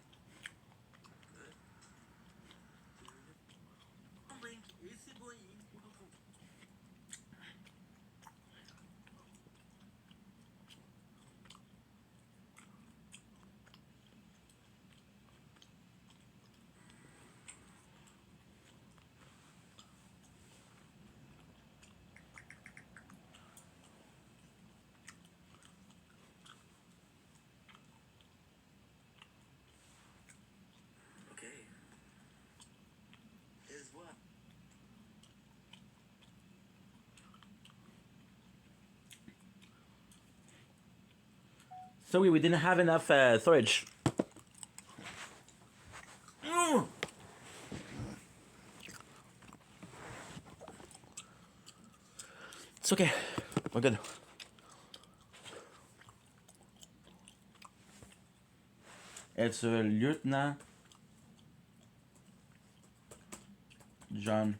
Link, esse boy. Okay. Here's what. Sorry, we didn't have enough storage. It's okay. We're good. It's Lieutenant John.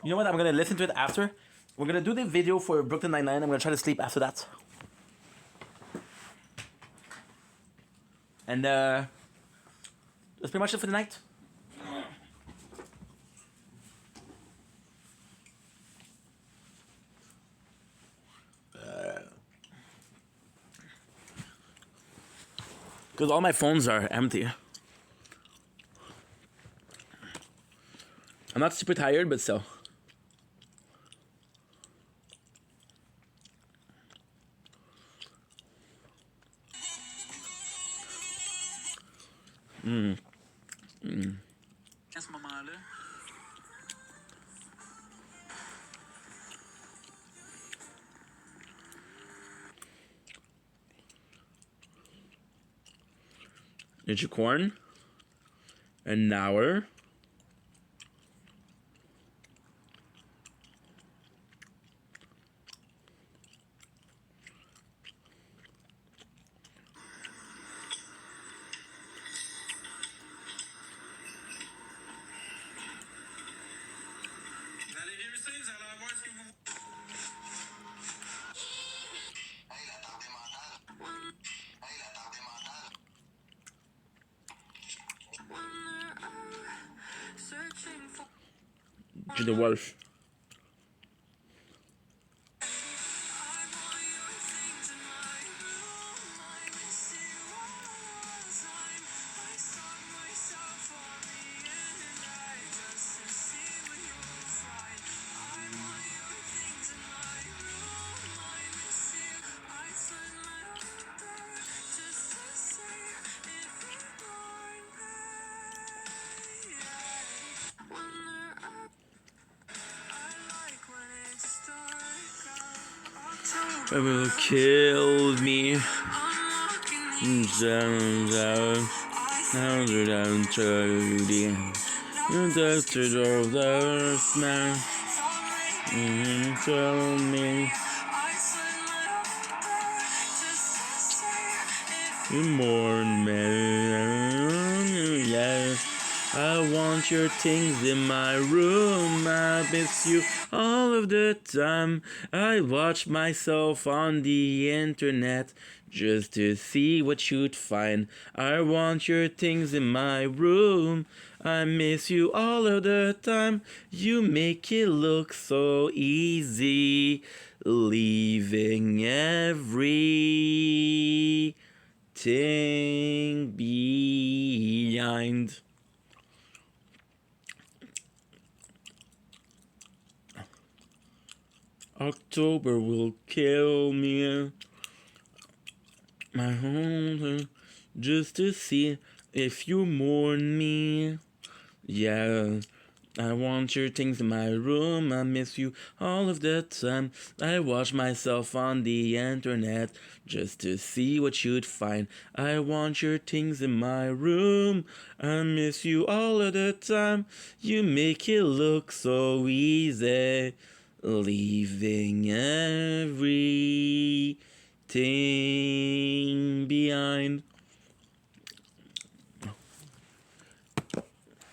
You know what? I'm gonna listen to it after. We're gonna do the video for Brooklyn Nine-Nine. I'm gonna try to sleep after that. And that's pretty much it for the night. Because all my phones are empty. I'm not super tired, but still. À ce moment-là, Ninja corn. An hour. Vous allez réussir, vous allez avoir ce que vous... To the wolf. It will kill me. Down, to the you dusted of the man. Tell me. You mourn me, yeah. I want your things in my room. I miss you all of the time. I watch myself on the internet just to see what you'd find. I want your things in my room. I miss you all of the time. You make it look so easy, leaving everything behind. October will kill me. My home just to see if you mourn me. Yeah, I want your things in my room. I miss you all of the time. I watch myself on the internet just to see what you'd find. I want your things in my room. I miss you all of the time. You make it look so easy, leaving everything behind.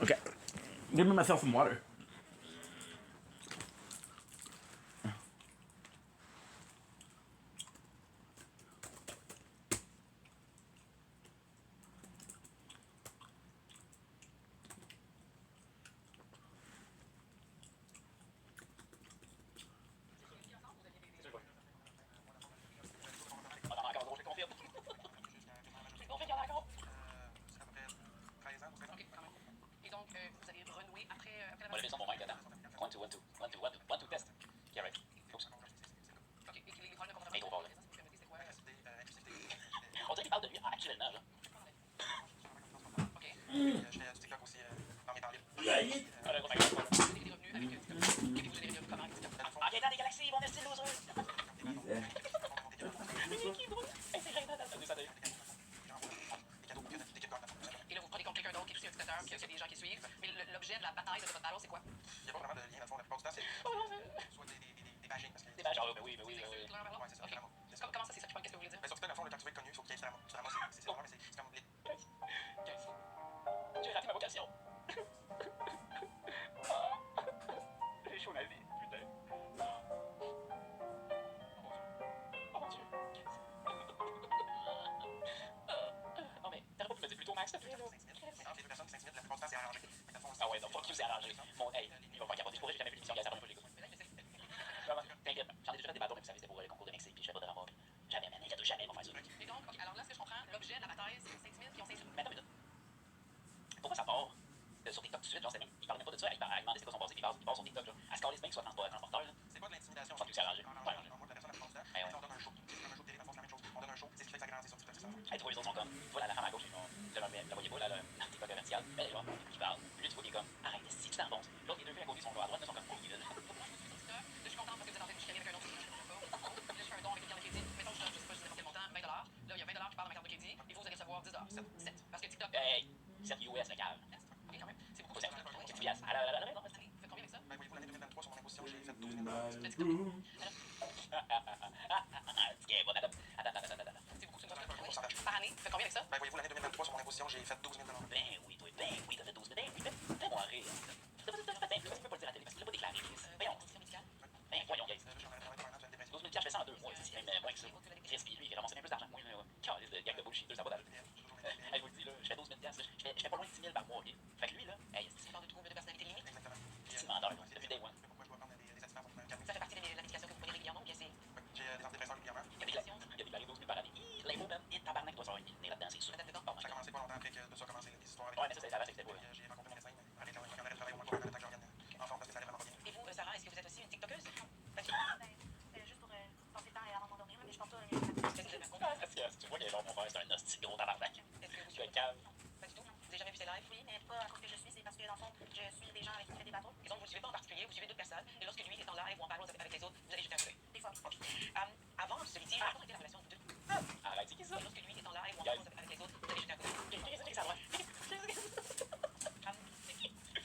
Okay, give me myself some water. Et donc, vous allez renouer après la Hey, c'est US, la cave. Ok, quand même. C'est beaucoup, c'est un piastres. Ah là là là là, non, c'est fait combien avec ça? Ben, voyez-vous, l'année 2023, sur mon imposition, j'ai fait 12 000 Tiens, bon, attends. C'est beaucoup, c'est un pourcentage. Par année, fait combien avec ça? Ben, voyez-vous, l'année 2023, sur mon imposition, j'ai fait 12 000 Ben oui, toi, ben oui, t'as fait 12 000 fais-moi rire. Tu peux pas le dire à la télé parce que tu l'as pas déclaré. Voyons. Ben, voyons, guys. 12 000 je fais ça en 2 mois. C'est même moins que ça. Chris, puis lui, il ramassait bien plus d'argent que moi. Calice de gang de bullshit, ça va d'argent. Je vous le dis, là, je fais 12 000 je fais pas loin de 6 000 par mois, ok? Fait que lui, là, hey, c'est une part de trouver de personnalité limite. C'est menteur, c'est depuis day one. Ça fait partie de la médication que vous prenez régulièrement ou bien c'est. J'ai des antidépresseurs régulièrement. Il y a des glacions. Il y a déclaré 12 000 par année. L'info, même, et tabarnak, doit savoir une nez là-dedans, c'est sûr. Ça a commencé pas longtemps après que tout ça a commencé, les histoires. Ouais, mais ça, ça c'était pas. J'ai rencontré mon médecin, arrêté un arrêt de travail au moins pour un temps que je revienne en forme parce que ça allait vraiment pas bien. Et vous, Sarah, est-ce que vous êtes aussi une TikTokeuse? Juste pour passer le temps et avant de m'endormir, mais je pense pas. Tu vois qu'il est genre mon frère, c'est un hostie gros tabarnak. Est-ce que vous suivez le cave? Pas du tout. Vous avez jamais vu ses lives? Oui, mais pas à cause que je suis, c'est parce que dans le fond, je suis des gens avec qui je fais des bateaux. Et donc, vous ne suivez pas en particulier, vous suivez d'autres personnes. Et lorsque lui est en live ou en parole avec les autres, vous allez jeter un coup d'œil. Des fois. Ok. Avant ce litige, comment était la relation de deux? Arrête, c'est qui ça? Lorsque lui est en live ou en parole avec les autres, vous allez jeter un coup d'œil. Qu'est-ce que ça va?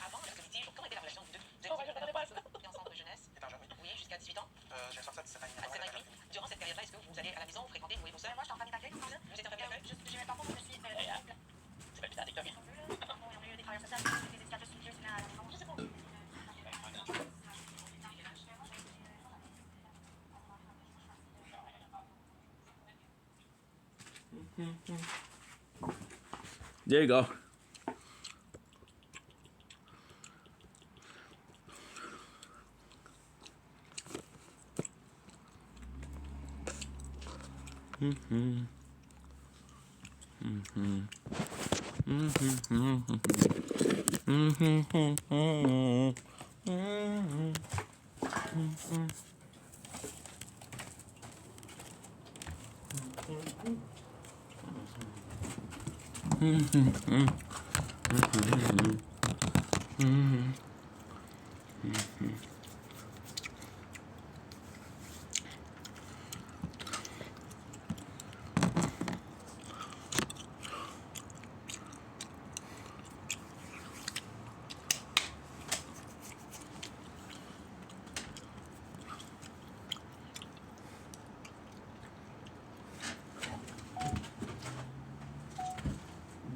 Avant ce litige, comment était la relation de deux? Vous êtes pas ça. En centre de jeunesse? Étant jeune, oui. Oui, jusqu'à 18 ans. J'ai sorti à 17 ans. À 17 ans et demi. Durant cette période-là, est-ce que vous allez à la maison, vous fréquentez, vous voyez vos sœurs? Moi, je suis en famille d'accueil, vous êtes en famille d'accueil? J'ai mes parents, je suis. C'est pas putain TikTok. Il y a eu des travailleurs sociaux, des éducateurs sociaux, c'est à la maison. Je sais pas. There you go.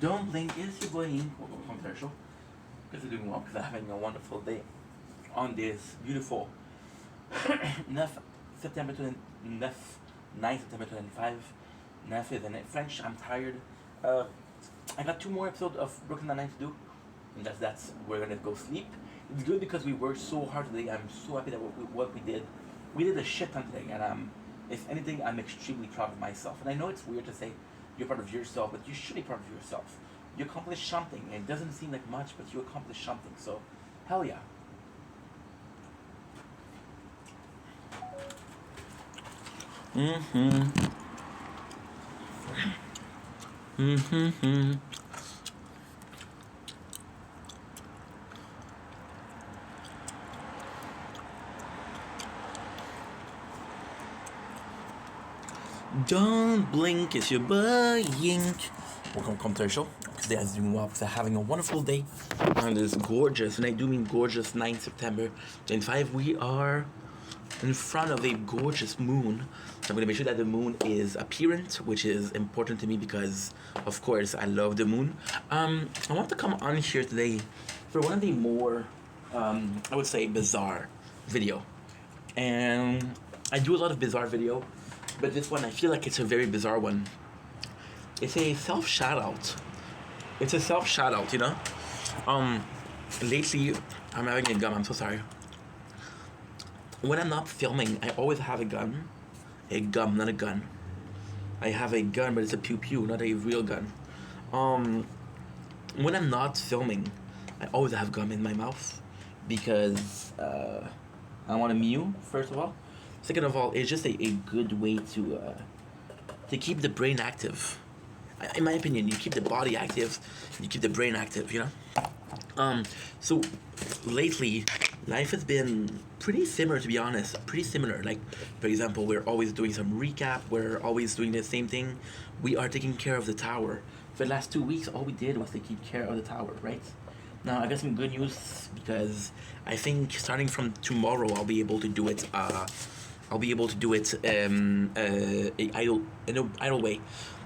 Don't blink, it's your boy. Commercial. Because we're doing well, because I'm having a wonderful day on this beautiful 9 September 9 September 25. 9 is in French. I'm tired. I got 2 more episodes of Brooklyn Nine-Nine to do, and that's we're gonna go sleep. It's good because we worked so hard today. I'm so happy that what we did. We did a shit ton today, and if anything, I'm extremely proud of myself. And I know it's weird to say you're proud of yourself, but you should be proud of yourself. You accomplished something. It doesn't seem like much, but you accomplished something. So, hell yeah. Don't blink, it's your boy Yink. Welcome to our show. Today I'm doing well because I'm having a wonderful day on this gorgeous, and I do mean gorgeous, 9 September 25. We are in front of a gorgeous moon. So I'm going to make sure that the moon is apparent, which is important to me because, of course, I love the moon. I want to come on here today for one of the more, I would say, bizarre video. And I do a lot of bizarre video, but this one, I feel like it's a very bizarre one. It's a self-shout-out. It's a self-shout-out, you know? Lately, I'm having a gun. I'm so sorry. When I'm not filming, I always have a gun. A gun, not a gun. I have a gun, but it's a pew-pew, not a real gun. When I'm not filming, I always have gum in my mouth because I want to mew, first of all. Second of all, it's just a good way to keep the brain active. In my opinion, you keep the body active, you keep the brain active, you know? So lately, life has been pretty similar, to be honest. Pretty similar. Like, for example, we're always doing some recap. We're always doing the same thing. We are taking care of the tower. For the last 2 weeks, all we did was take care of the tower, right? Now, I got some good news because I think starting from tomorrow, I'll be able to do it. In an idle way.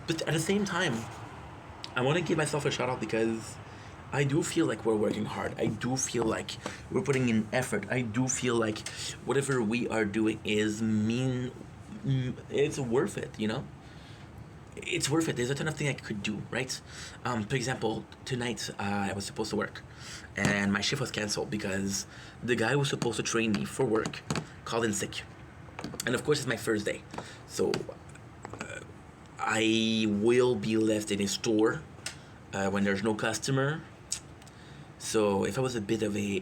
But at the same time, I want to give myself a shout out because I do feel like we're working hard. I do feel like we're putting in effort. I do feel like whatever we are doing is it's worth it, you know? It's worth it. There's a ton of things I could do, right? For example, tonight I was supposed to work and my shift was canceled because the guy who was supposed to train me for work called in sick. And of course, it's my first day. So I will be left in a store when there's no customer. So if I was a bit of a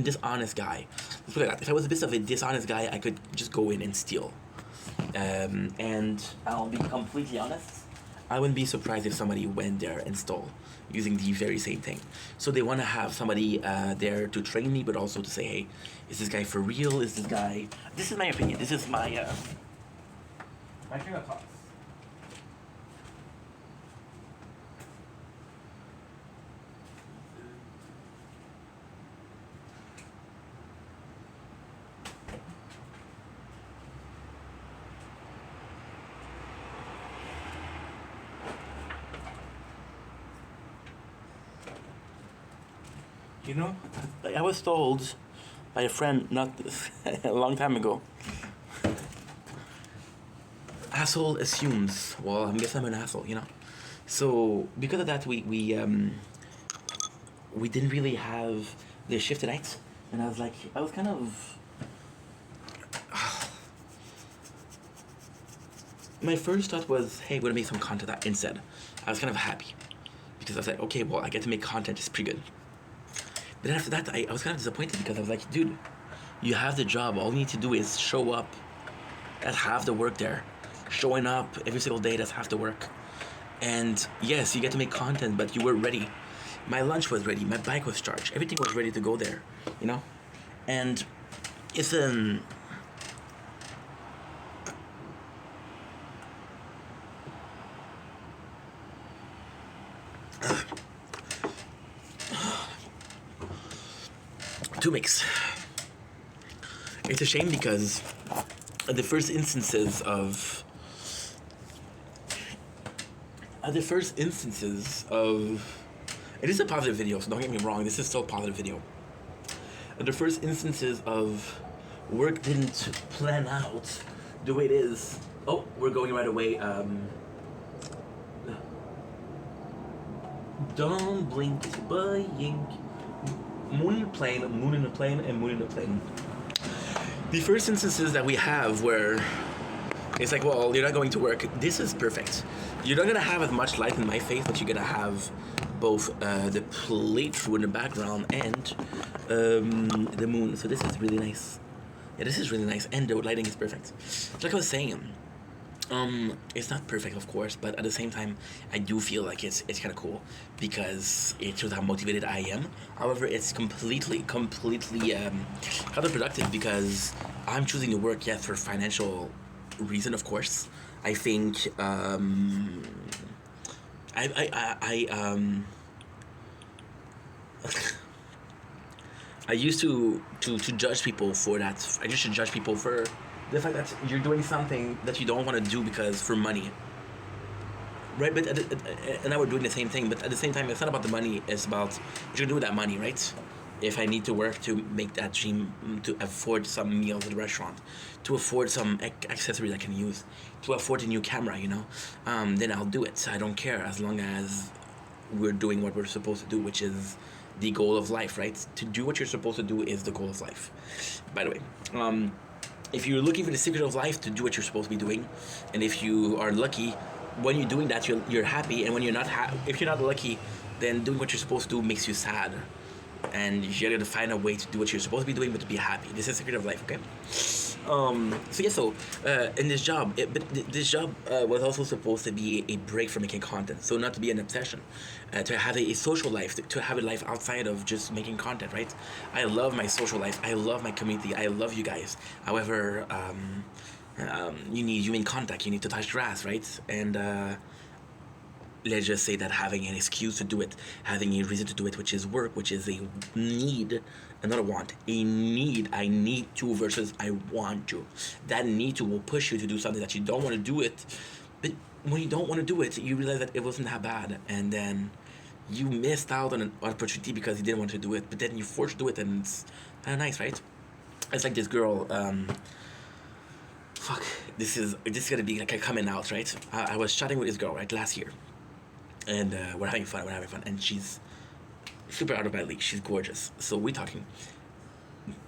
dishonest guy, let's put it like that. If I was a bit of a dishonest guy, I could just go in and steal. And I'll be completely honest, I wouldn't be surprised if somebody went there and stole using the very same thing. So they want to have somebody there to train me, but also to say, hey, is this guy for real? Is this guy... This is my opinion. This is my train of thoughts. You know, I was told by a friend not a long time ago. Asshole assumes. Well, I guess I'm an asshole, you know. So because of that, we didn't really have the shift tonight, and I was kind of. My first thought was, hey, we're gonna make some content instead. I was kind of happy because I was like, okay, well, I get to make content. It's pretty good. But then after that, I was kind of disappointed because I was like, dude, you have the job. All you need to do is show up. That's half the work there. Showing up every single day, that's half the work. And yes, you get to make content, but you were ready. My lunch was ready. My bike was charged. Everything was ready to go there, you know? And it's two mix. It's a shame because the first instances of it is a positive video, so don't get me wrong, this is still a positive video. The first instances of work didn't plan out the way it is. Oh, we're going right away. Don't blink, it's buying. Moon in a plane, moon in a plane, and moon in a plane. The first instances that we have where it's like, well, you're not going to work. This is perfect. You're not gonna have as much light in my face, but you're gonna have both the playthrough in the background and the moon. So this is really nice. Yeah, this is really nice, and the lighting is perfect. Like I was saying, it's not perfect, of course, but at the same time, I do feel like it's kind of cool because it shows how motivated I am. However, it's completely counterproductive because I'm choosing to work, yes, for financial reason, of course. I think I used to judge people for that. I used to judge people for the fact that you're doing something that you don't want to do because for money, right? But and now we're doing the same thing. But at the same time, it's not about the money. It's about what you do with that money, right? If I need to work to make that dream, to afford some meals at the restaurant, to afford some accessories I can use, to afford a new camera, you know, then I'll do it. I don't care as long as we're doing what we're supposed to do, which is the goal of life, right? To do what you're supposed to do is the goal of life. By the way, if you're looking for the secret of life, to do what you're supposed to be doing, and if you are lucky, when you're doing that, you're happy, and when you're not if you're not lucky, then doing what you're supposed to do makes you sad, and you gotta find a way to do what you're supposed to be doing, but to be happy. This is the secret of life, okay? So yeah, so in this job, this job was also supposed to be a break from making content. So not to be an obsession, to have a social life, to have a life outside of just making content, right? I love my social life. I love my community. I love you guys. However, you need human contact. You need to touch grass, right? And let's just say that having an excuse to do it, having a reason to do it, which is work, which is a need, and not a want, a need. I need to versus I want to. That need to will push you to do something that you don't want to do it. But when you don't want to do it, you realize that it wasn't that bad, and then you missed out on an opportunity because you didn't want to do it. But then you forced to do it, and it's kind of nice, right? It's like this girl. Fuck. This is gonna be like a coming out, right? I was chatting with this girl right last year. And we're having fun, and she's super out of my league. She's gorgeous. So we're talking,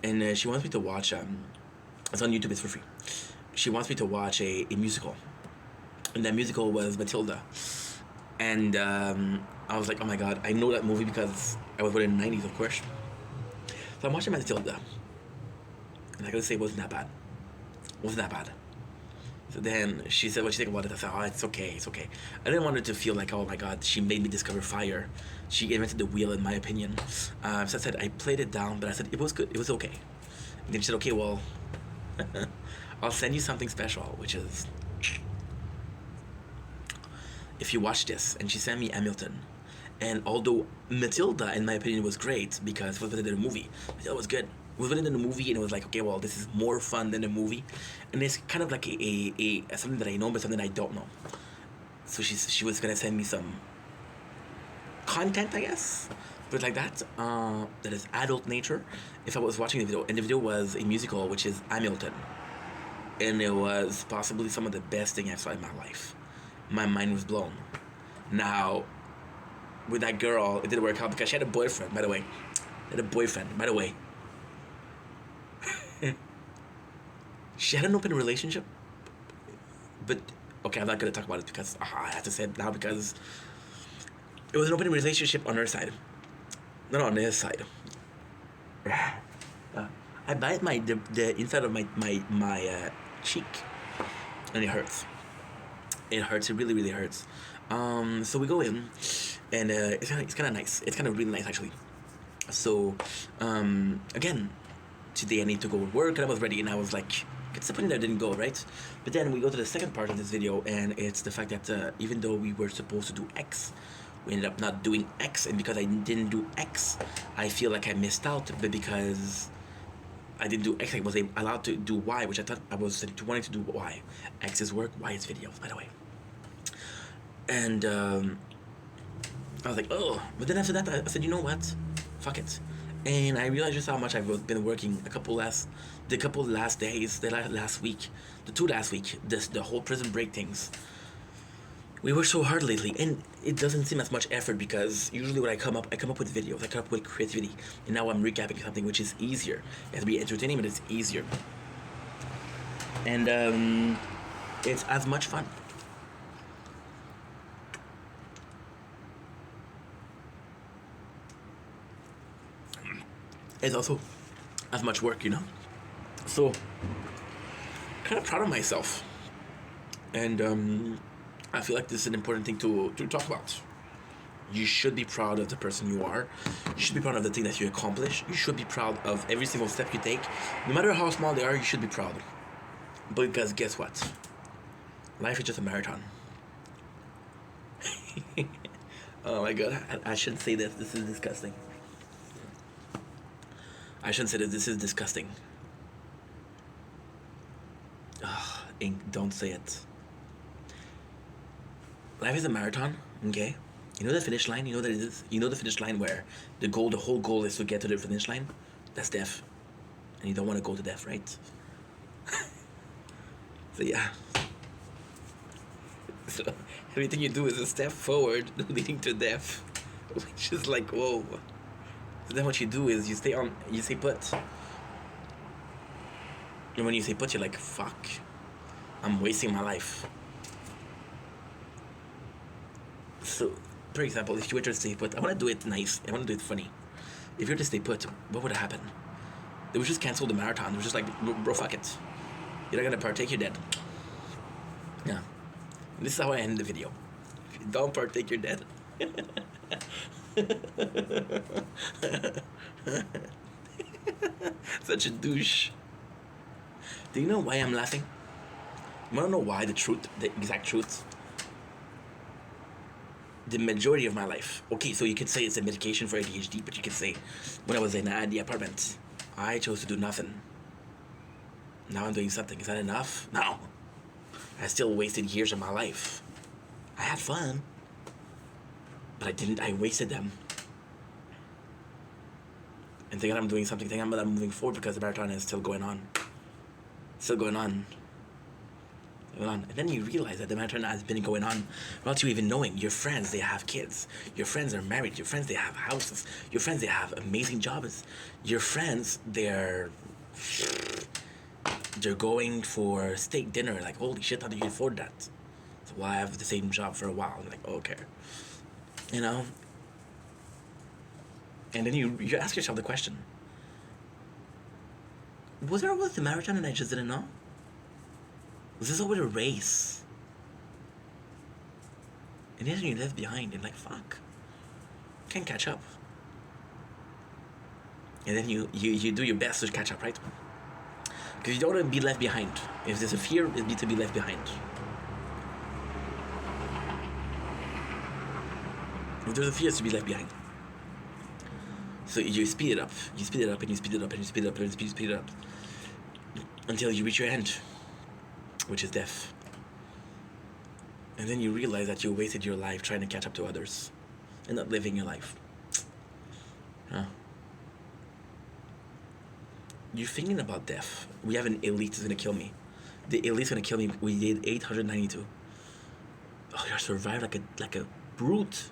and she wants me to watch. It's on YouTube. It's for free. She wants me to watch a musical, and that musical was Matilda. And I was like, oh my god, I know that movie because I was born in the 90s, of course. So I'm watching Matilda, and I gotta say, it wasn't that bad. So then she said, what do you think about it? I said, oh, it's okay. I didn't want her to feel like, oh my god, she made me discover fire. She invented the wheel, in my opinion. So I said, I played it down, but I said, it was good, it was okay. And then she said, okay, well, I'll send you something special, which is, if you watch this. And she sent me Hamilton. And although Matilda, in my opinion, was great, because it was better than the movie, Matilda was good. It was better than the movie, and it was like, okay, well, this is more fun than the movie, and it's kind of like a something that I know, but something I don't know. So she was gonna send me some content, I guess, but like that, that is adult nature. If I was watching the video, and the video was a musical, which is Hamilton, and it was possibly some of the best thing I've saw in my life. My mind was blown. Now, with that girl, it didn't work out because she had a boyfriend, by the way. She had an open relationship, but okay, I'm not gonna talk about it because I have to say it now because it was an open relationship on her side, not on his side. I bite the inside of my cheek, and it hurts. It really hurts. So we go in, and it's kind of nice. It's kind of really nice actually. So again, today I need to go to work, and I was ready, and I was like, it's disappointing that I didn't go, right? But then we go to the second part of this video, and it's the fact that even though we were supposed to do X, we ended up not doing X, and because I didn't do X, I feel like I missed out, but because I didn't do X, I was allowed to do Y, which I thought I was wanting to do Y. X is work, Y is videos, by the way. And I was like, oh, but then after that, I said, you know what? Fuck it. And I realized just how much I've been working the couple last days, the last week, the 2 last week, the whole prison break things. We work so hard lately, and it doesn't seem as much effort because usually when I come up with videos, I come up with creativity, and now I'm recapping something which is easier. It has to be entertaining, but it's easier. And it's as much fun. It's also as much work, you know? So, kind of proud of myself. And I feel like this is an important thing to talk about. You should be proud of the person you are. You should be proud of the thing that you accomplish. You should be proud of every single step you take. No matter how small they are, you should be proud. Because guess what? Life is just a marathon. Oh my god, I shouldn't say this. This is disgusting. I shouldn't say that. This is disgusting. Ink, don't say it. Life is a marathon, okay? You know the finish line? You know that it is? You know the finish line where the whole goal is to get to the finish line? That's death. And you don't want to go to death, right? So yeah. So everything you do is a step forward leading to death. Which is like, whoa. So then what you do is you stay put. And when you say put, you're like, fuck. I'm wasting my life. So, for example, if you were to stay put, I want to do it nice. I want to do it funny. If you were to stay put, what would happen? They would just cancel the marathon. They would just like, bro, fuck it. You're not gonna partake, you're dead. Yeah. This is how I end the video. If you don't partake, you're dead. Such a douche. Do you know why I'm laughing? I don't know why, the exact truth. The majority of my life. Okay, so you could say it's a medication for ADHD, but you could say when I was in the apartment, I chose to do nothing. Now I'm doing something. Is that enough? No. I still wasted years of my life. I had fun, but I wasted them. And thinking I'm doing something, thinking I'm moving forward because the marathon is still going on. Still going on. And then you realize that the marathon has been going on without you even knowing. Your friends, they have kids. Your friends are married. Your friends, they have houses. Your friends, they have amazing jobs. Your friends, they're going for steak dinner. Like, holy shit, how do you afford that? So, well, I have the same job for a while. I'm like, okay. You know? And then you ask yourself the question. Was there always the marathon and I just didn't know? Was this always a race? And then you left behind and like, fuck. Can't catch up. And then you do your best to catch up, right? Because you don't want to be left behind. If there's a fear, it needs to be left behind. If there's a fear, it's to be left behind. So you speed it up. You speed it up and you speed it up and you speed it up and you speed it up. Until you reach your end, which is death. And then you realize that you wasted your life trying to catch up to others and not living your life. Huh? You're thinking about death. We have an elite that's gonna kill me. The elite's gonna kill me. We did 892. Oh, you survived like a brute.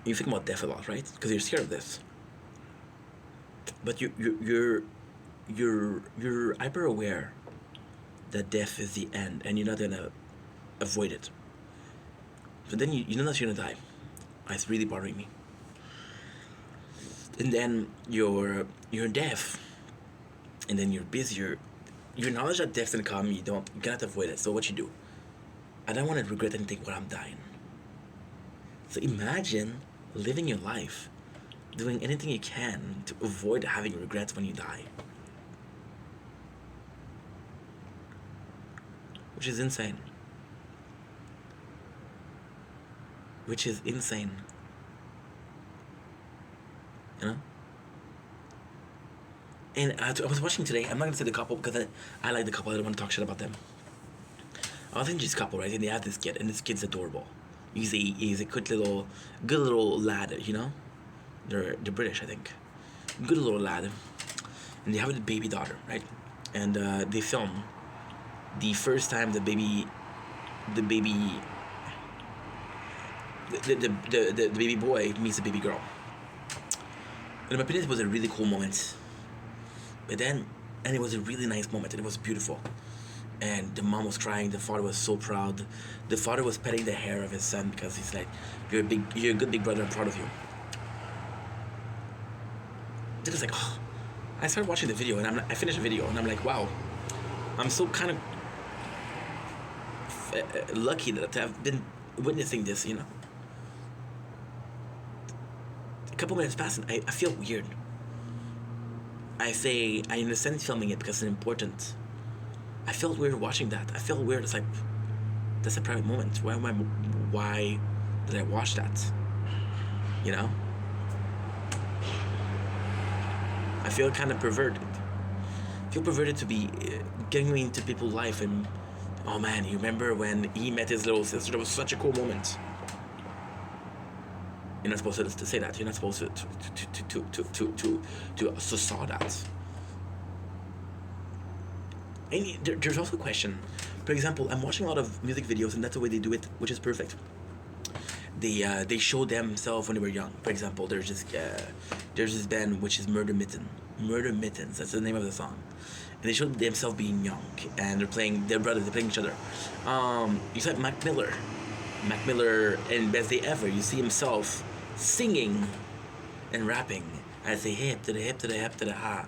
You think about death a lot, right? Because you're scared of this. But you're hyper aware that death is the end, and you're not gonna avoid it. So then you know that you're gonna die. It's really bothering me. And then you're deaf, and then you're busy. Your knowledge that death's gonna come, you cannot avoid it. So what you do? I don't want to regret anything when I'm dying. So imagine living your life, doing anything you can to avoid having regrets when you die. Which is insane. Which is insane. You know? And I was watching today, I'm not going to say the couple because I like the couple, I don't want to talk shit about them. I was thinking this couple, right? And they have this kid, and this kid's adorable. He's a good little lad, you know? They're British, I think. Good little lad. And they have a baby daughter, right? And they film the first time the baby boy meets the baby girl. And in my opinion, it was a really cool moment. But then, and it was a really nice moment, and it was beautiful. And the mom was crying, the father was so proud. The father was petting the hair of his son because he's like, you're a good big brother, I'm proud of you. Then it's like, oh. I started watching the video, and I finished the video, and I'm like, wow, I'm so kind of lucky that I've been witnessing this, you know. A couple minutes pass, and I feel weird. I understand filming it because it's important. I felt weird watching that. I felt weird. It's like, that's a private moment. Why did I watch that? You know? I feel kind of perverted. I feel perverted to be getting into people's life and, oh man, you remember when he met his little sister? That was such a cool moment. You're not supposed to say that. You're not supposed to saw that. And there's also a question. For example, I'm watching a lot of music videos, and that's the way they do it, which is perfect. They show themselves when they were young. For example, there's this band which is Murder Mittens. That's the name of the song. And they showed themselves being young, and they're playing each other. You said Mac Miller, and Best Day Ever. You see himself singing and rapping. I say hip to the hip to the hip to the ha.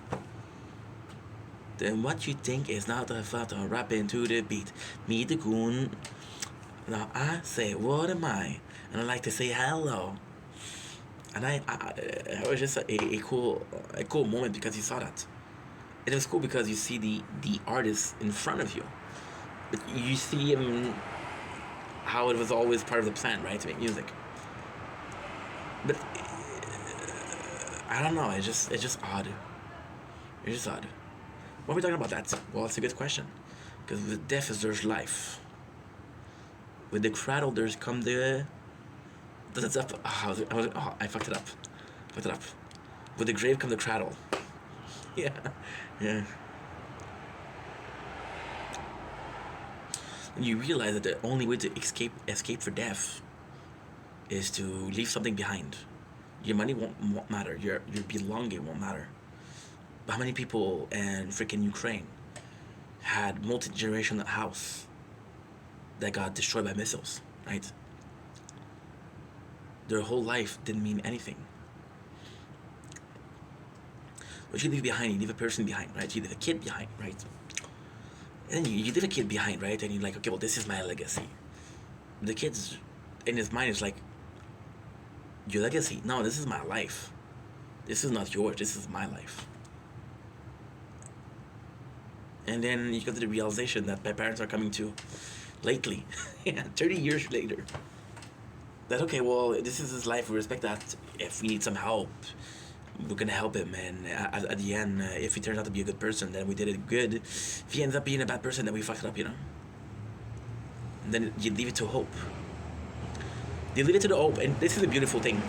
Then what you think is not a photo rapping to the beat. Me the goon. Now I say, what am I? And I like to say hello. And it was just a cool moment because you saw that. And it was cool because you see the artist in front of you. But you see him, how it was always part of the plan, right, to make music. But I don't know, it's just odd. It's just odd. What are we talking about that? Well, it's a good question. Because with death is there's life. With the cradle there's come the... I fucked it up. With the grave come the cradle. Yeah. And you realize that the only way to escape for death is to leave something behind. Your money won't matter. Your belonging won't matter. But how many people in freaking Ukraine had multi-generational house that got destroyed by missiles, right? Their whole life didn't mean anything. What you leave behind, you leave a person behind, right? You leave a kid behind, right? And then you leave a kid behind, right? And you're like, okay, well, this is my legacy. The kid's, in his mind, is like, your legacy? No, this is my life. This is not yours, this is my life. And then you come to the realization that my parents are coming to lately, 30 years later. That, okay, well, this is his life, we respect that. If we need some help, we're gonna help him. And at the end, if he turns out to be a good person, then we did it good. If he ends up being a bad person, then we fucked it up, you know? And then you leave it to hope. You leave it to the hope, and this is a beautiful thing.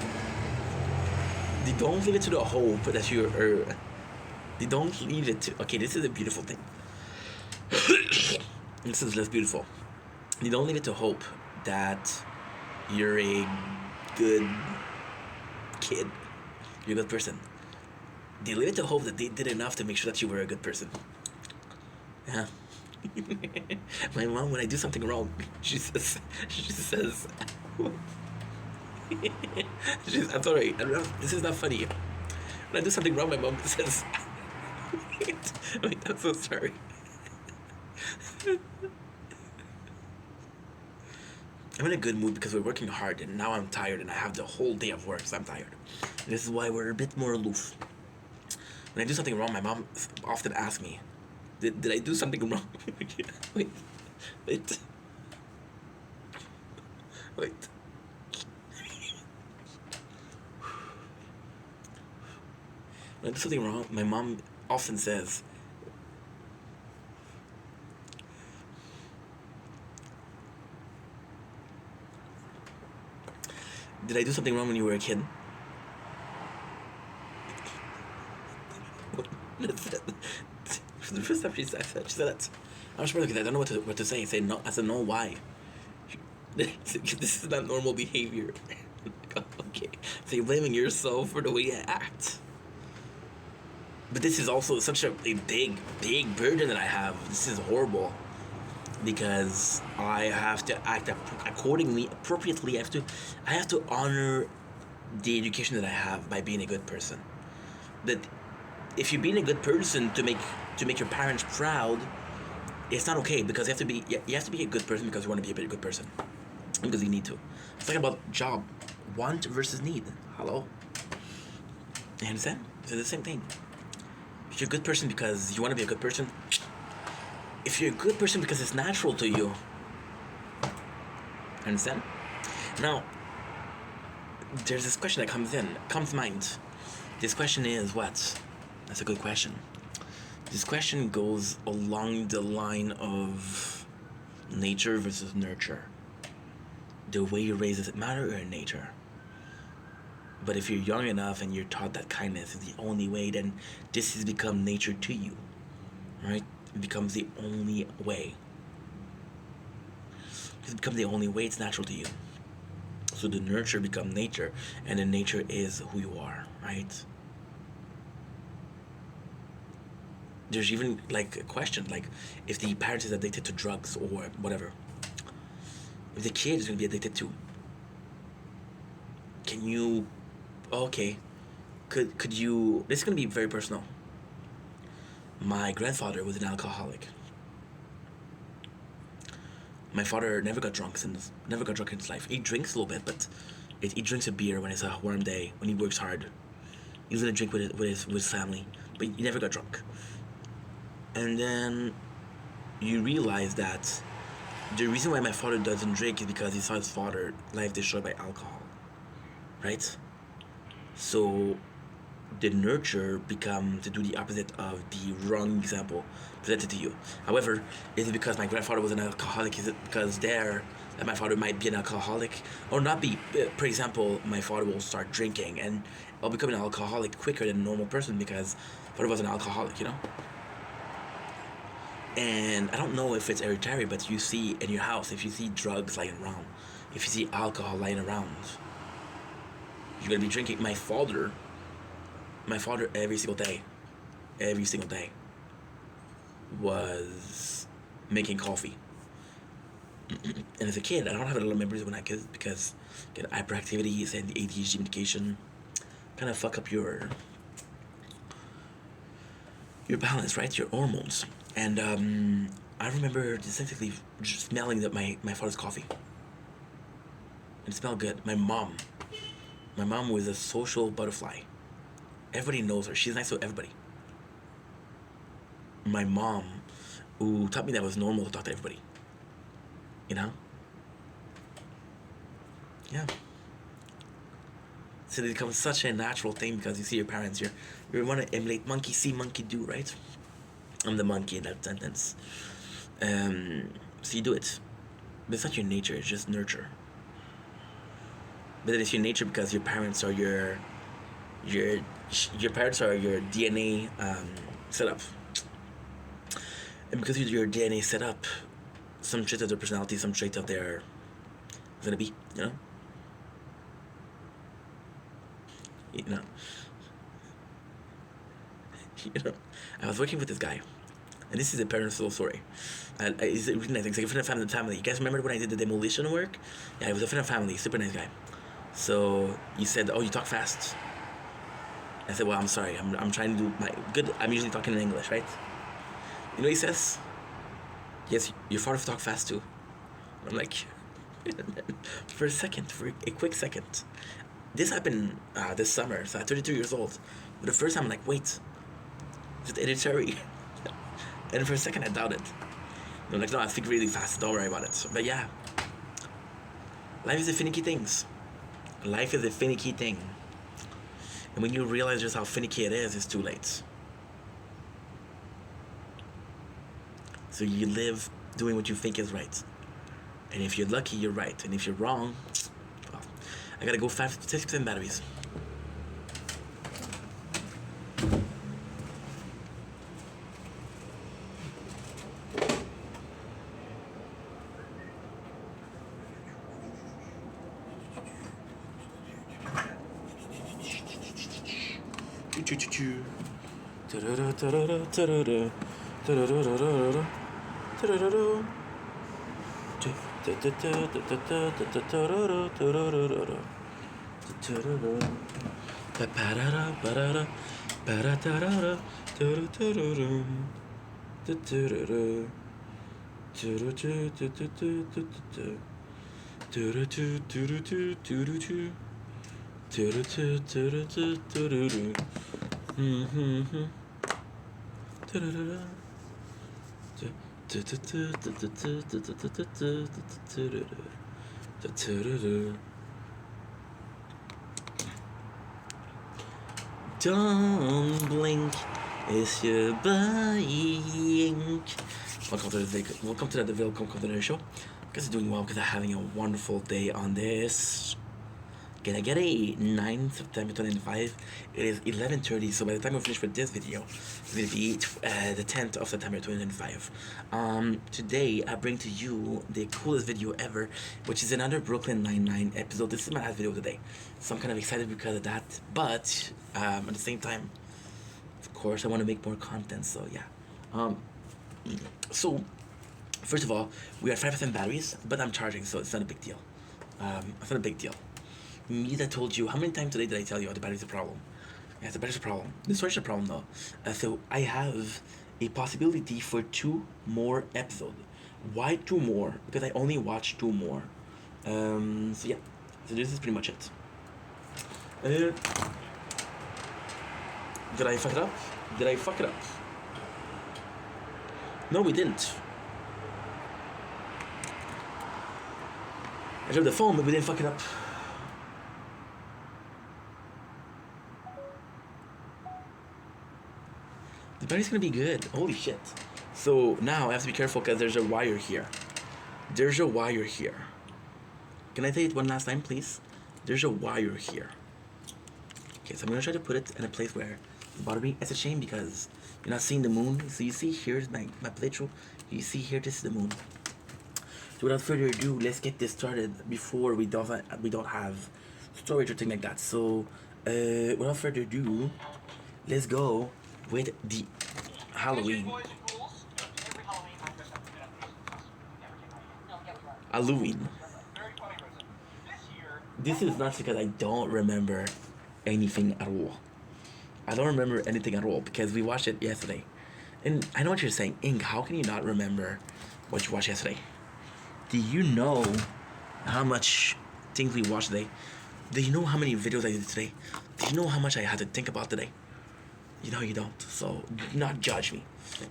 You don't leave it to the hope that you're... you don't leave it to... Okay, this is a beautiful thing. This is less beautiful. You don't leave it to hope that you're a good kid. You're a good person. They leave it to hope that they did enough to make sure that you were a good person. Yeah. My mom, when I do something wrong, she says, I'm sorry, this is not funny. When I do something wrong, my mom says, wait, I'm so sorry. I'm in a good mood because we're working hard, and now I'm tired, and I have the whole day of work, so I'm tired. And this is why we're a bit more aloof. When I do something wrong, my mom often asks me, did I do something wrong? Wait. When I do something wrong, my mom often says, did I do something wrong when you were a kid? For the first time she said that. I was probably because I don't know what to say. Say no. I said no. Why? This is not normal behavior. Okay. So you're blaming yourself for the way you act. But this is also such a big burden that I have. This is horrible. Because I have to act accordingly, appropriately. I have to honor the education that I have by being a good person. That if you're being a good person to make your parents proud, it's not okay, because you have to be a good person because you want to be a good person, because you need to. It's like about job, want versus need. Hello, you understand? It's the same thing. If you're a good person because you want to be a good person. If you're a good person because it's natural to you. Understand? Now, there's this question that comes to mind. This question is what? That's a good question. This question goes along the line of nature versus nurture. The way you raise, does it matter, or nature? But if you're young enough and you're taught that kindness is the only way, then this has become nature to you. Right? It becomes the only way. It becomes the only way, it's natural to you. So the nurture becomes nature, and the nature is who you are, right? There's even like a question, like if the parent is addicted to drugs or whatever, if the kid is going to be addicted to, can you, could you, this is going to be very personal. My grandfather was an alcoholic. My father never got drunk in his life. He drinks a little bit, but he drinks a beer when it's a warm day, when he works hard. He's gonna drink with his family, but he never got drunk. And then you realize that the reason why my father doesn't drink is because he saw his father's life destroyed by alcohol, right? So the nurture becomes to do the opposite of the wrong example presented to you. However, is it because my grandfather was an alcoholic? Is it because that my father might be an alcoholic or not be? For example, my father will start drinking and I'll become an alcoholic quicker than a normal person because my father was an alcoholic, you know? And I don't know if it's hereditary, but you see in your house, if you see drugs lying around, if you see alcohol lying around, you're gonna be drinking. My father every single day was making coffee. And as a kid, I don't have a lot of memories when I kid because again, hyperactivities and the ADHD medication kind of fuck up your balance, right? Your hormones. And I remember distinctly just smelling my father's coffee. It smelled good. My mom was a social butterfly. Everybody knows her. She's nice to everybody. My mom, who taught me that it was normal to talk to everybody. You know? Yeah. So it becomes such a natural thing because you see your parents. You want to emulate monkey see, monkey do, right? I'm the monkey in that sentence. So you do it. But it's not your nature, it's just nurture. But then it's your nature because your parents are your parents are your DNA setup. And because your DNA set up, some trait of their personality, some trait of their gonna be, you know? You know, I was working with this guy, and this is a personal story. He's a really nice. He's like a friend of the family. You guys remember when I did the demolition work? Yeah, he was a friend of the family, super nice guy. So he said, "Oh, you talk fast." I said, "Well, I'm sorry. I'm trying to do my good. I'm usually talking in English, right?" You know what he says? "Yes, your father talk fast too." I'm like, for a quick second. This happened this summer, so I'm 32 years old. But the first time I'm like, wait, is it hereditary? And for a second I doubted. I'm like, no, I speak really fast, don't worry about it. But yeah, life is a finicky thing. Life is a finicky thing. And when you realize just how finicky it is, it's too late. So you live doing what you think is right. And if you're lucky, you're right. And if you're wrong, well, I gotta go 5-6% batteries. Don't blink, it's your buying. Welcome to the DeVille Conquer show. Guys are doing well because I'm having a wonderful day on this. Can I get a 9 September 2025? It is 11:30, so by the time we finish with this video, it's going to be the 10th of September 2025. Today, I bring to you the coolest video ever, which is another Brooklyn Nine-Nine episode. This is my last video today, so I'm kind of excited because of that, but at the same time, of course, I want to make more content, so yeah. So, first of all, we are 5% batteries, but I'm charging, so it's not a big deal. It's not a big deal. Me that told you, how many times today did I tell you the battery's a problem? Yeah, the battery's a problem. The storage is a problem though. So I have a possibility for 2 more episodes. Why 2 more? Because I only watched 2 more. So yeah, so this is pretty much it. Did I fuck it up? Did I fuck it up? No, we didn't. I dropped the phone, but we didn't fuck it up. The battery's gonna be good. Holy shit. So now I have to be careful because there's a wire here. There's a wire here. Can I say it one last time, please? There's a wire here. Okay, so I'm gonna try to put it in a place where it's bothering me. It's a shame because you're not seeing the moon. So you see here's my playthrough. You see here, this is the moon. So without further ado, let's get this started before we don't have storage or thing like that. So without further ado, let's go with the Halloween. Halloween. This is not because I don't remember anything at all. I don't remember anything at all because we watched it yesterday. And I know what you're saying. Ink, how can you not remember what you watched yesterday? Do you know how much things we watched today? Do you know how many videos I did today? Do you know how much I had to think about today? You know you don't. So do not judge me.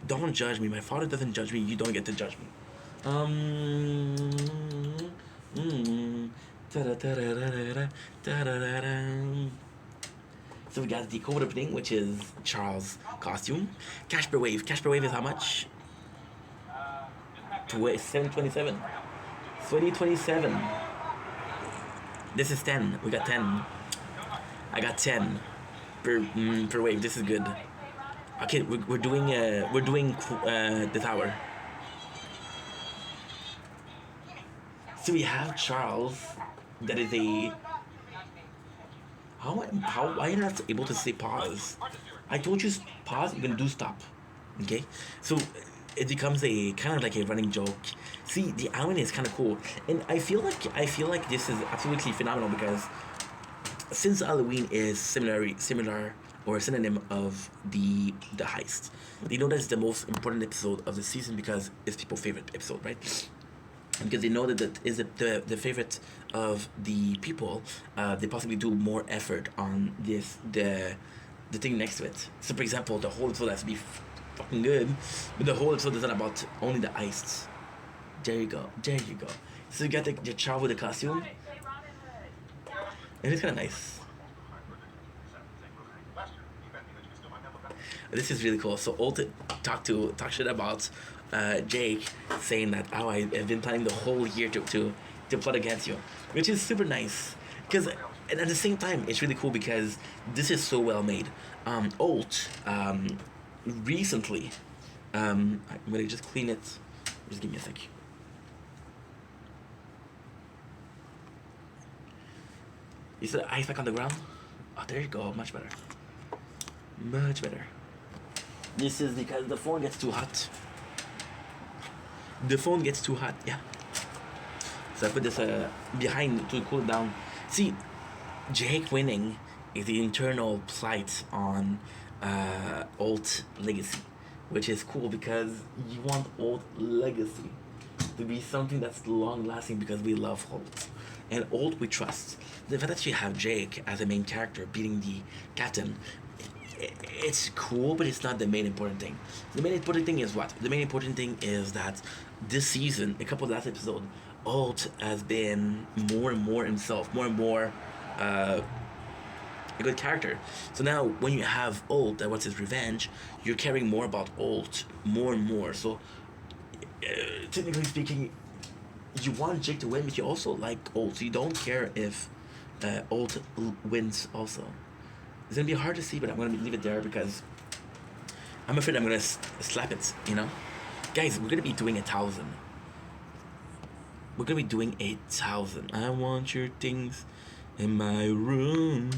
Don't judge me. My father doesn't judge me. You don't get to judge me. So we got the code opening, which is Charles' costume. Cash per wave. Cash per wave is how much? 727. 2027. This is 10. We got 10. I got 10 per wave. This is good. Okay, we're doing the tower. So we have Charles. That is a. How are you not able to say pause? I told you pause. You're gonna do stop. Okay. So it becomes a kind of like a running joke. See, the Halloween is kind of cool, and I feel like this is absolutely phenomenal because since Halloween is similar or a synonym of the heist, they know that's the most important episode of the season because it's people's favorite episode, right? Because they know that that is the favorite of the people, they possibly do more effort on the thing next to it. So for example, the whole episode has to be fucking good, but the whole episode is not about only the heists. There you go. So you got the child with the costume, and it's kind of nice. This is really cool. So Ult talk shit about Jake, saying that I've been planning the whole year to plot against you, which is super nice. And at the same time, it's really cool because this is so well made. Ult recently, I'm gonna just clean it. Just give me a sec. You said ice back on the ground? Oh, there you go. Much better. Much better. This is because the phone gets too hot. The phone gets too hot, yeah. So I put this behind to cool it down. See, Jake winning is the internal plight on Ult Legacy, which is cool because you want Ult Legacy to be something that's long lasting because we love Ult. And Ult we trust. The fact that you have Jake as a main character beating the captain, it's cool, but it's not the main important thing. The main important thing is what? The main important thing is that this season, a couple of last episodes, Ult has been more and more himself, more and more a good character. So now when you have Ult that wants his revenge, you're caring more about Ult more and more. So technically speaking, you want Jake to win, but you also like Ult. So you don't care if Ult wins also. It's gonna be hard to see, but I'm gonna leave it there because I'm afraid I'm gonna slap it, you know? Guys, we're gonna be doing 1,000. We're gonna be doing 8,000. I want your things in my room.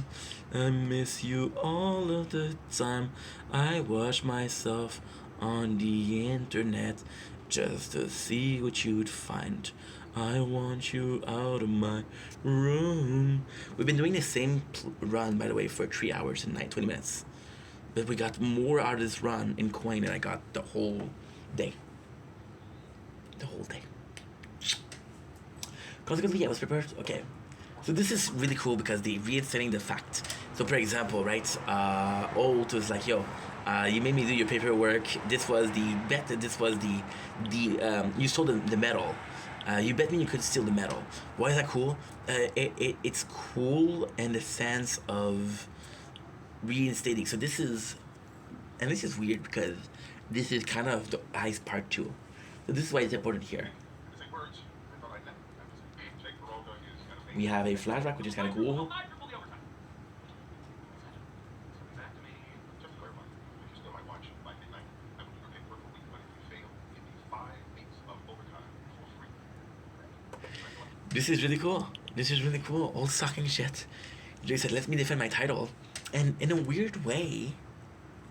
I miss you all of the time. I watch myself on the internet just to see what you'd find. I want you out of my room. We've been doing the same run, by the way, for 3 hours and 20 minutes. But we got more out of this run in coin than I got the whole day. The whole day. Consequently, I was prepared. Okay. So this is really cool because they reinstating the fact. So for example, right, Old was like, yo, you made me do your paperwork. This was the bet. This was the you stole the medal. You bet me you could steal the medal. Why is that cool? It's cool in the sense of reinstating. So this is weird because this is kind of the ice part too. So this is why it's important here. We have a flashback, which is kind of cool. This is really cool. This is really cool. Old sucking shit. Jay said, let me defend my title. And in a weird way,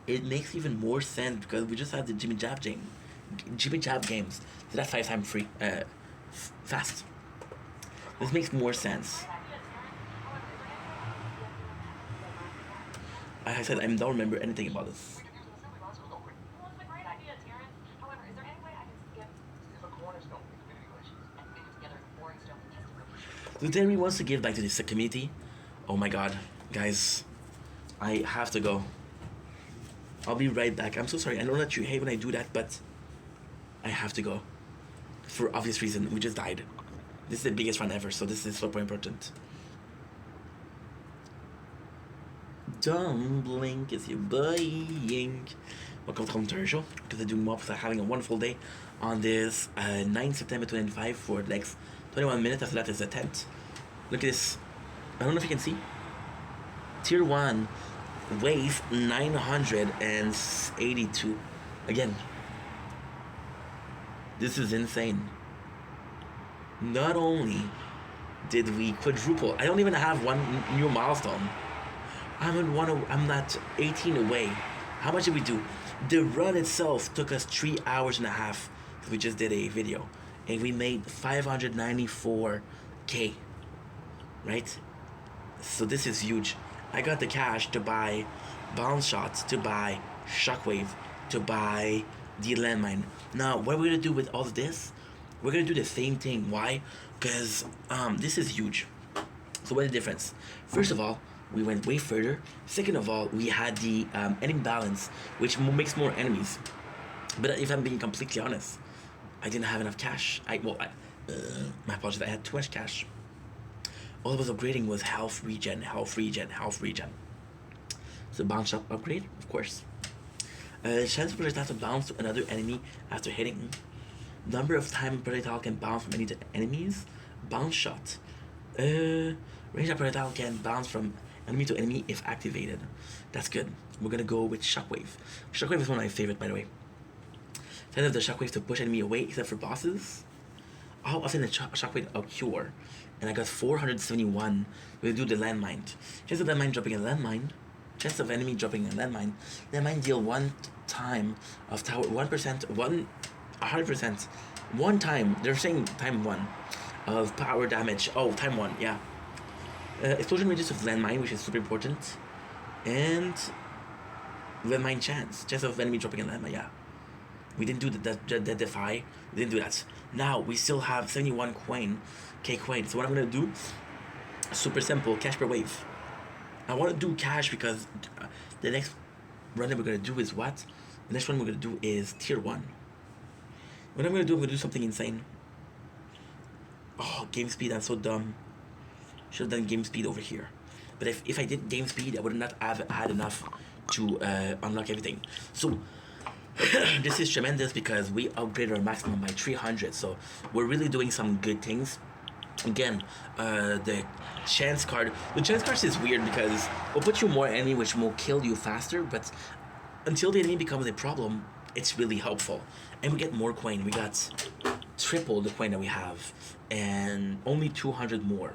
it makes even more sense because we just had the Jimmy Jab games. So that's 5 times free. Fast. This makes more sense. Like I said, I don't remember anything about this. So Terry wants to give back to this community. Oh my god. Guys, I have to go. I'll be right back. I'm so sorry. I know that you hate when I do that, but I have to go. For obvious reason. We just died. This is the biggest run ever, so this is super important. Don't blink as you're buying. Welcome to Commentary Show. Because I'm doing more because I'm having a wonderful day on this 9 September 2025 for the next 21 minutes. After that is the 10th. Look at this. I don't know if you can see. Tier 1 weighs 982. Again. This is insane. Not only did we quadruple, I don't even have one new milestone. I'm not 18 away. How much did we do? The run itself took us 3 hours and a half. We just did a video. And we made 594K. Right? So this is huge. I got the cash to buy bounce shots, to buy shockwave, to buy the landmine. Now, what we're gonna do with all of this? We're gonna do the same thing. Why? Because this is huge. So what's the difference? First of all, we went way further. Second of all, we had the enemy balance, which makes more enemies. But if I'm being completely honest, I didn't have enough cash. My apologies, I had too much cash. All I was upgrading was health regen. So bounce shot upgrade, of course. Chance for projectile to bounce to another enemy after hitting. Number of time projectile can bounce from any enemies. Bounce shot. Range of projectile can bounce from enemy to enemy if activated. That's good. We're gonna go with shockwave. Shockwave is one of my favorite, by the way. Chance of the shockwave to push enemy away, except for bosses. How often the shockwave occur? And I got 471. We'll do the landmine. Chance of landmine dropping a landmine. Chance of enemy dropping a landmine. Landmine deal 1 time of tower 1%, 100%. 1 time. They're saying time 1 of power damage. Oh, time 1. Yeah. Explosion ranges of landmine, which is super important, and landmine chance of enemy dropping a landmine. Yeah. We didn't do the defy. We didn't do that. Now we still have 71 coin, K coin. So what I'm gonna do? Super simple. Cash per wave. I want to do cash because the next run that we're gonna do is what? The next one we're gonna do is tier 1. What I'm gonna do something insane. Oh, game speed! I'm so dumb. Should have done game speed over here. But if I did game speed, I would not have had enough to unlock everything. So this is tremendous because we upgraded our maximum by 300. So we're really doing some good things. Again, the chance card. The chance card is weird because it'll put you more enemy, which will kill you faster. But until the enemy becomes a problem, it's really helpful. And we get more coin. We got triple the coin that we have, and only 200 more.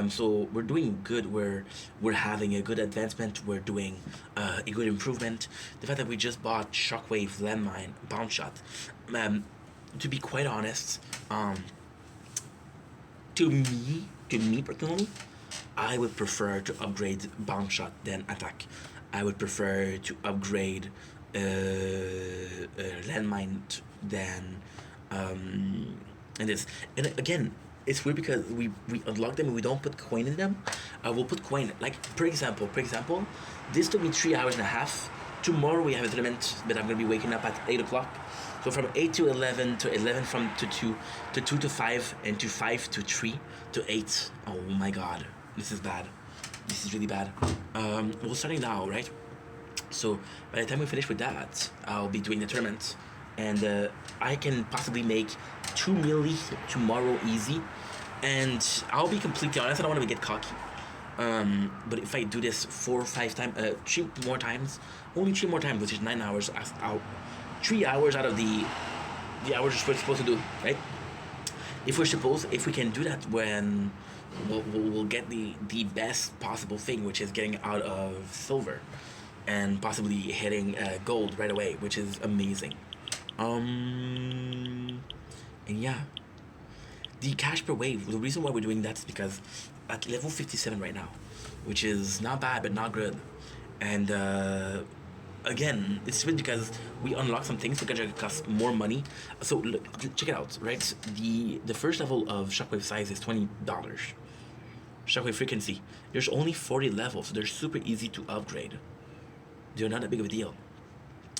So we're doing good. We're having a good advancement. We're doing a good improvement. The fact that we just bought shockwave, landmine, bounce shot. To be quite honest, to me personally, I would prefer to upgrade bounce shot than attack. I would prefer to upgrade landmine than and this. And again, it's weird because we unlock them and we don't put coin in them. We'll put coin, like for example, this took me 3 hours and a half. Tomorrow we have a tournament, but I'm gonna be waking up at 8 o'clock. So from 8 to 11 to 11 from to 2 to 2 to 5 and to 5 to 3 to 8. Oh my god, this is bad. This is really bad. We're starting now, right? So by the time we finish with that, I'll be doing the tournament, and I can possibly make 2 milli tomorrow easy. And I'll be completely honest, I don't want to get cocky. But if I do this 4 or 5 times, 3 more times, only 3 more times, which is 9 hours, 3 hours out of the hours we're supposed to do, right? If we can do that, when we'll get the best possible thing, which is getting out of silver and possibly hitting gold right away, which is amazing. And yeah, the cash per wave, the reason why we're doing that is because at level 57 right now, which is not bad but not good, and again, it's really because we unlock some things which are going to cost more money. So look, check it out, right? The first level of shockwave size is $20. Shockwave frequency, there's only 40 levels, so they're super easy to upgrade. They're not that big of a deal.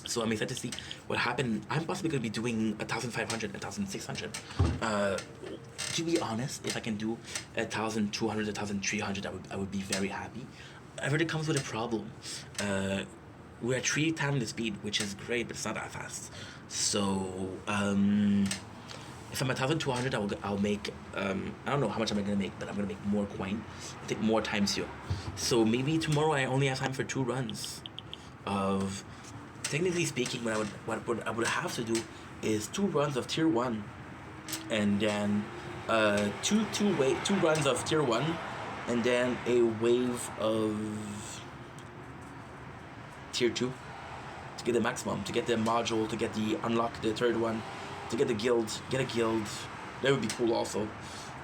So I'm excited to see what happened. I'm possibly going to be doing 1,500, 1,600. To be honest, if I can do 1,200, 1,300, I would be very happy. However, it comes with a problem. We're at 3 times the speed, which is great, but it's not that fast. So if I'm at 1,200, I'll make, I don't know how much I'm going to make, but I'm going to make more coin. I think more times here. So maybe tomorrow I only have time for 2 runs of, technically speaking, what I would have to do is 2 runs of tier 1, and then 2 runs of tier 1, and then a wave of tier 2 to get the maximum, to get the module, to get the unlock the 3rd one, to get a guild. That would be cool also.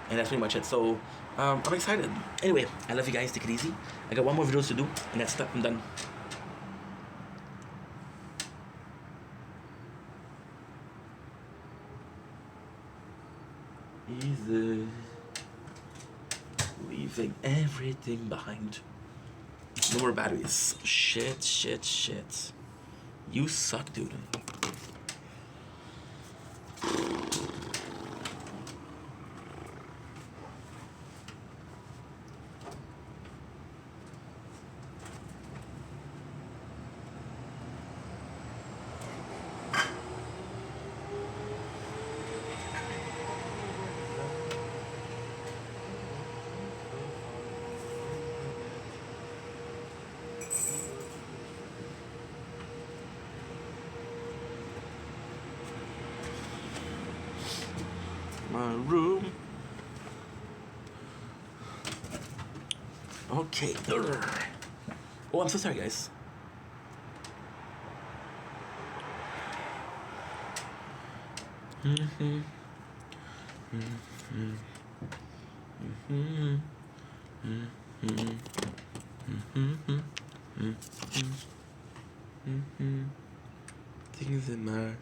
And that's pretty much it. So I'm excited. Anyway, I love you guys. Take it easy. I got 1 more video to do, and that's it. I'm done. Easy. Leaving everything behind. No more batteries. Shit. You suck, dude. My room. Okay. Oh, I'm so sorry, guys. Things that matter.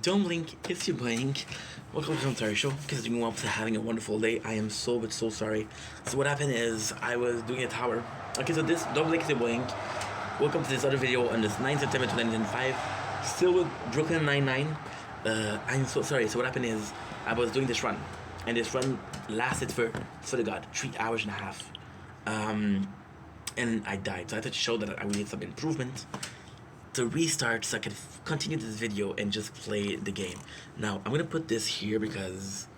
Don't blink, it's your blink. Welcome to the Commentary Show. Because you want to having a wonderful day. I am so sorry. So what happened is I was doing a tower. Okay, so this don't blink, it's your blink. Welcome to this other video on this 9th September 2005. Still with Brooklyn 99. I'm so sorry. So what happened is I was doing this run, and this run lasted for the god 3 hours and a half. And I died. So I had to show that I needed some improvement to restart so I could continue this video and just play the game. Now, I'm gonna put this here because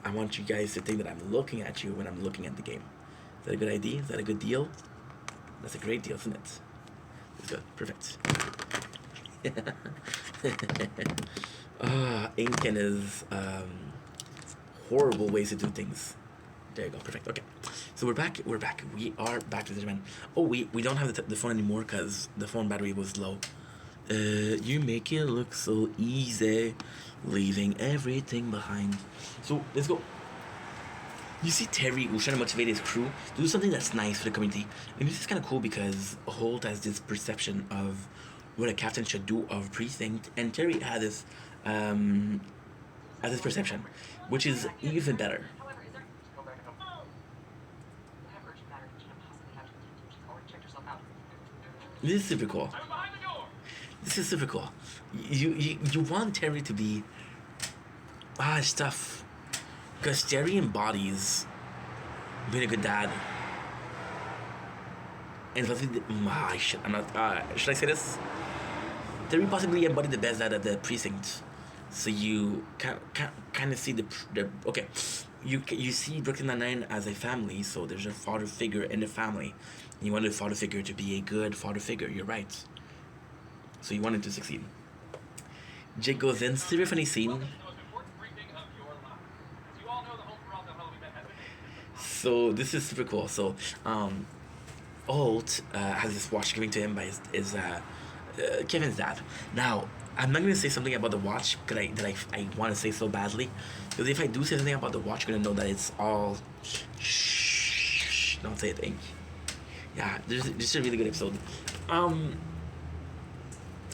I want you guys to think that I'm looking at you when I'm looking at the game. Is that a good idea? Is that a good deal? That's a great deal, isn't it? It's good. Perfect. Ink and his horrible ways to do things. There you go. Perfect. Okay. So we're back. We're back. We are back to the man. Oh, we don't have the phone anymore because the phone battery was low. You make it look so easy, leaving everything behind. So let's go. You see Terry who's trying to motivate his crew to do something that's nice for the community. And this is kind of cool because Holt has this perception of what a captain should do of precinct, and Terry had this perception, which is even better. This is super cool. This is super cool. You want Terry to be it's tough. Because Terry embodies being a good dad. And I'm not. Should I say this? Terry possibly embodied the best dad at the precinct. So you kind of see the okay. You see Brooklyn Nine-Nine as a family. So there's a father figure in the family. And you want the father figure to be a good father figure. You're right. So you want him to succeed. Jake goes in. It's a very funny scene. So this is super cool. So Holt has this watch given to him by his Kevin's dad. Now I'm not gonna say something about the watch that I want to say so badly, because if I do say something about the watch, you're gonna know that it's all shh. Don't say a thing. Yeah, this is a really good episode.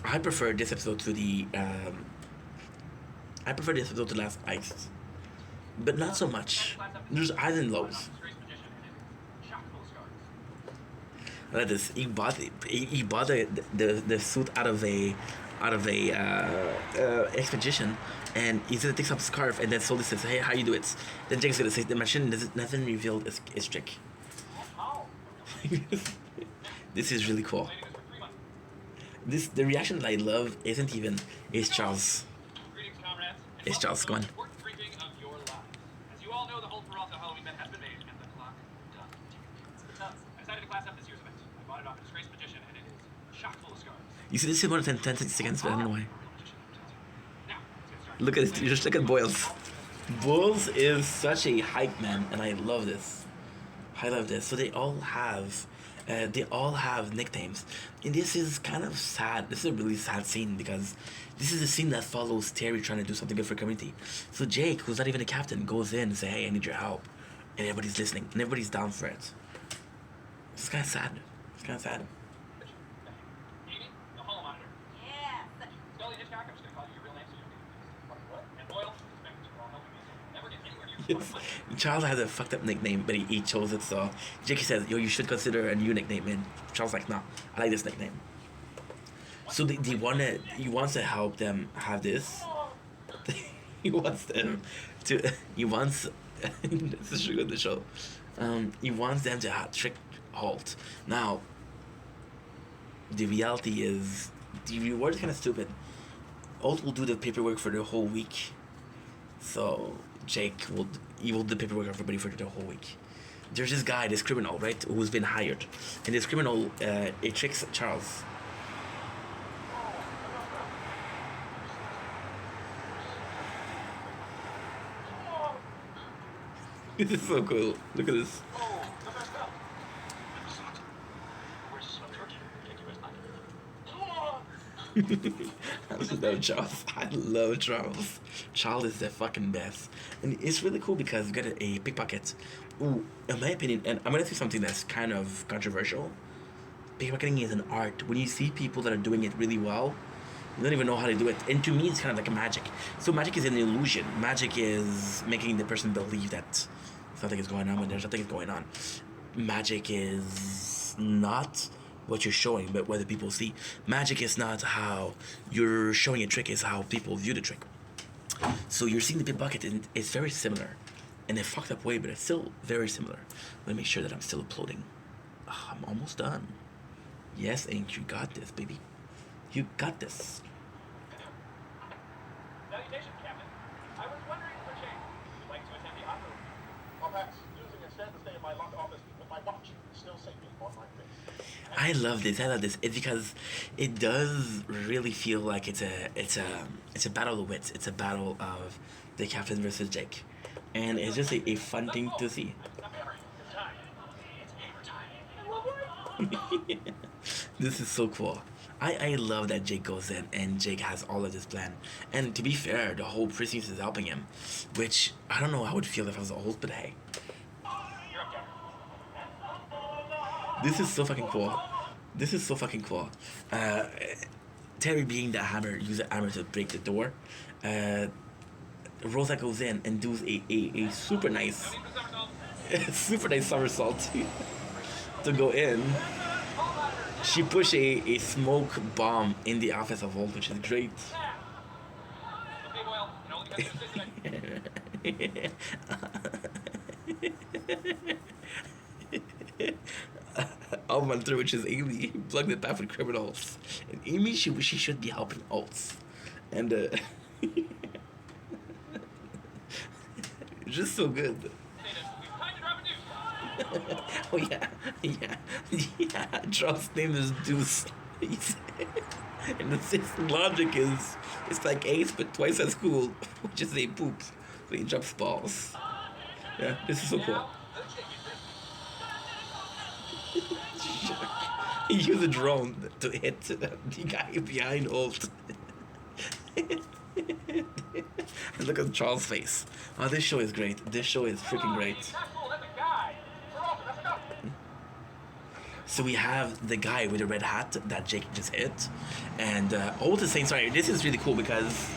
I prefer this episode to the Last Ice, but not so much. There's highs and lows. I like this. He bought the suit out of a expedition, and he's gonna take some scarf, and then Sully says, "Hey, how you do it?" Then Jake's gonna say, "The machine nothing revealed is trick." This is really cool. The reaction that I love is Charles. It's Charles. Go on. You see this in more than 10 seconds, but I don't know why. Look at this. You just look at Boils. Boils is such a hype man, and I love this. I love this. So they all have nicknames, and this is kind of sad. This is a really sad scene because this is a scene that follows Terry trying to do something good for the community. So Jake, who's not even a captain, goes in and says, "Hey, I need your help," and everybody's listening, and everybody's down for it. It's kind of sad. It's kind of sad. Yes. Charles has a fucked up nickname, but he chose it, so Jake says, "Yo, you should consider a new nickname," and Charles like, "No, I like this nickname." So he wants to help them have this. He wants them to. This is really good, the show. He wants them to trick Holt. Now, the reality is, the reward is kind of stupid. Holt will do the paperwork for the whole week, so Jake will do the paperwork for everybody for the whole week. There's this guy, this criminal, right, who's been hired, and this criminal, it tricks Charles. This is so cool. Look at this. I love Charles. I love Charles. Charles is the fucking best. And it's really cool because you got a pickpocket. Ooh, in my opinion, and I'm gonna say something that's kind of controversial. Pickpocketing is an art. When you see people that are doing it really well, you don't even know how to do it. And to me, it's kind of like a magic. So magic is an illusion. Magic is making the person believe that something is going on when there's nothing is going on. Magic is not what you're showing, but what the people see. Magic is not how you're showing a trick, it's how people view the trick. So you're seeing the pickpocket, and it's very similar. In a fucked up way, but it's still very similar. Let me make sure that I'm still uploading. Oh, I'm almost done. Yes, Ink, you got this, baby. You got this. Salutation, Captain. I was wondering for change. Would you like to attend the opera? I'll pass. Using instead to stay in my locked office with my watch still safely on my face. I love this. It's because it does really feel like it's a battle of wits. It's a battle of the captain versus Jake. and it's just a fun thing to see. This is so cool. I love that Jake goes in and Jake has all of this plan. And to be fair, the whole precinct is helping him, which I don't know how I would feel if I was old, but hey. This is so fucking cool. This is so fucking cool. Terry being the hammer, use the hammer to break the door. Rosa goes in and does a super nice somersault to go in. She pushed a smoke bomb in the office of Volt, which is great. Almanter, which is Amy, plugged the path with criminals. And Amy, she should be helping Alts. And just so good. Oh yeah. Charles' name is Deuce. And his logic is, it's like Ace but twice as cool, which is a poop. So he drops balls. Yeah, this is so cool. He used a drone to hit the guy behind Holt. And look at Charles' face. Oh, this show is great. This show is freaking great. So we have the guy with the red hat that Jake just hit, and Holt is saying sorry. This is really cool because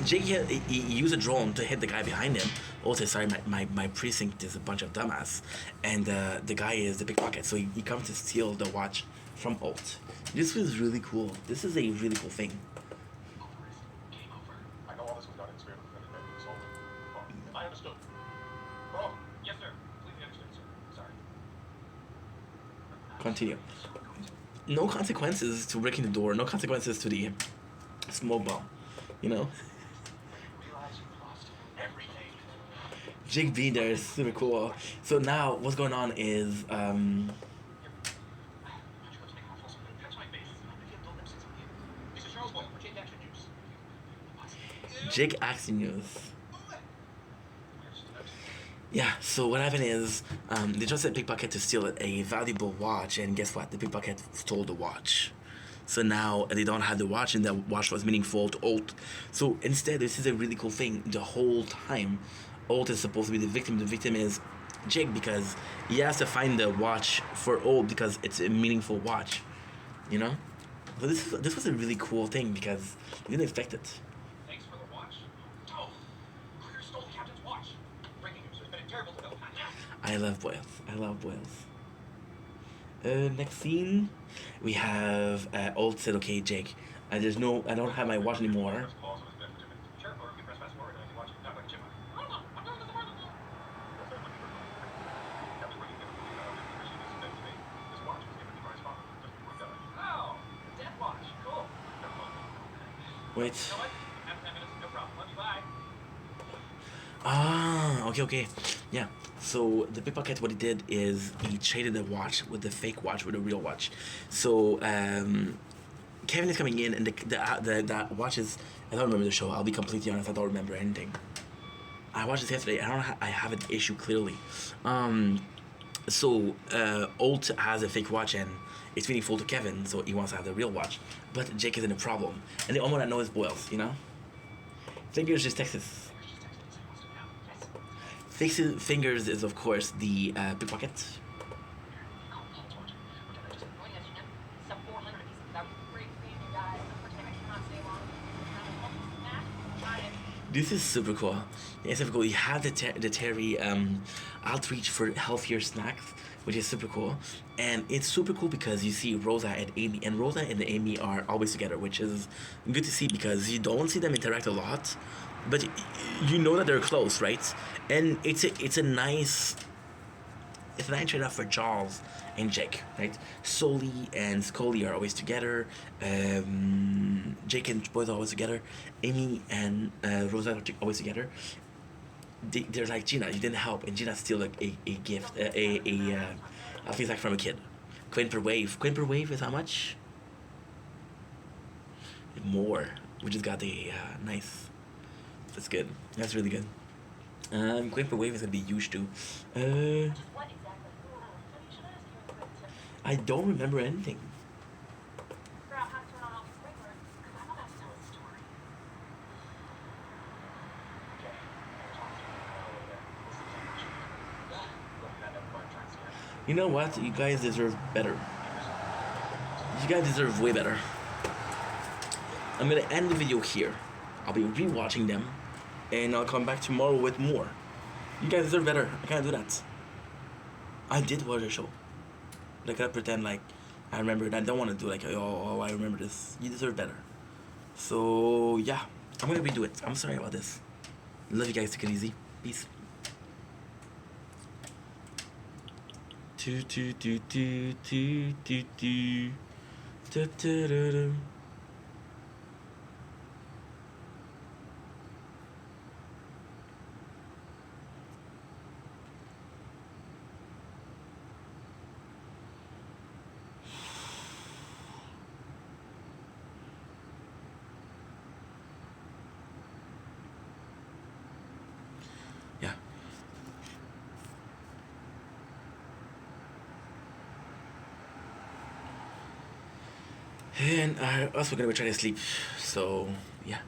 Jake he used a drone to hit the guy behind him. Holt says sorry, my precinct is a bunch of dumbass, and the guy is the pickpocket. So he comes to steal the watch from Holt. This was really cool. This is a really cool thing. I know all this was done in spirit of the soul. I understood. Oh, yes, sir. Completely understood, sir. Sorry. Continue. No consequences to breaking the door. No consequences to the smoke bomb. You know? Jake being there is super cool. So now what's going on is Jake Action News. Yeah, so what happened is they just sent Pickpocket to steal a valuable watch, and guess what? The Pickpocket stole the watch. So now they don't have the watch, and the watch was meaningful to Holt. So instead, this is a really cool thing. The whole time, Holt is supposed to be the victim. The victim is Jake because he has to find the watch for Holt because it's a meaningful watch. You know? So this was a really cool thing because we didn't expect it. Thanks for the watch. Oh, who stole the captain's watch? Breaking news. There's been a terrible development. I love Boyles. Next scene, we have Holt said, "Okay, Jake, I don't have my watch anymore." Wait. Ah, okay. Yeah. So the pickpocket, what he did is he traded the watch with the fake watch with a real watch. So Kevin is coming in, and the watch is. I don't remember the show. I'll be completely honest. I don't remember anything. I watched this yesterday. I have an issue clearly. So Holt has a fake watch and it's meaningful to Kevin, so he wants to have the real watch. But Jake is in a problem, and the only one that knows is Boyles. You know. Fingers just Texas. Fingers is of course the pickpocket. This is super cool. Yeah, it's super cool. You have the Terry outreach for healthier snacks, which is super cool. And it's super cool because you see Rosa and Amy, and Rosa and Amy are always together, which is good to see because you don't see them interact a lot, but you know that they're close, right? And it's a nice trade-off for Charles and Jake, right? Sully and Scully are always together. Jake and Boyles are always together. Amy and Rosa are always together. They're like, Gina, you didn't help, and Gina's still like a gift, a feels like from a kid. Coin per wave is how much? More. We just got the nice. That's good. That's really good. Going for wave is gonna be huge too. I don't remember anything. You know what? You guys deserve better. You guys deserve way better. I'm gonna end the video here. I'll be rewatching them, and I'll come back tomorrow with more. You guys deserve better. I can't do that. I did watch the show. But I gotta pretend like I remember it. I don't want to do like, oh, I remember this. You deserve better. So yeah, I'm gonna redo it. I'm sorry about this. Love you guys. Take it easy. Peace. Yeah. And I also gonna try to sleep. So yeah.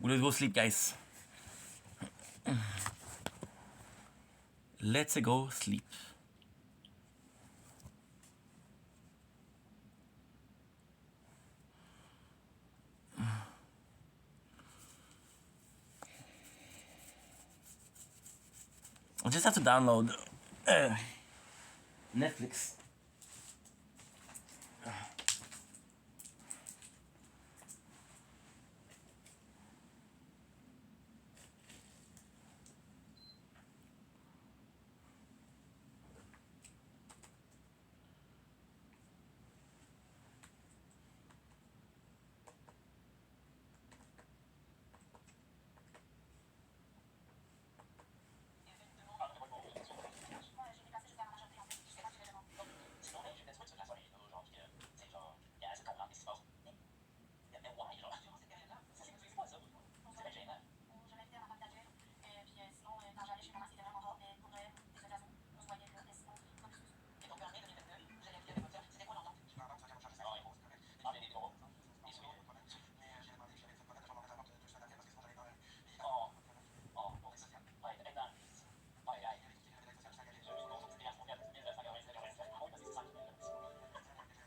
Let's go sleep, guys. Let's go sleep. I just have to download Netflix.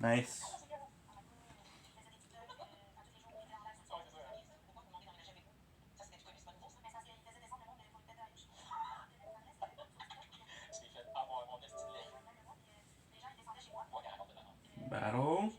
Nice. Battle.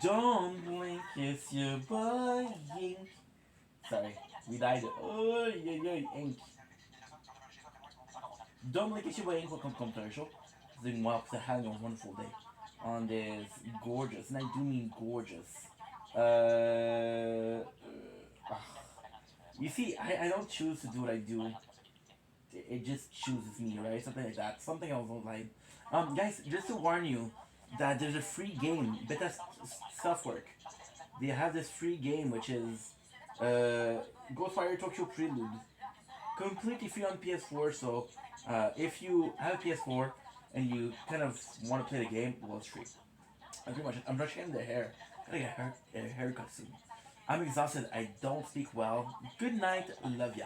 Don't blink, it's your boy Ink. Sorry, we died. Oh, yeah, Ink. Don't blink, it's your boy Ink. Welcome to the show. Doing well because having a wonderful day on this gorgeous, and I do mean gorgeous. You see, I don't choose to do what I do. It just chooses me, right? Something like that. Something else online. Guys, just to warn you that there's a free game, Beta Self Work. They have this free game which is Ghostwire Tokyo Prelude, completely free on PS4. So if you have a PS4 and you kind of want to play the game, well, it's free. Pretty much. I'm brushing the hair. Gotta get a haircut soon. I'm exhausted. I don't speak well. Good night. Love ya.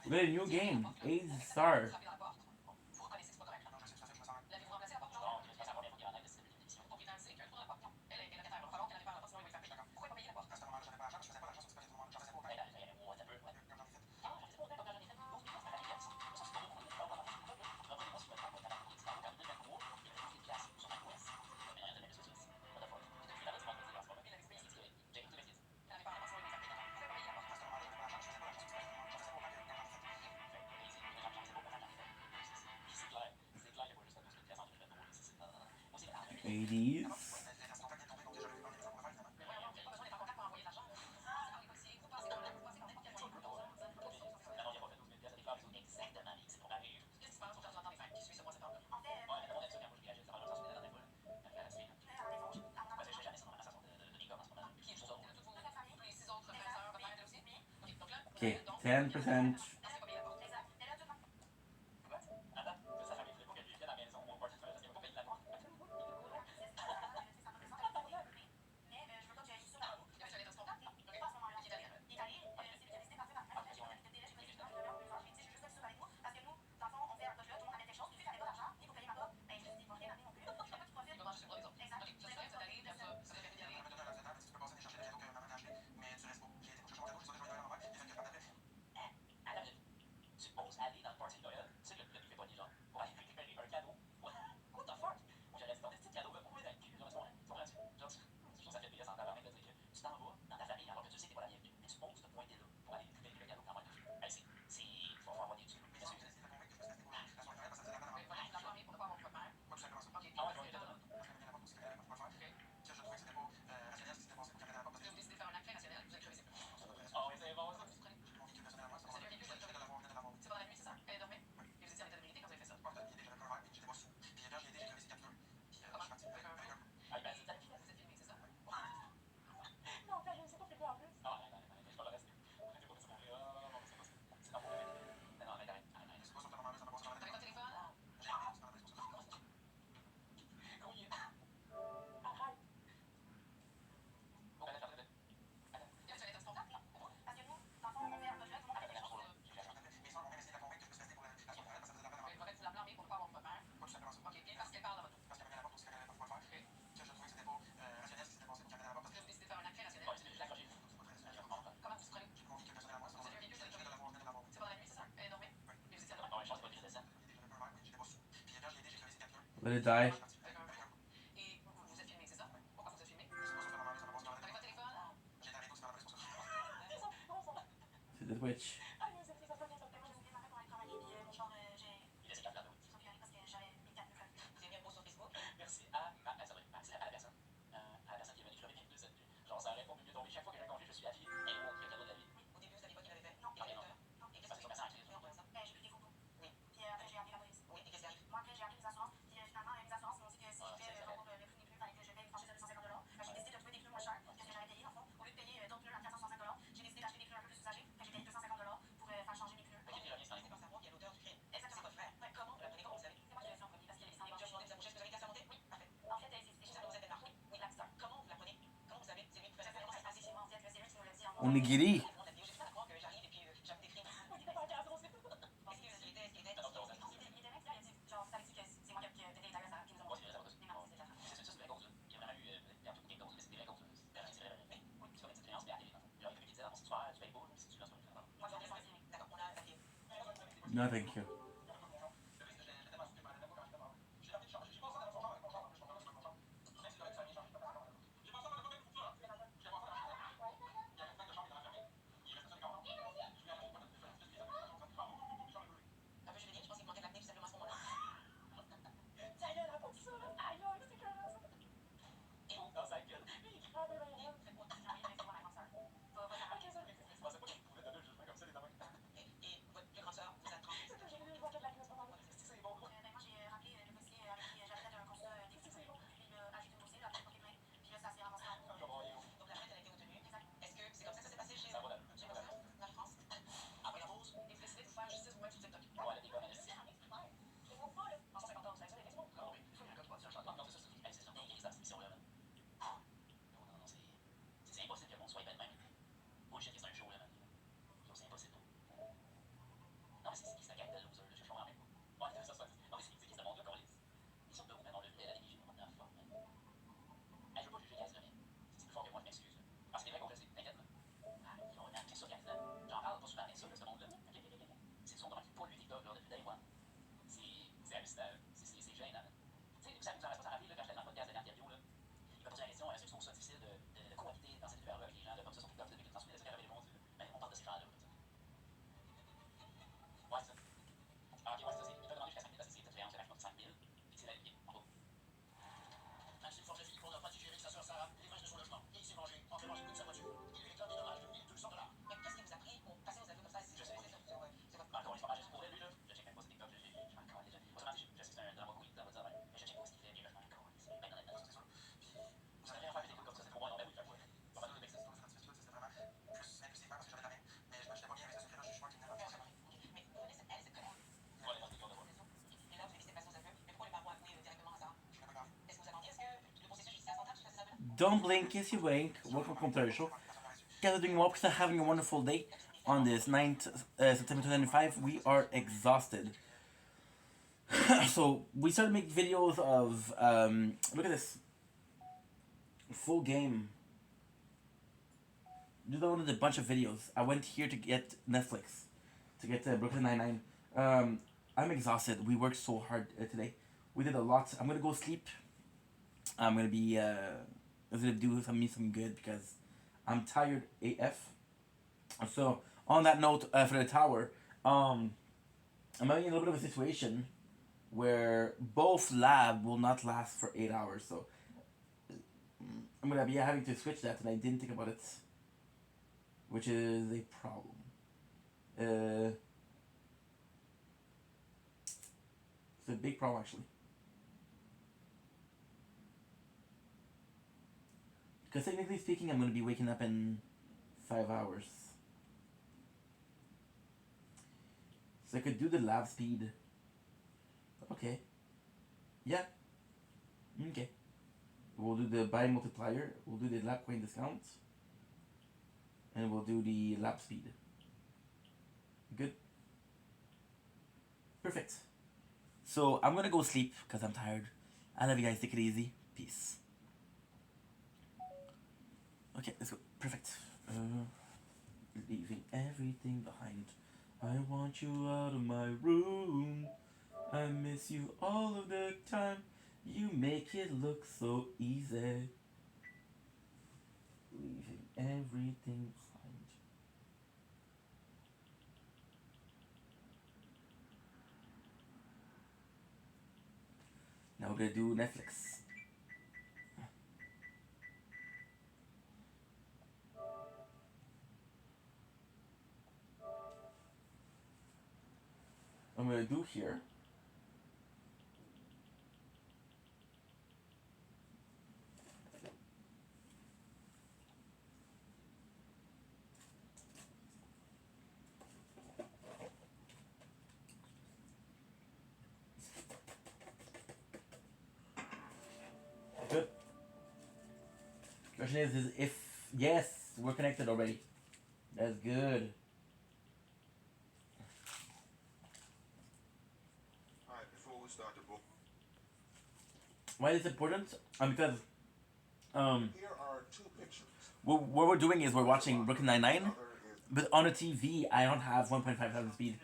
We got a new game, 8 star. Ladies. Okay, 10%. Let it die. Et vous êtes filmé, c'est ça? Pourquoi vous êtes filmé? Avec votre téléphone? C'est The Witch. Il essaie de faire oui. Vous avez mis un post sur Facebook? Merci à la personne. C'est à la personne. À la personne qui est venue, je l'avais bien de cette. Genre, ça aurait pas pu mieux tomber. Chaque fois que j'ai un congé, je suis affilié. Et au cadeau de la vie. Oui. Au début, vous saviez pas qu'il avait fait? Non. Et non. Et qu'est-ce que c'est ça? Non, ça. J'ai pris des photos. Oui. Puis après, j'ai appelé la police. Oui. Et qu'est-ce qui arrive? Moi, après, j'ai appelé les assurances. Puis finalement, les assurances m'ont dit que si je fais pour le prix des pneus, il fallait que je paye une franchise de 250 $. J'ai décidé de trouver des pneus moins chers que ce que j'avais payé, en fond. Au lieu de payer d'autres pneus à 465 $, j'ai décidé d'acheter des pneus un peu plus usagés. J'ai payé 250 $ pour faire changer mes pneus. Ok, puis revient, c'est pas savoir qui est l'auteur du crime. Exactement. C'est votre frère. Ouais, comment vous l'apprenez, comment vous savez? C'est moi qui l'ai su en premier parce qu'il y avait des sangliers. Je vous ai vous avez été assermenté? Oui, parfait. En fait, c'est chez Zero ZNR. Oui, oui, la star. Comment vous l'apprenez? Comment vous savez? C'est lui qui faisait ça. Ça s'est passé chez moi, en fait. C'est lui qui nous l'a dit en Onigiri. j'ai fait à croire que j'arrive et puis j'avais des crimes. Est-ce qu'il était. Il était mec, il a dit, genre, vous savez que c'est moi qui ai pété les tailles à ça, qui nous ont. Mais non, c'est la fin. C'est une vraie cause. Il y a vraiment eu un truc de cause, mais c'est des vraies causes. C'est vrai. Oui, c'est pas une petite créance, mais à télé. Genre, il y a quelqu'un qui disait, si tu vas, tu payes pas, si tu lances pas, tu fais pas. Moi, je vais faire filmer. D'accord, on a attaqué. No, thank you. Un peu juvénile, je pense qu'il manquait de l'acné tout simplement à ce moment-là. Ta gueule, raconte ça, là. Aïe, c'est que là, ça. Et où? Dans sa gueule. Il crame, là. Et fais-moi. Ah oui, mais c'est moi la grande sœur. Va ta ok, ça. Je pensais pas qu'il pouvait donner un jugement comme ça, les dames. Et votre plus grande sœur vous a trompé. C'est que j'ai vu, je vois que de l'acné à ce moment-là. C'est bon. Moi, j'ai rappelé le policier avec qui j'avais fait un constat d'écoute. Puis il a ajouté au dossier, il a appelé le main. Puis là, ça s'est ramassé en haut. Donc la plainte, elle a été retenue. Exact. Est-ce que c'est comme ça que ça s'est passé chez vous? Chez votre sœur? Dans la France? Après la pause? Et vous décidez de vous faire justice vous-même sur TikTok? Ouais, la déconne, c'est un expert. Je vois pas, là. En 150 ans, vous savez ça, les textos? Ah oui, il faut qu'il y ait un code sur le non, c'est ça, c'est ça. Il existe, cette émission-là. Non, c'est impossible que le monde soit même. Bullshit, c'est un show, là, man. C'est impossible. Non, mais c'est la gang de loser, là, je comprends même pas. Ouais, ça. Non, mais c'est qui ce monde-là, qu'on ils sont debout, même, on le fait à la début. What the fuck, man. Je veux pas juger Gaz, là, mais c'est plus fort que moi, je m'excuse. Ah, c'est des vrais qu'on le sait, t'inquiète, là. Ah, ils ont appris ça, Gaz, là. J'en parle pas souvent avec ça, ce monde-là. C'est son droit qui pollue TikTok, là, depuis day one. C'est hallucinant, c'est gênant. Tu sais, ça nous arrête pas, ça rappelle, là, quand j'étais dans le podcast de l'interview, là. Il m'a posé la question, est-ce que tu trouves ça difficile de cohabiter dans cette univers-là avec les gens, là, comme ça, sur TikTok, depuis que t'en souviens de ça, qu'avait les mondes, ben, on parle de ces gens-là, là. Ouais, c'est ça. Ah, ok, ouais, c'est ça, il peut demander jusqu'à 5 000 parce que c'est une créance, c'est maximum 5 000, puis c'est la limite, en bas. Même si Forge Philippe, on n'a pas digéré sa sœur Sarah, les vaches de son logement, et il s'est vengé, en fait manger toute sa voiture. Il lui réclame des dommages de 1 200 $. Mais qu'est-ce qui vous a pris pour passer aux aveux comme ça? Je sais, c'est ça. C'est quoi? Encore, les fromages, pour lui, là, je check même pas sur TikTok, je m'en calme déjà. Autrement dit, je sais que c'est un drama queen, ça va dire, mais je check pas ce qu'il fait, puis je m'en calme. C'est bien honnête, c'est sûr. Puis, vous allez rien faire des coups comme ça, c'est trop bon, non, ben oui, fait quoi? Pas mal de mecs, c'est ça, c'était vraiment plus impulsif parce que j'avais la même, mais je m'achetais pas bien avec ce secret-là, je suis sûr qu'il n'avait pas. Mais vous connaissez, elle, c'est comment? Ouais, les gens de voir. Et là, vous avez décidé de passer aux aveux, mais pourquoi les parents avouer directement à ça? Je n'ai pas parlé. Est-ce que vous attendiez, est-ce que le processus judiciaire s'entame jusqu'à ces aveux? Don't blink, kiss you wink. Welcome to the show. Guys are doing well because they're having a wonderful day. On this 9th September 2005, we are exhausted. So we started making videos of look at this full game. You downloaded a bunch of videos. I went here to get Netflix, to get Brooklyn Nine-Nine. I'm exhausted. We worked so hard today. We did a lot. I'm gonna go sleep. I'm gonna be do some good because I'm tired AF. So on that note, for the tower, I'm having a little bit of a situation where both lab will not last for 8 hours. So I'm gonna be having to switch that, and I didn't think about it, which is a problem. It's a big problem actually. Because technically speaking, I'm going to be waking up in 5 hours. So I could do the lab speed. Okay. Yeah. Okay. We'll do the buy multiplier. We'll do the lab coin discount. And we'll do the lab speed. Good. Perfect. So I'm going to go sleep because I'm tired. I love you guys. Take it easy. Peace. Okay, let's go. Perfect. Leaving everything behind. I want you out of my room. I miss you all of the time. You make it look so easy. Leaving everything behind. Now we're gonna do Netflix. I'm gonna do here. Good. Question is if yes, we're connected already. That's good. Alright, before we start the book. Why is it important? Because Here are two pictures. what we're doing is we're watching Brooklyn Nine-Nine, but on a TV I don't have 1.5 times speed.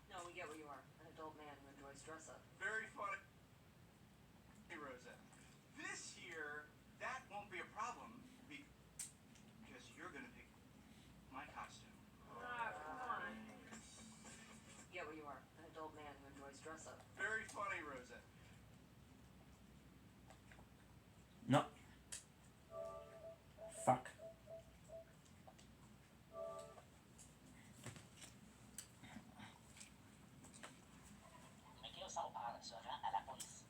No, we get where you are. An adult man who enjoys dress up. Very funny. Hey, Rosa. This year, that won't be a problem because you're gonna pick my costume. Come on. Get where you are. An adult man who enjoys dress up. Very funny, Rosa. No. Fuck. Mais quel salopard se rend à la police.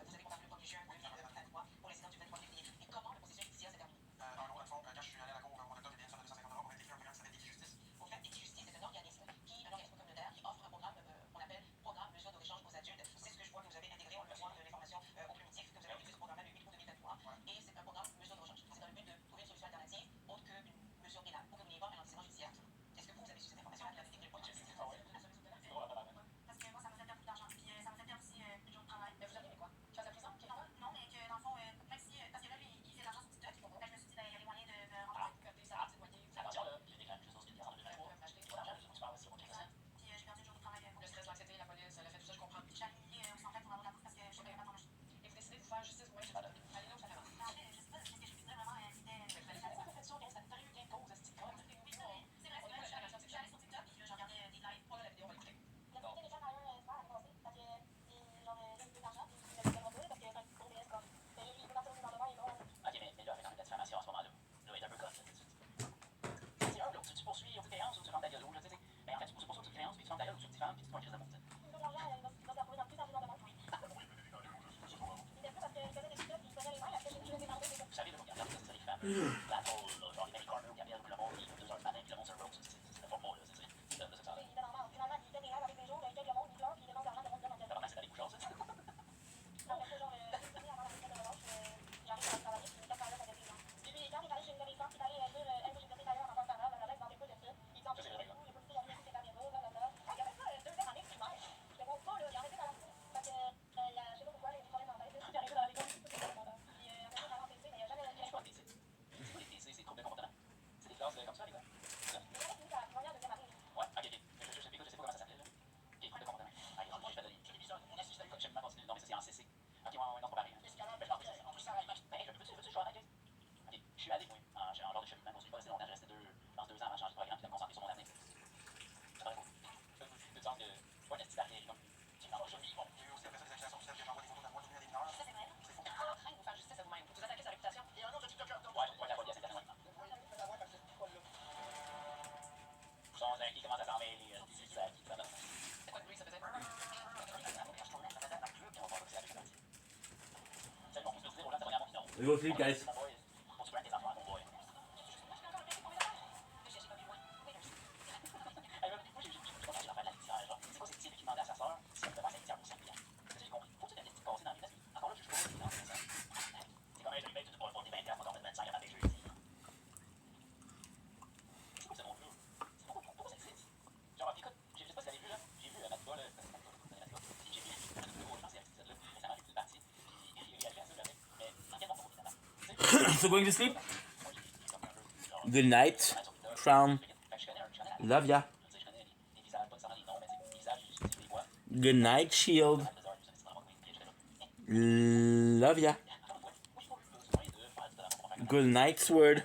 Vous avez contacté le 1er juin 2023 pour l'incident du 23 février. Et comment le processus judiciaire s'est terminé? En gros, dans le fond, quand je suis allé à la cour au mois d'octobre, il y a une somme de 250 $, on m'a décrit un programme qui s'appelle Equijustice. Au fait, Equijustice est un organisme communautaire qui offre un programme qu'on appelle Programme Mesure de réchange aux adultes. C'est ce que je vois que vous avez intégré. On le voit de l'information au primitif que vous avez utilisé ce programme le 8 août 2023. Et c'est un programme mesure de rechange. C'est dans le but de trouver une solution alternative autre qu'une mesure pénale pour que vous n'ayez pas un antécédent judiciaire. Est-ce que vous avez su cette information? Vous l'avez décrit le point de vue. Parce que moi, ça me fait perdre beaucoup d'argent. Puis ça me fait perdre aussi une jour de travail. Mais vous avez aimé quoi? Tu vas à la prison? Non, mais que dans le fond, même si. Parce que là, lui, il fait de l'argent sur TikTok. Ben, je me suis dit, ben, il y a les moyens de me rentrer. Attention là, j'ai des quelque chose qui est en 2023. Acheter pour l'argent, je parle aussi pour quelque chose. Puis j'ai perdu une jour de travail. Le stress, l'anxiété, la police, le fait tout ça, je comprends. Je suis allée au centre pour avoir la bourse parce que je suis pas capable d'en acheter. Et vous décidez de vous faire justice vous-même, c'est pas allez là où ça fait mal. Je sais pas, qu'est-ce que je faisais vraiment, c'était. Pourquoi t'as fait ça, Gain? Ça t'arrive gain cause, est-ce que tu connais? Oui, c'est vrai, c'est vrai. Je suis allée sur TikTok, puis là, je regardais des lives. On a la vidéo, on va l'écouter. Il y a des gens quand même super avancés parce que genre j'ai eu de l'argent puis il m'a dit parce que c'est un gros BS quoi. Mais lui il peut partir au gouvernement, il est drôle. Ok, mais là, avec quand même la diffamation à ce moment-là, là, il est un peu cote. C'est un, là, tu poursuis au de créance ou tu fermes ta gueule, là, tu sais. Mais en fait, tu poursuis au de créance, puis tu fermes ta gueule ou tu te diffames, puis tu te fais un crise d'amour, tu sais. Il veut de l'argent, il va se retrouver dans plus en plus de monde. Oui. Il était plus parce qu'il faisait des TikTok, puis il faisait les mains, après j'ai demandé des. Vous savez, là, regardez, c'est ça, les femmes. La pole, genre les Mary Carter, Gabriel, que le monde, il est 2 heures du matin, puis le monde se rose, c'est le format, là, c'est ça. C'est ça, ça. Il était normal. Finalement, il fait des lives avec des jours, il gagne le monde, il pleure, puis il demande de l'argent, le monde demande de l'argent. Normalement, c'est dans les bouchons, ça. Après ça, genre, une semaine avant la retraite de relâche, j'arrive à travailler, puis 4 heures avec des gens. Puis lui, quand il est allé chez une de mes tantes, il est allé dire, elle, j'ai fait d'ailleurs en tant que parent, la mec, dans des coups de fil. Il dit, en plus, les policiers, ils ont mis ses caméras, blablabla. Il y avait ça, 2 ans en primaire. Je le montre pas, là, il a arrêté dans la cour. Parce que, je sais pas pourquoi, il y a des problèmes en tête. Il est arrivé dans l'école, puis après, ça, j'avais TC, mais il a jamais. C'est quoi les TC? C'est quoi les TC? C'est troubles de comportement? C'est des classes comme ça, les gars? Il avait fini sa première, deuxième année. Ouais, ok, ok. Je sais pas comment ça s'appelait, là. Ok, troubles de comportement. Allez, j'ai fait de l'émission, on assiste à une cheminement continu. Non, mais ça, c'est en CC. Ok, ouais, non, c'est pas pareil. En plus, ça va. Ben, veux-tu que je sois honnête? Ok, je suis allé, oui, en genre de cheminement continu, pas assez longtemps, je restais 2 ans avant de changer de programme, puis de me concentrer sur mon avenir. C'est pas cool. De dire que, pas une petite barrière, comme, tu m'en vas, je vis, bon. Il y a eu aussi après ça des accusations sur celle que j'envoie des photos de moi tournées à des mineurs. Ça, c'est vrai. C'est fou. En train de vous faire justice à vous-même. Vous attaquez sa réputation. Et un autre TikToker. Ouais, je vais la voler à cette dernière. Vous sont un qui commence à s'en mêler, c'est ça qui va. C'est quoi le bruit, ça faisait? Salut, on peut se dire, Roland, t'as donné à mon numéro. We go sleep, guys. Pour tu prends tes enfants, mon boy. Moi, j'ai pas caché l'affaire de la litière, genre. C'est quoi, c'est Thierry qui demandait à sa soeur si elle devait faire sa litière pour 100 millions. J'ai compris. Faut que tu donnes des petits passés dans les fesses. Encore là, je juge pas, c'est ça. C'est comme un jeu, tu pourras faire des 20 ans, on va mettre 25 à des jeux ici. C'est quoi ce monde-là? Pourquoi ça existe? Genre, écoute, je sais pas si vous avez vu, là. J'ai vu Matiba, là. J'ai vu un nouveau, je pense, c'est avec là. Récemment, j'ai vu le parti. Il réagit à ça, jamais. Mais dans quel monde on est So going to sleep? Good night. Crown. Love ya. Good night, Shield. Love ya. Good night, Sword.